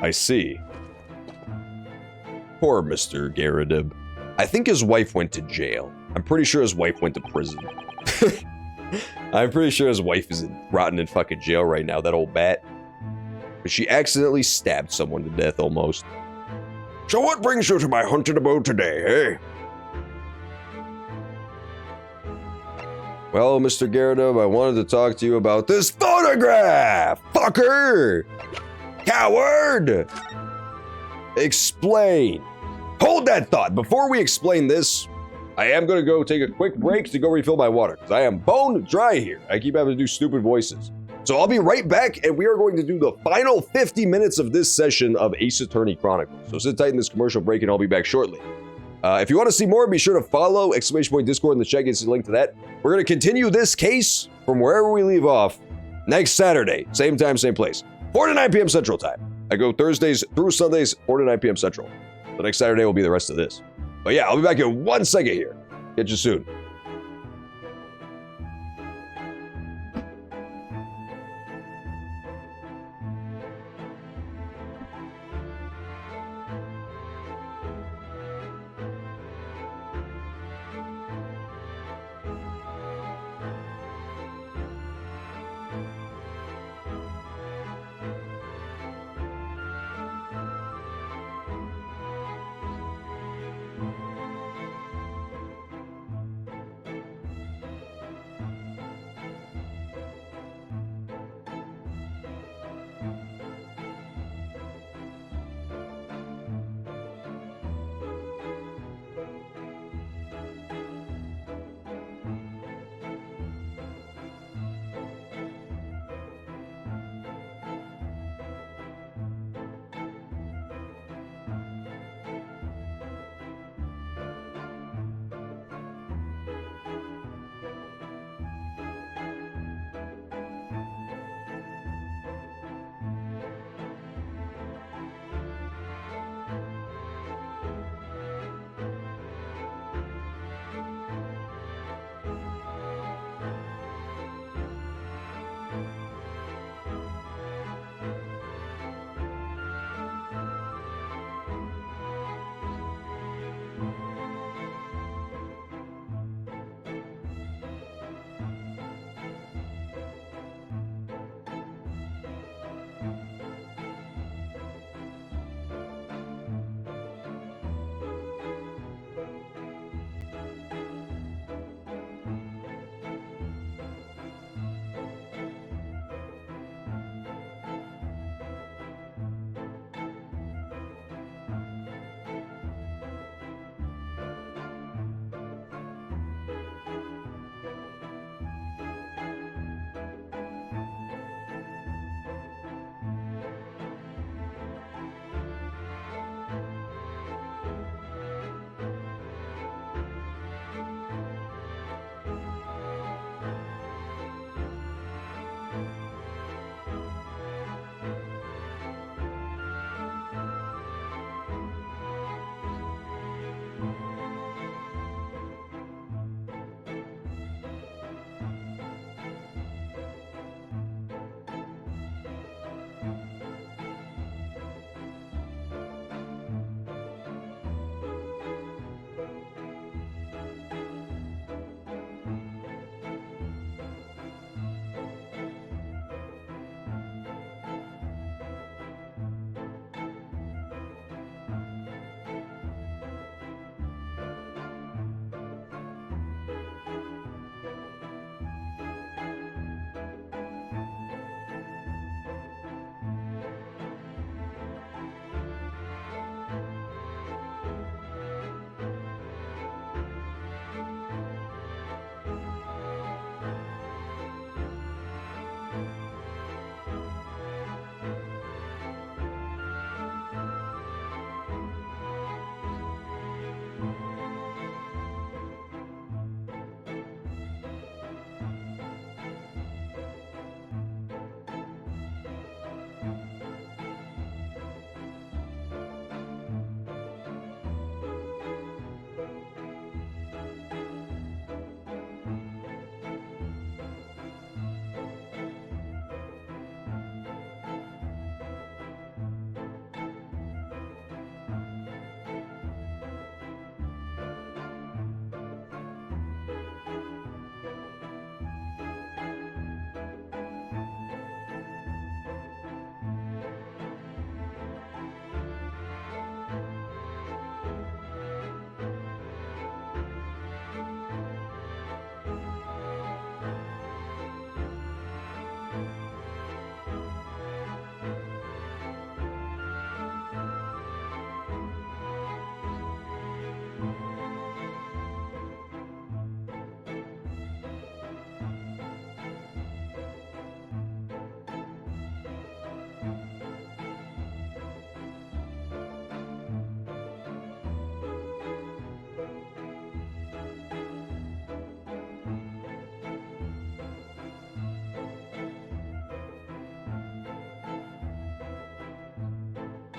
I see. Poor Mr. Garrideb. I think his wife went to jail. I'm pretty sure his wife went to prison. I'm pretty sure his wife is rotten in fucking jail right now, that old bat. But she accidentally stabbed someone to death almost. So what brings you to my haunted abode today, eh? Well, Mr. Garrideb, I wanted to talk to you about this photograph! Fucker! Coward! Explain. Hold that thought. Before we explain this, I am going to go take a quick break to go refill my water, because I am bone dry here. I keep having to do stupid voices. So I'll be right back, and we are going to do the final 50 minutes of this session of Ace Attorney Chronicles. So sit tight in this commercial break, and I'll be back shortly. If you want to see more, be sure to follow !Discord in the chat, get a link to that. We're going to continue this case from wherever we leave off next Saturday. Same time, same place. 4 to 9 p.m. Central Time. I go Thursdays through Sundays, 4 to 9 p.m. Central. So next Saturday will be the rest of this. But yeah, I'll be back in 1 second here. Catch you soon.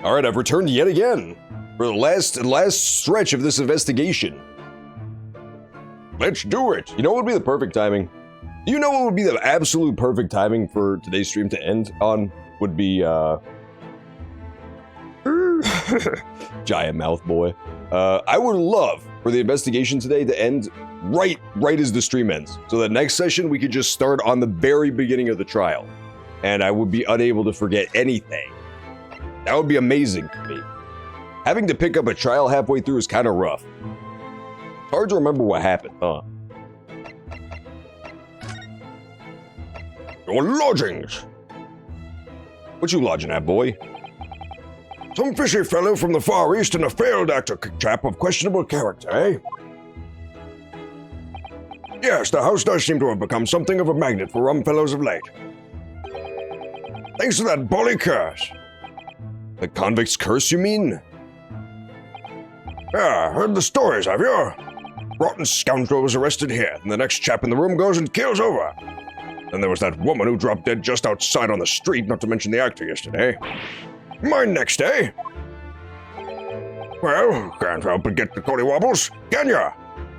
All right, I've returned yet again for the last stretch of this investigation. Let's do it. You know what would be the perfect timing? Do you know what would be the absolute perfect timing for today's stream to end on? Would be, giant mouth boy. I would love for the investigation today to end right as the stream ends. So the next session, we could just start on the very beginning of the trial. And I would be unable to forget anything. That would be amazing for me. Having to pick up a trial halfway through is kind of rough. It's hard to remember what happened, huh? Your lodgings. What you lodging at, boy? Some fishy fellow from the Far East and a failed actor chap of questionable character, eh? Yes, the house does seem to have become something of a magnet for rum fellows of late. Thanks to that bully curse. The convict's curse, you mean? Yeah, heard the stories, have you? Rotten scoundrel was arrested here, and the next chap in the room goes and kills over. Then there was that woman who dropped dead just outside on the street, not to mention the actor yesterday. Mine next, eh? Well, can't help but get the collywobbles, can ya?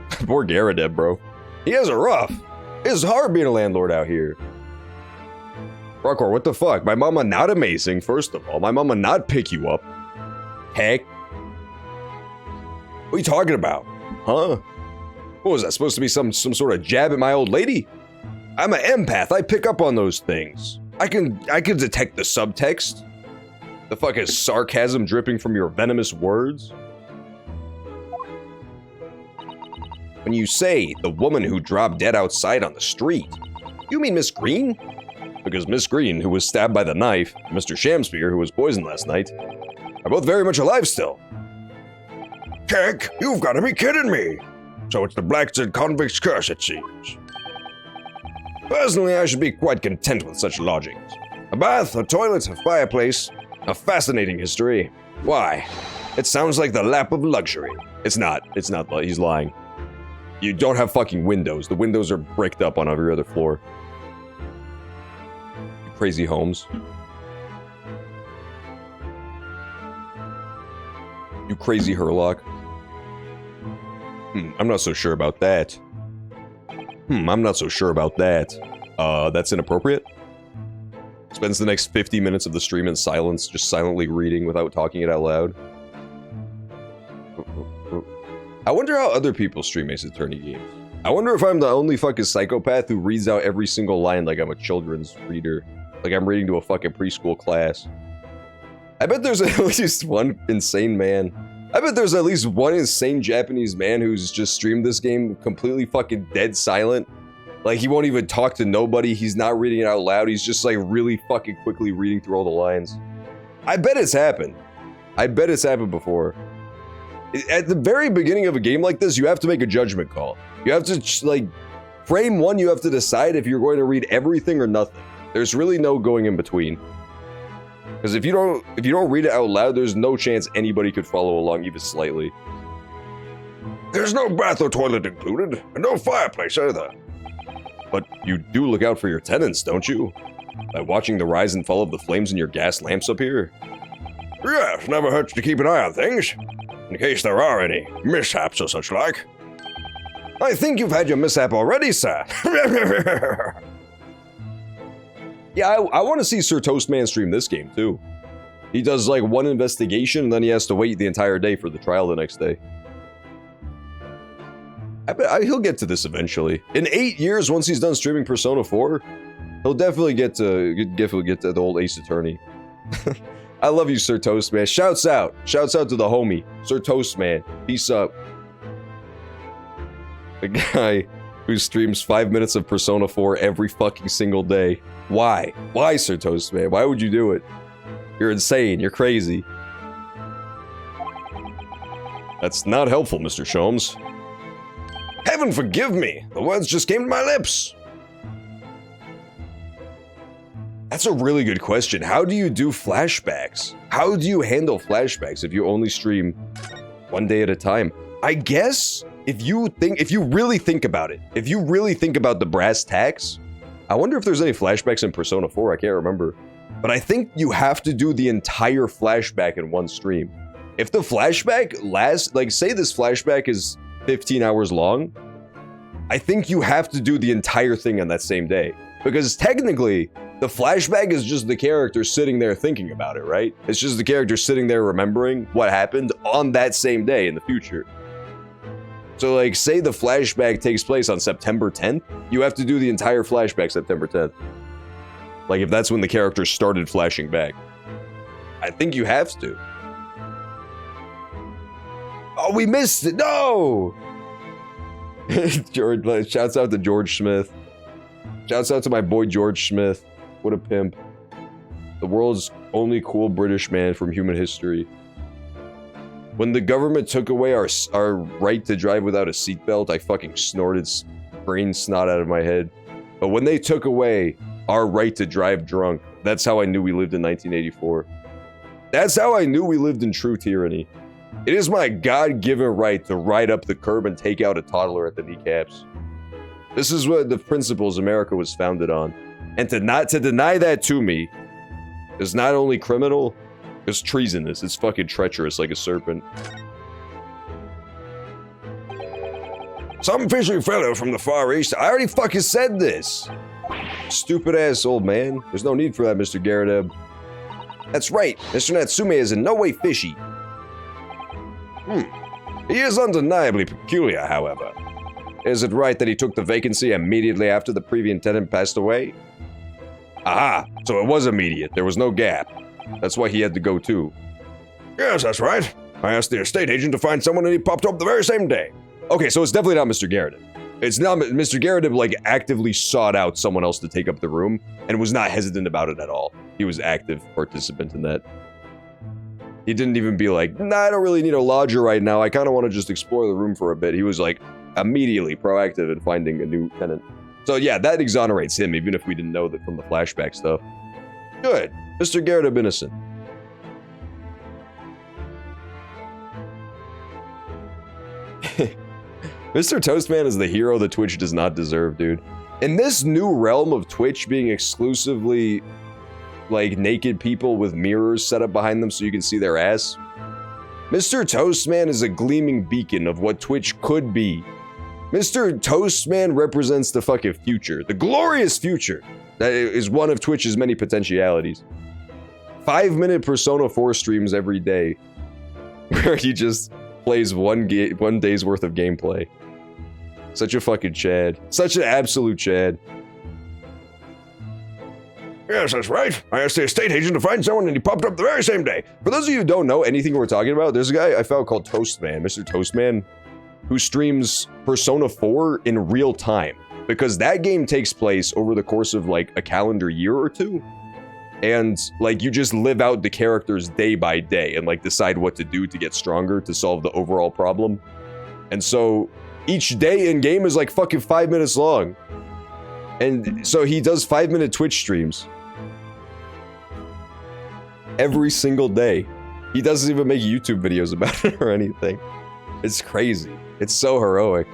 Poor Garadeb, bro. He has it rough. It's hard being a landlord out here. Rockor, what the fuck? My mama not amazing, first of all. My mama not pick you up. Heck. What are you talking about? Huh? What was that, supposed to be some sort of jab at my old lady? I'm an empath, I pick up on those things. I can detect the subtext. The fuck is sarcasm dripping from your venomous words? When you say the woman who dropped dead outside on the street, you mean Miss Green? Because Miss Green, who was stabbed by the knife, and Mr. Shamspear, who was poisoned last night, are both very much alive still. Keck, you've got to be kidding me! So it's the Blackstead convict's curse, it seems. Personally, I should be quite content with such lodgings. A bath, a toilet, a fireplace, a fascinating history. Why? It sounds like the lap of luxury. It's not, he's lying. You don't have fucking windows. The windows are bricked up on every other floor. You crazy homes. You crazy Herlock. I'm not so sure about that. I'm not so sure about that. That's inappropriate. Spends the next 50 minutes of the stream in silence, just silently reading without talking it out loud. I wonder how other people stream Ace Attorney games. I wonder if I'm the only fucking psychopath who reads out every single line like I'm a children's reader. Like I'm reading to a fucking preschool class. I bet there's at least one insane man. I bet there's at least one insane Japanese man who's just streamed this game completely fucking dead silent. Like he won't even talk to nobody, he's not reading it out loud, he's just like really fucking quickly reading through all the lines. I bet it's happened. I bet it's happened before. At the very beginning of a game like this, you have to make a judgment call. You have to, like, frame one, you have to decide if you're going to read everything or nothing. There's really no going in between. Because if you don't read it out loud, there's no chance anybody could follow along even slightly. There's no bath or toilet included, and no fireplace either. But you do look out for your tenants, don't you? By watching the rise and fall of the flames in your gas lamps up here? Yes, never hurts to keep an eye on things, in case there are any mishaps or such like. I think you've had your mishap already, sir. Yeah, I want to see Sir Toastman stream this game, too. He does, like, one investigation, and then he has to wait the entire day for the trial the next day. I bet he'll get to this eventually. In 8 years, once he's done streaming Persona 4, he'll definitely get to the old Ace Attorney. I love you, Sir Toastman. Shouts out to the homie, Sir Toastman. Peace up. The guy who streams 5 minutes of Persona 4 every fucking single day. Why? Why, Sir Toastman? Why would you do it? You're insane. You're crazy. That's not helpful, Mr. Sholmes. Heaven forgive me! The words just came to my lips! That's a really good question. How do you do flashbacks? How do you handle flashbacks if you only stream one day at a time? I guess if you really think about it, if you really think about the brass tacks, I wonder if there's any flashbacks in Persona 4. I can't remember. but I think you have to do the entire flashback in one stream. If the flashback lasts, like say this flashback is 15 hours long, I think you have to do the entire thing on that same day. Because technically, the flashback is just the character sitting there thinking about it, right? It's just the character sitting there remembering what happened on that same day in the future. So like, say the flashback takes place on September 10th, you have to do the entire flashback September 10th. Like if that's when the character started flashing back. I think you have to. Oh, we missed it, no! George, shouts out to George Smith. Shouts out to my boy George Smith. What a pimp. The world's only cool British man from human history. When the government took away our right to drive without a seatbelt, I fucking snorted brain snot out of my head. But when they took away our right to drive drunk, that's how I knew we lived in 1984. That's how I knew we lived in true tyranny. It is my God-given right to ride up the curb and take out a toddler at the kneecaps. This is what the principles America was founded on. And to deny that to me is not only criminal, it's treasonous. It's fucking treacherous like a serpent. Some fishy fellow from the Far East. I already fucking said this. Stupid ass old man. There's no need for that, Mr. Garadeb. That's right. Mr. Natsume is in no way fishy. He is undeniably peculiar, however. Is it right that he took the vacancy immediately after the previous tenant passed away? Aha, so it was immediate. There was no gap. That's why he had to go too. Yes, that's right. I asked the estate agent to find someone and he popped up the very same day. Okay, so it's definitely not Mr. Garadeb. It's not Mr. Garadeb, like, actively sought out someone else to take up the room and was not hesitant about it at all. He was active participant in that. He didn't even be like, nah, I don't really need a lodger right now. I kind of want to just explore the room for a bit. He was like immediately proactive in finding a new tenant. So yeah, that exonerates him, even if we didn't know that from the flashback stuff. Good. Mr. Garadeb innocent. Mr. Toastman is the hero that Twitch does not deserve, dude. In this new realm of Twitch being exclusively like naked people with mirrors set up behind them so you can see their ass, Mr. Toastman is a gleaming beacon of what Twitch could be. Mr. Toastman represents the fucking future, the glorious future that is one of Twitch's many potentialities. 5-minute Persona 4 streams every day where he just plays one day's worth of gameplay. Such a fucking Chad. Such an absolute Chad. Yes, that's right. I asked the estate agent to find someone and he popped up the very same day. For those of you who don't know anything we're talking about, there's a guy I found called Toastman, Mr. Toastman, who streams Persona 4 in real time. Because that game takes place over the course of like a calendar year or two. And like you just live out the characters day by day and like decide what to do to get stronger to solve the overall problem. And so each day in game is like fucking 5 minutes long. And so he does 5-minute Twitch streams every single day. He doesn't even make YouTube videos about it or anything. It's crazy. It's so heroic.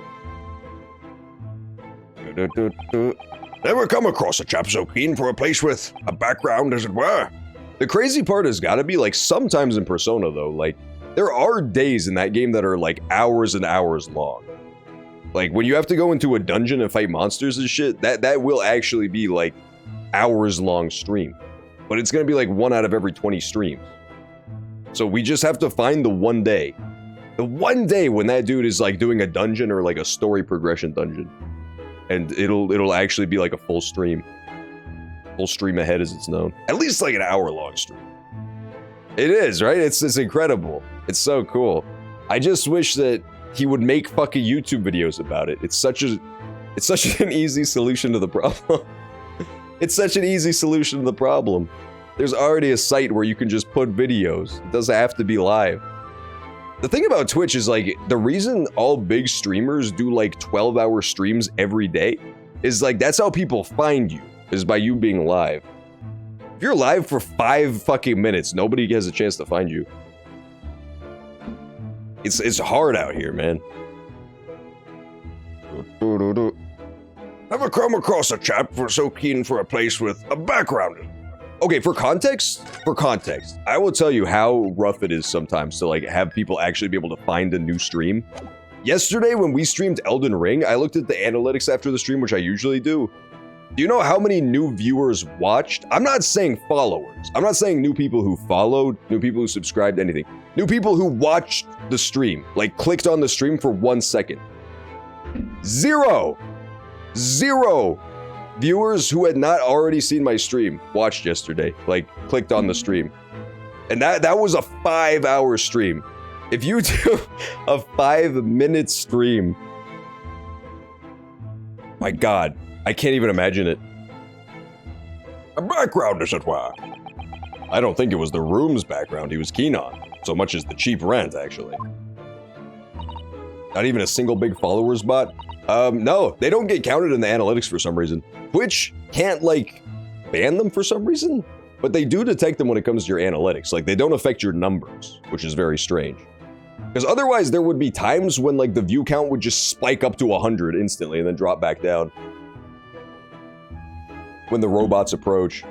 Never come across a chap so keen for a place with a background, as it were. The crazy part has gotta be, like, sometimes in Persona, though, like, there are days in that game that are, like, hours and hours long. Like, when you have to go into a dungeon and fight monsters and shit, that will actually be, like, hours-long stream. But it's gonna be, like, 1 out of every 20 streams. So we just have to find the one day. The one day when that dude is, like, doing a dungeon or, like, a story progression dungeon. And it'll actually be like a full stream. Full stream ahead as it's known. At least like an hour-long stream. It is, right? It's incredible. It's so cool. I just wish that he would make fucking YouTube videos about it. It's such an easy solution to the problem. It's such an easy solution to the problem. There's already a site where you can just put videos. It doesn't have to be live. The thing about Twitch is, like, the reason all big streamers do, like, 12-hour streams every day is, like, that's how people find you, is by you being live. If you're live for 5 fucking minutes, nobody has a chance to find you. It's hard out here, man. Never come across a chap so keen for a place with a background. Okay, for context, I will tell you how rough it is sometimes to like have people actually be able to find a new stream. Yesterday when we streamed Elden Ring, I looked at the analytics after the stream, which I usually do. Do you know how many new viewers watched? I'm not saying followers. I'm not saying new people who followed, new people who subscribed, anything. New people who watched the stream, like clicked on the stream for 1 second. Zero viewers who had not already seen my stream watched yesterday, like clicked on the stream. And that was a 5-hour stream. If you do a 5-minute stream, my God, I can't even imagine it. A background, as it were. I don't think it was the room's background he was keen on, so much as the cheap rent, actually. Not even a single big followers bot? No, they don't get counted in the analytics for some reason. Twitch can't, like, ban them for some reason, but they do detect them when it comes to your analytics. Like, they don't affect your numbers, which is very strange. Because otherwise, there would be times when, like, the view count would just spike up to 100 instantly and then drop back down. When the robots approach.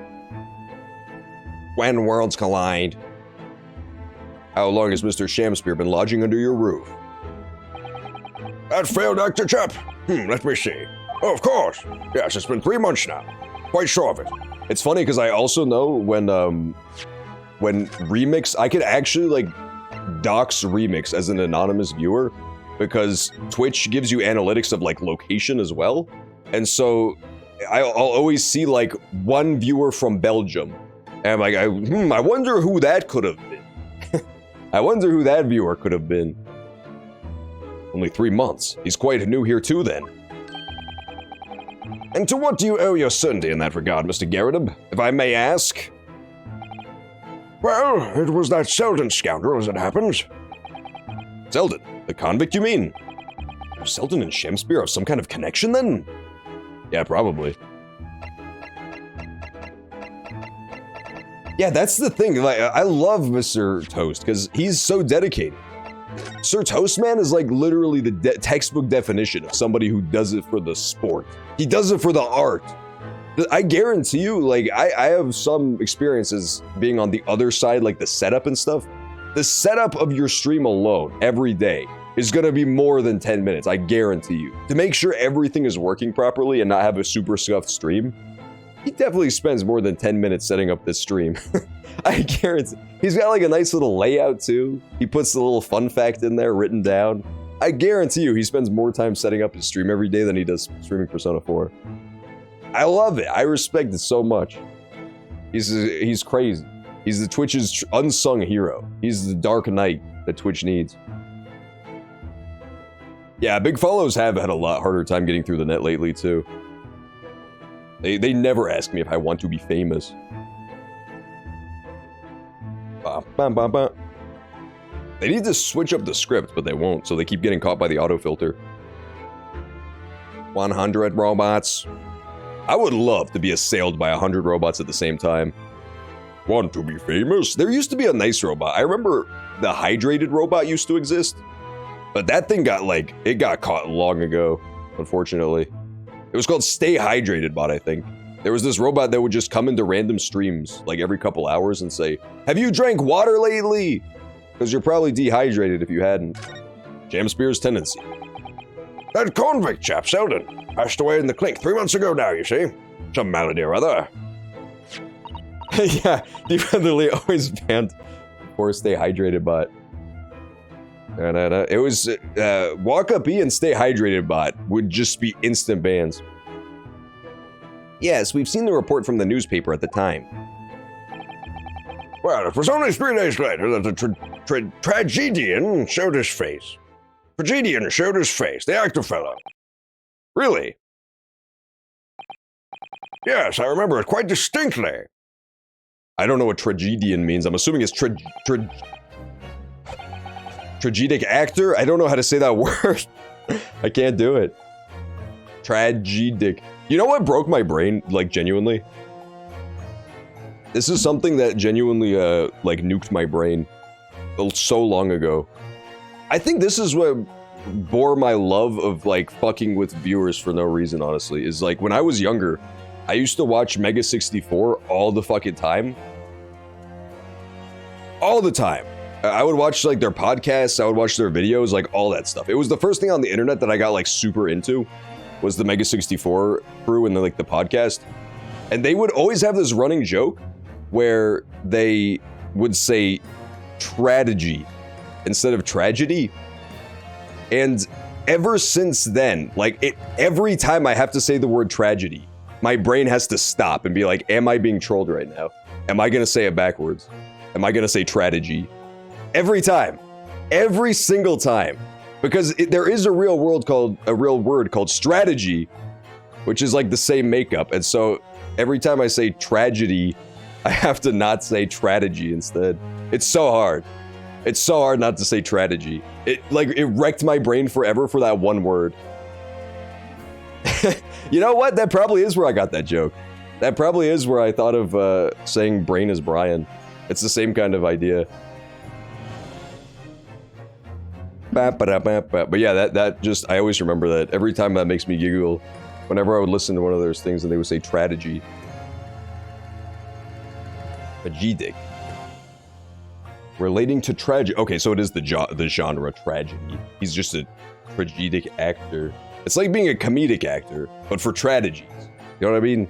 When worlds collide. How long has Mr. Shamspear been lodging under your roof? That failed actor chap. Let me see. Oh, of course. Yes, it's been 3 months now. Quite sure of it. It's funny because I also know when Remix, I could actually like dox Remix as an anonymous viewer because Twitch gives you analytics of like location as well. And so I'll always see like one viewer from Belgium. And I'm like, I wonder who that could have been. I wonder who that viewer could have been. Only 3 months. He's quite new here too then. And to what do you owe your certainty in that regard, Mr. Garrideb, if I may ask? Well, it was that Selden scoundrel, as it happens. Selden? The convict, you mean? Are Selden and Shamspear have some kind of connection, then? Yeah, probably. Yeah, that's the thing. Like, I love Mr. Toast, because he's so dedicated. Sir Toastman is like literally the textbook definition of somebody who does it for the sport. He does it for the art. I guarantee you, like, I have some experiences being on the other side, like the setup and stuff. The setup of your stream alone every day is gonna be more than 10 minutes, I guarantee you. To make sure everything is working properly and not have a super scuffed stream, he definitely spends more than 10 minutes setting up this stream. I guarantee. He's got like a nice little layout too. He puts the little fun fact in there written down. I guarantee you he spends more time setting up his stream every day than he does streaming Persona 4. I love it. I respect it so much. He's crazy. He's the Twitch's unsung hero. He's the Dark Knight that Twitch needs. Yeah, big follows have had a lot harder time getting through the net lately too. They never ask me if I want to be famous. They need to switch up the script, but they won't, so they keep getting caught by the autofilter. 100 robots. I would love to be assailed by 100 robots at the same time. Want to be famous? There used to be a nice robot. I remember the hydrated robot used to exist, but that thing got it got caught long ago, unfortunately. It was called Stay Hydrated Bot, I think. There was this robot that would just come into random streams, like every couple hours and say, have you drank water lately? Because you're probably dehydrated if you hadn't. Shamspear's tendency. That convict chap, Selden, passed away in the clink 3 months ago now, you see. Some malady or other. Yeah, he literally always banned for Stay Hydrated Bot. It was Walk Up E and Stay Hydrated Bot would just be instant bans. Yes, we've seen the report from the newspaper at the time. Well, it was only 3 days later that the tragedian showed his face. Tragedian showed his face, the actor fellow. Really? Yes, I remember it quite distinctly. I don't know what tragedian means. I'm assuming it's tragedic actor? I don't know how to say that word. I can't do it. Tragedic. You know what broke my brain, like, genuinely? This is something that genuinely, like, nuked my brain so long ago. I think this is what bore my love of, like, fucking with viewers for no reason, honestly, is, like, when I was younger, I used to watch Mega 64 all the fucking time. All the time. I would watch like their podcasts, I would watch their videos, like all that stuff. It was the first thing on the internet that I got like super into, was the Mega 64 crew and the podcast. And they would always have this running joke where they would say strategy instead of tragedy. And ever since then, like every time I have to say the word tragedy, my brain has to stop and be like, am I being trolled right now? Am I gonna say it backwards? Am I gonna say tragedy? Every time. Every single time. Because there is a real word called strategy, which is like the same makeup. And so every time I say tragedy, I have to not say tragedy instead. It's so hard. It's so hard not to say tragedy. It wrecked my brain forever for that one word. You know what? That probably is where I got that joke. That probably is where I thought of saying brain is Brian. It's the same kind of idea. But yeah, that just, I always remember that. Every time that makes me giggle. Whenever I would listen to one of those things and they would say tragedy. Tragic. Relating to tragedy. Okay, so it is the genre tragedy. He's just a tragic actor. It's like being a comedic actor, but for tragedies. You know what I mean?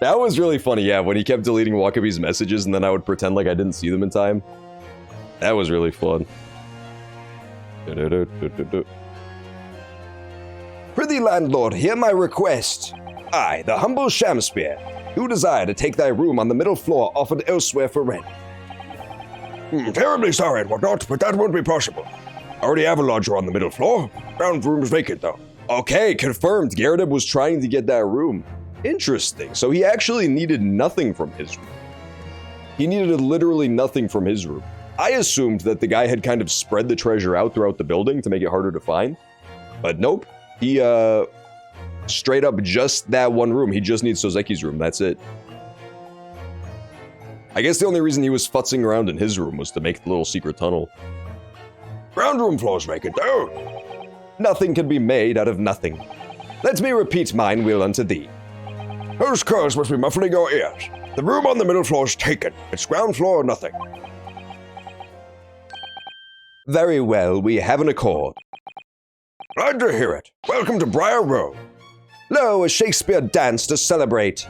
That was really funny, yeah, when he kept deleting Wakabi's messages and then I would pretend like I didn't see them in time. That was really fun. Prithee, landlord, hear my request. I, the humble Shakespeare, do desire to take thy room on the middle floor offered elsewhere for rent. Terribly sorry and whatnot, but that won't be possible. I already have a lodger on the middle floor. Ground room's vacant, though. Okay, confirmed. Gyarados was trying to get that room. Interesting. So he actually needed nothing from his room. He needed literally nothing from his room. I assumed that the guy had kind of spread the treasure out throughout the building to make it harder to find. But nope. He, straight up just that one room. He just needs Sozeki's room. That's it. I guess the only reason he was futzing around in his room was to make the little secret tunnel. Ground room floor's vacant, though. Nothing can be made out of nothing. Let me repeat mine will unto thee. Those curs must be muffling your ears. The room on the middle floor's taken. It's ground floor or nothing. Very well, we have an accord. Glad to hear it. Welcome to Briar Row. Lo, a Shakespeare dance to celebrate.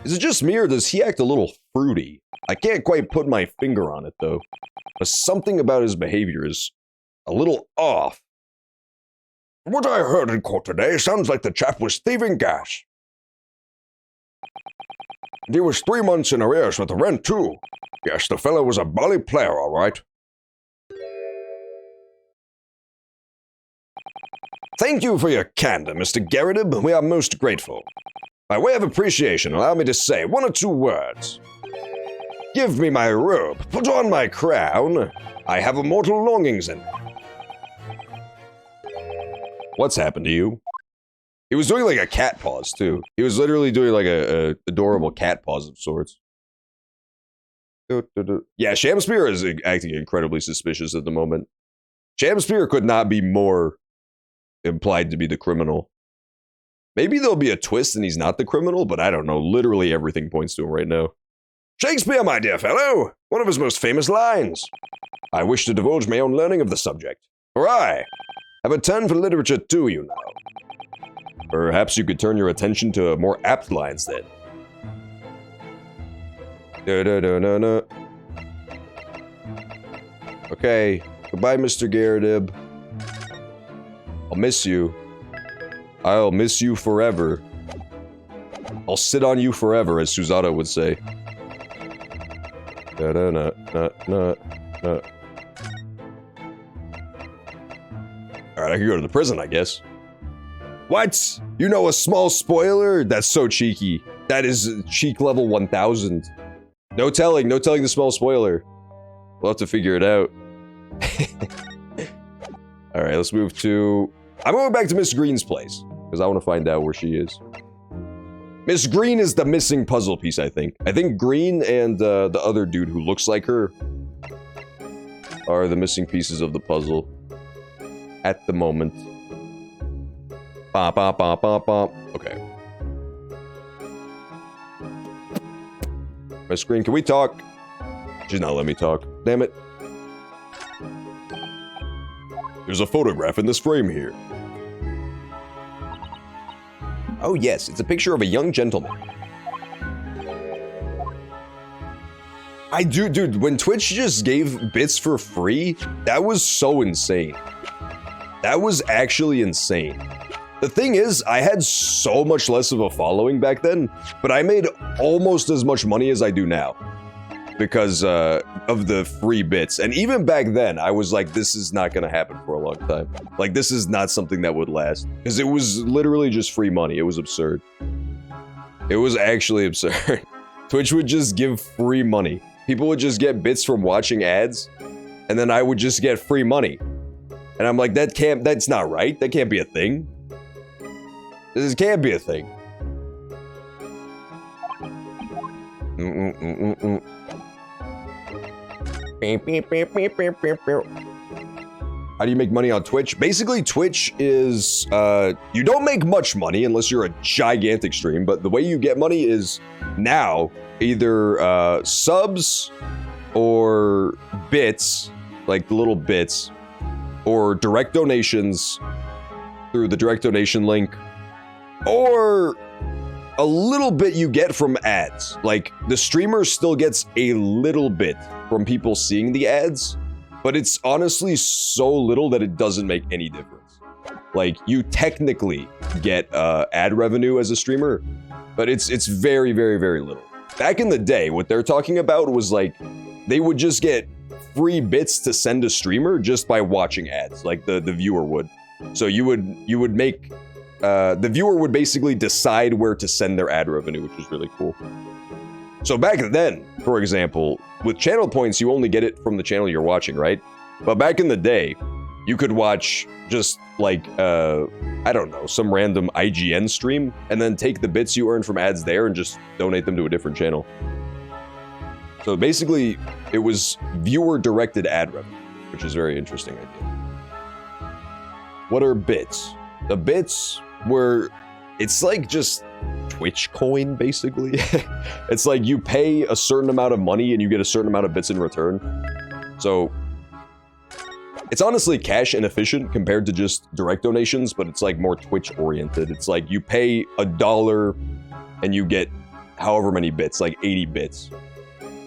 Is it just me or does he act a little fruity? I can't quite put my finger on it though. But something about his behavior is a little off. What I heard in court today sounds like the chap was thieving gas. And he was 3 months in arrears with the rent too. Yes, the fellow was a bally player, all right. Thank you for your candor, Mr. Gyarados. We are most grateful. By way of appreciation, allow me to say 1 or 2 words. Give me my robe, put on my crown. I have immortal longings in. What's happened to you? He was doing like a cat pause too. He was literally doing like a adorable cat pause of sorts. Yeah, Shamspear is acting incredibly suspicious at the moment. Shamspear could not be more implied to be the criminal. Maybe there'll be a twist and he's not the criminal, but I don't know. Literally everything points to him right now. Shakespeare, my dear fellow, one of his most famous lines. I wish to divulge my own learning of the subject. For I have a turn for literature too, you know. Perhaps you could turn your attention to more apt lines then. Okay, goodbye, Mr. Gyarados. I'll miss you. I'll miss you forever. I'll sit on you forever, as Susato would say. Alright, I can go to the prison, I guess. What? You know a small spoiler? That's so cheeky. That is cheek level 1000. No telling the small spoiler. We'll have to figure it out. Alright, let's move to... I'm going back to Miss Green's place, because I want to find out where she is. Miss Green is the missing puzzle piece, I think. I think Green and the other dude who looks like her are the missing pieces of the puzzle at the moment. Bop, bop, bop, bop, bop. Okay. My screen, can we talk? She's not letting me talk. Damn it. There's a photograph in this frame here. Oh yes, it's a picture of a young gentleman. Dude, when Twitch just gave bits for free, that was so insane. That was actually insane. The thing is, I had so much less of a following back then, but I made almost as much money as I do now because of the free bits. And even back then, I was like, this is not going to happen for a long time. Like, this is not something that would last because it was literally just free money. It was absurd. It was actually absurd. Twitch would just give free money. People would just get bits from watching ads, and then I would just get free money. And I'm like, that's not right. That can't be a thing. This can't be a thing. How do you make money on Twitch? Basically, Twitch is, you don't make much money unless you're a gigantic stream, but the way you get money is now either subs or bits, like the little bits, or direct donations through the direct donation link, or a little bit you get from ads. Like, the streamer still gets a little bit from people seeing the ads, but it's honestly so little that it doesn't make any difference. Like, you technically get ad revenue as a streamer, but it's very, very, very little. Back in the day, what they're talking about was like, they would just get free bits to send a streamer just by watching ads, like the viewer would. So you would make, the viewer would basically decide where to send their ad revenue, which is really cool. So back then, for example, with channel points, you only get it from the channel you're watching, right? But back in the day, you could watch just like, I don't know, some random IGN stream, and then take the bits you earn from ads there and just donate them to a different channel. So basically, it was viewer-directed ad revenue, which is a very interesting idea. What are bits? The bits were, it's like just Twitch coin, basically. It's like you pay a certain amount of money and you get a certain amount of bits in return. So it's honestly cash inefficient compared to just direct donations, but it's like more Twitch oriented. It's like you pay $1 and you get however many bits, like 80 bits.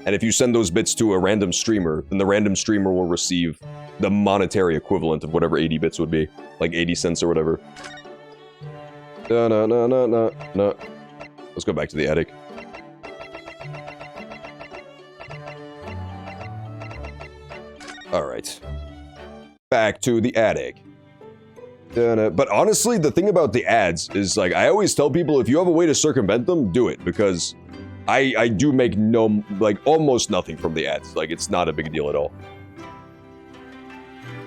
And if you send those bits to a random streamer, then the random streamer will receive the monetary equivalent of whatever 80 bits would be, like 80 cents or whatever. No. Let's go back to the attic. All right. Back to the attic. But honestly, the thing about the ads is, like, I always tell people, if you have a way to circumvent them, do it, because I do make almost nothing from the ads. Like, it's not a big deal at all.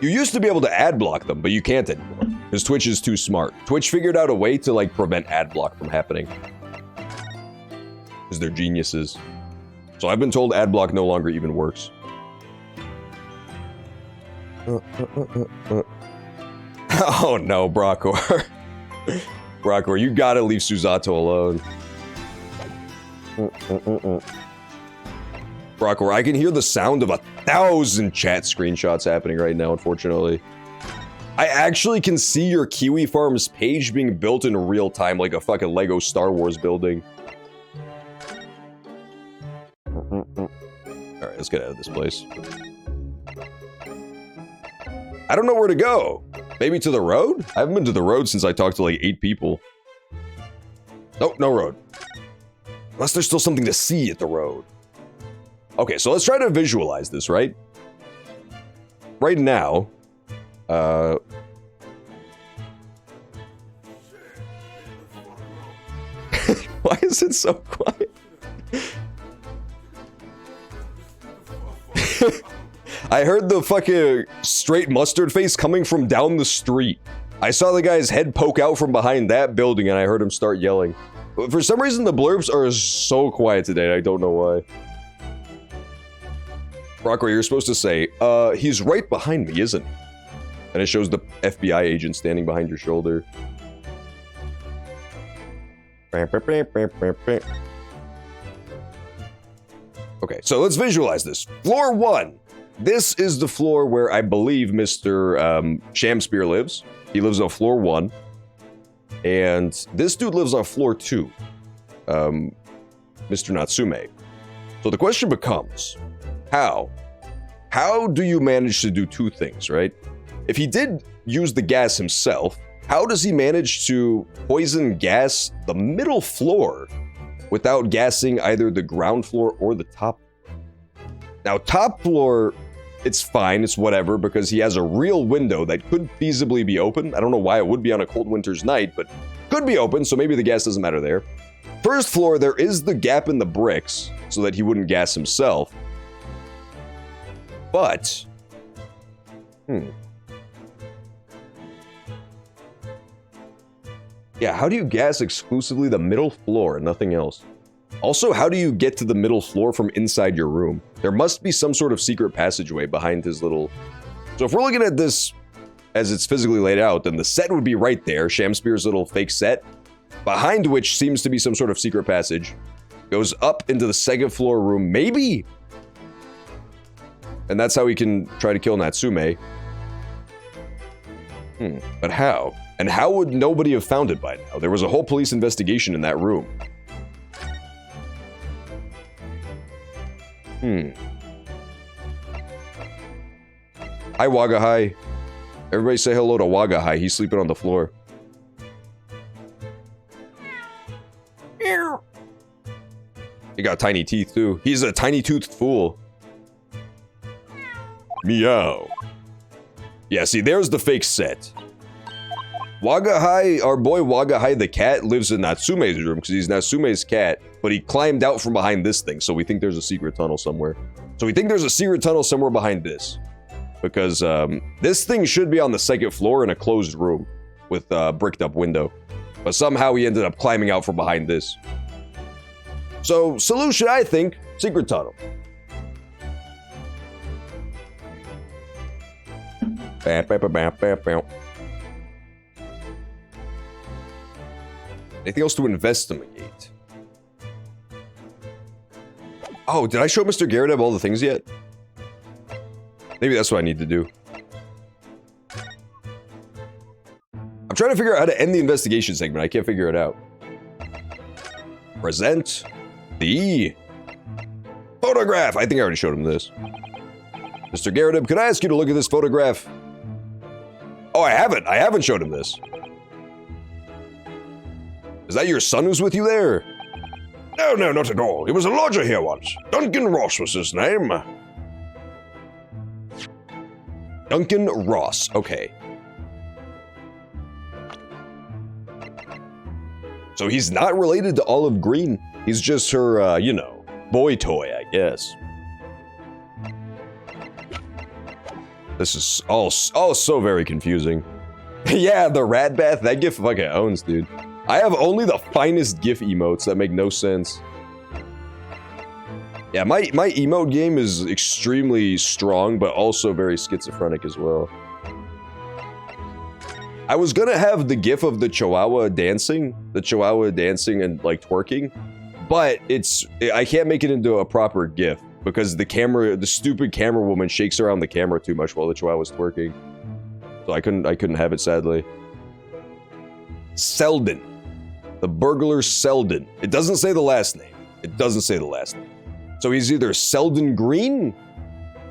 You used to be able to ad block them, but you can't anymore, because Twitch is too smart. Twitch figured out a way to, like, prevent ad block from happening. Because they're geniuses. So I've been told ad block no longer even works. Oh no, Brockor. Brockor, you gotta leave Suzato alone. Brockor, I can hear the sound of 1,000 chat screenshots happening right now, unfortunately. I actually can see your Kiwi Farms page being built in real time, like a fucking Lego Star Wars building. Alright, let's get out of this place. I don't know where to go. Maybe to the road? I haven't been to the road since I talked to like 8 people. Nope, no road. Unless there's still something to see at the road. Okay, so let's try to visualize this, right? Right now, why is it so quiet? I heard the fucking straight mustard face coming from down the street. I saw the guy's head poke out from behind that building and I heard him start yelling. But for some reason, the blurbs are so quiet today. I don't know why. Brockor, you're supposed to say, he's right behind me, isn't he? And it shows the FBI agent standing behind your shoulder. Okay, so let's visualize this. Floor 1. This is the floor where I believe Mr. Shamspear lives. He lives on floor 1. And this dude lives on floor 2. Mr. Natsume. So the question becomes, how? How do you manage to do two things, right? If he did use the gas himself, how does he manage to poison gas the middle floor without gassing either the ground floor or the top? Now, top floor, it's fine, it's whatever, because he has a real window that could feasibly be open. I don't know why it would be on a cold winter's night, but could be open, so maybe the gas doesn't matter there. First floor, there is the gap in the bricks, so that he wouldn't gas himself. But, yeah, how do you gas exclusively the middle floor and nothing else? Also, how do you get to the middle floor from inside your room? There must be some sort of secret passageway behind his little... So if we're looking at this as it's physically laid out, then the set would be right there, Shamspear's little fake set, behind which seems to be some sort of secret passage. Goes up into the second floor room, maybe? And that's how he can try to kill Natsume. But how? And how would nobody have found it by now? There was a whole police investigation in that room. Hi, Wagahai. Everybody say hello to Wagahai. He's sleeping on the floor. He got tiny teeth, too. He's a tiny-toothed fool. Meow. Yeah, see, there's the fake set. Wagahai, our boy Wagahai the cat, lives in Natsume's room because he's Natsume's cat, but he climbed out from behind this thing, so we think there's a secret tunnel somewhere. So we think there's a secret tunnel somewhere behind this. Because this thing should be on the second floor in a closed room with a bricked up window. But somehow he ended up climbing out from behind this. So, solution, I think, secret tunnel. Anything else to investigate? Oh, did I show Mr. Garrett all the things yet? Maybe that's what I need to do. I'm trying to figure out how to end the investigation segment. I can't figure it out. Present the photograph. I think I already showed him this. Mr. Garrett, could I ask you to look at this photograph? Oh, I haven't. I haven't showed him this. Is that your son who's with you there? No, no, not at all. He was a lodger here once. Duncan Ross was his name. Duncan Ross. Okay. So he's not related to Olive Green. He's just her, you know, boy toy, I guess. This is all so very confusing. Yeah, the rat bath, that GIF fucking owns, dude. I have only the finest GIF emotes that make no sense. Yeah, my emote game is extremely strong, but also very schizophrenic as well. I was gonna have the GIF of the Chihuahua dancing and like twerking, but I can't make it into a proper GIF because the stupid camera woman shakes around the camera too much while the Chihuahua's twerking. So I couldn't have it, sadly. Selden. The burglar Selden. It doesn't say the last name. It doesn't say the last name. So he's either Selden Green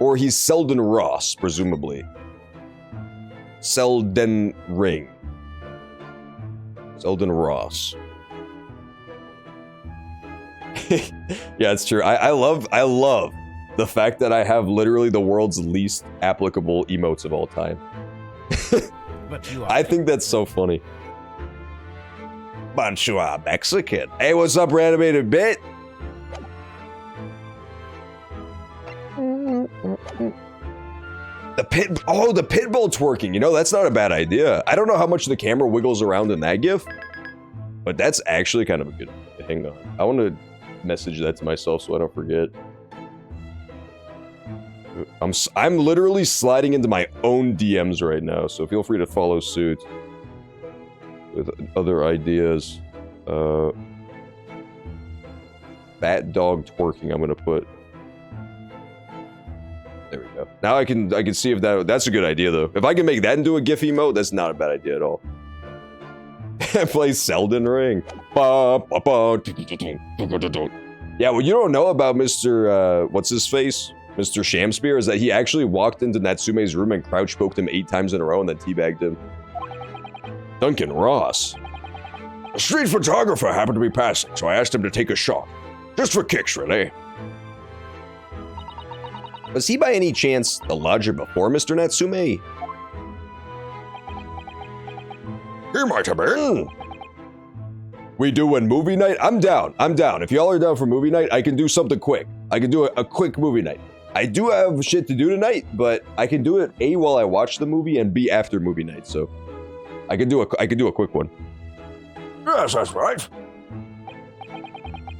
or he's Selden Ross, presumably. Selden Ring. Selden Ross. Yeah, it's true. I love the fact that I have literally the world's least applicable emotes of all time. I think that's so funny. But you are Mexican. Hey, what's up, Ranimated Bit? The pitbull twerking. You know, that's not a bad idea. I don't know how much the camera wiggles around in that GIF, but that's actually kind of a good. Hang on, I want to message that to myself so I don't forget. I'm literally sliding into my own DMs right now, so feel free to follow suit with other ideas. Fat dog twerking. I'm gonna put. There we go. Now I can see if that's a good idea though. If I can make that into a GIF emote, that's not a bad idea at all. Play Selden Ring. Yeah, what you don't know about Mr. What's his face? Mr. Shamspear is that he actually walked into Natsume's room and crouch poked him 8 times in a row and then teabagged him. Duncan Ross. A street photographer happened to be passing, so I asked him to take a shot. Just for kicks, really. Was he by any chance the lodger before Mr. Natsume? He might have been. We doing movie night? I'm down. If y'all are down for movie night, I can do something quick. I can do a quick movie night. I do have shit to do tonight, but I can do it A, while I watch the movie, and B, after movie night, so I can do a quick one. Yes, that's right.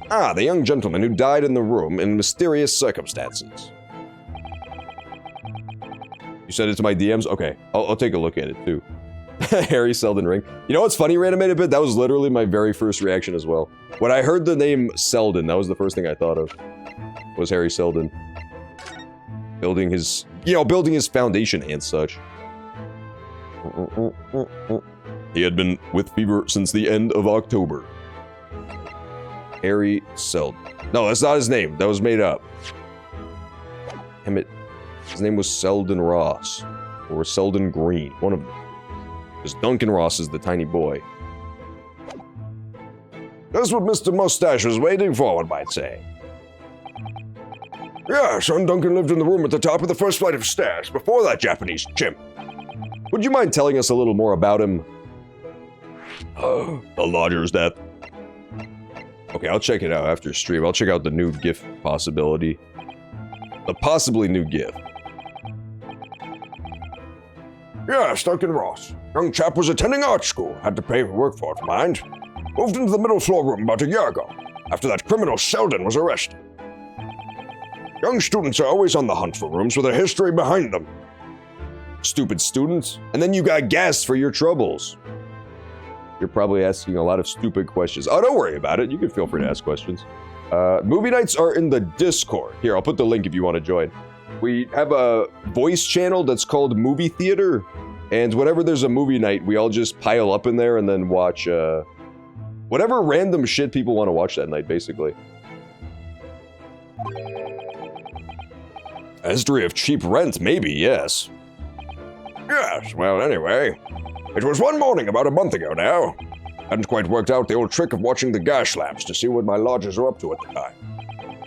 Ah, the young gentleman who died in the room in mysterious circumstances. You sent it to my DMs? Okay, I'll take a look at it too. Harry Seldon Ring. You know what's funny, Reanimated Bit? That was literally my very first reaction as well. When I heard the name Seldon, that was the first thing I thought of. Was Harry Seldon. Building his foundation and such. He had been with fever since the end of October. Harry Seldon. No, that's not his name. That was made up. Damn it. His name was Selden Ross. Or Selden Green. One of them. Because Duncan Ross is the tiny boy. That's what Mr. Mustache was waiting for, one might say. Yeah, son Duncan lived in the room at the top of the first flight of stairs, before that Japanese chimp. Would you mind telling us a little more about him? The lodger's death. Okay, I'll check it out after stream. I'll check out the new GIF possibility. The possibly new GIF. Yes, Duncan Ross. Young chap was attending art school, had to pay for work for it, mind. Moved into the middle floor room about a year ago, after that criminal Selden was arrested. Young students are always on the hunt for rooms with a history behind them. Stupid students. And then you got gassed for your troubles. You're probably asking a lot of stupid questions. Oh, don't worry about it. You can feel free to ask questions. Movie nights are in the Discord. Here, I'll put the link if you want to join. We have a voice channel that's called Movie Theater. And whenever there's a movie night, we all just pile up in there and then watch whatever random shit people want to watch that night, basically. A history of cheap rent, maybe, yes. Yes, well, anyway. It was one morning about a month ago now. Hadn't quite worked out the old trick of watching the gas lamps to see what my lodgers were up to at the time.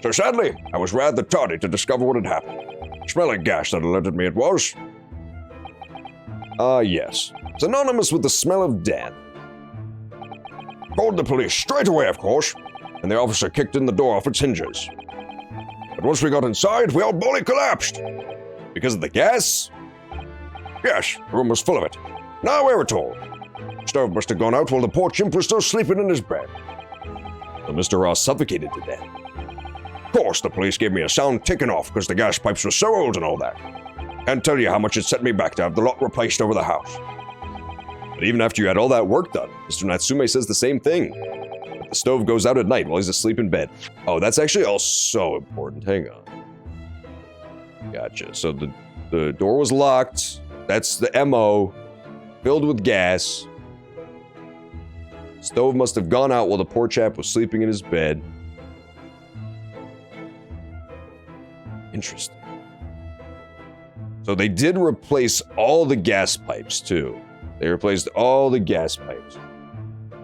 So sadly, I was rather tardy to discover what had happened. Smelling gas that alerted me it was. Yes. It's anonymous with the smell of death. Called the police straight away, of course, and the officer kicked in the door off its hinges. But once we got inside, we all bully collapsed. Because of the gas? Yes, the room was full of it. Now we were told. The stove must have gone out while the poor chimp was still sleeping in his bed. So Mr. Ross suffocated to death. Of course, the police gave me a sound ticking off because the gas pipes were so old and all that. Can't tell you how much it set me back to have the lot replaced over the house. But even after you had all that work done, Mr. Natsume says the same thing. The stove goes out at night while he's asleep in bed. Oh, that's actually all so important. Hang on. Gotcha. So the door was locked. That's the MO. Filled with gas. Stove must have gone out while the poor chap was sleeping in his bed. Interesting. So they did replace all the gas pipes, too. They replaced all the gas pipes.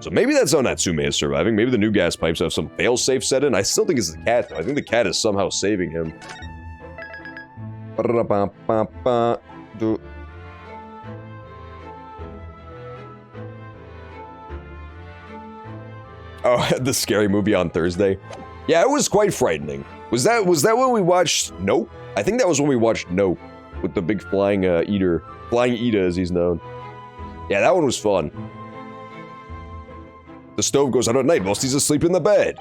So maybe that's how Natsume is surviving. Maybe the new gas pipes have some failsafe set in. I still think it's the cat, though. I think the cat is somehow saving him. Oh, the scary movie on Thursday. Yeah, it was quite frightening. Was that when we watched Nope? I think that was when we watched Nope with the big flying eater, Flying Ida as he's known. Yeah, that one was fun. The stove goes out at night whilst he's asleep in the bed.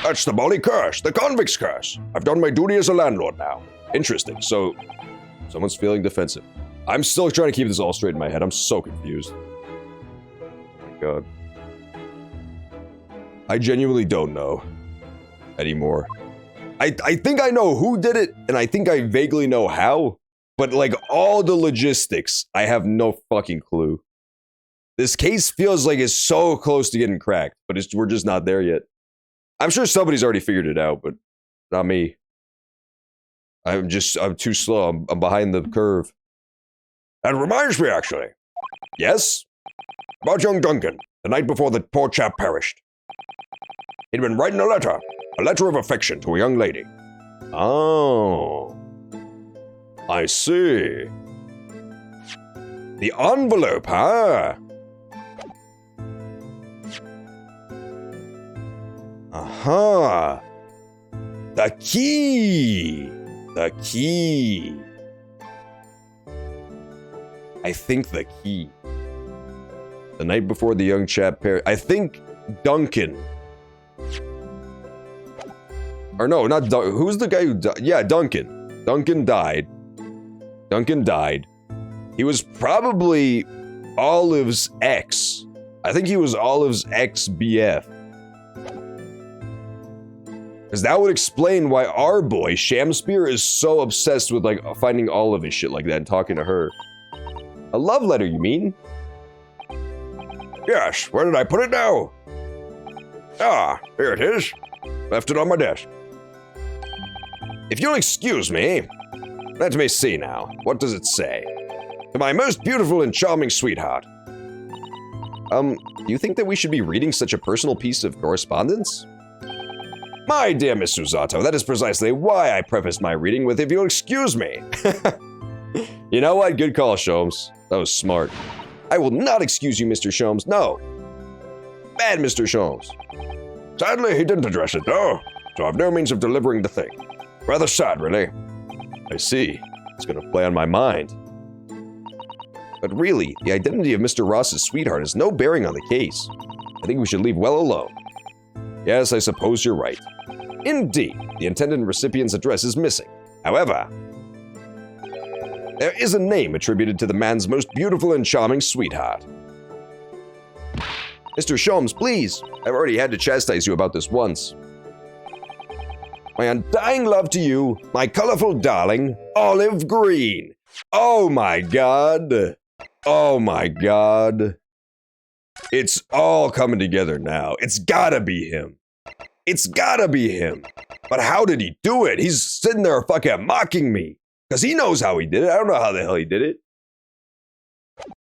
That's the Molly curse, the convict's curse. I've done my duty as a landlord now. Interesting. So, someone's feeling defensive. I'm still trying to keep this all straight in my head. I'm so confused. Oh my god. I genuinely don't know anymore. I think I know who did it, and I think I vaguely know how, but like all the logistics, I have no fucking clue. This case feels like it's so close to getting cracked, but we're just not there yet. I'm sure somebody's already figured it out, but not me. I'm too slow. I'm behind the curve. That reminds me, actually. Yes? About young Duncan, the night before the poor chap perished. He'd been writing a letter of affection to a young lady. Oh. I see. The envelope, huh? Uh-huh. The key. The key. I think the key. The night before the young chap perished. I think Duncan. Or no, not Duncan. Who's the guy who died? Yeah, Duncan. Duncan died. Duncan died. He was probably Olive's ex. I think he was Olive's ex-BF. Because that would explain why our boy, Shamspear, is so obsessed with, like, finding Olive and shit like that and talking to her. A love letter, you mean? Yes, where did I put it now? Ah, here it is. Left it on my desk. If you'll excuse me, let me see now. What does it say? To my most beautiful and charming sweetheart. Do you think that we should be reading such a personal piece of correspondence? My dear Miss Susato, that is precisely why I prefaced my reading with, if you'll excuse me. You know what? Good call, Sholmes. That was smart. I will not excuse you, Mr. Sholmes. No. Bad Mr. Sholmes. Sadly, he didn't address it, though, so I've no means of delivering the thing. Rather sad, really. I see. It's gonna play on my mind. But really, the identity of Mr. Ross's sweetheart has no bearing on the case. I think we should leave well alone. Yes, I suppose you're right. Indeed, the intended recipient's address is missing. However, there is a name attributed to the man's most beautiful and charming sweetheart. Mr. Sholmes, please. I've already had to chastise you about this once. My undying love to you, my colorful darling, Olive Green. Oh my god. Oh my god. It's all coming together now. It's gotta be him. It's gotta be him. But how did he do it? He's sitting there fucking mocking me. Because he knows how he did it. I don't know how the hell he did it.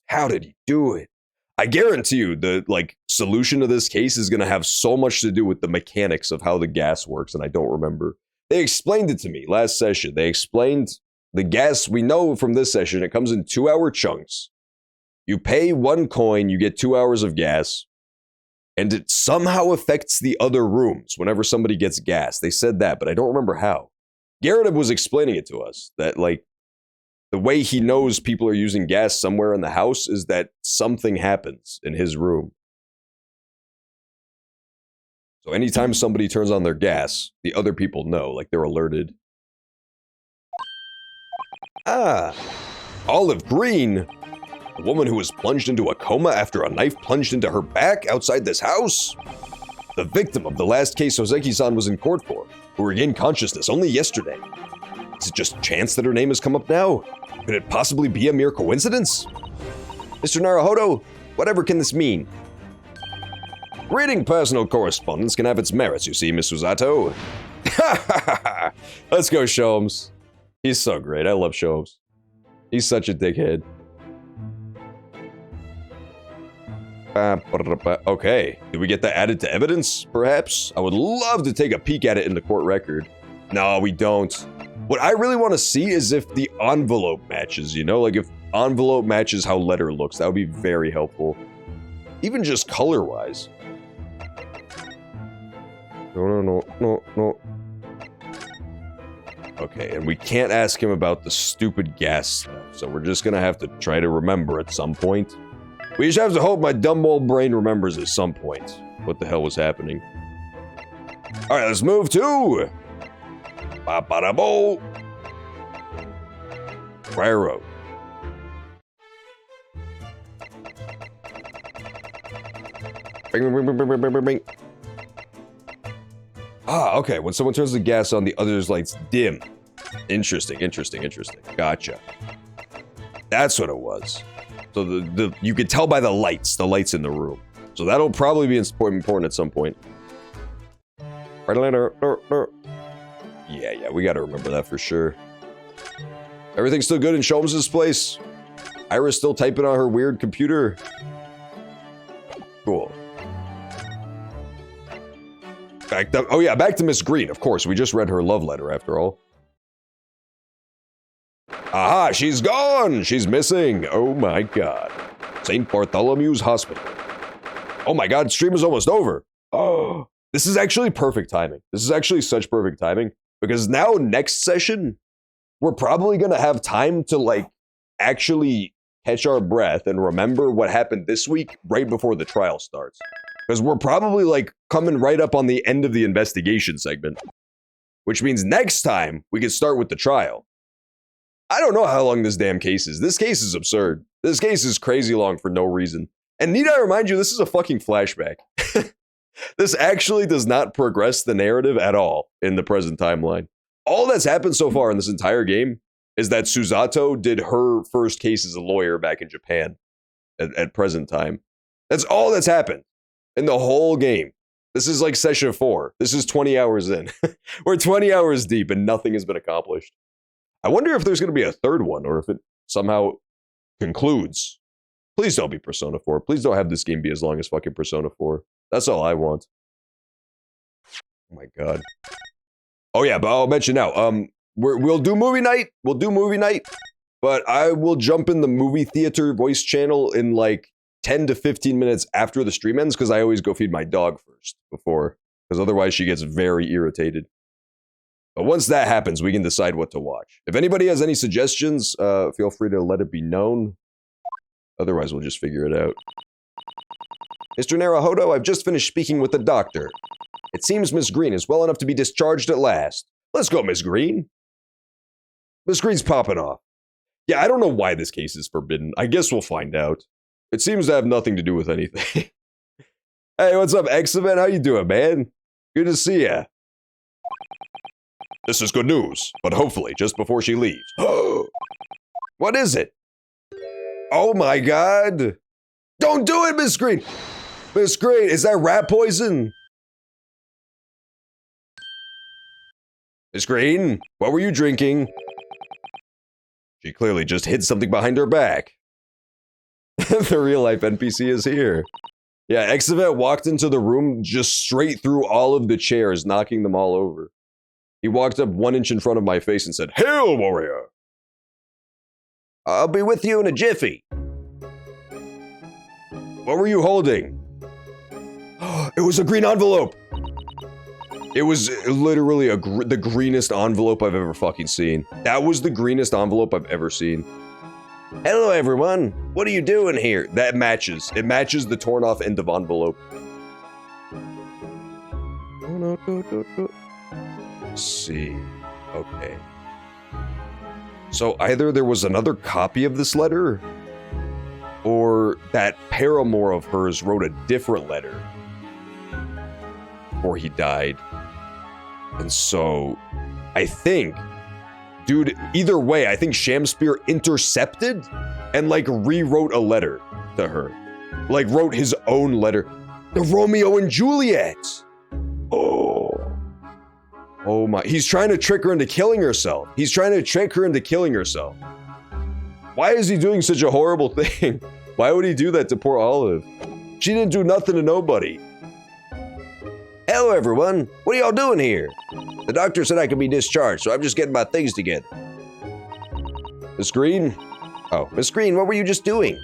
How did he do it? I guarantee you the, like, solution to this case is going to have so much to do with the mechanics of how the gas works, and I don't remember. They explained it to me last session. They explained the gas, we know from this session, it comes in 2-hour chunks. You pay 1 coin, you get 2 hours of gas, and it somehow affects the other rooms whenever somebody gets gas. They said that, but I don't remember how. Garrett was explaining it to us, that, like, the way he knows people are using gas somewhere in the house is that something happens in his room. So anytime somebody turns on their gas, the other people know, like they're alerted. Ah, Olive Green, the woman who was plunged into a coma after a knife plunged into her back outside this house. The victim of the last case Hoseki-san was in court for, who regained consciousness only yesterday. Is it just chance that her name has come up now? Could it possibly be a mere coincidence? Mr. Naruhodo, whatever can this mean? Reading personal correspondence can have its merits, you see, Miss Susato. Let's go, Sholmes. He's so great. I love Sholmes. He's such a dickhead. Okay, did we get that added to evidence, perhaps? I would love to take a peek at it in the court record. No, we don't. What I really want to see is if the envelope matches, you know? Like, if envelope matches how letter looks, that would be very helpful. Even just color-wise. No. Okay, and we can't ask him about the stupid gas stuff, so we're just gonna have to try to remember at some point. We just have to hope my dumb old brain remembers at some point what the hell was happening. Alright, let's move to... Ba-ba-da-bo! Prior Road. Bing, bing, bing, bing, bing, bing, bing. Ah, okay. When someone turns the gas on, the other's lights dim. Interesting. Gotcha. That's what it was. So you could tell by the lights in the room. So that'll probably be important at some point. Yeah, we gotta remember that for sure. Everything's still good in Sholmes' place? Ira's still typing on her weird computer? Cool. Back to Miss Green, of course. We just read her love letter, after all. Aha, she's gone! She's missing! Oh my god. St. Bartholomew's Hospital. Oh my god, stream is almost over. Oh, this is actually perfect timing. This is actually such perfect timing. Because now, next session, we're probably gonna have time to, like, actually catch our breath and remember what happened this week right before the trial starts. Because we're probably, like, coming right up on the end of the investigation segment. Which means next time, we can start with the trial. I don't know how long this damn case is. This case is absurd. This case is crazy long for no reason. And need I remind you, this is a fucking flashback. This actually does not progress the narrative at all in the present timeline. All that's happened so far in this entire game is that Susato did her first case as a lawyer back in Japan at present time. That's all that's happened in the whole game. This is like session 4. This is 20 hours in. We're 20 hours deep and nothing has been accomplished. I wonder if there's going to be a third one or if it somehow concludes. Please don't be Persona 4. Please don't have this game be as long as fucking Persona 4. That's all I want. Oh my god. Oh yeah, but I'll mention now. We'll do movie night. We'll do movie night. But I will jump in the movie theater voice channel in like 10 to 15 minutes after the stream ends because I always go feed my dog first before. Because otherwise she gets very irritated. But once that happens, we can decide what to watch. If anybody has any suggestions, feel free to let it be known. Otherwise, we'll just figure it out. Mr. Naruhodo, I've just finished speaking with the doctor. It seems Miss Green is well enough to be discharged at last. Let's go, Miss Green. Miss Green's popping off. Yeah, I don't know why this case is forbidden. I guess we'll find out. It seems to have nothing to do with anything. Hey, what's up, X-Men? How you doing, man? Good to see ya. This is good news, but hopefully just before she leaves. What is it? Oh my god. Don't do it, Miss Green. Miss Green, is that rat poison? Miss Green, what were you drinking? She clearly just hid something behind her back. The real-life NPC is here. Yeah, Exavet walked into the room just straight through all of the chairs, knocking them all over. He walked up 1 inch in front of my face and said, "Hail, warrior! I'll be with you in a jiffy." What were you holding? It was a green envelope! It was literally the greenest envelope I've ever fucking seen. That was the greenest envelope I've ever seen. Hello, everyone. What are you doing here? That matches. It matches the torn off end of envelope. Let's see. Okay. So either there was another copy of this letter, or that paramour of hers wrote a different letter before he died. And so, I think, dude, either way, I think Shamspear intercepted and, like, rewrote a letter to her. Like, wrote his own letter. The Romeo and Juliet! Oh my, he's trying to trick her into killing herself. He's trying to trick her into killing herself. Why is he doing such a horrible thing? Why would he do that to poor Olive? She didn't do nothing to nobody. Hello, everyone. What are y'all doing here? The doctor said I could be discharged, so I'm just getting my things together. Miss Green? Oh, Miss Green, what were you just doing?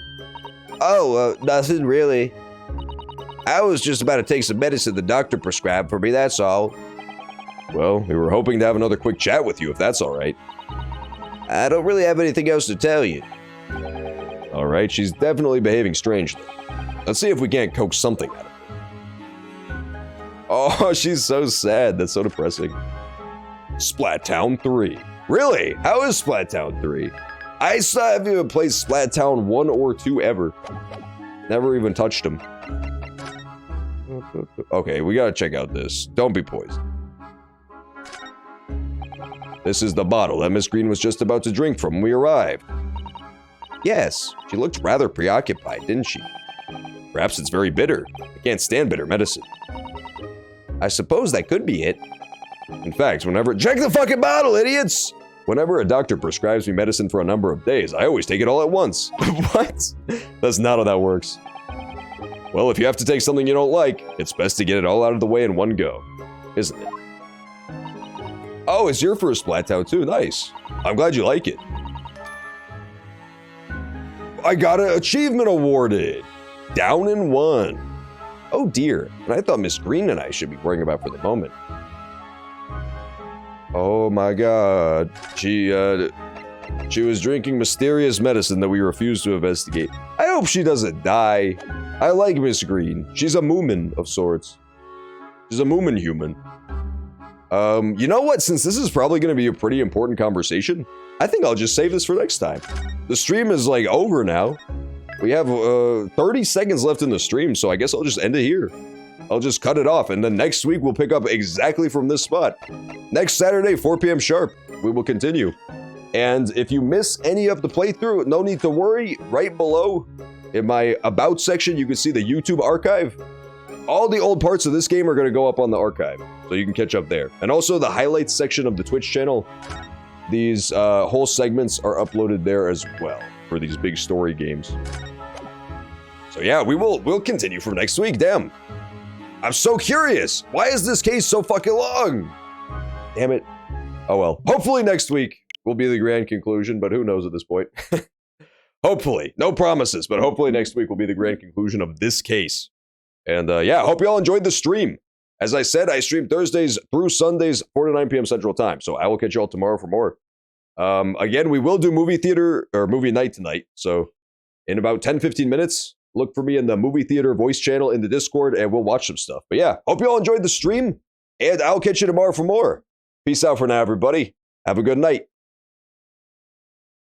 Oh, nothing really. I was just about to take some medicine the doctor prescribed for me, that's all. Well, we were hoping to have another quick chat with you, if that's all right. I don't really have anything else to tell you. All right, she's definitely behaving strangely. Let's see if we can't coax something out of her. Oh, she's so sad. That's so depressing. Splattown 3. Really? How is Splattown 3? I still haven't even played Splattown 1 or 2 ever. Never even touched them. Okay, we gotta check out this. Don't be poisoned. This is the bottle that Miss Green was just about to drink from when we arrived. Yes, she looked rather preoccupied, didn't she? Perhaps it's very bitter. I can't stand bitter medicine. I suppose that could be it. In fact, whenever— check the fucking bottle, idiots! Whenever a doctor prescribes me medicine for a number of days, I always take it all at once. What? That's not how that works. Well, if you have to take something you don't like, it's best to get it all out of the way in one go, isn't it? Oh, it's your first Splat-Town too. Nice. I'm glad you like it. I got an achievement awarded. Down in 1. Oh dear. And I thought Miss Green and I should be worrying about for the moment. Oh my god. She was drinking mysterious medicine that we refused to investigate. I hope she doesn't die. I like Miss Green. She's a moomin of sorts. She's a moomin human. You know what? Since this is probably going to be a pretty important conversation, I think I'll just save this for next time. The stream is like over now. We have 30 seconds left in the stream, so I guess I'll just end it here. I'll just cut it off, and then next week we'll pick up exactly from this spot. Next Saturday, 4 p.m. sharp, we will continue. And if you miss any of the playthrough, no need to worry. Right below, in my About section, you can see the YouTube archive. All the old parts of this game are going to go up on the archive, so you can catch up there. And also the highlights section of the Twitch channel. These whole segments are uploaded there as well for these big story games. So yeah, we'll continue for next week. Damn. I'm so curious. Why is this case so fucking long? Damn it. Oh well. Hopefully next week will be the grand conclusion, but who knows at this point. Hopefully. No promises, but hopefully next week will be the grand conclusion of this case. And yeah, hope you all enjoyed the stream. As I said, I stream Thursdays through Sundays, 4 to 9 p.m. Central Time. So I will catch you all tomorrow for more. Again, we will do movie theater or movie night tonight. So in about 10-15 minutes, look for me in the movie theater voice channel in the Discord, and we'll watch some stuff. But yeah, hope you all enjoyed the stream, and I'll catch you tomorrow for more. Peace out for now, everybody. Have a good night.